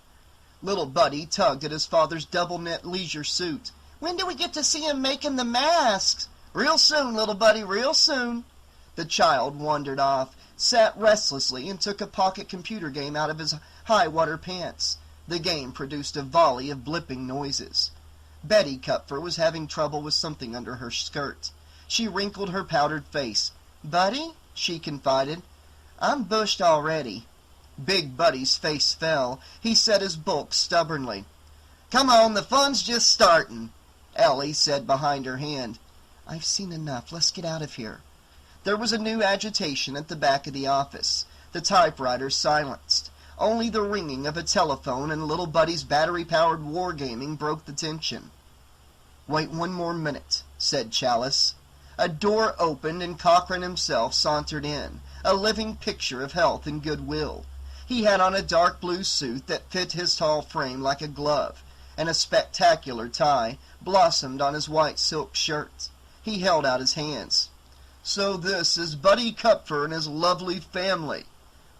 Little Buddy tugged at his father's double-knit leisure suit. "When do we get to see him making the masks?" "Real soon, little Buddy, real soon." The child wandered off, sat restlessly, and took a pocket computer game out of his high-water pants. The game produced a volley of blipping noises. Betty Kupfer was having trouble with something under her skirt. She wrinkled her powdered face. "Buddy," she confided, "I'm bushed already." Big Buddy's face fell. He set his bulk stubbornly. "Come on, the fun's just startin'," Ellie said behind her hand. "I've seen enough. Let's get out of here." There was a new agitation at the back of the office. The typewriter silenced. Only the ringing of a telephone and little Buddy's battery-powered wargaming broke the tension. "Wait one more minute," said Chalice. A door opened and Cochran himself sauntered in, a living picture of health and goodwill. He had on a dark blue suit that fit his tall frame like a glove, and a spectacular tie blossomed on his white silk shirt. He held out his hands. "So this is Buddy Kupfer and his lovely family.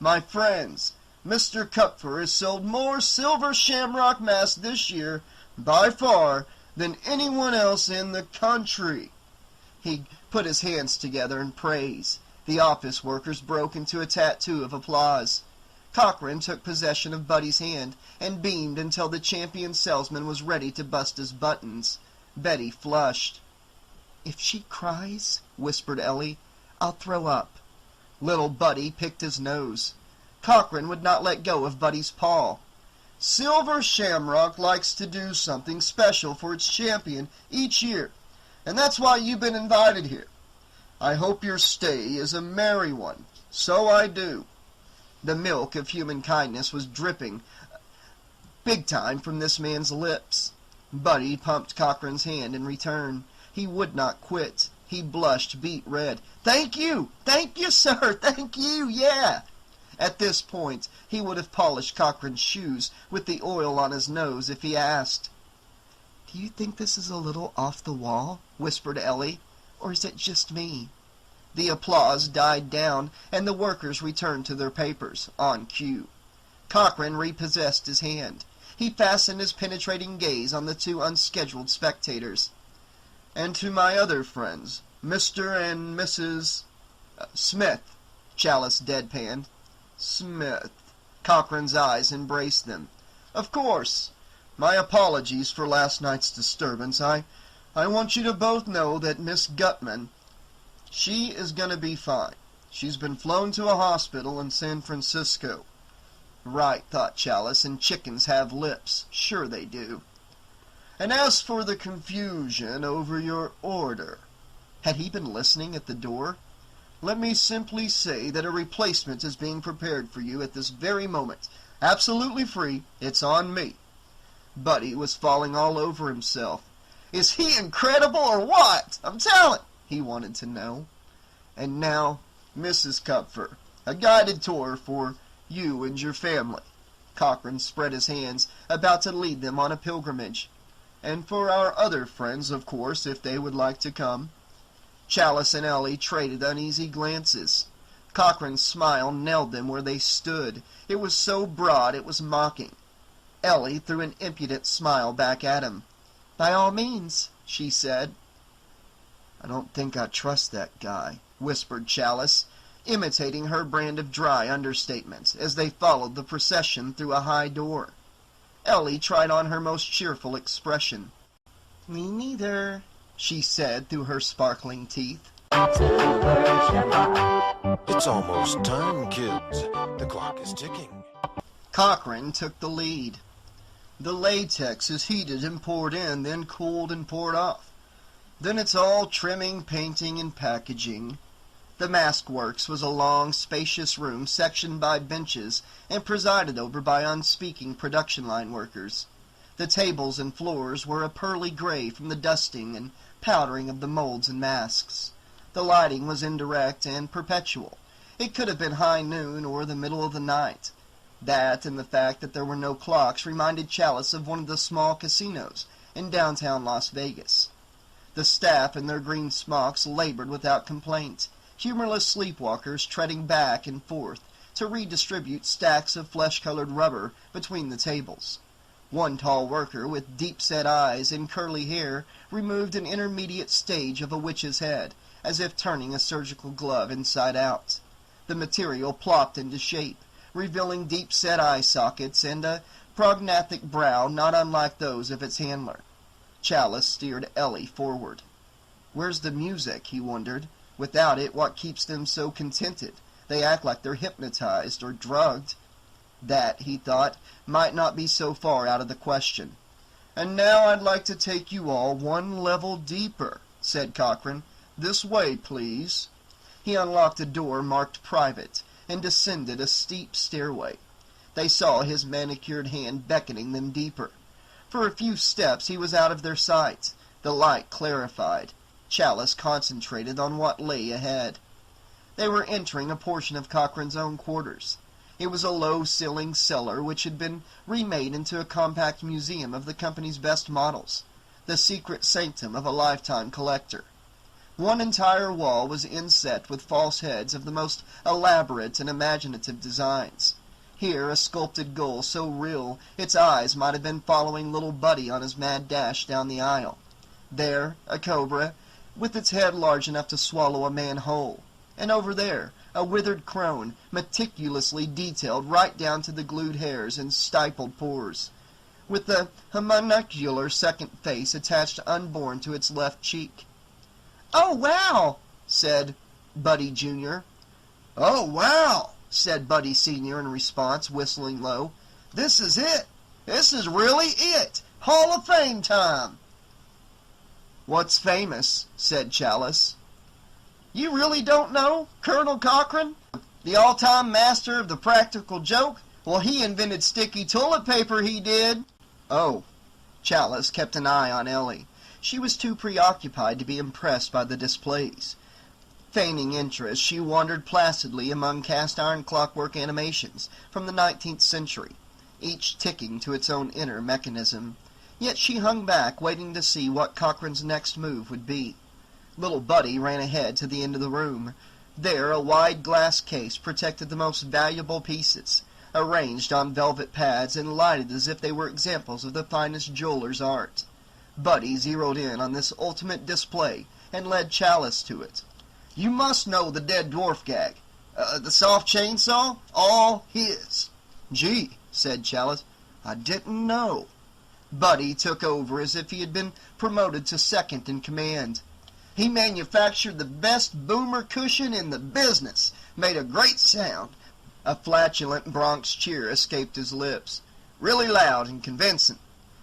My friends, Mr. Kupfer has sold more silver shamrock masks this year by far, than anyone else in the country." He put his hands together in praise. The office workers broke into a tattoo of applause. Cochran took possession of Buddy's hand and beamed until the champion salesman was ready to bust his buttons. Betty flushed. "If she cries," whispered Ellie, "I'll throw up." Little Buddy picked his nose. Cochran would not let go of Buddy's paw. "Silver Shamrock likes to do something special for its champion each year, and that's why you've been invited here. I hope your stay is a merry one. So I do." The milk of human kindness was dripping big time from this man's lips. Buddy pumped Cochran's hand in return. He would not quit. He blushed beet red. Thank you, sir, thank you, yeah." At this point, he would have polished Cochran's shoes with the oil on his nose if he asked. "Do you think this is a little off the wall?" whispered Ellie. "Or is it just me?" The applause died down, and the workers returned to their papers, on cue. Cochran repossessed his hand. He fastened his penetrating gaze on the two unscheduled spectators. "And to my other friends, Mr. and Mrs. Smith," Chalice deadpanned. "Smith." Cochran's eyes embraced them. "Of course. My apologies for last night's disturbance. I want you to both know that Miss Gutman, she is going to be fine. She's been flown to a hospital in San Francisco." Right, thought Chalice, and chickens have lips. Sure they do. "And as for the confusion over your order," had he been listening at the door? "Let me simply say that a replacement is being prepared for you at this very moment. Absolutely free. It's on me." Buddy was falling all over himself. "Is he incredible or what? I'm telling," he wanted to know. "And now, Mrs. Kupfer, a guided tour for you and your family." Cochran spread his hands, about to lead them on a pilgrimage. "And for our other friends, of course, if they would like to come." Chalice and Ellie traded uneasy glances. Cochran's smile nailed them where they stood. It was so broad it was mocking. Ellie threw an impudent smile back at him. "By all means," she said. "I don't think I trust that guy," whispered Chalice, imitating her brand of dry understatement, as they followed the procession through a high door. Ellie tried on her most cheerful expression. "Me neither," she said through her sparkling teeth. It's almost time, kids. The clock is ticking. Cochran took the lead. "The latex is heated and poured in, then cooled and poured off. Then it's all trimming, painting, and packaging." The Mask Works was a long, spacious room sectioned by benches and presided over by unspeaking production line workers. The tables and floors were a pearly gray from the dusting and powdering of the molds and masks. The lighting was indirect and perpetual. It could have been high noon or the middle of the night. That and the fact that there were no clocks reminded Chalice of one of the small casinos in downtown Las Vegas. The staff in their green smocks labored without complaint, humorless sleepwalkers treading back and forth to redistribute stacks of flesh-colored rubber between the tables. One tall worker with deep-set eyes and curly hair removed an intermediate stage of a witch's head, as if turning a surgical glove inside out. The material plopped into shape, revealing deep-set eye sockets and a prognathic brow not unlike those of its handler. Chalice steered Ellie forward. "Where's the music?" he wondered. "Without it, what keeps them so contented? They act like they're hypnotized or drugged." That, he thought, might not be so far out of the question. "And now I'd like to take you all one level deeper," said Cochran. "This way, please." He unlocked a door marked private and descended a steep stairway. They saw his manicured hand beckoning them deeper. For a few steps he was out of their sight. The light clarified. Chalice concentrated on what lay ahead. They were entering a portion of Cochran's own quarters. It was a low-ceiling cellar which had been remade into a compact museum of the company's best models, the secret sanctum of a lifetime collector. One entire wall was inset with false heads of the most elaborate and imaginative designs. Here a sculpted gull so real its eyes might have been following little Buddy on his mad dash down the aisle. There a cobra, with its head large enough to swallow a man whole. And over there a withered crone, meticulously detailed right down to the glued hairs and stippled pores, with the homuncular second face attached unborn to its left cheek. "Oh, wow!" said Buddy Jr. "Oh, wow!" said Buddy Sr. in response, whistling low. "This is it! This is really it! Hall of Fame time!" "What's famous?" said Chalice. "You really don't know Colonel Cochran, the all-time master of the practical joke? Well, he invented sticky toilet paper, he did." "Oh." Chalice kept an eye on Ellie. She was too preoccupied to be impressed by the displays. Feigning interest, she wandered placidly among cast-iron clockwork animations from the 19th century, each ticking to its own inner mechanism. Yet she hung back, waiting to see what Cochran's next move would be. Little Buddy ran ahead to the end of the room. There a wide glass case protected the most valuable pieces, arranged on velvet pads and lighted as if they were examples of the finest jeweler's art. Buddy zeroed in on this ultimate display and led Chalice to it. "You must know the dead dwarf gag. The soft chainsaw? All his." "Gee," said Chalice, "I didn't know." Buddy took over as if he had been promoted to second in command. "He manufactured the best boomer cushion in the business. Made a great sound." A flatulent Bronx cheer escaped his lips. "Really loud and convincing.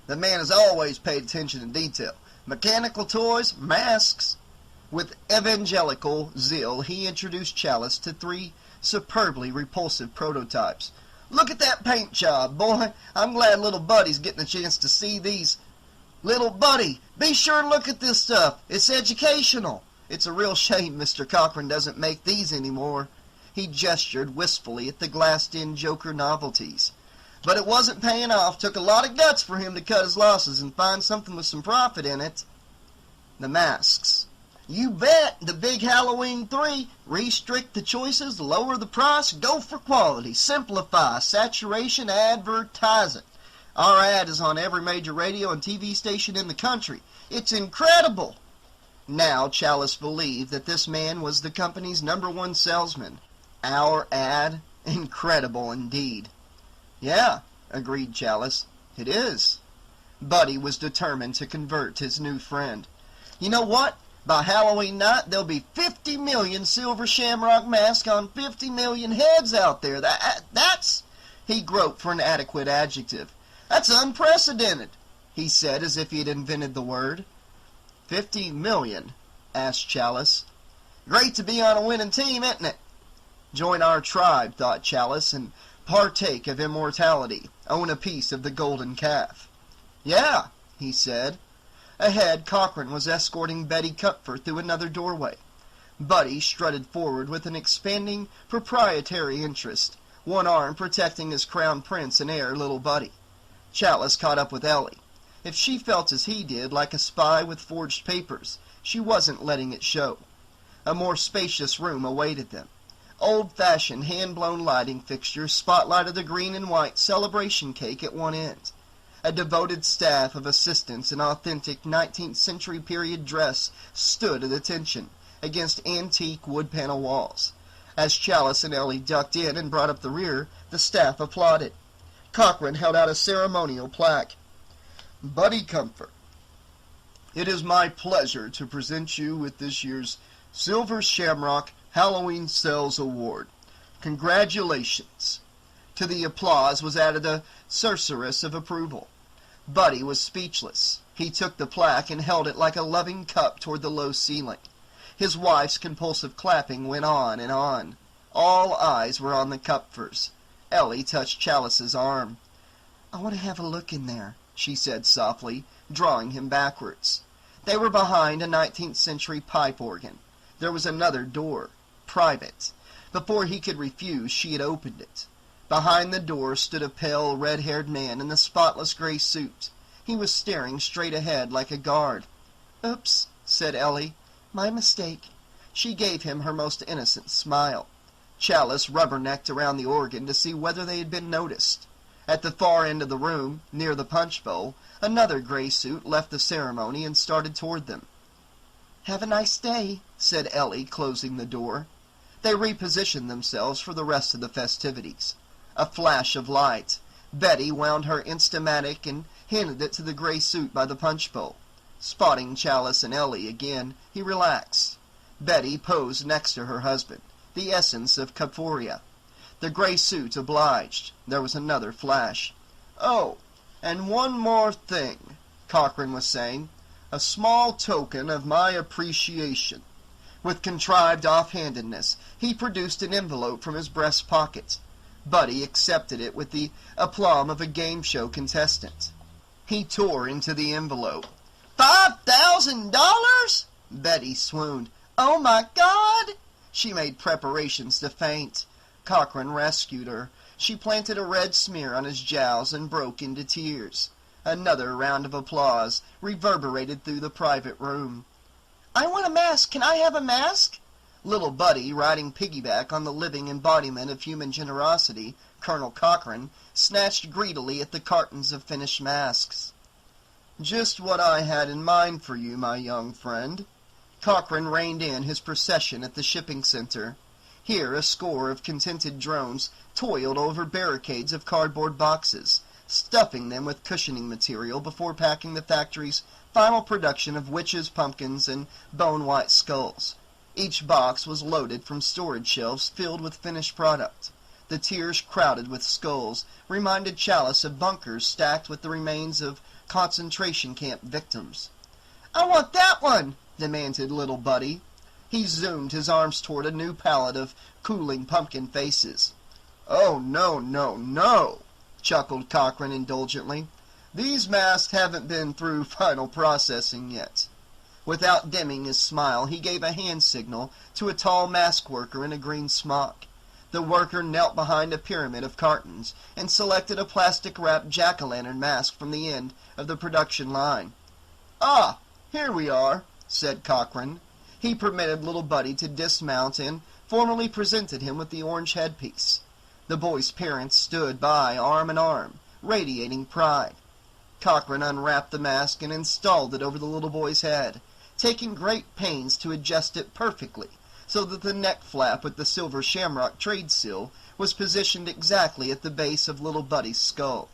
The man has always paid attention to detail. Mechanical toys, masks." With evangelical zeal, he introduced Chalice to 3 superbly repulsive prototypes. "Look at that paint job, boy. I'm glad little Buddy's getting a chance to see these. Little Buddy, be sure and look at this stuff. It's educational. It's a real shame Mr. Cochran doesn't make these anymore." He gestured wistfully at the glassed-in Joker novelties. "But it wasn't paying off. Took a lot of guts for him to cut his losses and find something with some profit in it." The masks. "You bet. The big Halloween 3. Restrict the choices, lower the price, go for quality, simplify, saturation, advertising. Our ad is on every major radio and TV station in the country. It's incredible." Now Chalice believed that this man was the company's #1 salesman. Our ad? Incredible indeed. "Yeah," agreed Chalice, "it is." Buddy was determined to convert his new friend. "You know what? By Halloween night, there'll be 50 million silver shamrock masks on 50 million heads out there. That's..." He groped for an adequate adjective. "That's unprecedented," he said as if he had invented the word. 50 million? Asked Chalice. "Great to be on a winning team, isn't it?" "Join our tribe," thought Chalice, "and partake of immortality. Own a piece of the golden calf." "Yeah," he said. Ahead, Cochran was escorting Betty Cupfer through another doorway. Buddy strutted forward with an expanding proprietary interest, one arm protecting his crown prince and heir, little Buddy. Chalice caught up with Ellie. If she felt as he did, like a spy with forged papers, she wasn't letting it show. A more spacious room awaited them. Old-fashioned, hand-blown lighting fixtures spotlighted the green and white celebration cake at one end. A devoted staff of assistants in authentic 19th century period dress stood at attention against antique wood panel walls. As Chalice and Ellie ducked in and brought up the rear, the staff applauded. Cochran held out a ceremonial plaque. "Buddy Comfort, it is my pleasure to present you with this year's Silver Shamrock Halloween Sales Award. Congratulations." To the applause was added a susurrus of approval. Buddy was speechless. He took the plaque and held it like a loving cup toward the low ceiling. His wife's compulsive clapping went on and on. All eyes were on the Kupfers. Ellie touched Chalice's arm. "I want to have a look in there," she said softly, drawing him backwards. They were behind a 19th century pipe organ. There was another door, private. Before he could refuse, she had opened it. Behind the door stood a pale, red-haired man in a spotless gray suit. He was staring straight ahead like a guard. "Oops," said Ellie. "My mistake." She gave him her most innocent smile. Chalice rubbernecked around the organ to see whether they had been noticed. At the far end of the room, near the punch bowl, another gray suit left the ceremony and started toward them. "Have a nice day," said Ellie, closing the door. They repositioned themselves for the rest of the festivities. A flash of light. Betty wound her Instamatic and handed it to the gray suit by the punch bowl. Spotting Chalice and Ellie again, he relaxed. Betty posed next to her husband, the essence of Caphoria. The gray suit obliged. There was another flash. "Oh, and one more thing," Cochran was saying. "A small token of my appreciation." With contrived offhandedness, he produced an envelope from his breast pocket. Buddy accepted it with the aplomb of a game show contestant. He tore into the envelope. $5,000? Betty swooned. Oh my God! She made preparations to faint. Cochran rescued her. She planted a red smear on his jowls and broke into tears. Another round of applause reverberated through the private room. "I want a mask. Can I have a mask?" Little Buddy, riding piggyback on the living embodiment of human generosity, Colonel Cochran, snatched greedily at the cartons of finished masks. "Just what I had in mind for you, my young friend." Cochran reined in his procession at the shipping center. Here a score of contented drones toiled over barricades of cardboard boxes, stuffing them with cushioning material before packing the factory's final production of witches, pumpkins, and bone-white skulls. Each box was loaded from storage shelves filled with finished product. The tiers crowded with skulls reminded Chalice of bunkers stacked with the remains of concentration camp victims. "I want that one!" demanded Little Buddy. He zoomed his arms toward a new palette of cooling pumpkin faces. "Oh, no, no, no," chuckled Cochran indulgently. "These masks haven't been through final processing yet." Without dimming his smile, he gave a hand signal to a tall mask worker in a green smock. The worker knelt behind a pyramid of cartons and selected a plastic-wrapped jack-o'-lantern mask from the end of the production line. "Ah, here we are," said Cochran. He permitted Little Buddy to dismount and formally presented him with the orange headpiece. The boy's parents stood by, arm in arm, radiating pride. Cochran unwrapped the mask and installed it over the little boy's head, taking great pains to adjust it perfectly, so that the neck flap with the silver shamrock trade seal was positioned exactly at the base of Little Buddy's skull.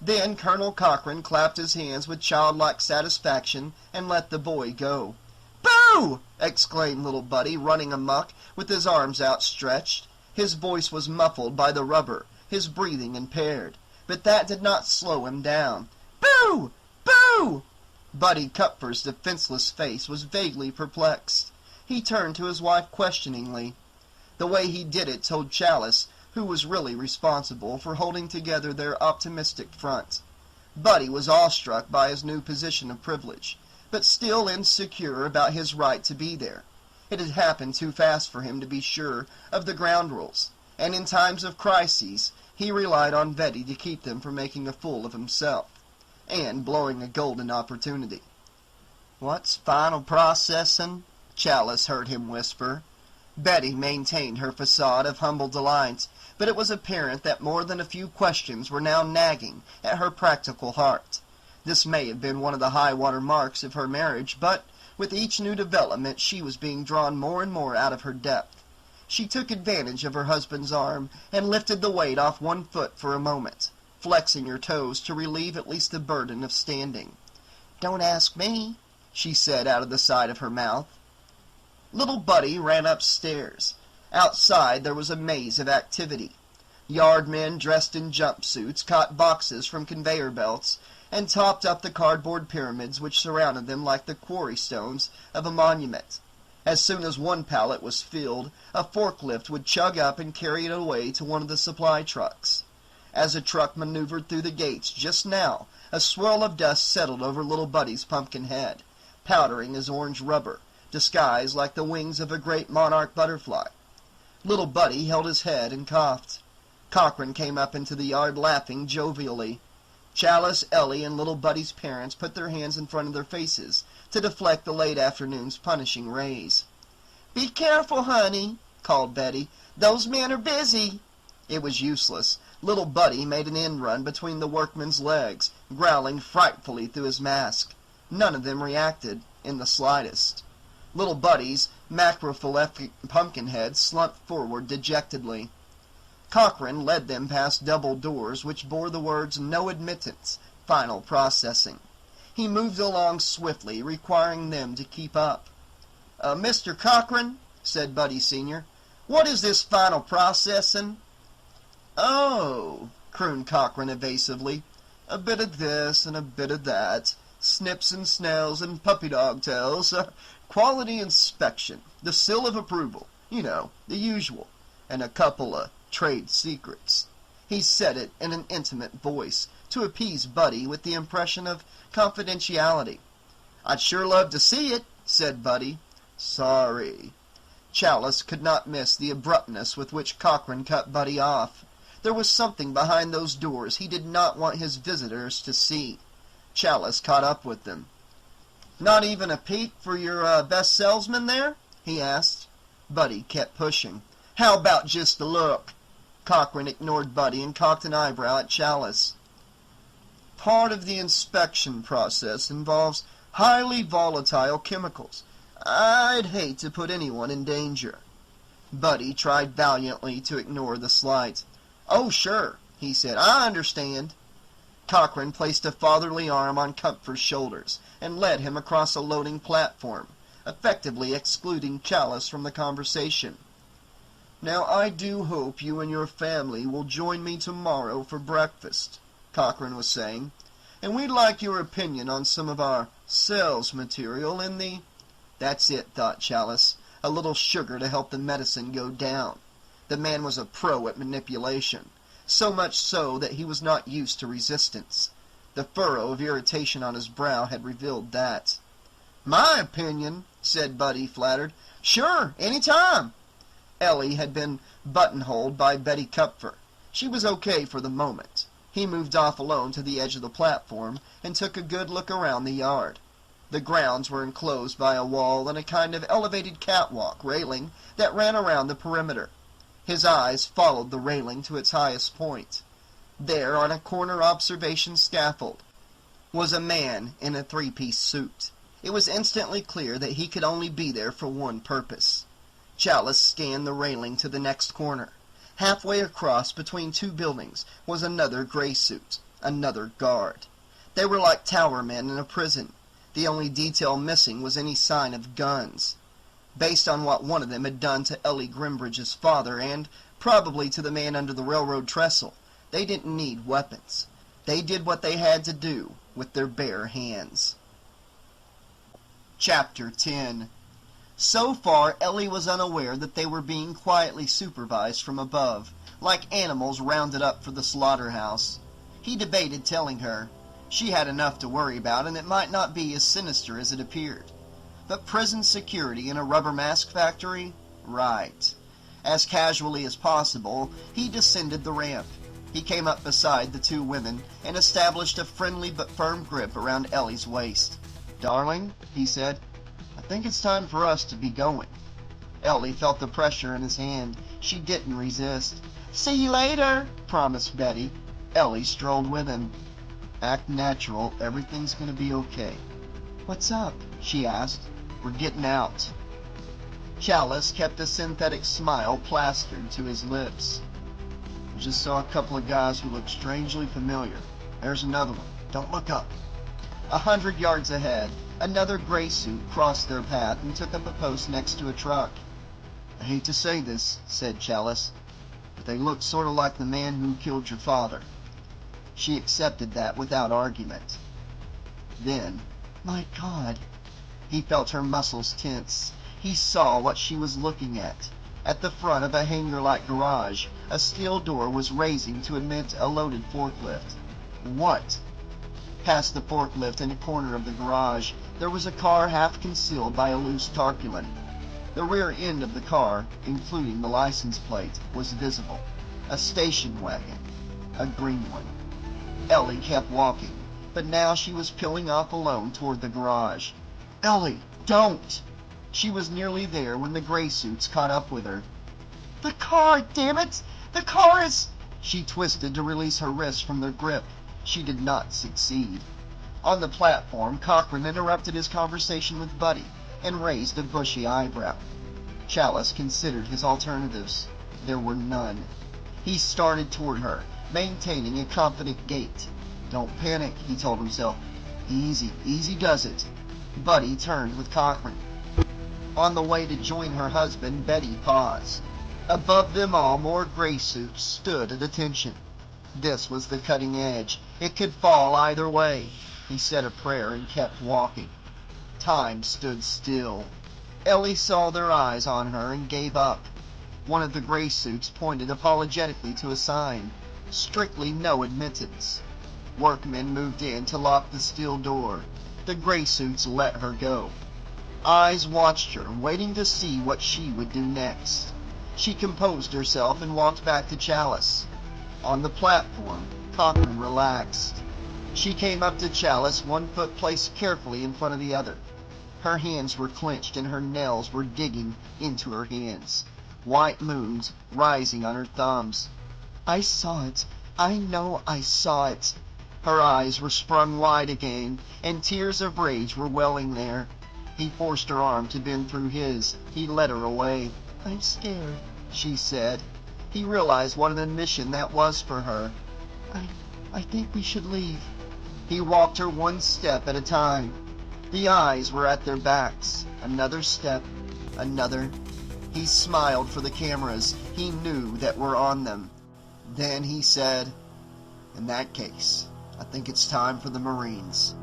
Then Colonel Cochran clapped his hands with childlike satisfaction and let the boy go. "Boo!" exclaimed Little Buddy, running amuck with his arms outstretched. His voice was muffled by the rubber, his breathing impaired, but that did not slow him down. "Boo! Boo!" Buddy Kupfer's defenseless face was vaguely perplexed. He turned to his wife questioningly. The way he did it told Chalice who was really responsible for holding together their optimistic front. Buddy was awestruck by his new position of privilege, but still insecure about his right to be there. It had happened too fast for him to be sure of the ground rules, and in times of crises he relied on Betty to keep them from making a fool of himself, and blowing a golden opportunity. "What's final processing?" Chalice heard him whisper. Betty maintained her facade of humble delight, but it was apparent that more than a few questions were now nagging at her practical heart. This may have been one of the high-water marks of her marriage, but with each new development she was being drawn more and more out of her depth. She took advantage of her husband's arm and lifted the weight off one foot for a moment, flexing her toes to relieve at least the burden of standing. "Don't ask me," she said out of the side of her mouth. Little Buddy ran upstairs. Outside there was a maze of activity. Yardmen dressed in jumpsuits caught boxes from conveyor belts and topped up the cardboard pyramids which surrounded them like the quarry stones of a monument. As soon as one pallet was filled, a forklift would chug up and carry it away to one of the supply trucks. As a truck maneuvered through the gates just now, a swirl of dust settled over Little Buddy's pumpkin head, powdering his orange rubber, disguised like the wings of a great monarch butterfly. Little Buddy held his head and coughed. Cochran came up into the yard laughing jovially. Chalice, Ellie, and Little Buddy's parents put their hands in front of their faces to deflect the late afternoon's punishing rays. "Be careful, honey," called Betty. Those men are busy. It was useless. Little Buddy made an end run between the workmen's legs, growling frightfully through his mask. None of them reacted in the slightest. Little Buddy's macrophilic pumpkin head slumped forward dejectedly. Cochran led them past double doors which bore the words "No admittance, final processing." He moved along swiftly, requiring them to keep up. "Mr. Cochran," said Buddy Sr., "what is this final processing?" "Oh," crooned Cochran evasively, "a bit of this and a bit of that. Snips and snails and puppy dog tails. Quality inspection. The seal of approval. You know, the usual. And a couple of trade secrets." He said it in an intimate voice, to appease Buddy with the impression of confidentiality. "I'd sure love to see it," said Buddy. "Sorry." Chalice could not miss the abruptness with which Cochran cut Buddy off. There was something behind those doors he did not want his visitors to see. Chalice caught up with them. "Not even a peek for your best salesman there?" he asked. Buddy kept pushing. "How about just a look?" Cochran ignored Buddy and cocked an eyebrow at Chalice. "Part of the inspection process involves highly volatile chemicals. I'd hate to put anyone in danger." Buddy tried valiantly to ignore the slight. "Oh, sure," he said. "I understand." Cochran placed a fatherly arm on Comfort's shoulders and led him across a loading platform, effectively excluding Chalice from the conversation. "Now I do hope you and your family will join me tomorrow for breakfast," Cochran was saying, "and we'd like your opinion on some of our sales material in the—" That's it, thought Chalice. A little sugar to help the medicine go down. The man was a pro at manipulation, so much so that he was not used to resistance. The furrow of irritation on his brow had revealed that. "My opinion," said Buddy, flattered. "Sure, any time." Ellie had been buttonholed by Betty Kupfer. She was okay for the moment. He moved off alone to the edge of the platform and took a good look around the yard. The grounds were enclosed by a wall and a kind of elevated catwalk railing that ran around the perimeter. His eyes followed the railing to its highest point. There, on a corner observation scaffold, was a man in a three-piece suit. It was instantly clear that he could only be there for one purpose. Chalice scanned the railing to the next corner. Halfway across between two buildings was another gray suit, another guard. They were like tower men in a prison. The only detail missing was any sign of guns. Based on what one of them had done to Ellie Grimbridge's father and probably to the man under the railroad trestle, they didn't need weapons. They did what they had to do with their bare hands. Chapter 10. So far, Ellie was unaware that they were being quietly supervised from above, like animals rounded up for the slaughterhouse. He debated telling her. She had enough to worry about, and it might not be as sinister as it appeared. But prison security in a rubber mask factory? Right. As casually as possible, he descended the ramp. He came up beside the two women and established a friendly but firm grip around Ellie's waist. "Darling," he said, "I think it's time for us to be going." Ellie felt the pressure in his hand. She didn't resist. "See you later," promised Betty. Ellie strolled with him. "Act natural. Everything's going to be okay." "What's up?" she asked. "We're getting out." Chalice kept a synthetic smile plastered to his lips. "I just saw a couple of guys who looked strangely familiar. There's another one. Don't look up." 100 yards ahead, another gray suit crossed their path and took up a post next to a truck. "I hate to say this," said Chalice, "but they look sort of like the man who killed your father." She accepted that without argument. Then, "My God!" He felt her muscles tense. He saw what she was looking at. At the front of a hangar-like garage, a steel door was raising to admit a loaded forklift. What? Past the forklift in a corner of the garage, there was a car half concealed by a loose tarpaulin. The rear end of the car, including the license plate, was visible. A station wagon. A green one. Ellie kept walking, but now she was peeling off alone toward the garage. "Ellie, don't!" She was nearly there when the gray suits caught up with her. The car, damn it! The car is... She twisted to release her wrist from their grip. She did not succeed. On the platform, Cochran interrupted his conversation with Buddy and raised a bushy eyebrow. Chalice considered his alternatives. There were none. He started toward her, maintaining a confident gait. Don't panic, he told himself. Easy, easy does it. Buddy turned with Cochran. On the way to join her husband, Betty paused. Above them all, more gray suits stood at attention. This was the cutting edge. It could fall either way. He said a prayer and kept walking. Time stood still. Ellie saw their eyes on her and gave up. One of the gray suits pointed apologetically to a sign. Strictly no admittance. Workmen moved in to lock the steel door. The gray suits let her go. Eyes watched her, waiting to see what she would do next. She composed herself and walked back to Chalice. On the platform, Cochran relaxed. She came up to Chalice, one foot placed carefully in front of the other. Her hands were clenched and her nails were digging into her hands. White moons rising on her thumbs. I saw it. I know I saw it. Her eyes were sprung wide again, and tears of rage were welling there. He forced her arm to bend through his. He led her away. I'm scared, she said. He realized what an admission that was for her. I think we should leave. He walked her one step at a time. The eyes were at their backs. Another step. Another. He smiled for the cameras he knew that were on them. Then he said, in that case, I think it's time for the Marines.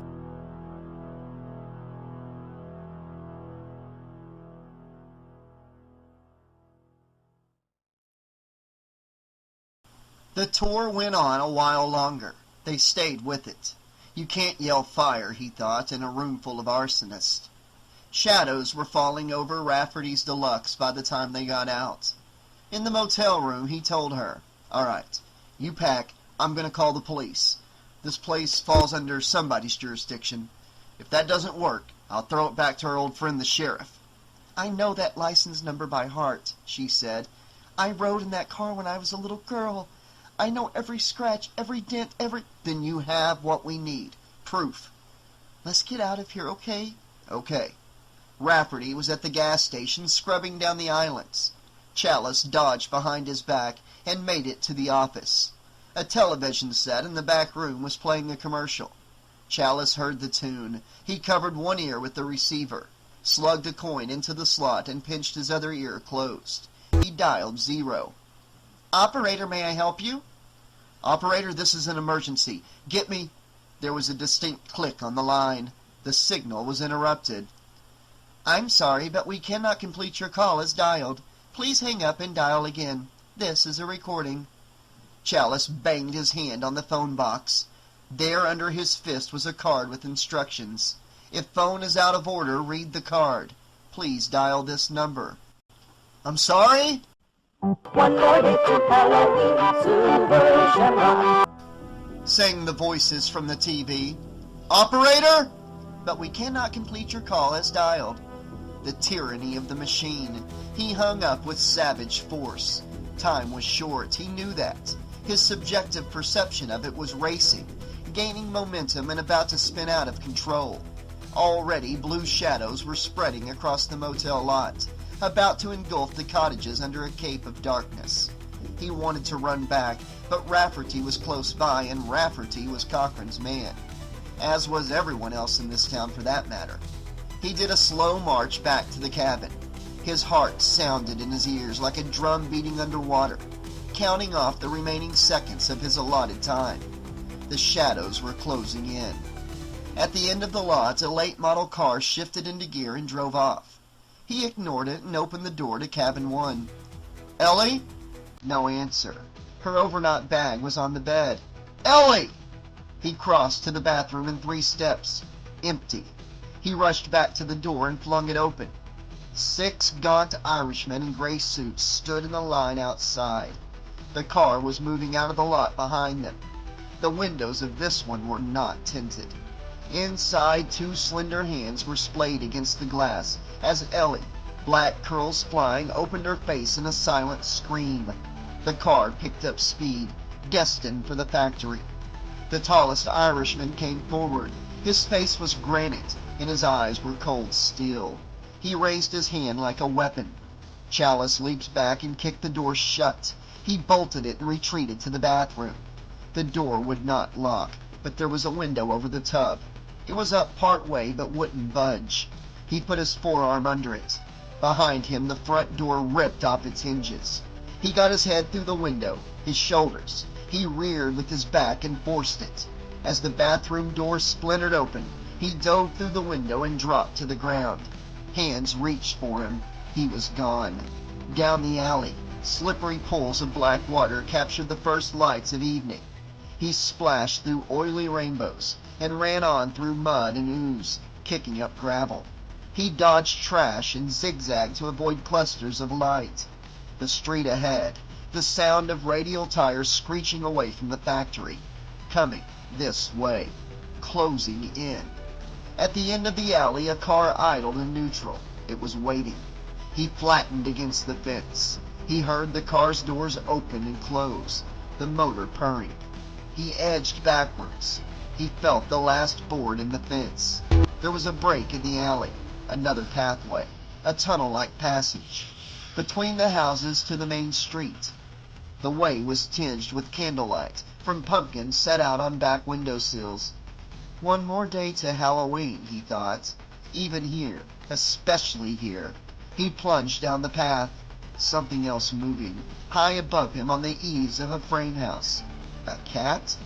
The tour went on a while longer. They stayed with it. You can't yell fire, he thought, in a room full of arsonists. Shadows were falling over Rafferty's Deluxe by the time they got out. In the motel room, he told her, all right, you pack. I'm going to call the police. This place falls under somebody's jurisdiction. If that doesn't work, I'll throw it back to our old friend the sheriff. I know that license number by heart, she said. I rode in that car when I was a little girl. I know every scratch, every dent, every... Then you have what we need. Proof. Let's get out of here, okay? Okay. Rafferty was at the gas station scrubbing down the islands. Chalice dodged behind his back and made it to the office. A television set in the back room was playing a commercial. Chalice heard the tune. He covered one ear with the receiver, slugged a coin into the slot, and pinched his other ear closed. He dialed 0. Operator, may I help you? Operator, this is an emergency. Get me... There was a distinct click on the line. The signal was interrupted. I'm sorry, but we cannot complete your call as dialed. Please hang up and dial again. This is a recording. Chalice banged his hand on the phone box. There under his fist was a card with instructions. If phone is out of order, read the card. Please dial this number. I'm sorry? One more day to Halloween, Silver Shamrock. Sang the voices from the TV. Operator? But we cannot complete your call as dialed. The tyranny of the machine. He hung up with savage force. Time was short, he knew that. His subjective perception of it was racing, gaining momentum and about to spin out of control. Already blue shadows were spreading across the motel lot, about to engulf the cottages under a cape of darkness. He wanted to run back, but Rafferty was close by, and Rafferty was Cochran's man, as was everyone else in this town for that matter. He did a slow march back to the cabin. His heart sounded in his ears like a drum beating underwater, counting off the remaining seconds of his allotted time. The shadows were closing in. At the end of the lot, a late model car shifted into gear and drove off. He ignored it and opened the door to cabin 1. Ellie? No answer. Her overnight bag was on the bed. Ellie! He crossed to the bathroom in 3 steps. Empty. He rushed back to the door and flung it open. 6 gaunt Irishmen in gray suits stood in a line outside. The car was moving out of the lot behind them. The windows of this one were not tinted. Inside, 2 slender hands were splayed against the glass as Ellie, Black curls flying, opened her face in a silent scream. The car picked up speed, destined for the factory. The tallest Irishman came forward. His face was granite, and his eyes were cold steel. He raised his hand like a weapon. Chalice leaped back and kicked the door shut. He bolted it and retreated to the bathroom. The door would not lock, but there was a window over the tub. It was up part way but wouldn't budge. He put his forearm under it. Behind him, the front door ripped off its hinges. He got his head through the window, his shoulders. He reared with his back and forced it. As the bathroom door splintered open, he dove through the window and dropped to the ground. Hands reached for him. He was gone. Down the alley, slippery pools of black water captured the first lights of evening. He splashed through oily rainbows and ran on through mud and ooze, kicking up gravel. He dodged trash and zigzagged to avoid clusters of light. The street ahead, the sound of radial tires screeching away from the factory. Coming this way, closing in. At the end of the alley, a car idled in neutral. It was waiting. He flattened against the fence. He heard the car's doors open and close, the motor purring. He edged backwards. He felt the last board in the fence. There was a break in the alley, another pathway, a tunnel-like passage, between the houses to the main street. The way was tinged with candlelight from pumpkins set out on back windowsills. One more day to Halloween, he thought. Even here, especially here. He plunged down the path. Something else moving, high above him on the eaves of a frame house. A cat?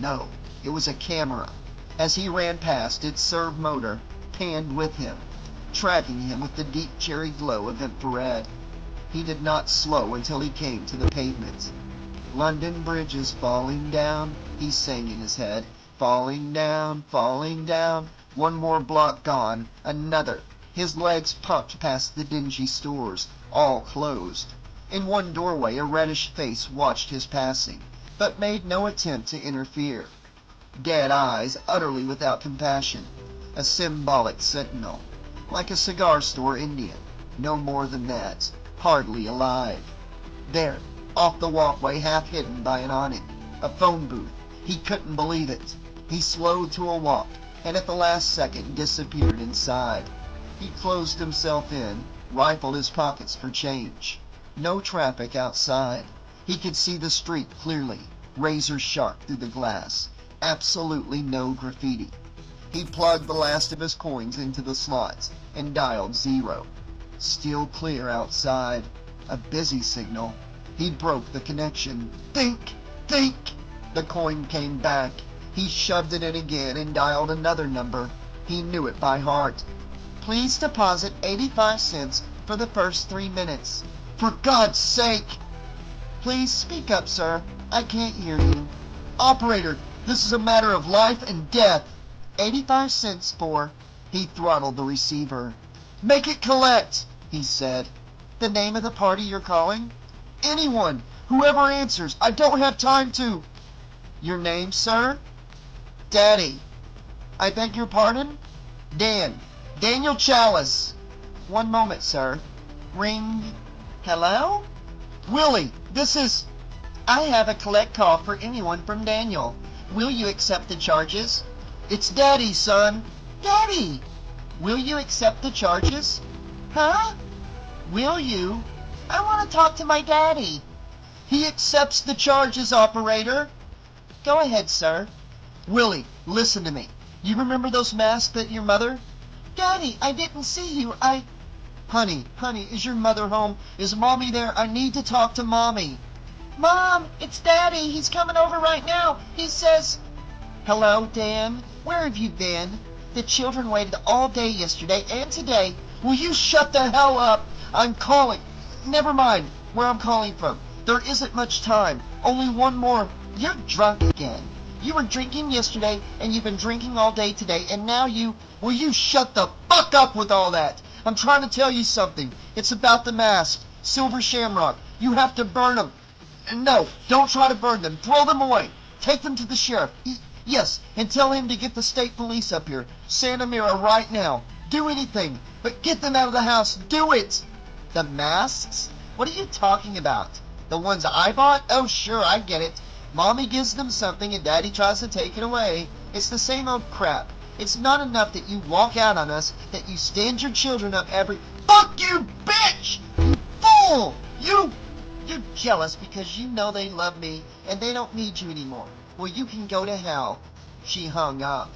No, it was a camera. As he ran past, its servo motor panned with him, tracking him with the deep cherry glow of infrared. He did not slow until he came to the pavement. London Bridge is falling down, he sang in his head. Falling down, falling down. One more block gone, another. His legs pumped past the dingy stores, all closed. In one doorway, a reddish face watched his passing, but made no attempt to interfere. Dead eyes, utterly without compassion. A symbolic sentinel. Like a cigar store Indian. No more than that. Hardly alive. There, off the walkway, half hidden by an awning. A phone booth. He couldn't believe it. He slowed to a walk, and at the last second disappeared inside. He closed himself in, rifled his pockets for change. No traffic outside. He could see the street clearly, razor sharp through the glass. Absolutely no graffiti. He plugged the last of his coins into the slots and dialed 0. Still clear outside. A busy signal. He broke the connection. Think! Think! The coin came back. He shoved it in again and dialed another number. He knew it by heart. Please deposit 85 cents for the first 3 minutes. For God's sake! Please speak up, sir. I can't hear you. Operator, this is a matter of life and death. 85 cents for... He throttled the receiver. Make it collect, he said. The name of the party you're calling? Anyone. Whoever answers. I don't have time to... Your name, sir? Daddy. I beg your pardon? Dan. Daniel Chalice. One moment, sir. Ring. Hello? Willie, this is... I have a collect call for anyone from Daniel. Will you accept the charges? It's Daddy, son. Daddy! Will you accept the charges? Huh? Will you? I want to talk to my daddy. He accepts the charges, operator. Go ahead, sir. Willie, listen to me. You remember those masks that your mother... Daddy, I didn't see you. Honey, is your mother home? Is Mommy there? I need to talk to Mommy. Mom, it's Daddy. He's coming over right now. He says... Hello, Dan. Where have you been? The children waited all day yesterday and today. Will you shut the hell up? I'm calling. Never mind where I'm calling from. There isn't much time. Only one more. You're drunk again. You were drinking yesterday, and you've been drinking all day today, and now you... Will you shut the fuck up with all that? I'm trying to tell you something. It's about the mask. Silver Shamrock. You have to burn them. No, don't try to burn them. Throw them away. Take them to the sheriff. Yes, and tell him to get the state police up here. Santa Mira right now. Do anything, but get them out of the house. Do it! The masks? What are you talking about? The ones I bought? Oh, sure, I get it. Mommy gives them something and Daddy tries to take it away. It's the same old crap. It's not enough that you walk out on us, that you stand your children up every... Fuck you, bitch! You fool! You're jealous because you know they love me and they don't need you anymore. Well, you can go to hell. She hung up.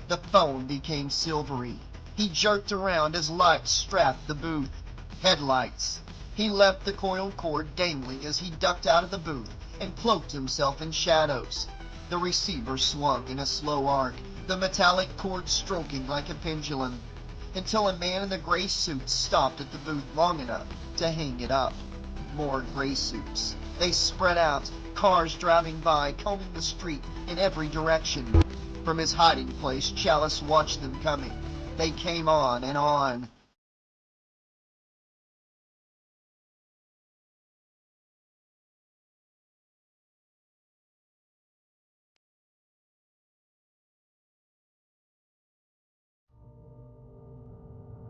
The phone became silvery. He jerked around as lights strapped the booth. Headlights. He left the coiled cord dangling as he ducked out of the booth and cloaked himself in shadows. The receiver swung in a slow arc, the metallic cord stroking like a pendulum, until a man in a gray suit stopped at the booth long enough to hang it up. More gray suits. They spread out, cars driving by, combing the street in every direction. From his hiding place, Chalice watched them coming. They came on and on.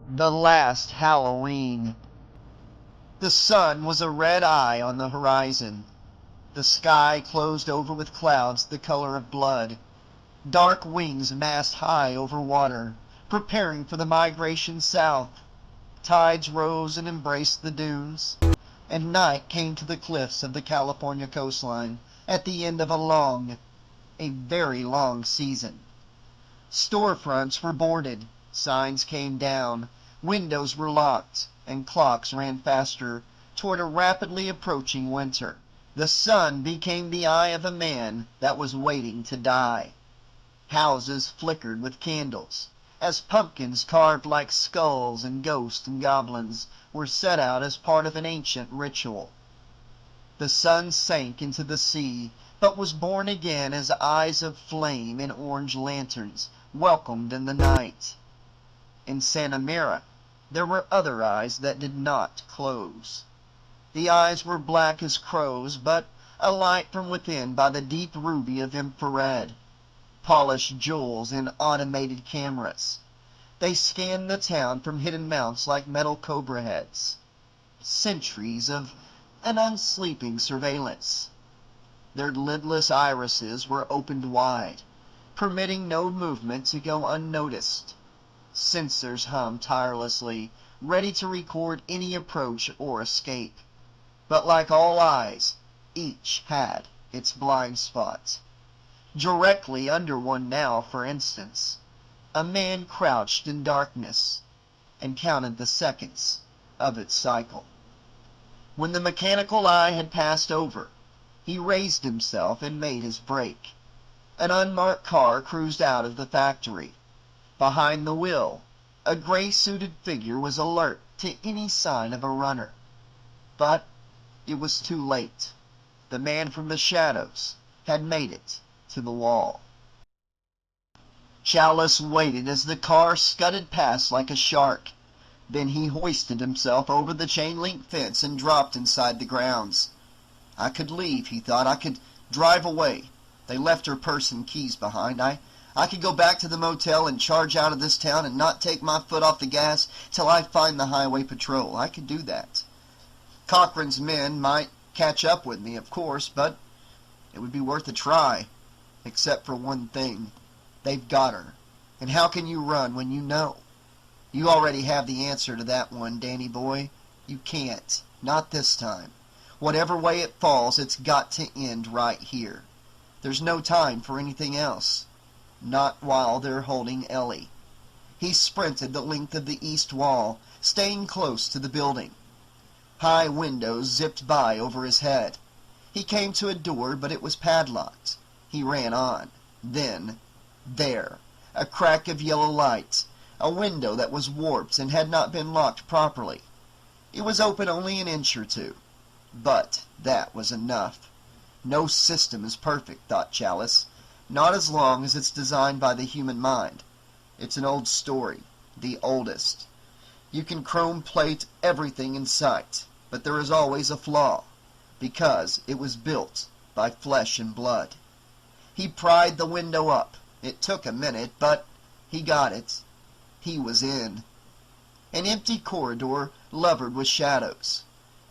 The last Halloween. The sun was a red eye on the horizon. The sky closed over with clouds the color of blood. Dark wings massed high over water, preparing for the migration south. Tides rose and embraced the dunes, and night came to the cliffs of the California coastline at the end of a very long season. Storefronts were boarded, signs came down, windows were locked, and clocks ran faster toward a rapidly approaching winter. The sun became the eye of a man that was waiting to die. Houses flickered with candles, as pumpkins carved like skulls and ghosts and goblins were set out as part of an ancient ritual. The sun sank into the sea, but was born again as eyes of flame in orange lanterns welcomed in the night. In Santa Mira, there were other eyes that did not close. The eyes were black as crows, but alight from within by the deep ruby of infrared. Polished jewels in automated cameras. They scanned the town from hidden mounts like metal cobra heads. Centuries of an unsleeping surveillance. Their lidless irises were opened wide, permitting no movement to go unnoticed. Sensors hummed tirelessly, ready to record any approach or escape. But like all eyes, each had its blind spot. Directly under one now, for instance, a man crouched in darkness and counted the seconds of its cycle. When the mechanical eye had passed over, he raised himself and made his break. An unmarked car cruised out of the factory. Behind the wheel, a gray-suited figure was alert to any sign of a runner. But it was too late. The man from the shadows had made it to the wall. Chalice waited as the car scudded past like a shark. Then he hoisted himself over the chain-link fence and dropped inside the grounds. I could leave, he thought. I could drive away. They left her purse and keys behind. I could go back to the motel and charge out of this town and not take my foot off the gas till I find the highway patrol. I could do that. Cochran's men might catch up with me, of course, but it would be worth a try. Except for one thing. They've got her. And how can you run when you know? You already have the answer to that one, Danny boy. You can't. Not this time. Whatever way it falls, it's got to end right here. There's no time for anything else. Not while they're holding Ellie. He sprinted the length of the east wall, staying close to the building. High windows zipped by over his head. He came to a door, but it was padlocked. He ran on. Then, there, a crack of yellow light, a window that was warped and had not been locked properly. It was open only an inch or two. But that was enough. No system is perfect, thought Chalice. Not as long as it's designed by the human mind. It's an old story, the oldest. You can chrome plate everything in sight, but there is always a flaw, because it was built by flesh and blood. He pried the window up. It took a minute, but he got it. He was in. An empty corridor lovered with shadows.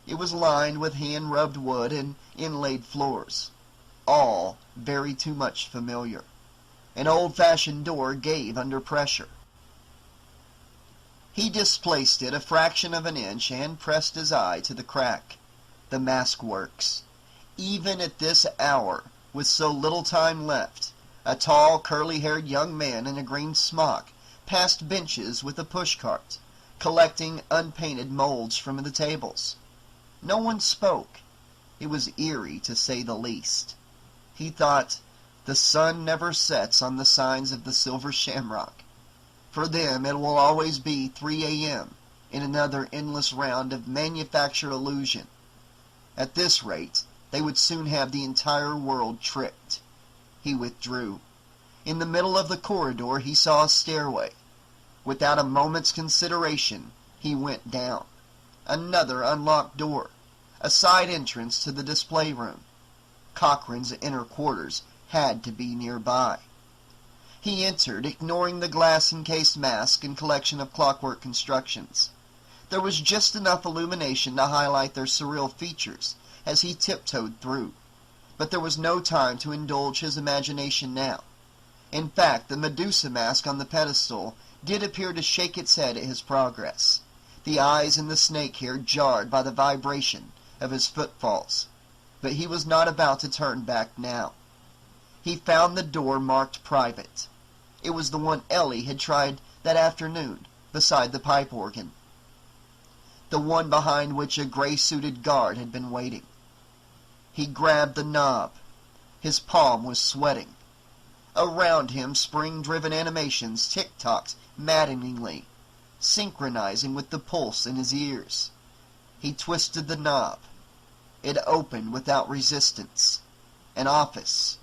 It was lined with hand-rubbed wood and inlaid floors. All very too much familiar. An old-fashioned door gave under pressure. He displaced it a fraction of an inch and pressed his eye to the crack. The mask works. Even at this hour, with so little time left, a tall, curly-haired young man in a green smock passed benches with a pushcart, collecting unpainted molds from the tables. No one spoke. It was eerie, to say the least. He thought, the sun never sets on the signs of the Silver Shamrock. For them it will always be 3 a.m. in another endless round of manufactured illusion. At this rate, they would soon have the entire world tricked. He withdrew. In the middle of the corridor he saw a stairway. Without a moment's consideration, he went down. Another unlocked door. A side entrance to the display room. Cochran's inner quarters had to be nearby. He entered, ignoring the glass-encased mask and collection of clockwork constructions. There was just enough illumination to highlight their surreal features as he tiptoed through. But there was no time to indulge his imagination now. In fact, the Medusa mask on the pedestal did appear to shake its head at his progress, the eyes in the snake hair jarred by the vibration of his footfalls. But he was not about to turn back now. He found the door marked private. It was the one Ellie had tried that afternoon beside the pipe organ. The one behind which a gray-suited guard had been waiting. He grabbed the knob. His palm was sweating. Around him, spring-driven animations tick-tocked maddeningly, synchronizing with the pulse in his ears. He twisted the knob. It opened without resistance. An office.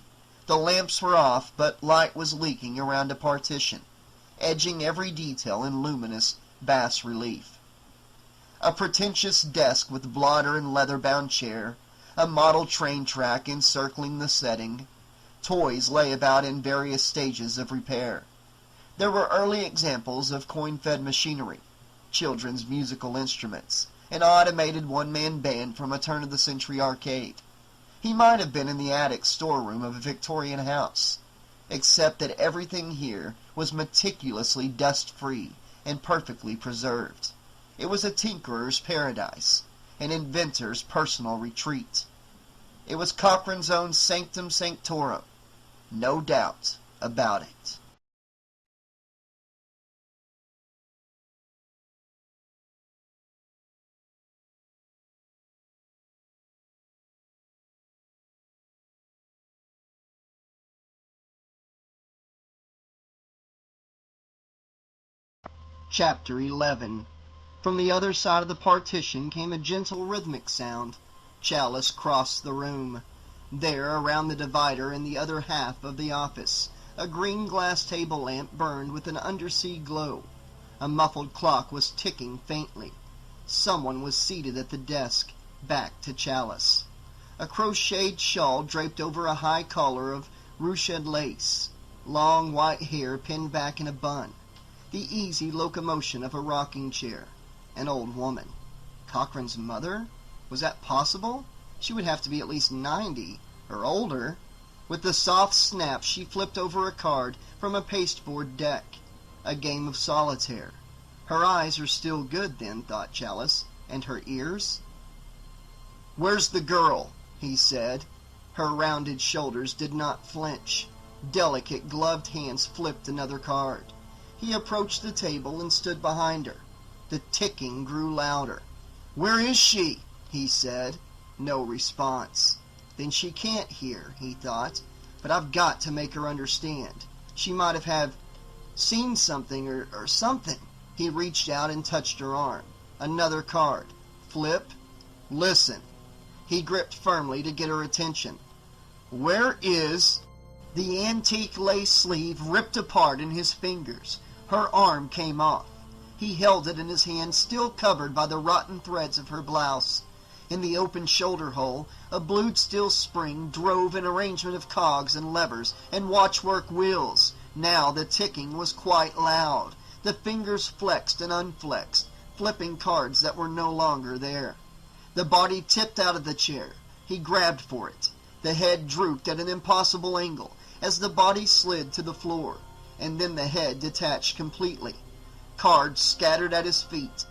The lamps were off, but light was leaking around a partition, edging every detail in luminous bas relief. A pretentious desk with blotter and leather-bound chair, a model train track encircling the setting. Toys lay about in various stages of repair. There were early examples of coin-fed machinery, children's musical instruments, an automated one-man band from a turn-of-the-century arcade. He might have been in the attic storeroom of a Victorian house, except that everything here was meticulously dust-free and perfectly preserved. It was a tinkerer's paradise, an inventor's personal retreat. It was Cochran's own sanctum sanctorum. No doubt about it. Chapter 11. From the other side of the partition came a gentle rhythmic sound. Chalice crossed the room. There, around the divider in the other half of the office, a green glass table lamp burned with an undersea glow. A muffled clock was ticking faintly. Someone was seated at the desk, back to Chalice. A crocheted shawl draped over a high collar of ruched lace. Long white hair pinned back in a bun. The easy locomotion of a rocking chair. An old woman. Cochran's mother? Was that possible? She would have to be at least 90, or older. With the soft snap, she flipped over a card from a pasteboard deck. A game of solitaire. Her eyes are still good, then, thought Chalice. And her ears? "Where's the girl?" he said. Her rounded shoulders did not flinch. Delicate, gloved hands flipped another card. He approached the table and stood behind her. The ticking grew louder. "Where is she?" he said. No response. Then she can't hear, he thought. But I've got to make her understand. She might have seen something or something. He reached out and touched her arm. Another card. Flip. Listen. He gripped firmly to get her attention. "Where is—" The antique lace sleeve ripped apart in his fingers. Her arm came off. He held it in his hand, still covered by the rotten threads of her blouse. In the open shoulder hole, a blued steel spring drove an arrangement of cogs and levers and watchwork wheels. Now the ticking was quite loud. The fingers flexed and unflexed, flipping cards that were no longer there. The body tipped out of the chair. He grabbed for it. The head drooped at an impossible angle as the body slid to the floor, and then the head detached completely. Cards scattered at his feet.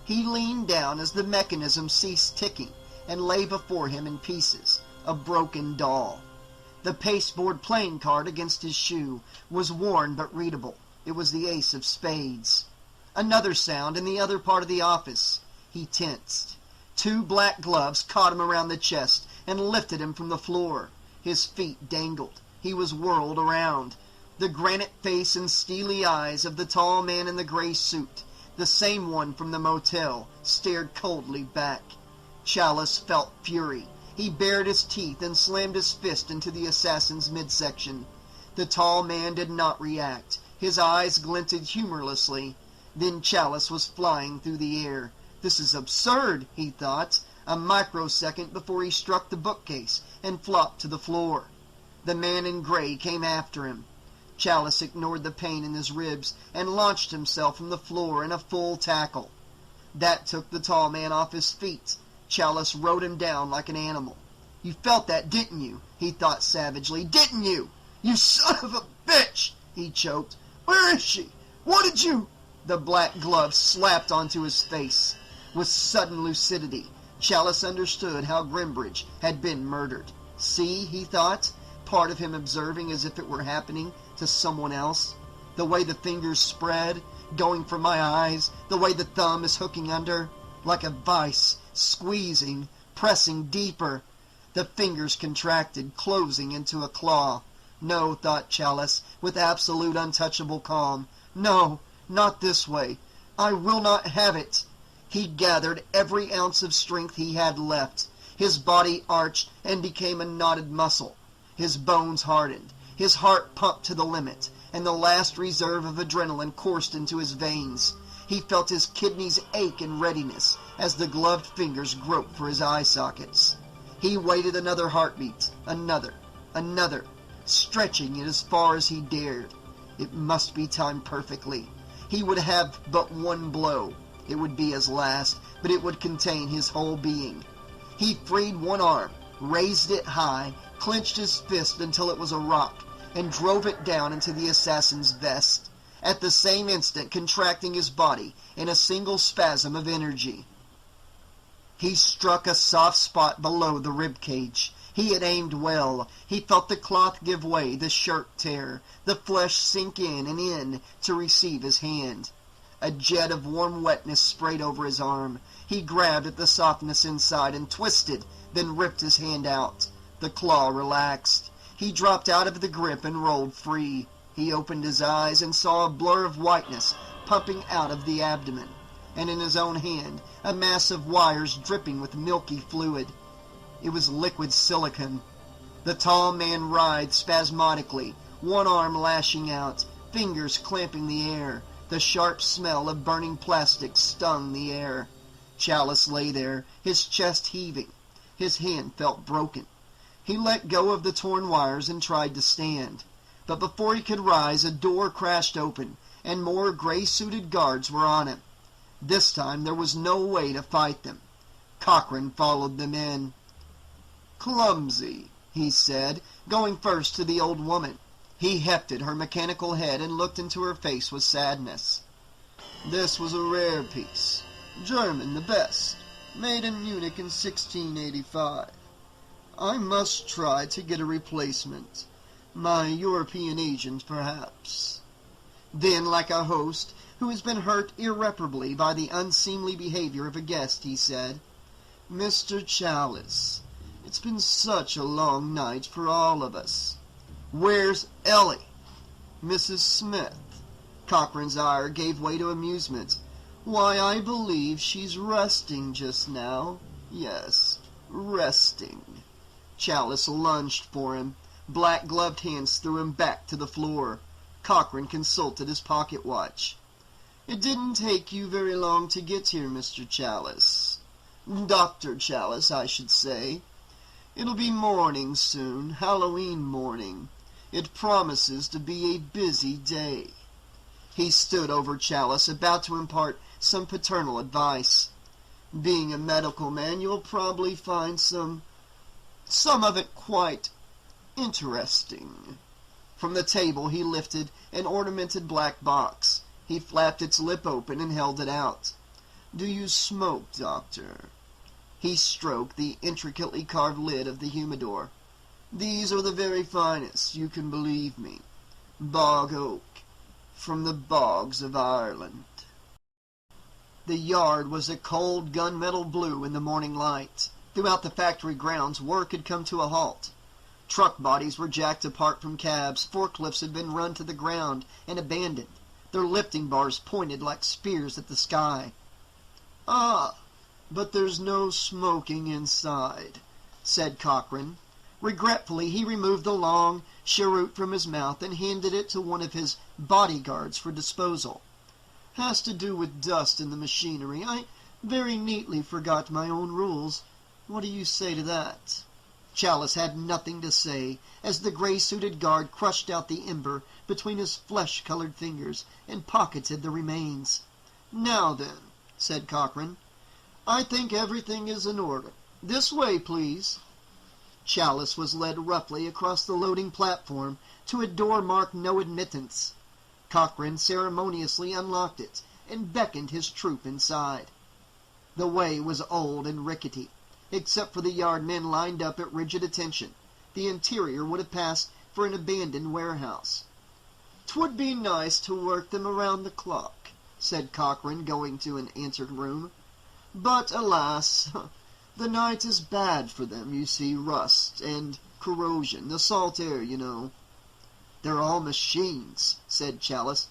He leaned down as the mechanism ceased ticking and lay before him in pieces, a broken doll. The pasteboard playing card against his shoe was worn but readable. It was the ace of spades. Another sound in the other part of the office. He tensed. 2 black gloves caught him around the chest and lifted him from the floor. His feet dangled. He was whirled around. The granite face and steely eyes of the tall man in the gray suit, the same one from the motel, stared coldly back. Chalice felt fury. He bared his teeth and slammed his fist into the assassin's midsection. The tall man did not react. His eyes glinted humorlessly. Then Chalice was flying through the air. This is absurd, he thought, a microsecond before he struck the bookcase and flopped to the floor. The man in gray came after him. Chalice ignored the pain in his ribs and launched himself from the floor in a full tackle. That took the tall man off his feet. Chalice rode him down like an animal. You felt that, didn't you? He thought savagely. Didn't you? You son of a bitch! He choked. Where is she? What did you... The black glove slapped onto his face. With sudden lucidity, Chalice understood how Grimbridge had been murdered. See, he thought, part of him observing as if it were happening to someone else. The way the fingers spread, going for my eyes, the way the thumb is hooking under, like a vice, squeezing, pressing deeper. The fingers contracted, closing into a claw. No, thought Chalice, with absolute untouchable calm. No, not this way. I will not have it. He gathered every ounce of strength he had left. His body arched and became a knotted muscle. His bones hardened. His heart pumped to the limit, and the last reserve of adrenaline coursed into his veins. He felt his kidneys ache in readiness as the gloved fingers groped for his eye sockets. He waited another heartbeat, another, stretching it as far as he dared. It must be timed perfectly. He would have but one blow. It would be his last, but it would contain his whole being. He freed one arm, raised it high, clenched his fist until it was a rock, and drove it down into the assassin's vest, at the same instant contracting his body in a single spasm of energy. He struck a soft spot below the rib cage. He had aimed well. He felt the cloth give way, the shirt tear, the flesh sink in and in to receive his hand. A jet of warm wetness sprayed over his arm. He grabbed at the softness inside and twisted, then ripped his hand out. The claw relaxed. He dropped out of the grip and rolled free. He opened his eyes and saw a blur of whiteness pumping out of the abdomen, and in his own hand a mass of wires dripping with milky fluid. It was liquid silicon. The tall man writhed spasmodically, one arm lashing out, fingers clamping the air. The sharp smell of burning plastic stung the air. Chalice lay there, his chest heaving. His hand felt broken. He let go of the torn wires and tried to stand. But before he could rise, a door crashed open, and more gray-suited guards were on him. This time there was no way to fight them. Cochran followed them in. "Clumsy," he said, going first to the old woman. He hefted her mechanical head and looked into her face with sadness. "This was a rare piece. German, the best. Made in Munich in 1685. I must try to get a replacement. My European agent, perhaps." Then, like a host who has been hurt irreparably by the unseemly behavior of a guest, he said, "Mr. Chalice, it's been such a long night for all of us. Where's Ellie?" "Mrs. Smith." Cochran's ire gave way to amusement. "Why, I believe she's resting just now. Yes, resting." Chalice lunged for him. Black-gloved hands threw him back to the floor. Cochran consulted his pocket watch. "It didn't take you very long to get here, Mr. Chalice. Dr. Chalice, I should say. It'll be morning soon, Halloween morning. It promises to be a busy day." He stood over Chalice, about to impart some paternal advice. Being a medical man, you'll probably find some of it quite interesting. From the table he lifted an ornamented black box. He flapped its lip open and held it out. Do you smoke, Doctor? He stroked the intricately carved lid of the humidor. These are the very finest, you can believe me. Bog oak, from the bogs of Ireland. The yard was a cold gunmetal blue in the morning light. Throughout the factory grounds, work had come to a halt. Truck bodies were jacked apart from cabs, forklifts had been run to the ground and abandoned, their lifting bars pointed like spears at the sky. Ah, but there's no smoking inside, said Cochran. Regretfully, he removed the long cheroot from his mouth and handed it to one of his bodyguards for disposal. Has to do with dust in the machinery. I very neatly forgot my own rules. What do you say to that? Chalice had nothing to say, as the gray-suited guard crushed out the ember between his flesh-colored fingers and pocketed the remains. Now then, said Cochran, I think everything is in order. This way, please. Chalice was led roughly across the loading platform to a door marked No Admittance. Cochran ceremoniously unlocked it and beckoned his troop inside. The way was old and rickety. Except for the yard men lined up at rigid attention, the interior would have passed for an abandoned warehouse. "'Twould be nice to work them around the clock," said Cochran, going to an answered room. "But, alas, the night is bad for them, you see, rust and corrosion, the salt air, you know." "They're all machines," said Chalice.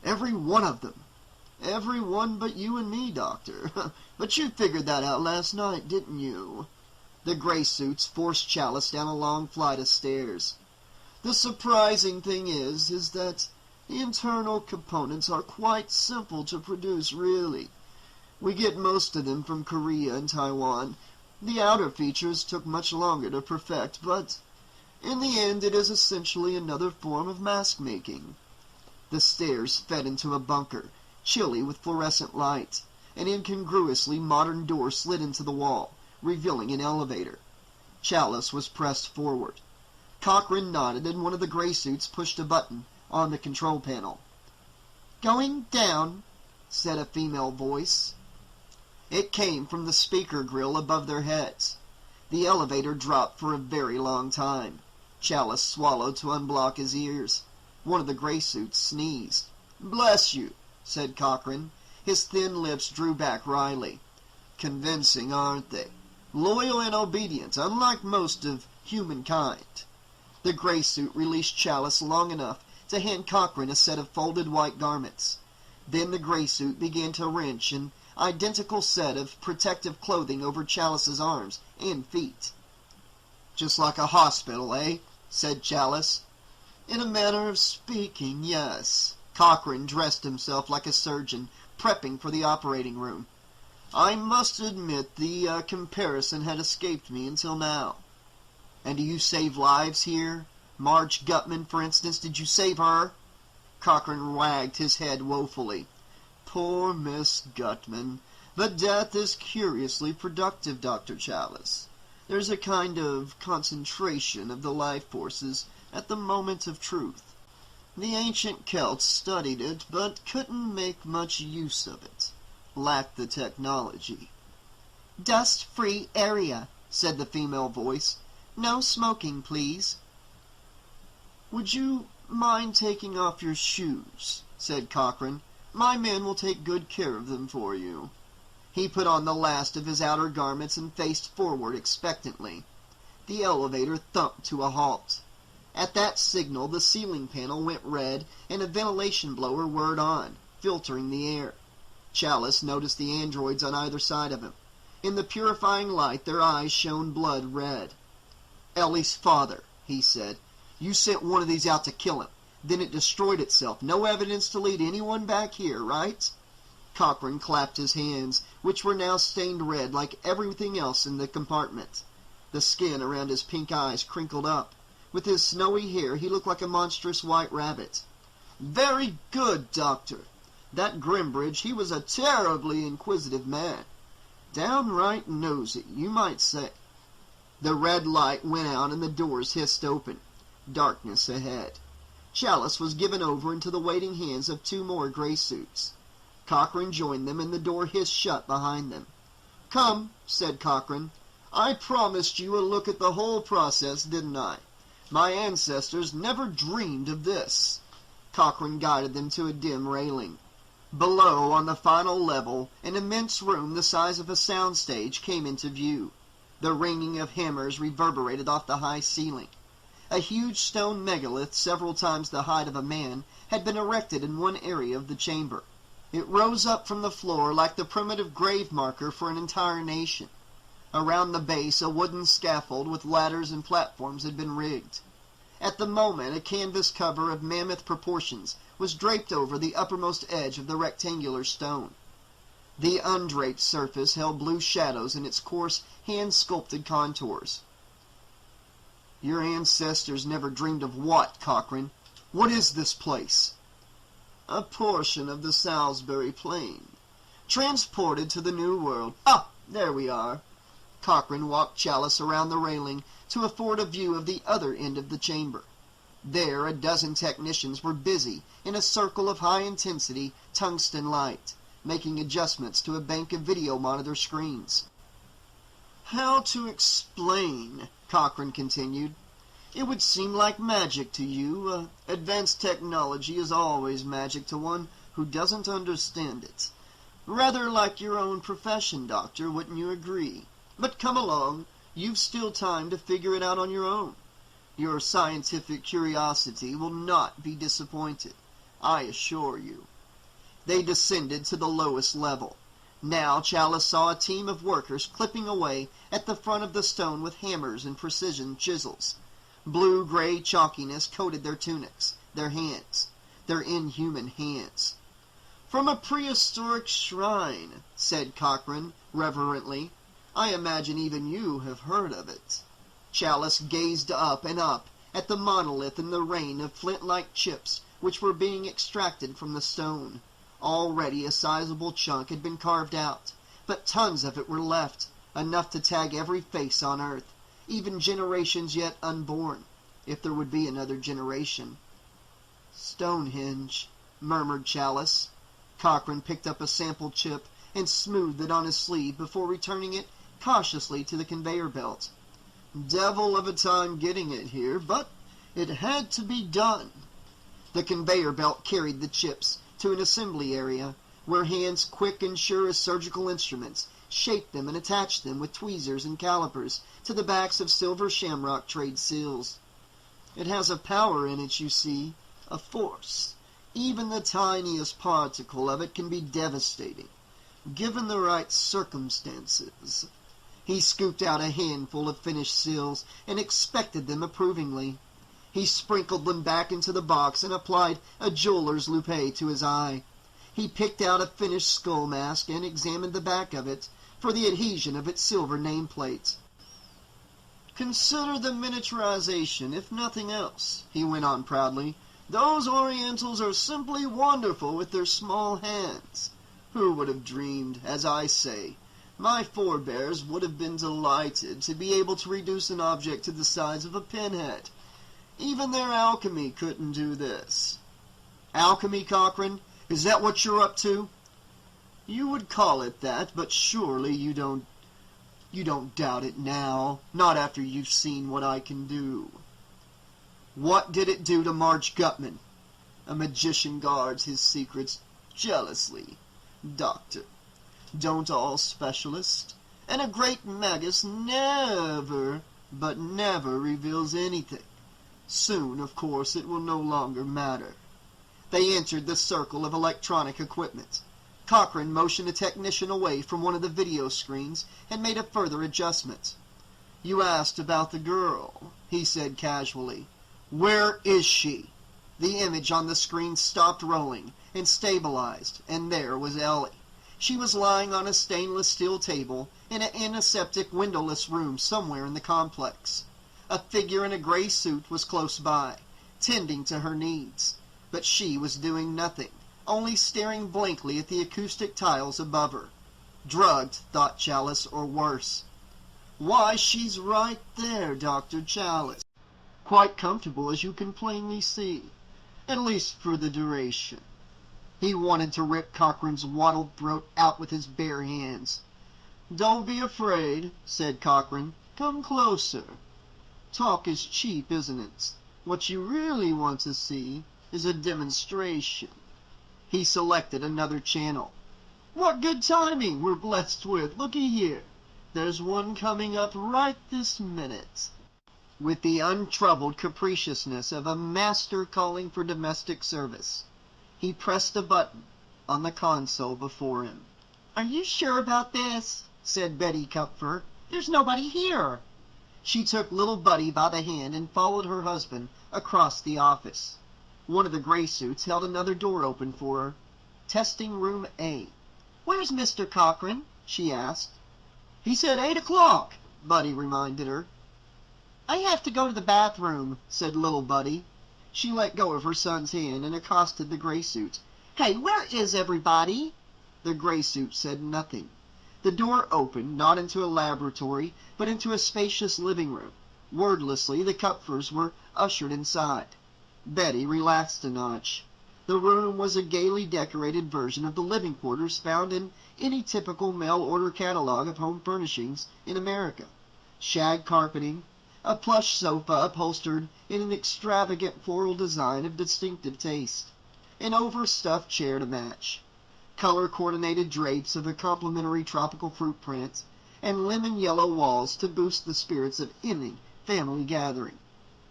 "Every one of them." "Every one but you and me, Doctor. But you figured that out last night, didn't you?" The gray suits forced Chalice down a long flight of stairs. "The surprising thing is that the internal components are quite simple to produce, really. We get most of them from Korea and Taiwan. The outer features took much longer to perfect, but in the end it is essentially another form of mask-making." The stairs fed into a bunker, chilly with fluorescent light. An incongruously modern door slid into the wall, revealing an elevator. Chalice was pressed forward. Cochran nodded, and one of the gray suits pushed a button on the control panel. "Going down," said a female voice. It came from the speaker grill above their heads. The elevator dropped for a very long time. Chalice swallowed to unblock his ears. One of the gray suits sneezed. "Bless you," said Cochran. His thin lips drew back wryly. "Convincing, aren't they? Loyal and obedient, unlike most of humankind." The gray suit released Chalice long enough to hand Cochran a set of folded white garments. Then the gray suit began to wrench an identical set of protective clothing over Chalice's arms and feet. "Just like a hospital, eh?" said Chalice. "In a manner of speaking, yes." Cochran dressed himself like a surgeon, prepping for the operating room. "I must admit the comparison had escaped me until now." "And do you save lives here? Marge Gutman, for instance, did you save her?" Cochran wagged his head woefully. "Poor Miss Gutman. But death is curiously productive, Dr. Chalice. There's a kind of concentration of the life forces at the moment of truth. The ancient Celts studied it, but couldn't make much use of it. Lacked the technology." "Dust-free area," said the female voice. "No smoking, please." "Would you mind taking off your shoes?" said Cochran. "My men will take good care of them for you." He put on the last of his outer garments and faced forward expectantly. The elevator thumped to a halt. At that signal, the ceiling panel went red, and a ventilation blower whirred on, filtering the air. Chalice noticed the androids on either side of him. In the purifying light, their eyes shone blood red. "Ellie's father," he said. "You sent one of these out to kill him. Then it destroyed itself. No evidence to lead anyone back here, right?" Cochran clapped his hands, which were now stained red like everything else in the compartment. The skin around his pink eyes crinkled up. With his snowy hair, he looked like a monstrous white rabbit. Very good, Doctor. That Grimbridge, he was a terribly inquisitive man. Downright nosy, you might say. The red light went out and the doors hissed open. Darkness ahead. Chalice was given over into the waiting hands of two more gray suits. Cochran joined them and the door hissed shut behind them. "Come," said Cochran. "I promised you a look at the whole process, didn't I? My ancestors never dreamed of this." Cochran guided them to a dim railing. Below, on the final level, an immense room the size of a soundstage came into view. The ringing of hammers reverberated off the high ceiling. A huge stone megalith, several times the height of a man, had been erected in one area of the chamber. It rose up from the floor like the primitive grave marker for an entire nation. Around the base, a wooden scaffold with ladders and platforms had been rigged. At the moment, a canvas cover of mammoth proportions was draped over the uppermost edge of the rectangular stone. The undraped surface held blue shadows in its coarse, hand-sculpted contours. "Your ancestors never dreamed of what, Cochran? What is this place?" "A portion of the Salisbury Plain. Transported to the New World. Ah, there we are." Cochran walked Chalice around the railing to afford a view of the other end of the chamber. There, a dozen technicians were busy in a circle of high-intensity tungsten light, making adjustments to a bank of video monitor screens. "How to explain?" Cochran continued. "It would seem like magic to you. Advanced technology is always magic to one who doesn't understand it. Rather like your own profession, Doctor, wouldn't you agree? But come along. You've still time to figure it out on your own. Your scientific curiosity will not be disappointed, I assure you." They descended to the lowest level. Now Chalice saw a team of workers clipping away at the front of the stone with hammers and precision chisels. Blue-gray chalkiness coated their tunics, their hands, their inhuman hands. "From a prehistoric shrine," said Cochran reverently. "I imagine even you have heard of it." Chalice gazed up and up at the monolith in the rain of flint-like chips which were being extracted from the stone. Already a sizable chunk had been carved out, but tons of it were left, enough to tag every face on Earth, even generations yet unborn, if there would be another generation. "Stonehenge," murmured Chalice. Cochran picked up a sample chip and smoothed it on his sleeve before returning it cautiously to the conveyor belt. "Devil of a time getting it here, but it had to be done." The conveyor belt carried the chips to an assembly area, where hands quick and sure as surgical instruments shaped them and attached them with tweezers and calipers to the backs of silver shamrock trade seals. "It has a power in it, you see, a force. Even the tiniest particle of it can be devastating, given the right circumstances." He scooped out a handful of finished seals and inspected them approvingly. He sprinkled them back into the box and applied a jeweler's loupe to his eye. He picked out a finished skull mask and examined the back of it for the adhesion of its silver nameplate. "Consider the miniaturization, if nothing else," he went on proudly. "Those Orientals are simply wonderful with their small hands. Who would have dreamed, as I say? My forebears would have been delighted to be able to reduce an object to the size of a pinhead. Even their alchemy couldn't do this." "Alchemy, Cochran? Is that what you're up to?" "You would call it that, but surely you don't doubt it now, not after you've seen what I can do." "What did it do to Marge Gutman?" "A magician guards his secrets jealously, Doctor. Don't all specialists? And a great magus never, but never reveals anything. Soon, of course, it will no longer matter." They entered the circle of electronic equipment. Cochran motioned a technician away from one of the video screens and made a further adjustment. "You asked about the girl," he said casually. "Where is she?" The image on the screen stopped rolling and stabilized, and there was Ellie. She was lying on a stainless steel table in an antiseptic windowless room somewhere in the complex. A figure in a gray suit was close by, tending to her needs. But she was doing nothing, only staring blankly at the acoustic tiles above her. Drugged, thought Chalice, or worse. Why, she's right there, Dr. Chalice. Quite comfortable, as you can plainly see. At least for the duration. He wanted to rip Cochran's wattled throat out with his bare hands. Don't be afraid, said Cochran. Come closer. Talk is cheap, isn't it? What you really want to see is a demonstration. He selected another channel. What good timing we're blessed with. Looky here. There's one coming up right this minute. With the untroubled capriciousness of a master calling for domestic service, he pressed a button on the console before him. Are you sure about this? Said Betty Kupfer. There's nobody here. She took little Buddy by the hand and followed her husband across the office. One of the gray suits held another door open for her. Testing room A. Where's Mr. Cochran? She asked. He said 8 o'clock, Buddy reminded her. I have to go to the bathroom, said little Buddy. She let go of her son's hand and accosted the gray suit. Hey, where is everybody? The gray suit said nothing. The door opened, not into a laboratory, but into a spacious living room. Wordlessly, the Kupfers were ushered inside. Betty relaxed a notch. The room was a gaily decorated version of the living quarters found in any typical mail-order catalog of home furnishings in America. Shag carpeting, a plush sofa upholstered in an extravagant floral design of distinctive taste, an overstuffed chair to match, color-coordinated drapes of a complimentary tropical fruit print, and lemon-yellow walls to boost the spirits of any family gathering.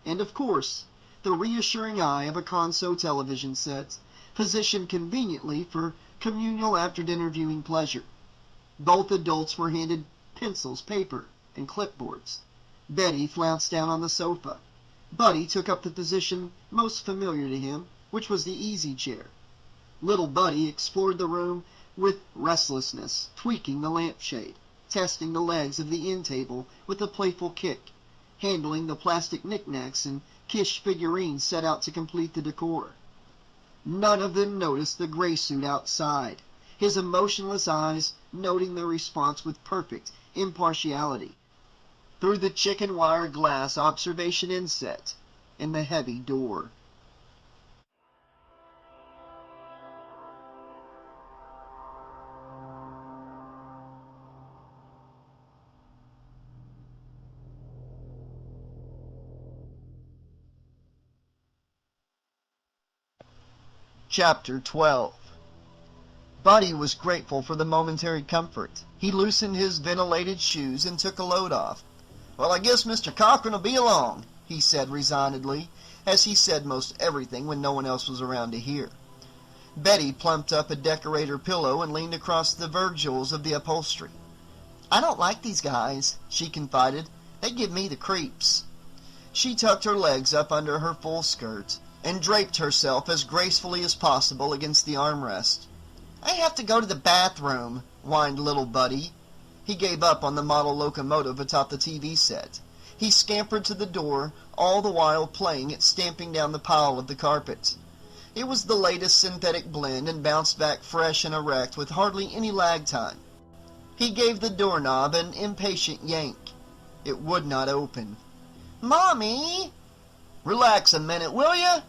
And, of course, the reassuring eye of a console television set, positioned conveniently for communal after-dinner viewing pleasure. Both adults were handed pencils, paper, and clipboards. Betty flounced down on the sofa. Buddy took up the position most familiar to him, which was the easy chair. Little Buddy explored the room with restlessness, tweaking the lampshade, testing the legs of the end table with a playful kick, handling the plastic knickknacks and Kish figurines set out to complete the decor. None of them noticed the gray suit outside, his emotionless eyes noting their response with perfect impartiality through the chicken wire glass observation inset in the heavy door. Chapter 12. Buddy was grateful for the momentary comfort. He loosened his ventilated shoes and took a load off. Well, I guess Mr. Cochran will be along, he said resignedly, as he said most everything when no one else was around to hear. Betty plumped up a decorator pillow and leaned across the vergules of the upholstery. I don't like these guys, she confided. They give me the creeps. She tucked her legs up under her full skirt and draped herself as gracefully as possible against the armrest. I have to go to the bathroom, whined little Buddy. He gave up on the model locomotive atop the TV set. He scampered to the door, all the while playing at stamping down the pile of the carpet. It was the latest synthetic blend and bounced back fresh and erect with hardly any lag time. He gave the doorknob an impatient yank. It would not open. Mommy! Relax a minute, will ya?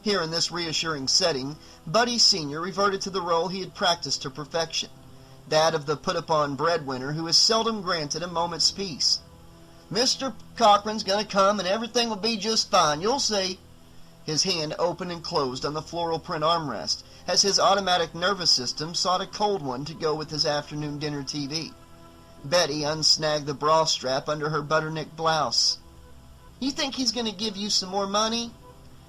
Here in this reassuring setting, Buddy Sr. reverted to the role he had practiced to perfection, that of the put-upon breadwinner who is seldom granted a moment's peace. Mr. Cochran's going to come and everything will be just fine, you'll see. His hand opened and closed on the floral print armrest as his automatic nervous system sought a cold one to go with his afternoon dinner TV. Betty unsnagged the bra strap under her butterneck blouse. You think he's going to give you some more money?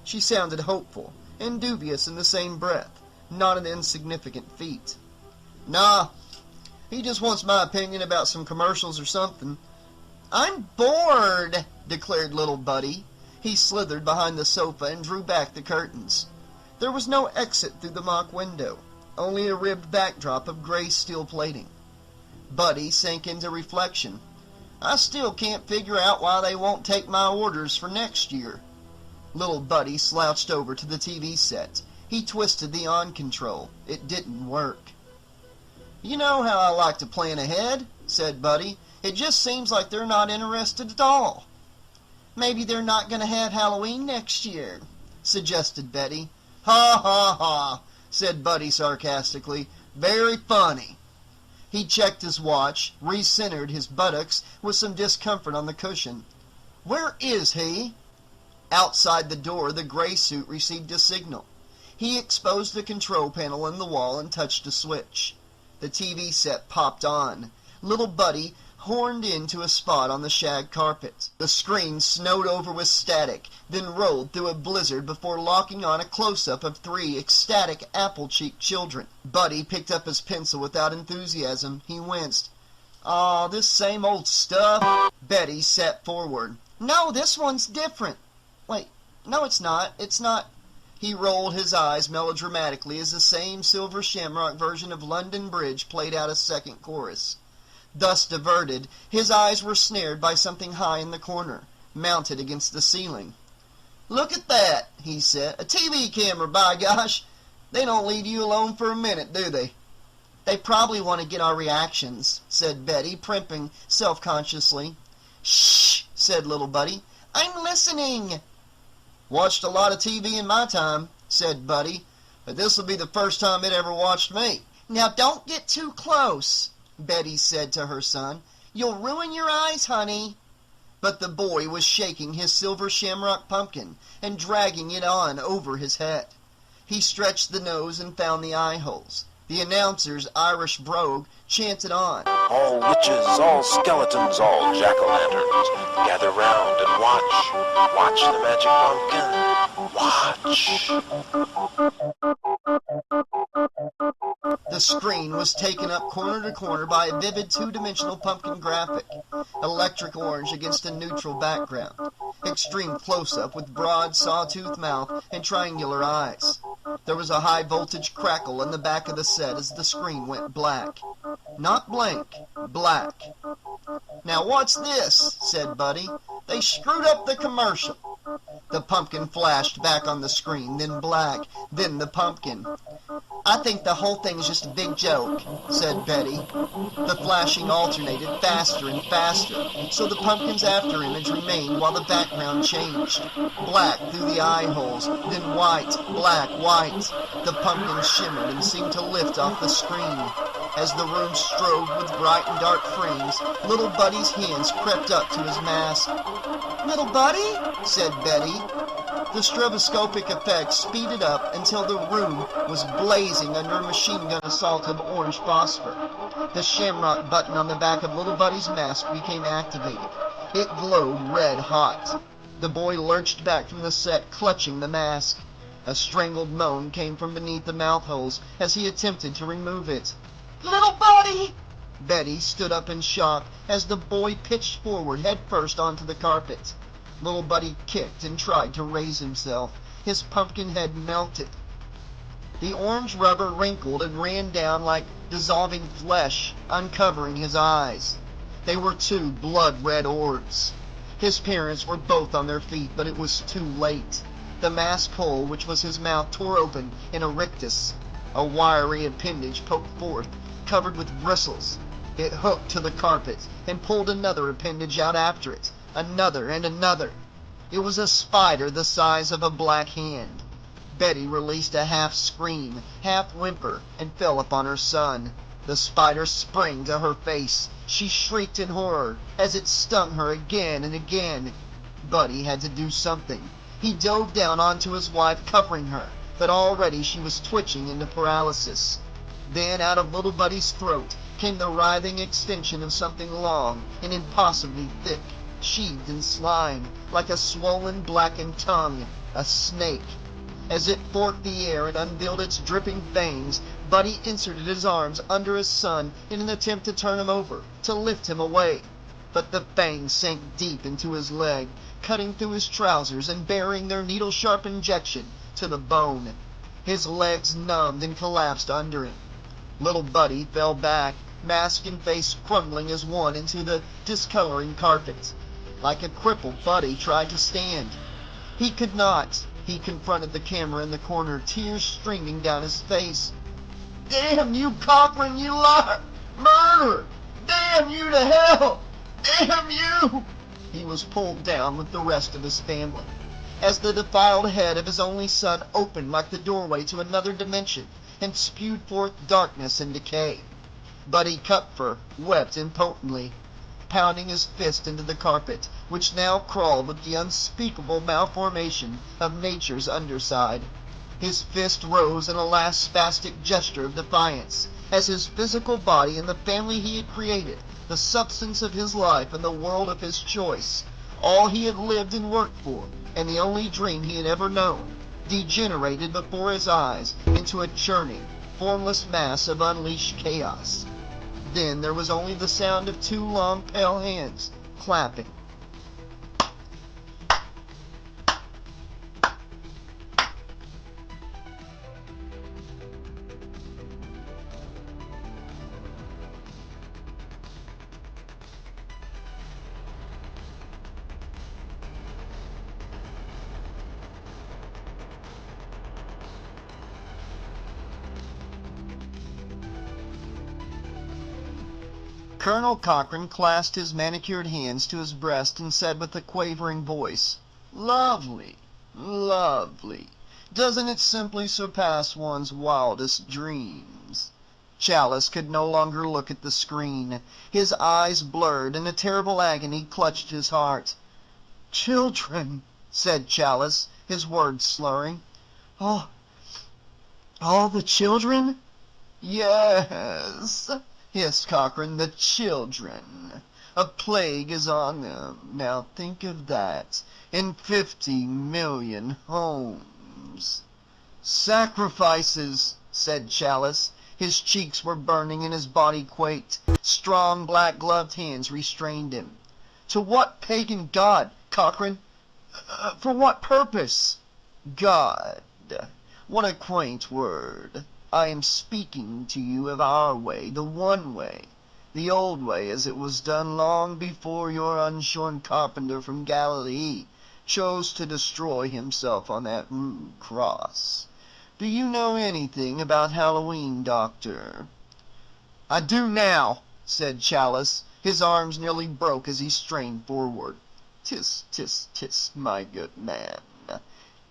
She sounded hopeful and dubious in the same breath, not an insignificant feat. Nah, he just wants my opinion about some commercials or something. I'm bored, declared little Buddy. He slithered behind the sofa and drew back the curtains. There was no exit through the mock window, only a ribbed backdrop of gray steel plating. Buddy sank into reflection. I still can't figure out why they won't take my orders for next year. Little Buddy slouched over to the TV set. He twisted the on control. It didn't work. "You know how I like to plan ahead," said Buddy. "It just seems like they're not interested at all." "Maybe they're not going to have Halloween next year," suggested Betty. "Ha ha ha," said Buddy sarcastically. "Very funny." He checked his watch, re-centered his buttocks with some discomfort on the cushion. "Where is he?" Outside the door, the gray suit received a signal. He exposed the control panel in the wall and touched a switch. The TV set popped on. Little Buddy horned into a spot on the shag carpet. The screen snowed over with static, then rolled through a blizzard before locking on a close-up of 3 ecstatic apple-cheeked children. Buddy picked up his pencil without enthusiasm. He winced. "Aw, this same old stuff." Betty sat forward. "No, this one's different." "Wait, no it's not. It's not." He rolled his eyes melodramatically as the same Silver Shamrock version of London Bridge played out a second chorus. Thus diverted, his eyes were snared by something high in the corner, mounted against the ceiling. "Look at that," he said. "A TV camera, by gosh! They don't leave you alone for a minute, do they?" "They probably want to get our reactions," said Betty, primping self-consciously. "Shh," said Little Buddy. "I'm listening." "Watched a lot of TV in my time," said Buddy, "but this'll be the first time it ever watched me." "Now don't get too close," Betty said to her son. "You'll ruin your eyes, honey." But the boy was shaking his silver shamrock pumpkin and dragging it on over his head. He stretched the nose and found the eye holes. The announcer's Irish brogue chanted on. All witches, all skeletons, all jack-o'-lanterns, gather round and watch. Watch the magic pumpkin. Watch. The screen was taken up corner to corner by a vivid two-dimensional pumpkin graphic, electric orange against a neutral background, extreme close-up with broad sawtooth mouth and triangular eyes. There was a high-voltage crackle in the back of the set as the screen went black. Not blank, black. "Now what's this?" said Buddy. "They screwed up the commercial." The pumpkin flashed back on the screen, then black, then the pumpkin. "I think the whole thing is just a big joke," said Betty. The flashing alternated faster and faster, so the pumpkin's after image remained while the background changed. Black through the eye holes, then white, black, white. The pumpkin shimmered and seemed to lift off the screen. As the room strobed with bright and dark frames, Little Buddy's hands crept up to his mask. "Little Buddy?" said Betty. The stroboscopic effect speeded up until the room was blazing under a machine gun assault of orange phosphor. The shamrock button on the back of Little Buddy's mask became activated. It glowed red hot. The boy lurched back from the set, clutching the mask. A strangled moan came from beneath the mouth holes as he attempted to remove it. "Little Buddy!" Betty stood up in shock as the boy pitched forward headfirst onto the carpet. Little Buddy kicked and tried to raise himself. His pumpkin head melted. The orange rubber wrinkled and ran down like dissolving flesh, uncovering his eyes. They were 2 blood-red orbs. His parents were both on their feet, but it was too late. The mask hole, which was his mouth, tore open in a rictus. A wiry appendage poked forth, covered with bristles. It hooked to the carpet and pulled another appendage out after it, another and another. It was a spider the size of a black hand. Betty released a half scream, half whimper, and fell upon her son. The spider sprang to her face. She shrieked in horror as it stung her again and again. Buddy had to do something. He dove down onto his wife, covering her, but already she was twitching into paralysis. Then out of Little Buddy's throat came the writhing extension of something long and impossibly thick, sheathed in slime, like a swollen, blackened tongue, a snake. As it forked the air and unveiled its dripping fangs, Buddy inserted his arms under his son in an attempt to turn him over, to lift him away. But the fangs sank deep into his leg, cutting through his trousers and burying their needle-sharp injection to the bone. His legs numbed and collapsed under him. Little Buddy fell back, mask and face crumbling as one into the discoloring carpet. Like a cripple, Buddy tried to stand. He could not. He confronted the camera in the corner, tears streaming down his face. Damn you, Cochran, you liar! Murderer! Damn you to hell! Damn you! He was pulled down with the rest of his family, as the defiled head of his only son opened like the doorway to another dimension and spewed forth darkness and decay. Buddy Kupfer wept impotently, pounding his fist into the carpet, which now crawled with the unspeakable malformation of nature's underside. His fist rose in a last spastic gesture of defiance, as his physical body and the family he had created, the substance of his life and the world of his choice, all he had lived and worked for, and the only dream he had ever known, degenerated before his eyes into a churning, formless mass of unleashed chaos. Then there was only the sound of two long, pale hands clapping. Colonel Cochran clasped his manicured hands to his breast and said with a quavering voice, "Lovely, lovely. Doesn't it simply surpass one's wildest dreams?" Chalice could no longer look at the screen. His eyes blurred, and a terrible agony clutched his heart. "Children," said Chalice, his words slurring. All the children?" "Yes," hissed Cochran, "the children. A plague is on them. Now think of that. In 50 million homes." "Sacrifices," said Chalice. His cheeks were burning and his body quaked. Strong, black-gloved hands restrained him. "To what pagan god, Cochran? For what purpose?" "God. What a quaint word. I am speaking to you of our way, the one way, the old way as it was done long before your unshorn carpenter from Galilee chose to destroy himself on that rude cross. Do you know anything about Halloween, Doctor?" "I do now," said Chalice. His arms nearly broke as he strained forward. "Tis, my good man.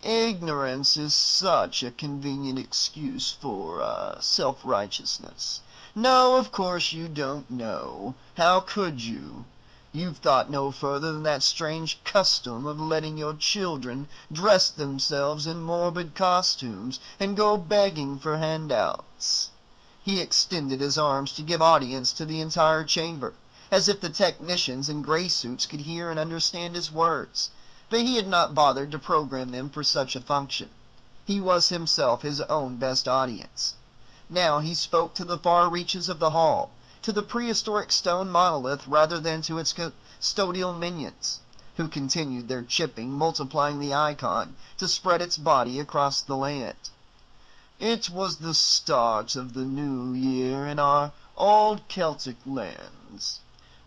Ignorance is such a convenient excuse for, self-righteousness. No, of course you don't know. How could you? You've thought no further than that strange custom of letting your children dress themselves in morbid costumes and go begging for handouts." He extended his arms to give audience to the entire chamber, as if the technicians in gray suits could hear and understand his words. But he had not bothered to program them for such a function. He was himself his own best audience. Now he spoke to the far reaches of the hall, to the prehistoric stone monolith rather than to its custodial minions, who continued their chipping, multiplying the icon to spread its body across the land. It was the start of the new year in our old Celtic lands.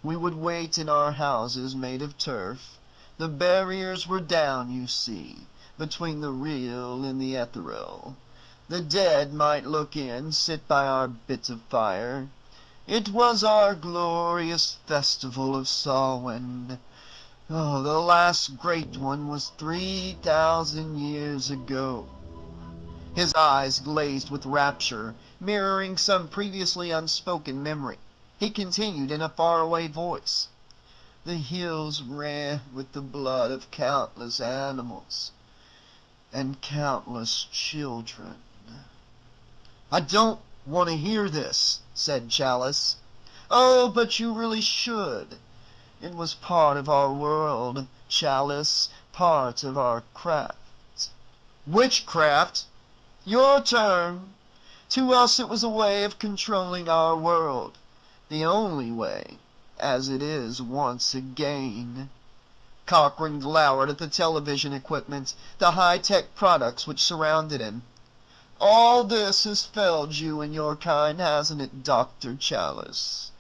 We would wait in our houses made of turf. The barriers were down, you see, between the real and the ethereal. The dead might look in, sit by our bits of fire. It was our glorious festival of Samhain. Oh, the last great one was 3,000 years ago." His eyes glazed with rapture, mirroring some previously unspoken memory. He continued in a faraway voice. "The hills ran with the blood of countless animals and countless children." "I don't want to hear this," said Chalice. "Oh, but you really should. It was part of our world, Chalice, part of our craft." "Witchcraft?" "Your term. To us it was a way of controlling our world. The only way, as it is once again." Cochran glowered at the television equipment, the high-tech products which surrounded him. "All this has failed you and your kind, hasn't it, Dr. Chalice?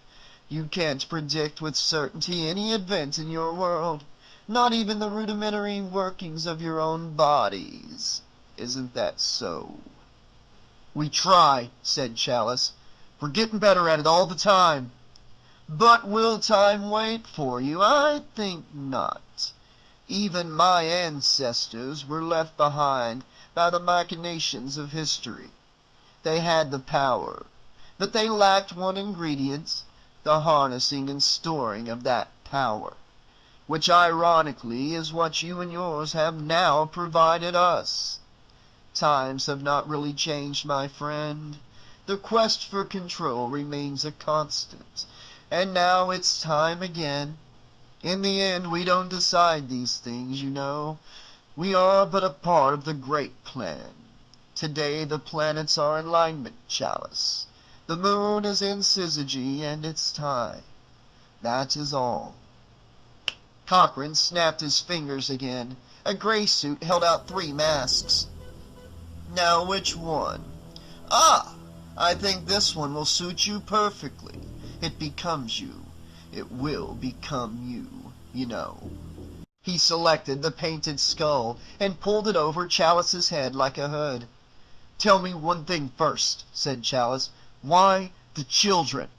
You can't predict with certainty any event in your world. Not even the rudimentary workings of your own bodies. Isn't that so?" "We try," said Chalice. "We're getting better at it all the time." "But will time wait for you? I think not. Even my ancestors were left behind by the machinations of history. They had the power, but they lacked one ingredient, the harnessing and storing of that power, which ironically is what you and yours have now provided us. Times have not really changed, my friend. The quest for control remains a constant, and now it's time again. In the end, we don't decide these things, you know. We are but a part of the great plan. Today the planets are in alignment, Chalice. The moon is in syzygy, and it's time. That is all." Cochran snapped his fingers again. A gray suit held out 3 masks. "Now which one? Ah, I think this one will suit you perfectly. It becomes you. It will become you, you know." He selected the painted skull and pulled it over Chalice's head like a hood. "Tell me one thing first," said Chalice. "Why the children?"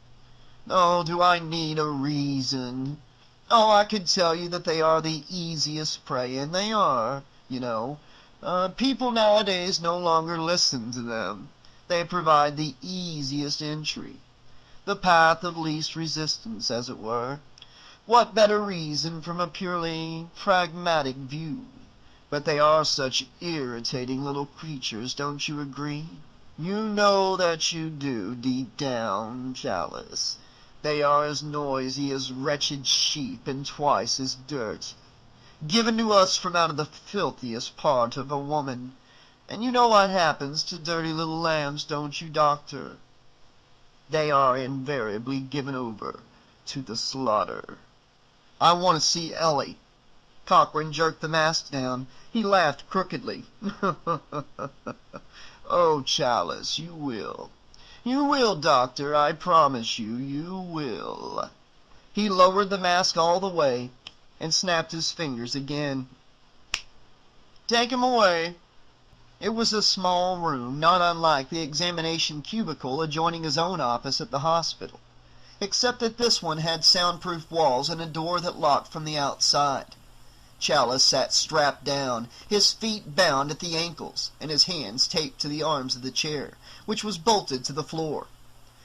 "Oh, do I need a reason? Oh, I could tell you that they are the easiest prey, and they are, you know. People nowadays no longer listen to them. They provide the easiest entry, the path of least resistance, as it were. What better reason from a purely pragmatic view? But they are such irritating little creatures, don't you agree? You know that you do, deep down, Chalice. They are as noisy as wretched sheep and twice as dirty. Given to us from out of the filthiest part of a woman. And you know what happens to dirty little lambs, don't you, Doctor? They are invariably given over to the slaughter." "I want to see Ellie." Cochran jerked the mask down. He laughed crookedly. "Oh, Chalice, you will. You will, Doctor, I promise you, you will." He lowered the mask all the way and snapped his fingers again. "Take him away." It was a small room, not unlike the examination cubicle adjoining his own office at the hospital, except that this one had soundproof walls and a door that locked from the outside. Chalice sat strapped down, his feet bound at the ankles, and his hands taped to the arms of the chair, which was bolted to the floor.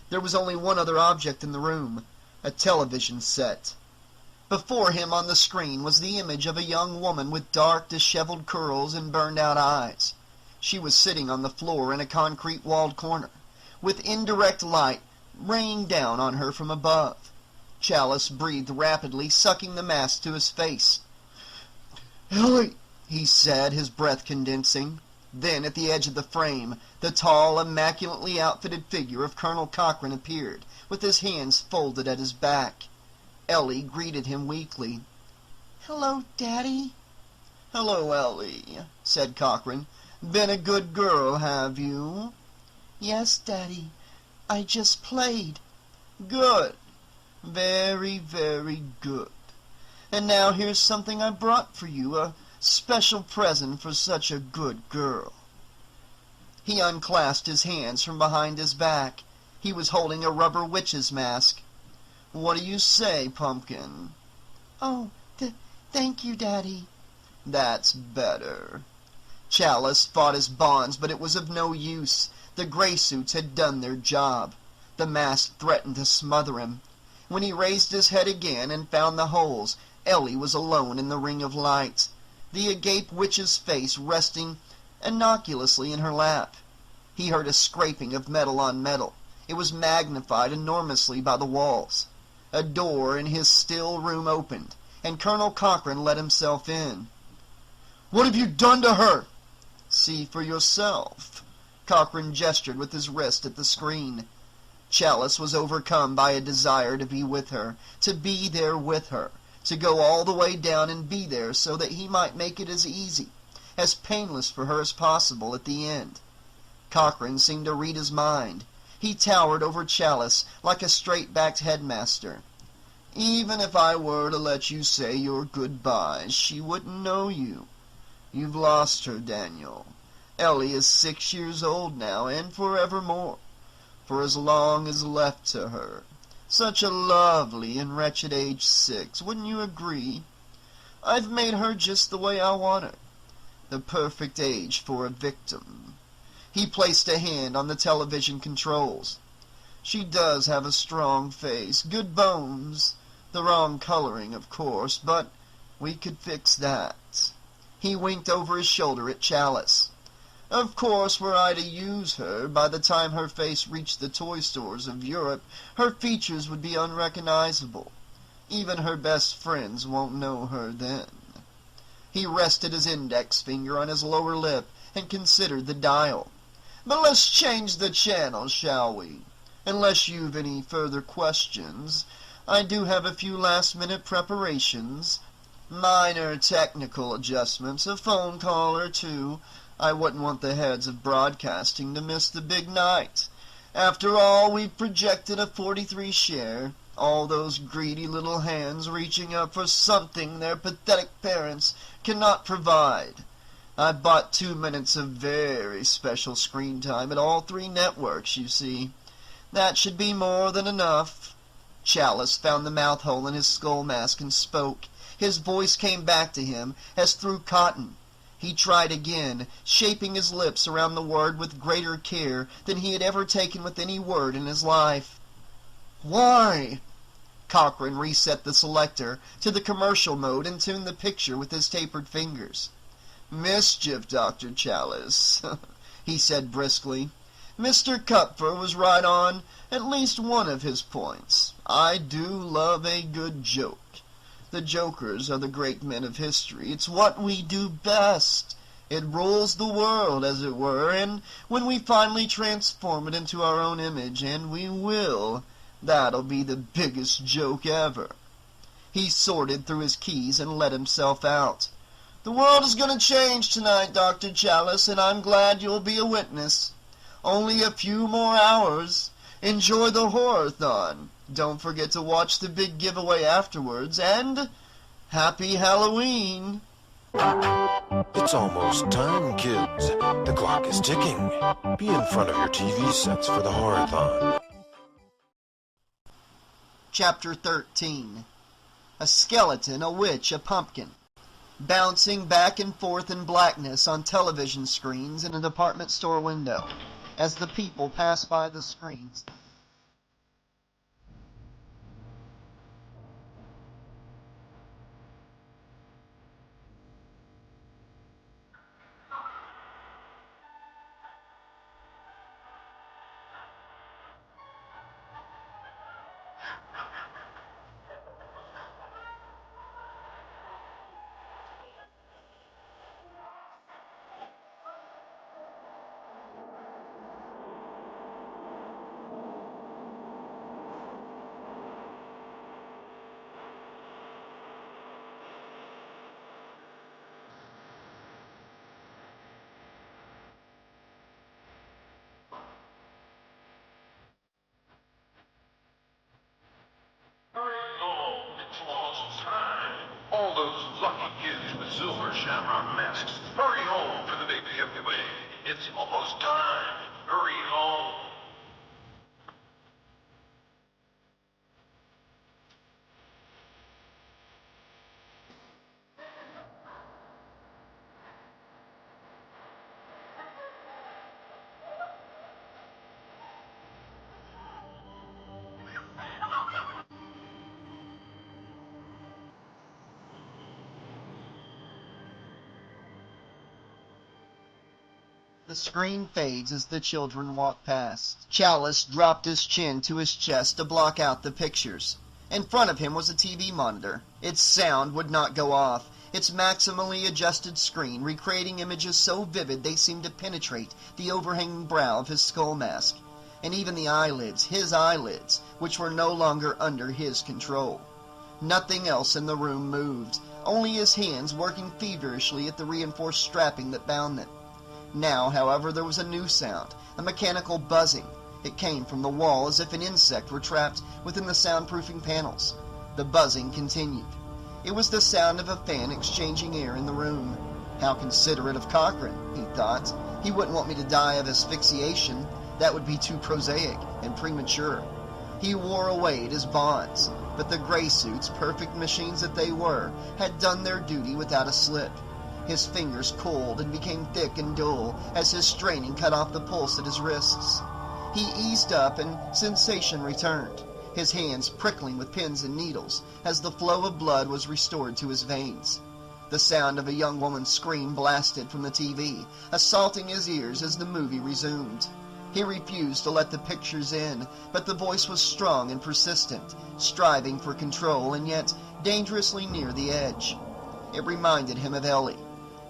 There was only one other object in the room, a television set. Before him on the screen was the image of a young woman with dark, disheveled curls and burned-out eyes. She was sitting on the floor in a concrete-walled corner, with indirect light raining down on her from above. Chalice breathed rapidly, sucking the mask to his face. "Ellie," he said, his breath condensing. Then, at the edge of the frame, the tall, immaculately outfitted figure of Colonel Cochran appeared, with his hands folded at his back. Ellie greeted him weakly. "Hello, Daddy." "Hello, Ellie," said Cochran. "Been a good girl, have you?" "Yes, Daddy. I just played." "Good. Very, very good. And now here's something I brought for you, a special present for such a good girl." He unclasped his hands from behind his back. He was holding a rubber witch's mask. "What do you say, Pumpkin?" "Oh, thank you, Daddy." "That's better." Chalice fought his bonds, but it was of no use. The gray suits had done their job. The mask threatened to smother him. When he raised his head again and found the holes, Ellie was alone in the ring of light, the agape witch's face resting innocuously in her lap. He heard a scraping of metal on metal. It was magnified enormously by the walls. A door in his still room opened, and Colonel Cochran let himself in. "What have you done to her?" "See for yourself." Cochran gestured with his wrist at the screen. Chalice was overcome by a desire to be with her, to be there with her, to go all the way down and be there so that he might make it as easy, as painless for her as possible at the end. Cochran seemed to read his mind. He towered over Chalice like a straight-backed headmaster. Even if I were to let you say your goodbyes, she wouldn't know you. You've lost her, Daniel. Ellie is 6 years old now, and forevermore, for as long as left to her. Such a lovely and wretched age 6, wouldn't you agree? I've made her just the way I want her, the perfect age for a victim. He placed a hand on the television controls. She does have a strong face, good bones, the wrong coloring, of course, but we could fix that. He winked over his shoulder at Chalice. Of course, were I to use her, by the time her face reached the toy stores of Europe, her features would be unrecognizable. Even her best friends won't know her then. He rested his index finger on his lower lip and considered the dial. But let's change the channel, shall we? Unless you've any further questions, I do have a few last-minute preparations. Minor technical adjustments, a phone call or two. I wouldn't want the heads of broadcasting to miss the big night. After all, we've projected a 43 share. All those greedy little hands reaching up for something their pathetic parents cannot provide. I bought 2 minutes of very special screen time at all 3 networks, you see. That should be more than enough. Chalice found the mouth hole in his skull mask and spoke. His voice came back to him as through cotton. He tried again, shaping his lips around the word with greater care than he had ever taken with any word in his life. Why? Cochran reset the selector to the commercial mode and tuned the picture with his tapered fingers. Mischief, Dr. Chalice, he said briskly. Mr. Kupfer was right on at least one of his points. I do love a good joke. The jokers are the great men of history. It's what we do best. It rules the world, as it were, and when we finally transform it into our own image, and we will, that'll be the biggest joke ever. He sorted through his keys and let himself out. The world is going to change tonight, Dr. Chalice, and I'm glad you'll be a witness. Only a few more hours. Enjoy the horror-thon. Don't forget to watch the big giveaway afterwards, and Happy Halloween! It's almost time, kids. The clock is ticking. Be in front of your TV sets for the horror-thon. Chapter 13. A skeleton, a witch, a pumpkin. Bouncing back and forth in blackness on television screens in a department store window, as the people pass by the screens. All those lucky kids with silver shamrock masks, hurry home for the big giveaway. It's almost time. Hurry home. The screen fades as the children walk past. Chalice dropped his chin to his chest to block out the pictures. In front of him was a TV monitor. Its sound would not go off. Its maximally adjusted screen recreating images so vivid they seemed to penetrate the overhanging brow of his skull mask. And even the eyelids, his eyelids, which were no longer under his control. Nothing else in the room moved, only his hands working feverishly at the reinforced strapping that bound them. Now, however, there was a new sound, a mechanical buzzing. It came from the wall as if an insect were trapped within the soundproofing panels. The buzzing continued. It was the sound of a fan exchanging air in the room. How considerate of Cochran, he thought. He wouldn't want me to die of asphyxiation. That would be too prosaic and premature. He wore away at his bonds, but the gray suits, perfect machines that they were, had done their duty without a slip. His fingers cooled and became thick and dull as his straining cut off the pulse at his wrists. He eased up and sensation returned, his hands prickling with pins and needles as the flow of blood was restored to his veins. The sound of a young woman's scream blasted from the TV, assaulting his ears as the movie resumed. He refused to let the pictures in, but the voice was strong and persistent, striving for control and yet dangerously near the edge. It reminded him of Ellie.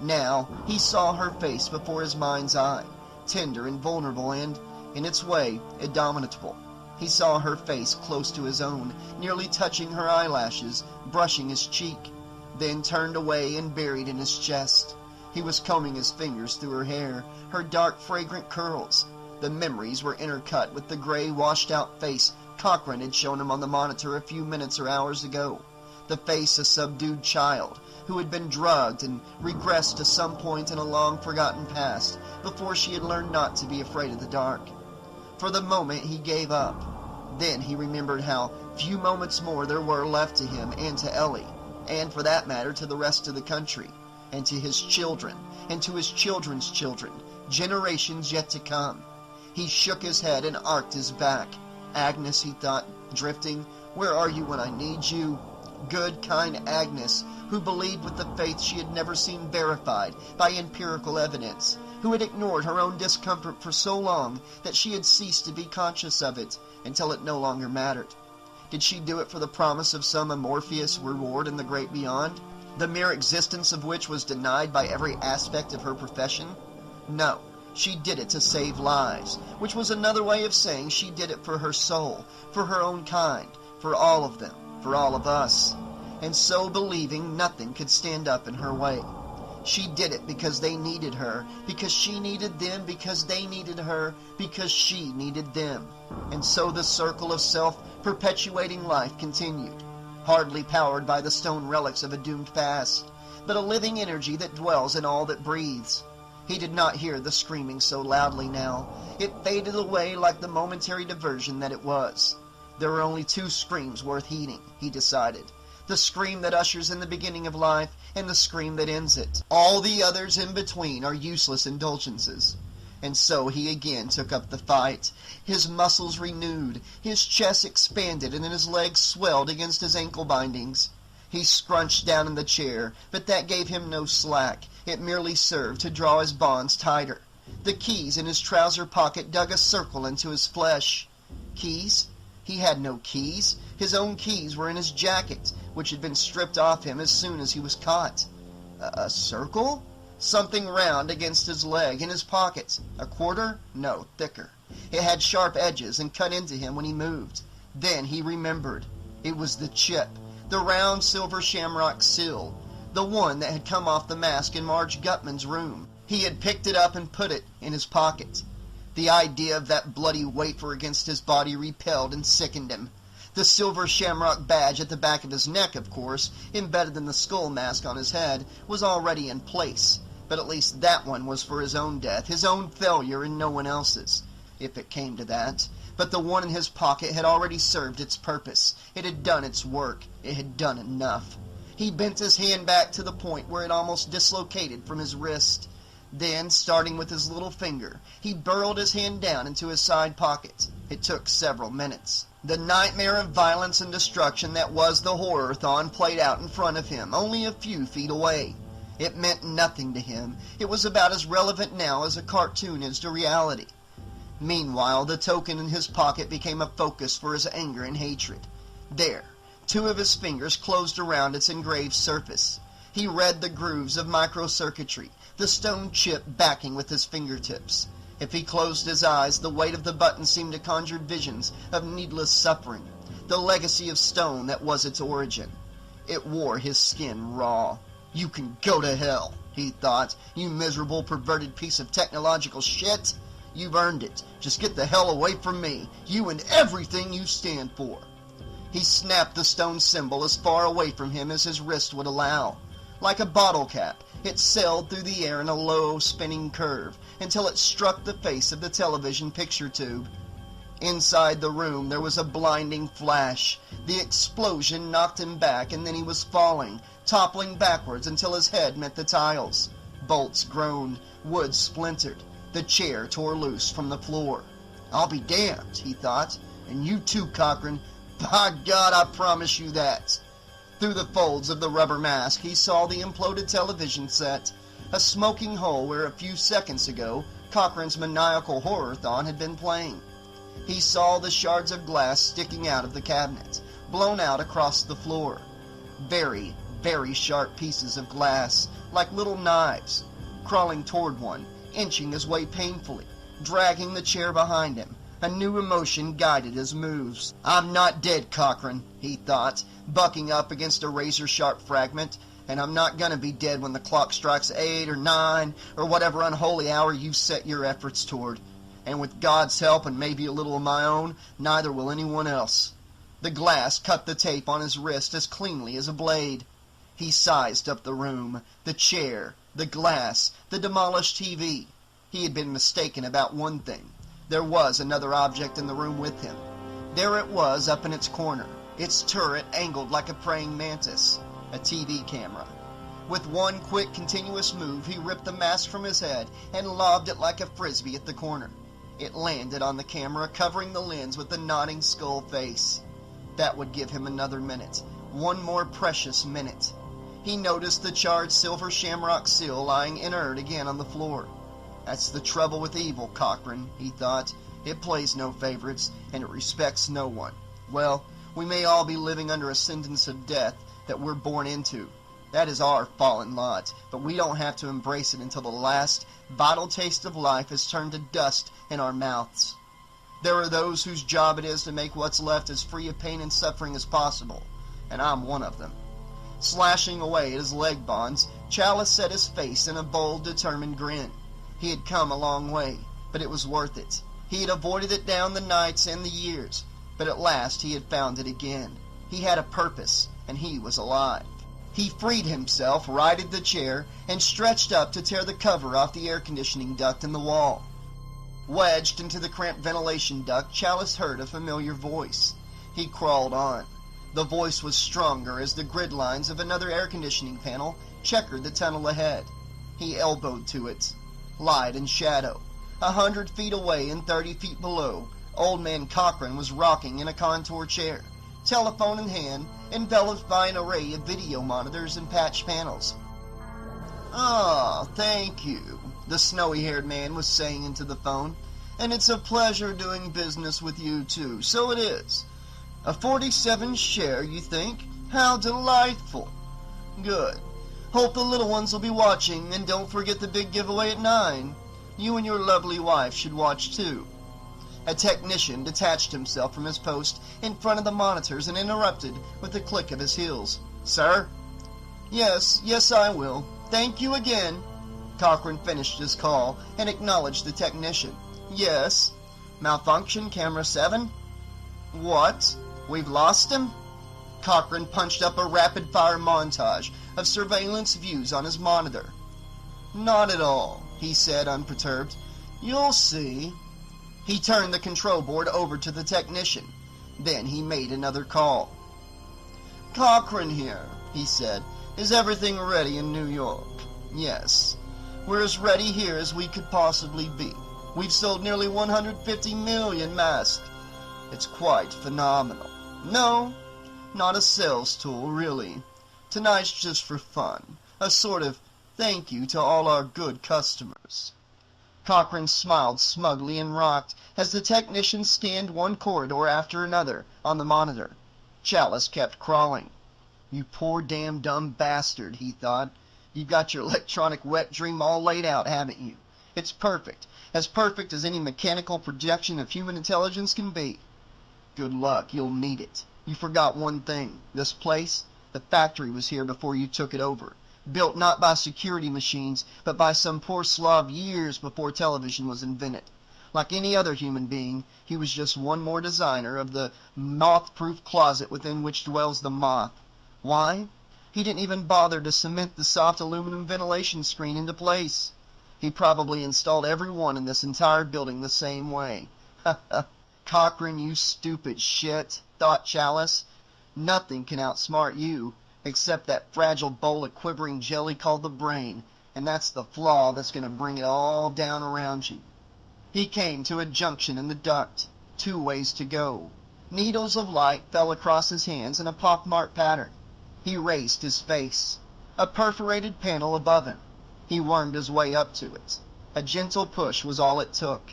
Now he saw her face before his mind's eye, tender and vulnerable and, in its way, indomitable. He saw her face close to his own, nearly touching her eyelashes, brushing his cheek, then turned away and buried in his chest. He was combing his fingers through her hair, her dark, fragrant curls. The memories were intercut with the gray, washed-out face Cochran had shown him on the monitor a few minutes or hours ago. The face of a subdued child who had been drugged and regressed to some point in a long-forgotten past before she had learned not to be afraid of the dark. For the moment he gave up. Then he remembered how few moments more there were left to him and to Ellie, and for that matter to the rest of the country, and to his children, and to his children's children, generations yet to come. He shook his head and arched his back. Agnes, he thought, drifting, where are you when I need you? Good, kind Agnes, who believed with the faith she had never seen verified by empirical evidence, who had ignored her own discomfort for so long that she had ceased to be conscious of it until it no longer mattered. Did she do it for the promise of some amorphous reward in the great beyond, the mere existence of which was denied by every aspect of her profession? No. She did it to save lives, which was another way of saying she did it for her soul, for her own kind, for all of them, for all of us. And so believing, nothing could stand up in her way. She did it because they needed her, because she needed them, because they needed her, because she needed them. And so the circle of self-perpetuating life continued, hardly powered by the stone relics of a doomed past, but a living energy that dwells in all that breathes. He did not hear the screaming so loudly now. It faded away like the momentary diversion that it was. There are only two screams worth heeding, he decided. The scream that ushers in the beginning of life, and the scream that ends it. All the others in between are useless indulgences. And so he again took up the fight. His muscles renewed, his chest expanded, and his legs swelled against his ankle bindings. He scrunched down in the chair, but that gave him no slack. It merely served to draw his bonds tighter. The keys in his trouser pocket dug a circle into his flesh. Keys? He had no keys. His own keys were in his jacket, which had been stripped off him as soon as he was caught. A circle? Something round against his leg, in his pocket. A quarter? No, thicker. It had sharp edges and cut into him when he moved. Then he remembered. It was the chip, the round silver shamrock seal, the one that had come off the mask in Marge Gutman's room. He had picked it up and put it in his pocket. The idea of that bloody wafer against his body repelled and sickened him. The silver shamrock badge at the back of his neck, of course, embedded in the skull mask on his head, was already in place, but at least that one was for his own death, his own failure and no one else's, if it came to that. But the one in his pocket had already served its purpose. It had done its work. It had done enough. He bent his hand back to the point where it almost dislocated from his wrist. Then, starting with his little finger, he burrowed his hand down into his side pocket. It took several minutes. The nightmare of violence and destruction that was the horror-thon played out in front of him, only a few feet away. It meant nothing to him. It was about as relevant now as a cartoon is to reality. Meanwhile, the token in his pocket became a focus for his anger and hatred. There, two of his fingers closed around its engraved surface. He read the grooves of microcircuitry, the stone chip backing with his fingertips. If he closed his eyes, the weight of the button seemed to conjure visions of needless suffering, the legacy of stone that was its origin. It wore his skin raw. "You can go to hell," he thought, "you miserable, perverted piece of technological shit. You've earned it. Just get the hell away from me, you and everything you stand for." He snapped the stone symbol as far away from him as his wrist would allow. Like a bottle cap, it sailed through the air in a low, spinning curve until it struck the face of the television picture tube. Inside the room, there was a blinding flash. The explosion knocked him back, and then he was falling, toppling backwards until his head met the tiles. Bolts groaned, wood splintered. The chair tore loose from the floor. "I'll be damned," he thought. "And you too, Cochran. By God, I promise you that." Through the folds of the rubber mask, he saw the imploded television set, a smoking hole where a few seconds ago Cochran's maniacal horror-thon had been playing. He saw the shards of glass sticking out of the cabinet, blown out across the floor. Very, very sharp pieces of glass, like little knives, crawling toward one, inching his way painfully, dragging the chair behind him. A new emotion guided his moves. "I'm not dead, Cochran," he thought, bucking up against a razor-sharp fragment, "and I'm not gonna be dead when the clock strikes 8 or 9 or whatever unholy hour you set your efforts toward. And with God's help and maybe a little of my own, neither will anyone else." The glass cut the tape on his wrist as cleanly as a blade. He sized up the room, the chair, the glass, the demolished TV. He had been mistaken about one thing. There was another object in the room with him. There it was up in its corner, its turret angled like a praying mantis, a TV camera. With one quick, continuous move, he ripped the mask from his head and lobbed it like a frisbee at the corner. It landed on the camera, covering the lens with a nodding skull face. That would give him another minute. One more precious minute. He noticed the charred silver shamrock seal lying inert again on the floor. "That's the trouble with evil, Cochran," he thought. "It plays no favorites, and it respects no one. Well, we may all be living under a sentence of death that we're born into. That is our fallen lot, but we don't have to embrace it until the last vital taste of life has turned to dust in our mouths. There are those whose job it is to make what's left as free of pain and suffering as possible, and I'm one of them." Slashing away at his leg bonds, Chalice set his face in a bold, determined grin. He had come a long way, but it was worth it. He had avoided it down the nights and the years, but at last he had found it again. He had a purpose, and he was alive. He freed himself, righted the chair, and stretched up to tear the cover off the air conditioning duct in the wall. Wedged into the cramped ventilation duct, Chalice heard a familiar voice. He crawled on. The voice was stronger as the grid lines of another air conditioning panel checkered the tunnel ahead. He elbowed to it. Light and shadow. 100 feet away and 30 feet below, Old Man Cochran was rocking in a contour chair, telephone in hand, enveloped by an array of video monitors and patch panels. "Ah, thank you," the snowy-haired man was saying into the phone. "And it's a pleasure doing business with you, too. So it is. A 47 share, you think? How delightful. Good. Hope the little ones will be watching, and don't forget the big giveaway at 9. You and your lovely wife should watch, too." A technician detached himself from his post in front of the monitors and interrupted with a click of his heels. "Sir?" Yes, I will. Thank you again." Cochran finished his call and acknowledged the technician. "Yes. Malfunction, camera 7? What? We've lost him?" Cochran punched up a rapid-fire montage of surveillance views on his monitor. "Not at all," he said, unperturbed. "You'll see." He turned the control board over to the technician. Then he made another call. "Cochran here," he said. "Is everything ready in New York?" "Yes. We're as ready here as we could possibly be. We've sold nearly 150 million masks. It's quite phenomenal. No, not a sales tool, really. Tonight's just for fun. A sort of thank you to all our good customers." Cochran smiled smugly and rocked as the technician scanned one corridor after another on the monitor. Chalice kept crawling. "You poor damn dumb bastard," he thought. "You've got your electronic wet dream all laid out, haven't you? It's perfect as any mechanical projection of human intelligence can be. Good luck, you'll need it. You forgot one thing. This place, the factory was here before you took it over. Built not by security machines, but by some poor Slav years before television was invented. Like any other human being, he was just one more designer of the moth-proof closet within which dwells the moth. Why? He didn't even bother to cement the soft aluminum ventilation screen into place. He probably installed every one in this entire building the same way. Cochran, you stupid shit, thought Chalice. Nothing can outsmart you, except that fragile bowl of quivering jelly called the brain, and that's the flaw that's going to bring it all down around you. He came to a junction in the duct. 2 ways to go. Needles of light fell across his hands in a pockmarked pattern. He raised his face. A perforated panel above him. He wormed his way up to it. A gentle push was all it took.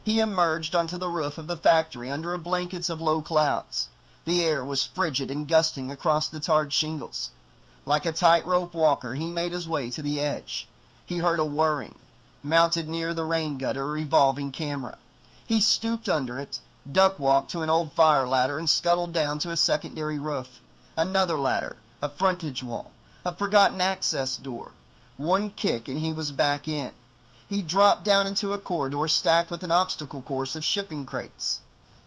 He emerged onto the roof of the factory under a blanket of low clouds. The air was frigid and gusting across the tarred shingles. Like a tightrope walker, he made his way to the edge. He heard a whirring. Mounted near the rain gutter, a revolving camera. He stooped under it, duck-walked to an old fire ladder, and scuttled down to a secondary roof. Another ladder, a frontage wall, a forgotten access door. One kick and he was back in. He dropped down into a corridor stacked with an obstacle course of shipping crates.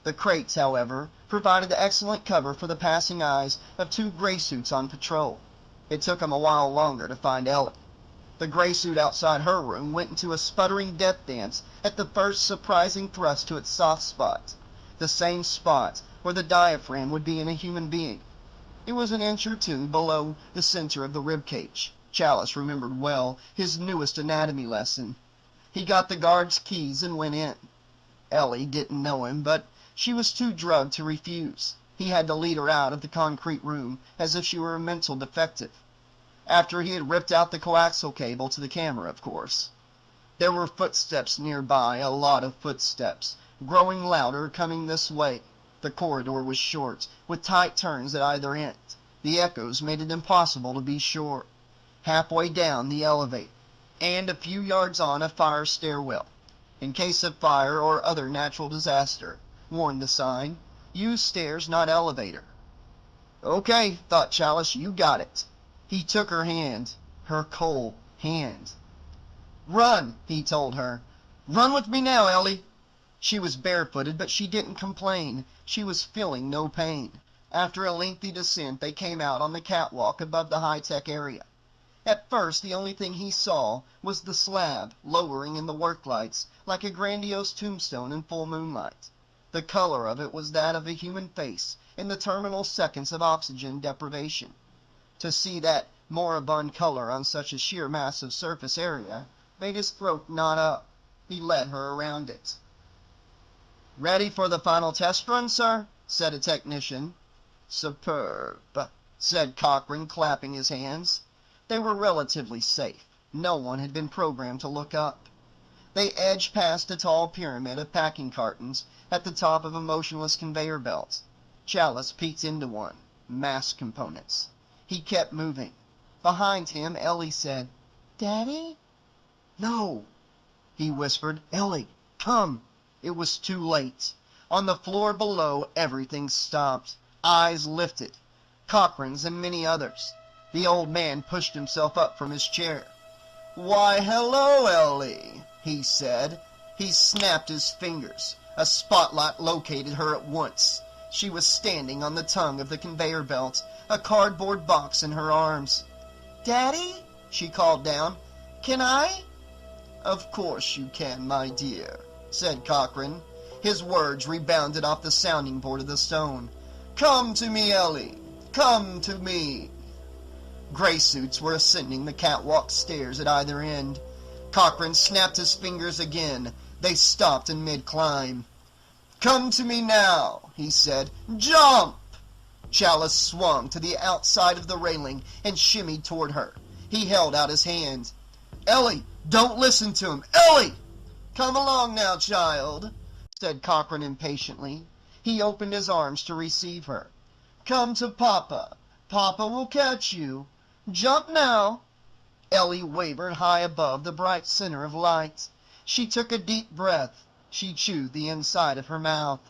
The crates, however, provided excellent cover for the passing eyes of 2 gray suits on patrol. It took him a while longer to find Ellie. The gray suit outside her room went into a sputtering death dance at the first surprising thrust to its soft spot, the same spot where the diaphragm would be in a human being. It was an inch or 2 below the center of the ribcage. Chalice remembered well his newest anatomy lesson. He got the guard's keys and went in. Ellie didn't know him, but she was too drugged to refuse. He had to lead her out of the concrete room as if she were a mental defective. After he had ripped out the coaxial cable to the camera, of course. There were footsteps nearby, a lot of footsteps, growing louder, coming this way. The corridor was short, with tight turns at either end. The echoes made it impossible to be sure. Halfway down, the elevator, and a few yards on, a fire stairwell. In case of fire or other natural disaster, warned the sign, use stairs, not elevator. Okay, thought Chalice, you got it. He took her hand, her cold hand. Run, he told her. Run with me now, Ellie. She was barefooted, but she didn't complain. She was feeling no pain. After a lengthy descent, they came out on the catwalk above the high-tech area. At first, the only thing he saw was the slab, lowering in the work lights, like a grandiose tombstone in full moonlight. The color of it was that of a human face in the terminal seconds of oxygen deprivation. To see that moribund color on such a sheer mass of surface area made his throat knot up. He led her around it. "Ready for the final test run, sir?" said a technician. "Superb," said Cochran, clapping his hands. They were relatively safe. No one had been programmed to look up. They edged past a tall pyramid of packing cartons at the top of a motionless conveyor belt. Chalice peeked into one. Mass components. He kept moving. Behind him, Ellie said, "Daddy?" "No," he whispered. "Ellie, come." It was too late. On the floor below, everything stopped. Eyes lifted. Cochran's and many others. The old man pushed himself up from his chair. "Why, hello, Ellie," he said. He snapped his fingers. A spotlight located her at once. She was standing on the tongue of the conveyor belt, a cardboard box in her arms. "Daddy?" she called down. "Can I?" "Of course you can, my dear," said Cochran. His words rebounded off the sounding board of the stone. "Come to me, Ellie. Come to me." Gray suits were ascending the catwalk stairs at either end. Cochran snapped his fingers again. They stopped in mid-climb. "Come to me now," he said. "Jump!" Chalice swung to the outside of the railing and shimmied toward her. He held out his hand. "Ellie, don't listen to him. Ellie!" "Come along now, child," said Cochran impatiently. He opened his arms to receive her. "Come to Papa. Papa will catch you. Jump now." Ellie wavered high above the bright center of light. She took a deep breath. She chewed the inside of her mouth.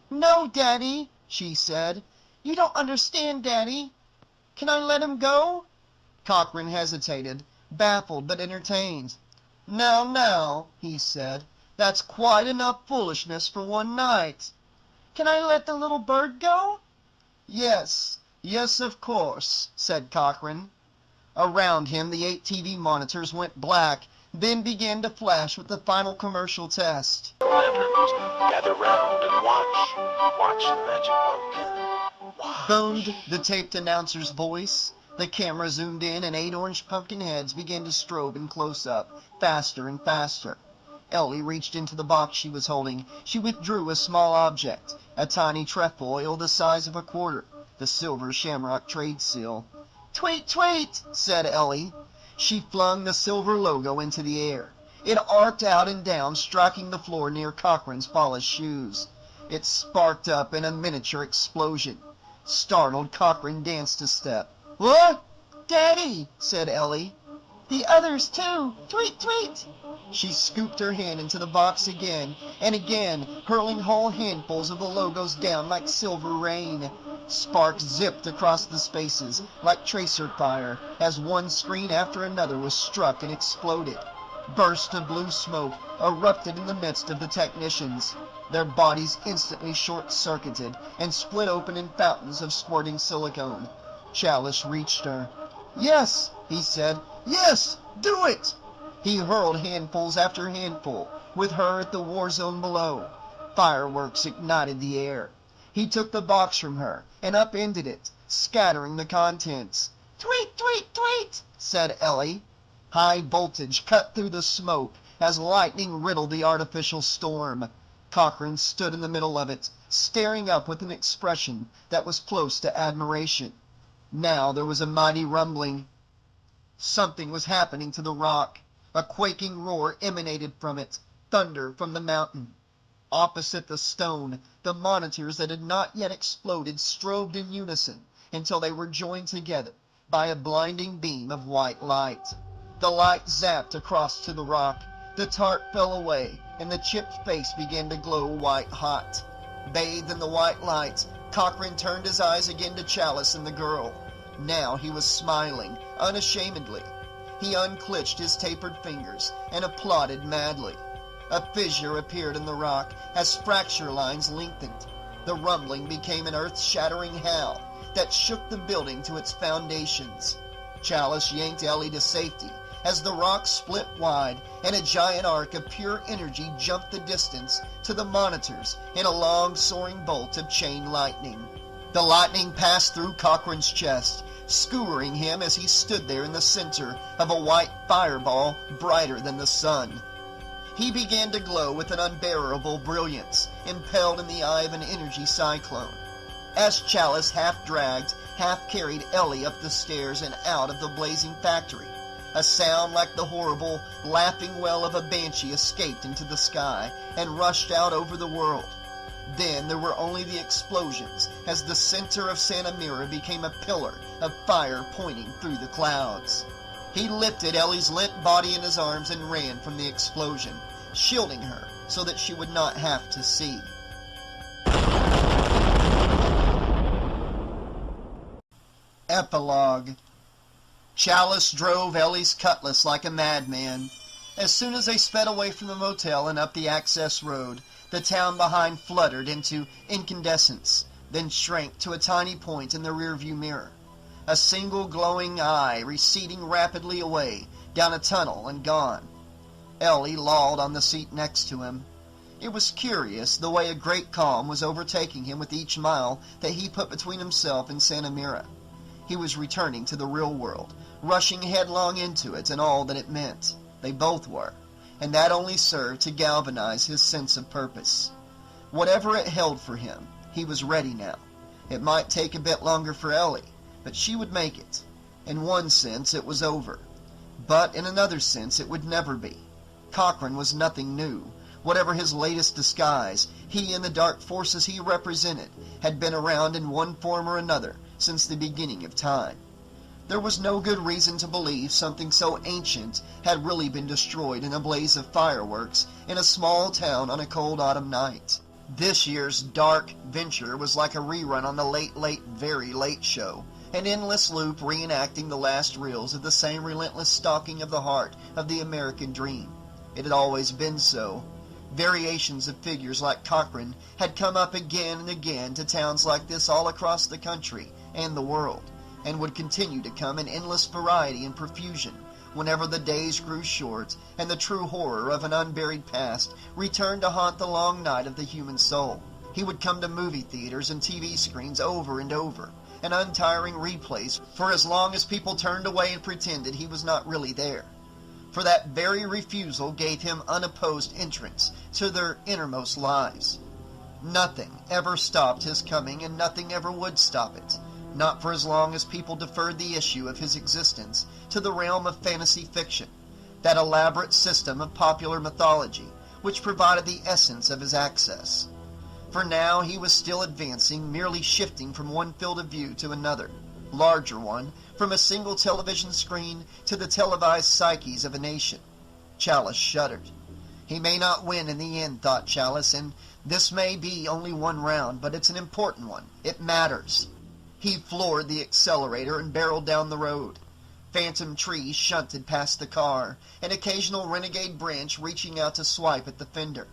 "No, Daddy," she said. "You don't understand, Daddy. Can I let him go?" Cochran hesitated, baffled but entertained. Now," he said. That's quite enough foolishness for one night. Can I let the little bird go? Yes, yes, of course, said Cochran. Around him, the 8 TV monitors went black, then began to flash with the final commercial test. Lanterns, gather round and watch. Watch the magic pumpkin. Watch. Boomed the taped announcer's voice. The camera zoomed in and 8 orange pumpkin heads began to strobe in close-up, faster and faster. Ellie reached into the box she was holding. She withdrew a small object, a tiny trefoil the size of a quarter, the silver shamrock trade seal. "Tweet, tweet," said Ellie. She flung the silver logo into the air. It arced out and down, striking the floor near Cochran's polished shoes. It sparked up in a miniature explosion. Startled, Cochran danced a step. "What?" "Daddy," said Ellie. "The others too. Tweet, tweet." She scooped her hand into the box again and again, hurling whole handfuls of the logos down like silver rain. Sparks zipped across the spaces like tracer fire as one screen after another was struck and exploded. Bursts of blue smoke erupted in the midst of the technicians. Their bodies instantly short-circuited and split open in fountains of squirting silicone. Chalice reached her. "Yes," he said. "Yes, do it!" He hurled handfuls after handful, with her at the war zone below. Fireworks ignited the air. He took the box from her and upended it, scattering the contents. "Tweet, tweet, tweet," said Ellie. High voltage cut through the smoke as lightning riddled the artificial storm. Cochran stood in the middle of it, staring up with an expression that was close to admiration. Now there was a mighty rumbling. Something was happening to the rock. A quaking roar emanated from it, thunder from the mountain. Opposite the stone, the monitors that had not yet exploded strobed in unison until they were joined together by a blinding beam of white light. The light zapped across to the rock. The tarp fell away, and the chipped face began to glow white-hot. Bathed in the white light, Cochran turned his eyes again to Chalice and the girl. Now he was smiling, unashamedly. He unclinched his tapered fingers and applauded madly. A fissure appeared in the rock as fracture lines lengthened. The rumbling became an earth-shattering howl that shook the building to its foundations. Chalice yanked Ellie to safety as the rock split wide and a giant arc of pure energy jumped the distance to the monitors in a long soaring bolt of chain lightning. The lightning passed through Cochran's chest, skewering him as he stood there in the center of a white fireball brighter than the sun. He began to glow with an unbearable brilliance, impelled in the eye of an energy cyclone. As Chalice half-dragged, half-carried Ellie up the stairs and out of the blazing factory, a sound like the horrible, laughing wail of a banshee escaped into the sky and rushed out over the world. Then there were only the explosions as the center of Santa Mira became a pillar of fire pointing through the clouds. He lifted Ellie's lit body in his arms and ran from the explosion, shielding her so that she would not have to see. Epilogue. Chalice drove Ellie's Cutlass like a madman. As soon as they sped away from the motel and up the access road, the town behind fluttered into incandescence, then shrank to a tiny point in the rearview mirror. A single glowing eye receding rapidly away down a tunnel and gone. Ellie lolled on the seat next to him. It was curious the way a great calm was overtaking him with each mile that he put between himself and Santa Mira. He was returning to the real world, rushing headlong into it and all that it meant. They both were, and that only served to galvanize his sense of purpose. Whatever it held for him, he was ready now. It might take a bit longer for Ellie, but she would make it. In one sense, it was over. But in another sense, it would never be. Cochran was nothing new. Whatever his latest disguise, he and the dark forces he represented had been around in one form or another since the beginning of time. There was no good reason to believe something so ancient had really been destroyed in a blaze of fireworks in a small town on a cold autumn night. This year's dark venture was like a rerun on the Late Late Very Late Show, an endless loop reenacting the last reels of the same relentless stalking of the heart of the American dream. It had always been so. Variations of figures like Cochran had come up again and again to towns like this all across the country and the world, and would continue to come in endless variety and profusion whenever the days grew short and the true horror of an unburied past returned to haunt the long night of the human soul. He would come to movie theaters and TV screens over and over, and untiring replays for as long as people turned away and pretended he was not really there. For that very refusal gave him unopposed entrance to their innermost lives. Nothing ever stopped his coming, and nothing ever would stop it, not for as long as people deferred the issue of his existence to the realm of fantasy fiction, that elaborate system of popular mythology which provided the essence of his access. For now he was still advancing, merely shifting from one field of view to another, larger one, from a single television screen to the televised psyches of a nation. Chalice shuddered. He may not win in the end, thought Chalice, and this may be only one round, but it's an important one. It matters. He floored the accelerator and barreled down the road. Phantom trees shunted past the car, an occasional renegade branch reaching out to swipe at the fender,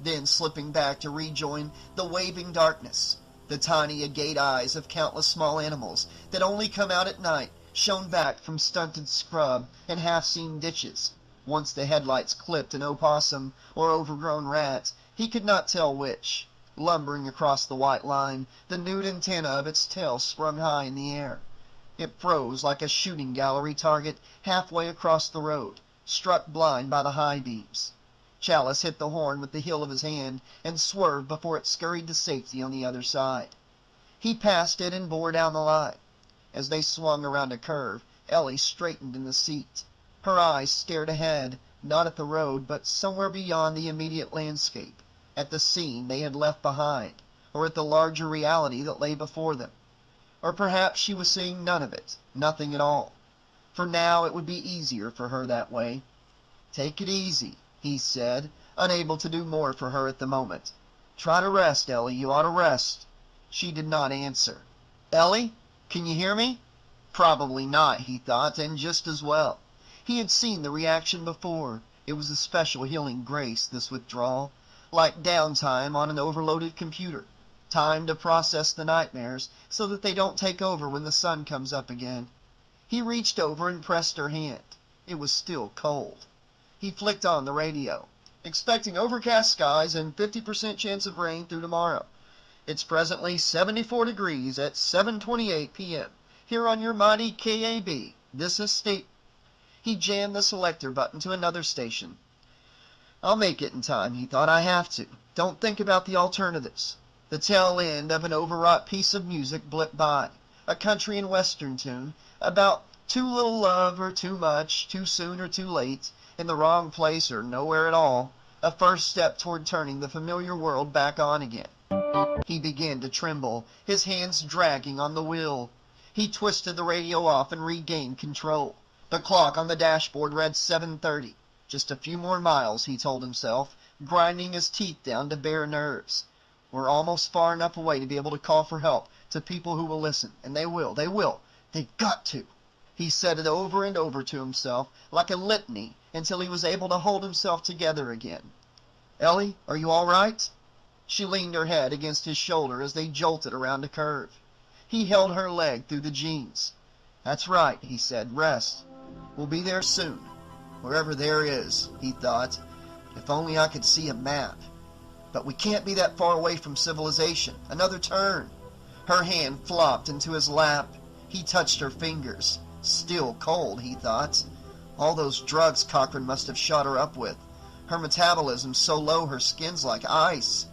then slipping back to rejoin the waving darkness. The tiny agate eyes of countless small animals that only come out at night shone back from stunted scrub and half-seen ditches. Once the headlights clipped an opossum or overgrown rat, he could not tell which. Lumbering across the white line, the nude antenna of its tail sprung high in the air. It froze like a shooting gallery target halfway across the road, struck blind by the high beams. Chalice hit the horn with the heel of his hand and swerved before it scurried to safety on the other side. He passed it and bore down the line. As they swung around a curve, Ellie straightened in the seat. Her eyes stared ahead, not at the road, but somewhere beyond the immediate landscape, at the scene they had left behind, or at the larger reality that lay before them. Or perhaps she was seeing none of it, nothing at all. For now it would be easier for her that way. "Take it easy," he said, unable to do more for her at the moment. "Try to rest, Ellie. You ought to rest." She did not answer. "Ellie, can you hear me?" Probably not, he thought, and just as well. He had seen the reaction before. It was a special healing grace, this withdrawal, like downtime on an overloaded computer. Time to process the nightmares so that they don't take over when the sun comes up again. He reached over and pressed her hand. It was still cold. He flicked on the radio. "Expecting overcast skies and 50% chance of rain through tomorrow. It's presently 74 degrees at 7:28 p.m. here on your mighty KAB. This is state..." He jammed the selector button to another station. "I'll make it in time," he thought. "I have to. Don't think about the alternatives." The tail end of an overwrought piece of music blipped by. A country and western tune, about too little love or too much, too soon or too late, in the wrong place or nowhere at all. A first step toward turning the familiar world back on again. He began to tremble, his hands dragging on the wheel. He twisted the radio off and regained control. The clock on the dashboard read 7:30. Just a few more miles, he told himself, grinding his teeth down to bare nerves. We're almost far enough away to be able to call for help to people who will listen. And they will. They've got to. He said it over and over to himself, like a litany, until he was able to hold himself together again. "Ellie, are you all right?" She leaned her head against his shoulder as they jolted around a curve. He held her leg through the jeans. "That's right," he said. "Rest. We'll be there soon. Wherever there is," he thought. "If only I could see a map. But we can't be that far away from civilization. Another turn." Her hand flopped into his lap. He touched her fingers. Still cold, he thought. All those drugs Cochran must have shot her up with. Her metabolism so low her skin's like ice.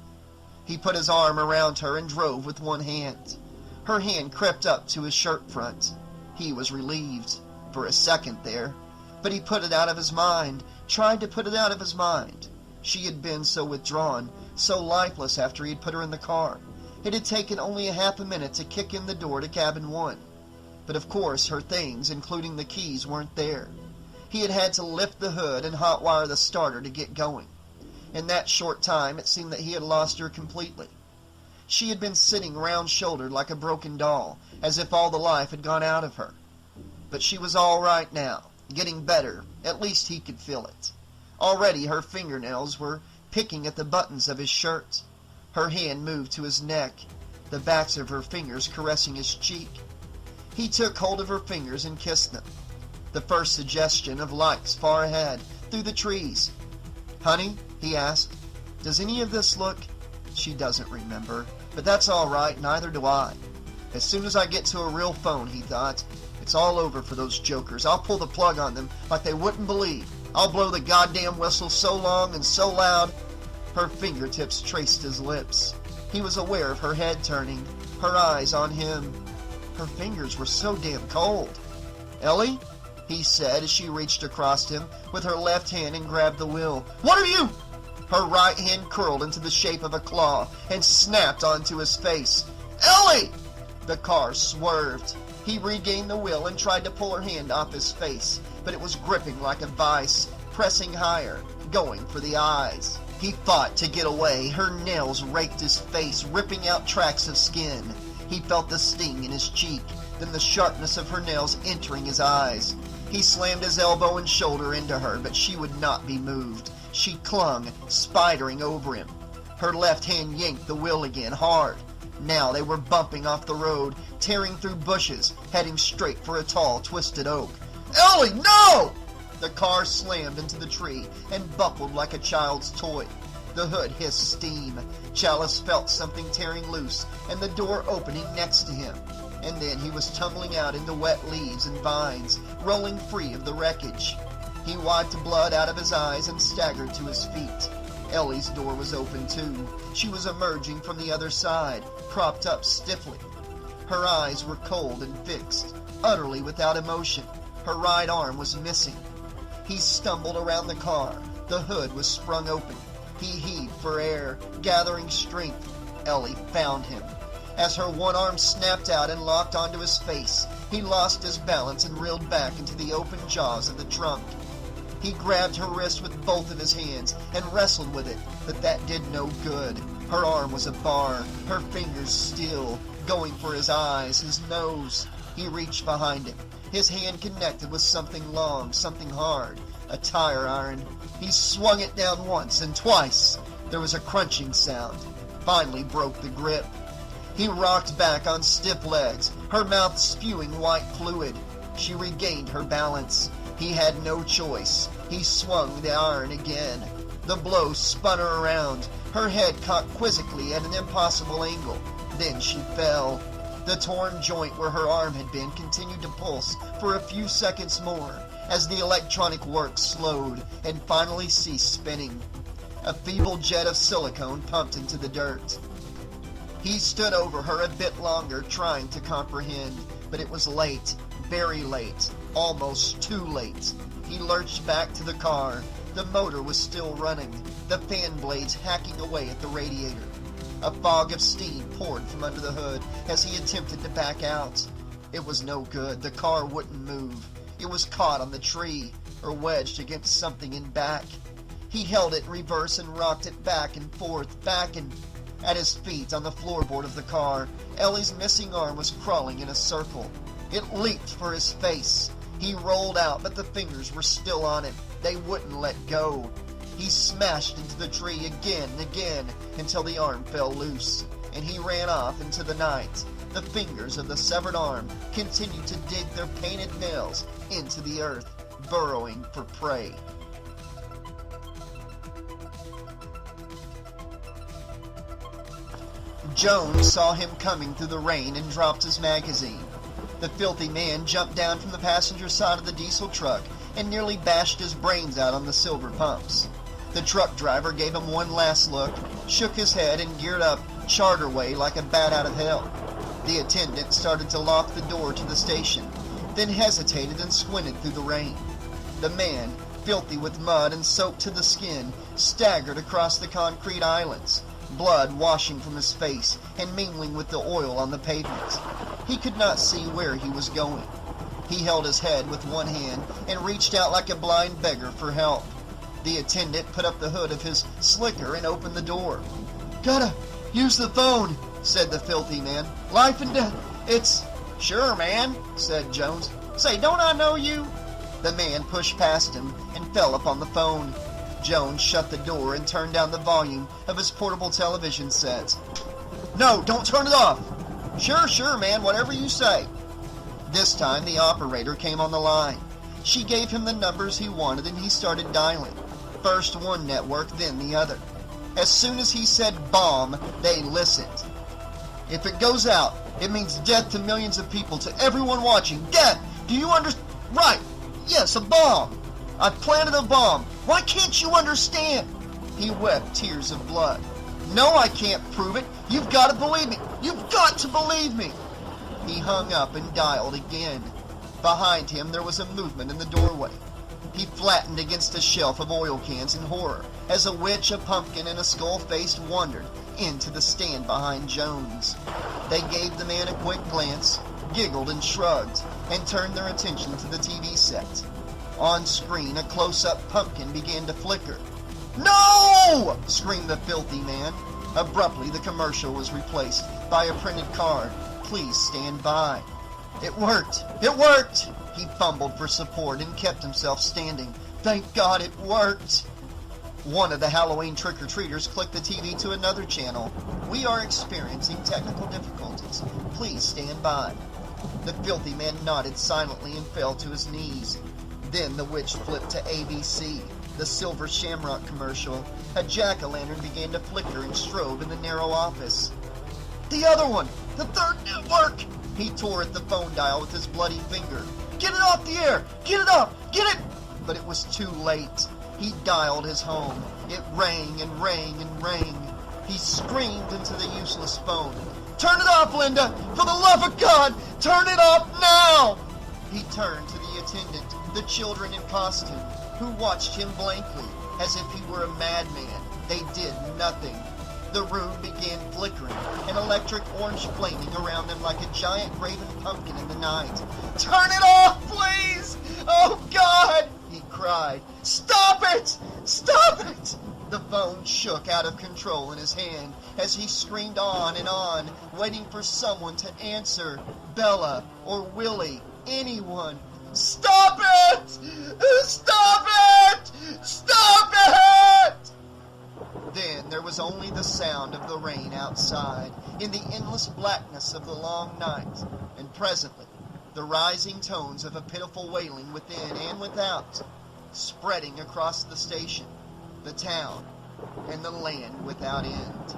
He put his arm around her and drove with one hand. Her hand crept up to his shirt front. He was relieved. For a second there. But he put it out of his mind. Tried to put it out of his mind. She had been so withdrawn, so lifeless after he had put her in the car. It had taken only a half a minute to kick in the door to cabin 1. But of course her things, including the keys, weren't there. He had to lift the hood and hotwire the starter to get going. In that short time it seemed that he had lost her completely. She had been sitting round-shouldered like a broken doll, as if all the life had gone out of her. But she was all right now, getting better. At least he could feel it. Already her fingernails were picking at the buttons of his shirt. Her hand moved to his neck, the backs of her fingers caressing his cheek. He took hold of her fingers and kissed them. The first suggestion of lights far ahead, through the trees. "Honey," he asked, "does any of this look—" She doesn't remember, but that's all right, neither do I. As soon as I get to a real phone, he thought, it's all over for those jokers. I'll pull the plug on them like they wouldn't believe. I'll blow the goddamn whistle so long and so loud. Her fingertips traced his lips. He was aware of her head turning, her eyes on him. Her fingers were so damn cold. "Ellie?" he said as she reached across him with her left hand and grabbed the wheel. "What are you—" Her right hand curled into the shape of a claw and snapped onto his face. "Ellie!" The car swerved. He regained the wheel and tried to pull her hand off his face, but it was gripping like a vice, pressing higher, going for the eyes. He fought to get away. Her nails raked his face, ripping out tracts of skin. He felt the sting in his cheek, then the sharpness of her nails entering his eyes. He slammed his elbow and shoulder into her, but she would not be moved. She clung, spidering over him. Her left hand yanked the wheel again, hard. Now they were bumping off the road, tearing through bushes, heading straight for a tall, twisted oak. "Ellie, no!" The car slammed into the tree and buckled like a child's toy. The hood hissed steam. Chalice felt something tearing loose and the door opening next to him. And then he was tumbling out into wet leaves and vines, rolling free of the wreckage. He wiped blood out of his eyes and staggered to his feet. Ellie's door was open too. She was emerging from the other side, propped up stiffly. Her eyes were cold and fixed, utterly without emotion. Her right arm was missing. He stumbled around the car. The hood was sprung open. He heaved for air, gathering strength. Ellie found him. As her one arm snapped out and locked onto his face, he lost his balance and reeled back into the open jaws of the trunk. He grabbed her wrist with both of his hands and wrestled with it, but that did no good. Her arm was a bar, her fingers still, going for his eyes, his nose. He reached behind him. His hand connected with something long, something hard, a tire iron. He swung it down once and twice. There was a crunching sound. Finally broke the grip. He rocked back on stiff legs, her mouth spewing white fluid. She regained her balance. He had no choice. He swung the iron again. The blow spun her around. Her head caught quizzically at an impossible angle. Then she fell. The torn joint where her arm had been continued to pulse for a few seconds more as the electronic work slowed and finally ceased spinning. A feeble jet of silicone pumped into the dirt. He stood over her a bit longer, trying to comprehend, but it was late, very late, almost too late. He lurched back to the car. The motor was still running, the fan blades hacking away at the radiator. A fog of steam poured from under the hood as he attempted to back out. It was no good. The car wouldn't move. It was caught on the tree, or wedged against something in back. He held it in reverse and rocked it back and forth, back and... At his feet, on the floorboard of the car, Ellie's missing arm was crawling in a circle. It leaped for his face. He rolled out, but the fingers were still on him. They wouldn't let go. He smashed into the tree again and again until the arm fell loose, and he ran off into the night. The fingers of the severed arm continued to dig their painted nails into the earth, burrowing for prey. Jones saw him coming through the rain and dropped his magazine. The filthy man jumped down from the passenger side of the diesel truck and nearly bashed his brains out on the silver pumps. The truck driver gave him one last look, shook his head, and geared up charterway like a bat out of hell. The attendant started to lock the door to the station, then hesitated and squinted through the rain. The man, filthy with mud and soaked to the skin, staggered across the concrete islands, blood washing from his face and mingling with the oil on the pavement. He could not see where he was going. He held his head with one hand and reached out like a blind beggar for help. The attendant put up the hood of his slicker and opened the door. "Gotta use the phone," said the filthy man. "Life and death. It's..." "Sure, man," said Jones. "Say, don't I know you?" The man pushed past him and fell upon the phone. Jones shut the door and turned down the volume of his portable television set. "No, don't turn it off!" Sure, man, whatever you say." This time the operator came on the line. She gave him the numbers he wanted and he started dialing. First one network, then the other. As soon as he said bomb, they listened. "If it goes out, it means death to millions of people, to everyone watching. Death! Do you understand? Right! Yes, a bomb! I've planted a bomb! Why can't you understand?" He wept tears of blood. "No, I can't prove it! You've got to believe me! You've got to believe me!" He hung up and dialed again. Behind him there was a movement in the doorway. He flattened against a shelf of oil cans in horror as a witch, a pumpkin, and a skull-faced wandered into the stand behind Jones. They gave the man a quick glance, giggled and shrugged, and turned their attention to the TV set. On screen, a close-up pumpkin began to flicker. "No!" screamed the filthy man. Abruptly, the commercial was replaced by a printed card. "Please stand by." "It worked! It worked!" He fumbled for support and kept himself standing. "Thank God it worked!" One of the Halloween trick-or-treaters clicked the TV to another channel. "We are experiencing technical difficulties. Please stand by." The filthy man nodded silently and fell to his knees. Then the witch flipped to ABC, the Silver Shamrock commercial. A jack-o'-lantern began to flicker and strobe in the narrow office. "The other one! The third network!" He tore at the phone dial with his bloody finger. "Get it off the air! Get it up! Get it!" But it was too late. He dialed his home. It rang and rang and rang. He screamed into the useless phone. "Turn it off, Linda! For the love of God, turn it off now!" He turned to the attendant, the children in costume, who watched him blankly, as if he were a madman. They did nothing. The room began flickering, an electric orange flaming around them like a giant graven pumpkin in the night. "Turn it off, please! Oh, God!" he cried. "Stop it! Stop it!" The phone shook out of control in his hand as he screamed on, waiting for someone to answer. Bella or Willie, anyone. "Stop it! Stop it! Stop it!" Then there was only the sound of the rain outside, in the endless blackness of the long night, and presently the rising tones of a pitiful wailing within and without, spreading across the station, the town, and the land without end.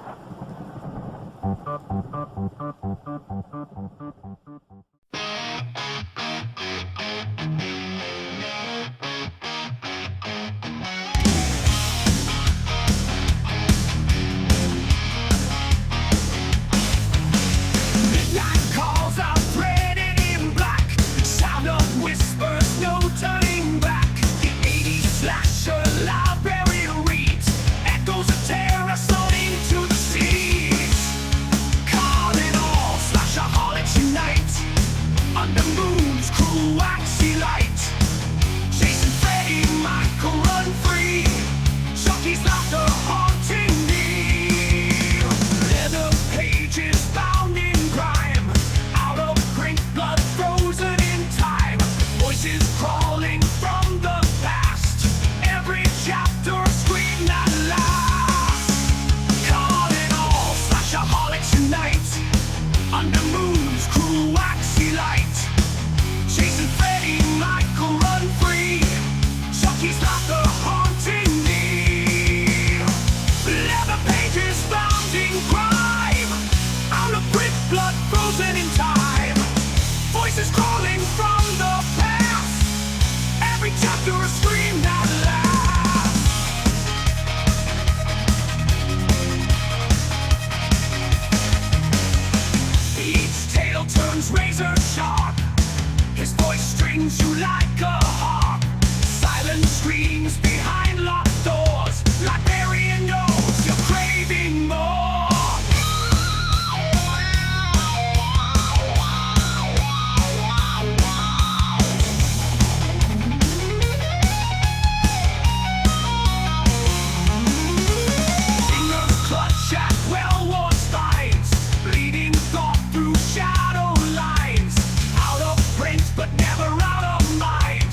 But never out of mind.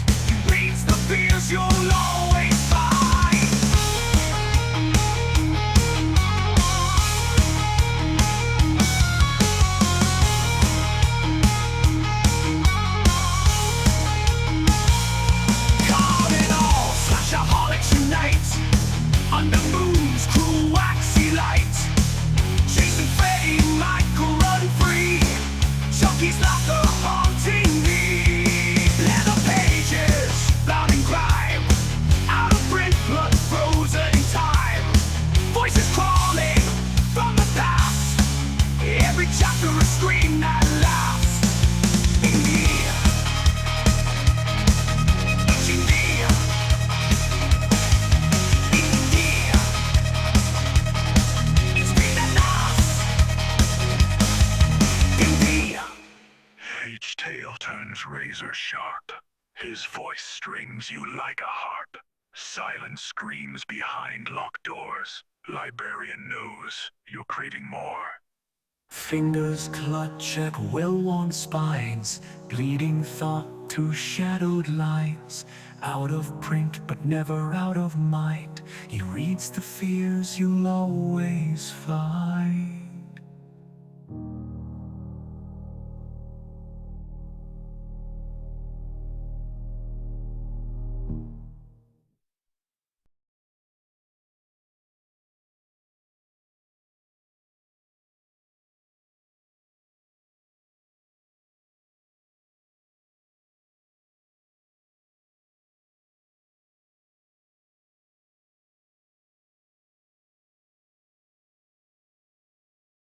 He's like a haunting me. Leather pages, bound in crime, out of print, blood frozen in time. Voices calling from the past, every chapter a scream that lasts. In me, in me, in me. It's been enough. In me. Each tale turns razor sharp. His voice strings you like a harp. Silence screams behind locked doors. Librarian knows you're craving more. Fingers clutch at well-worn spines, bleeding thought to shadowed lines. Out of print but never out of mind, he reads the fears you'll always find.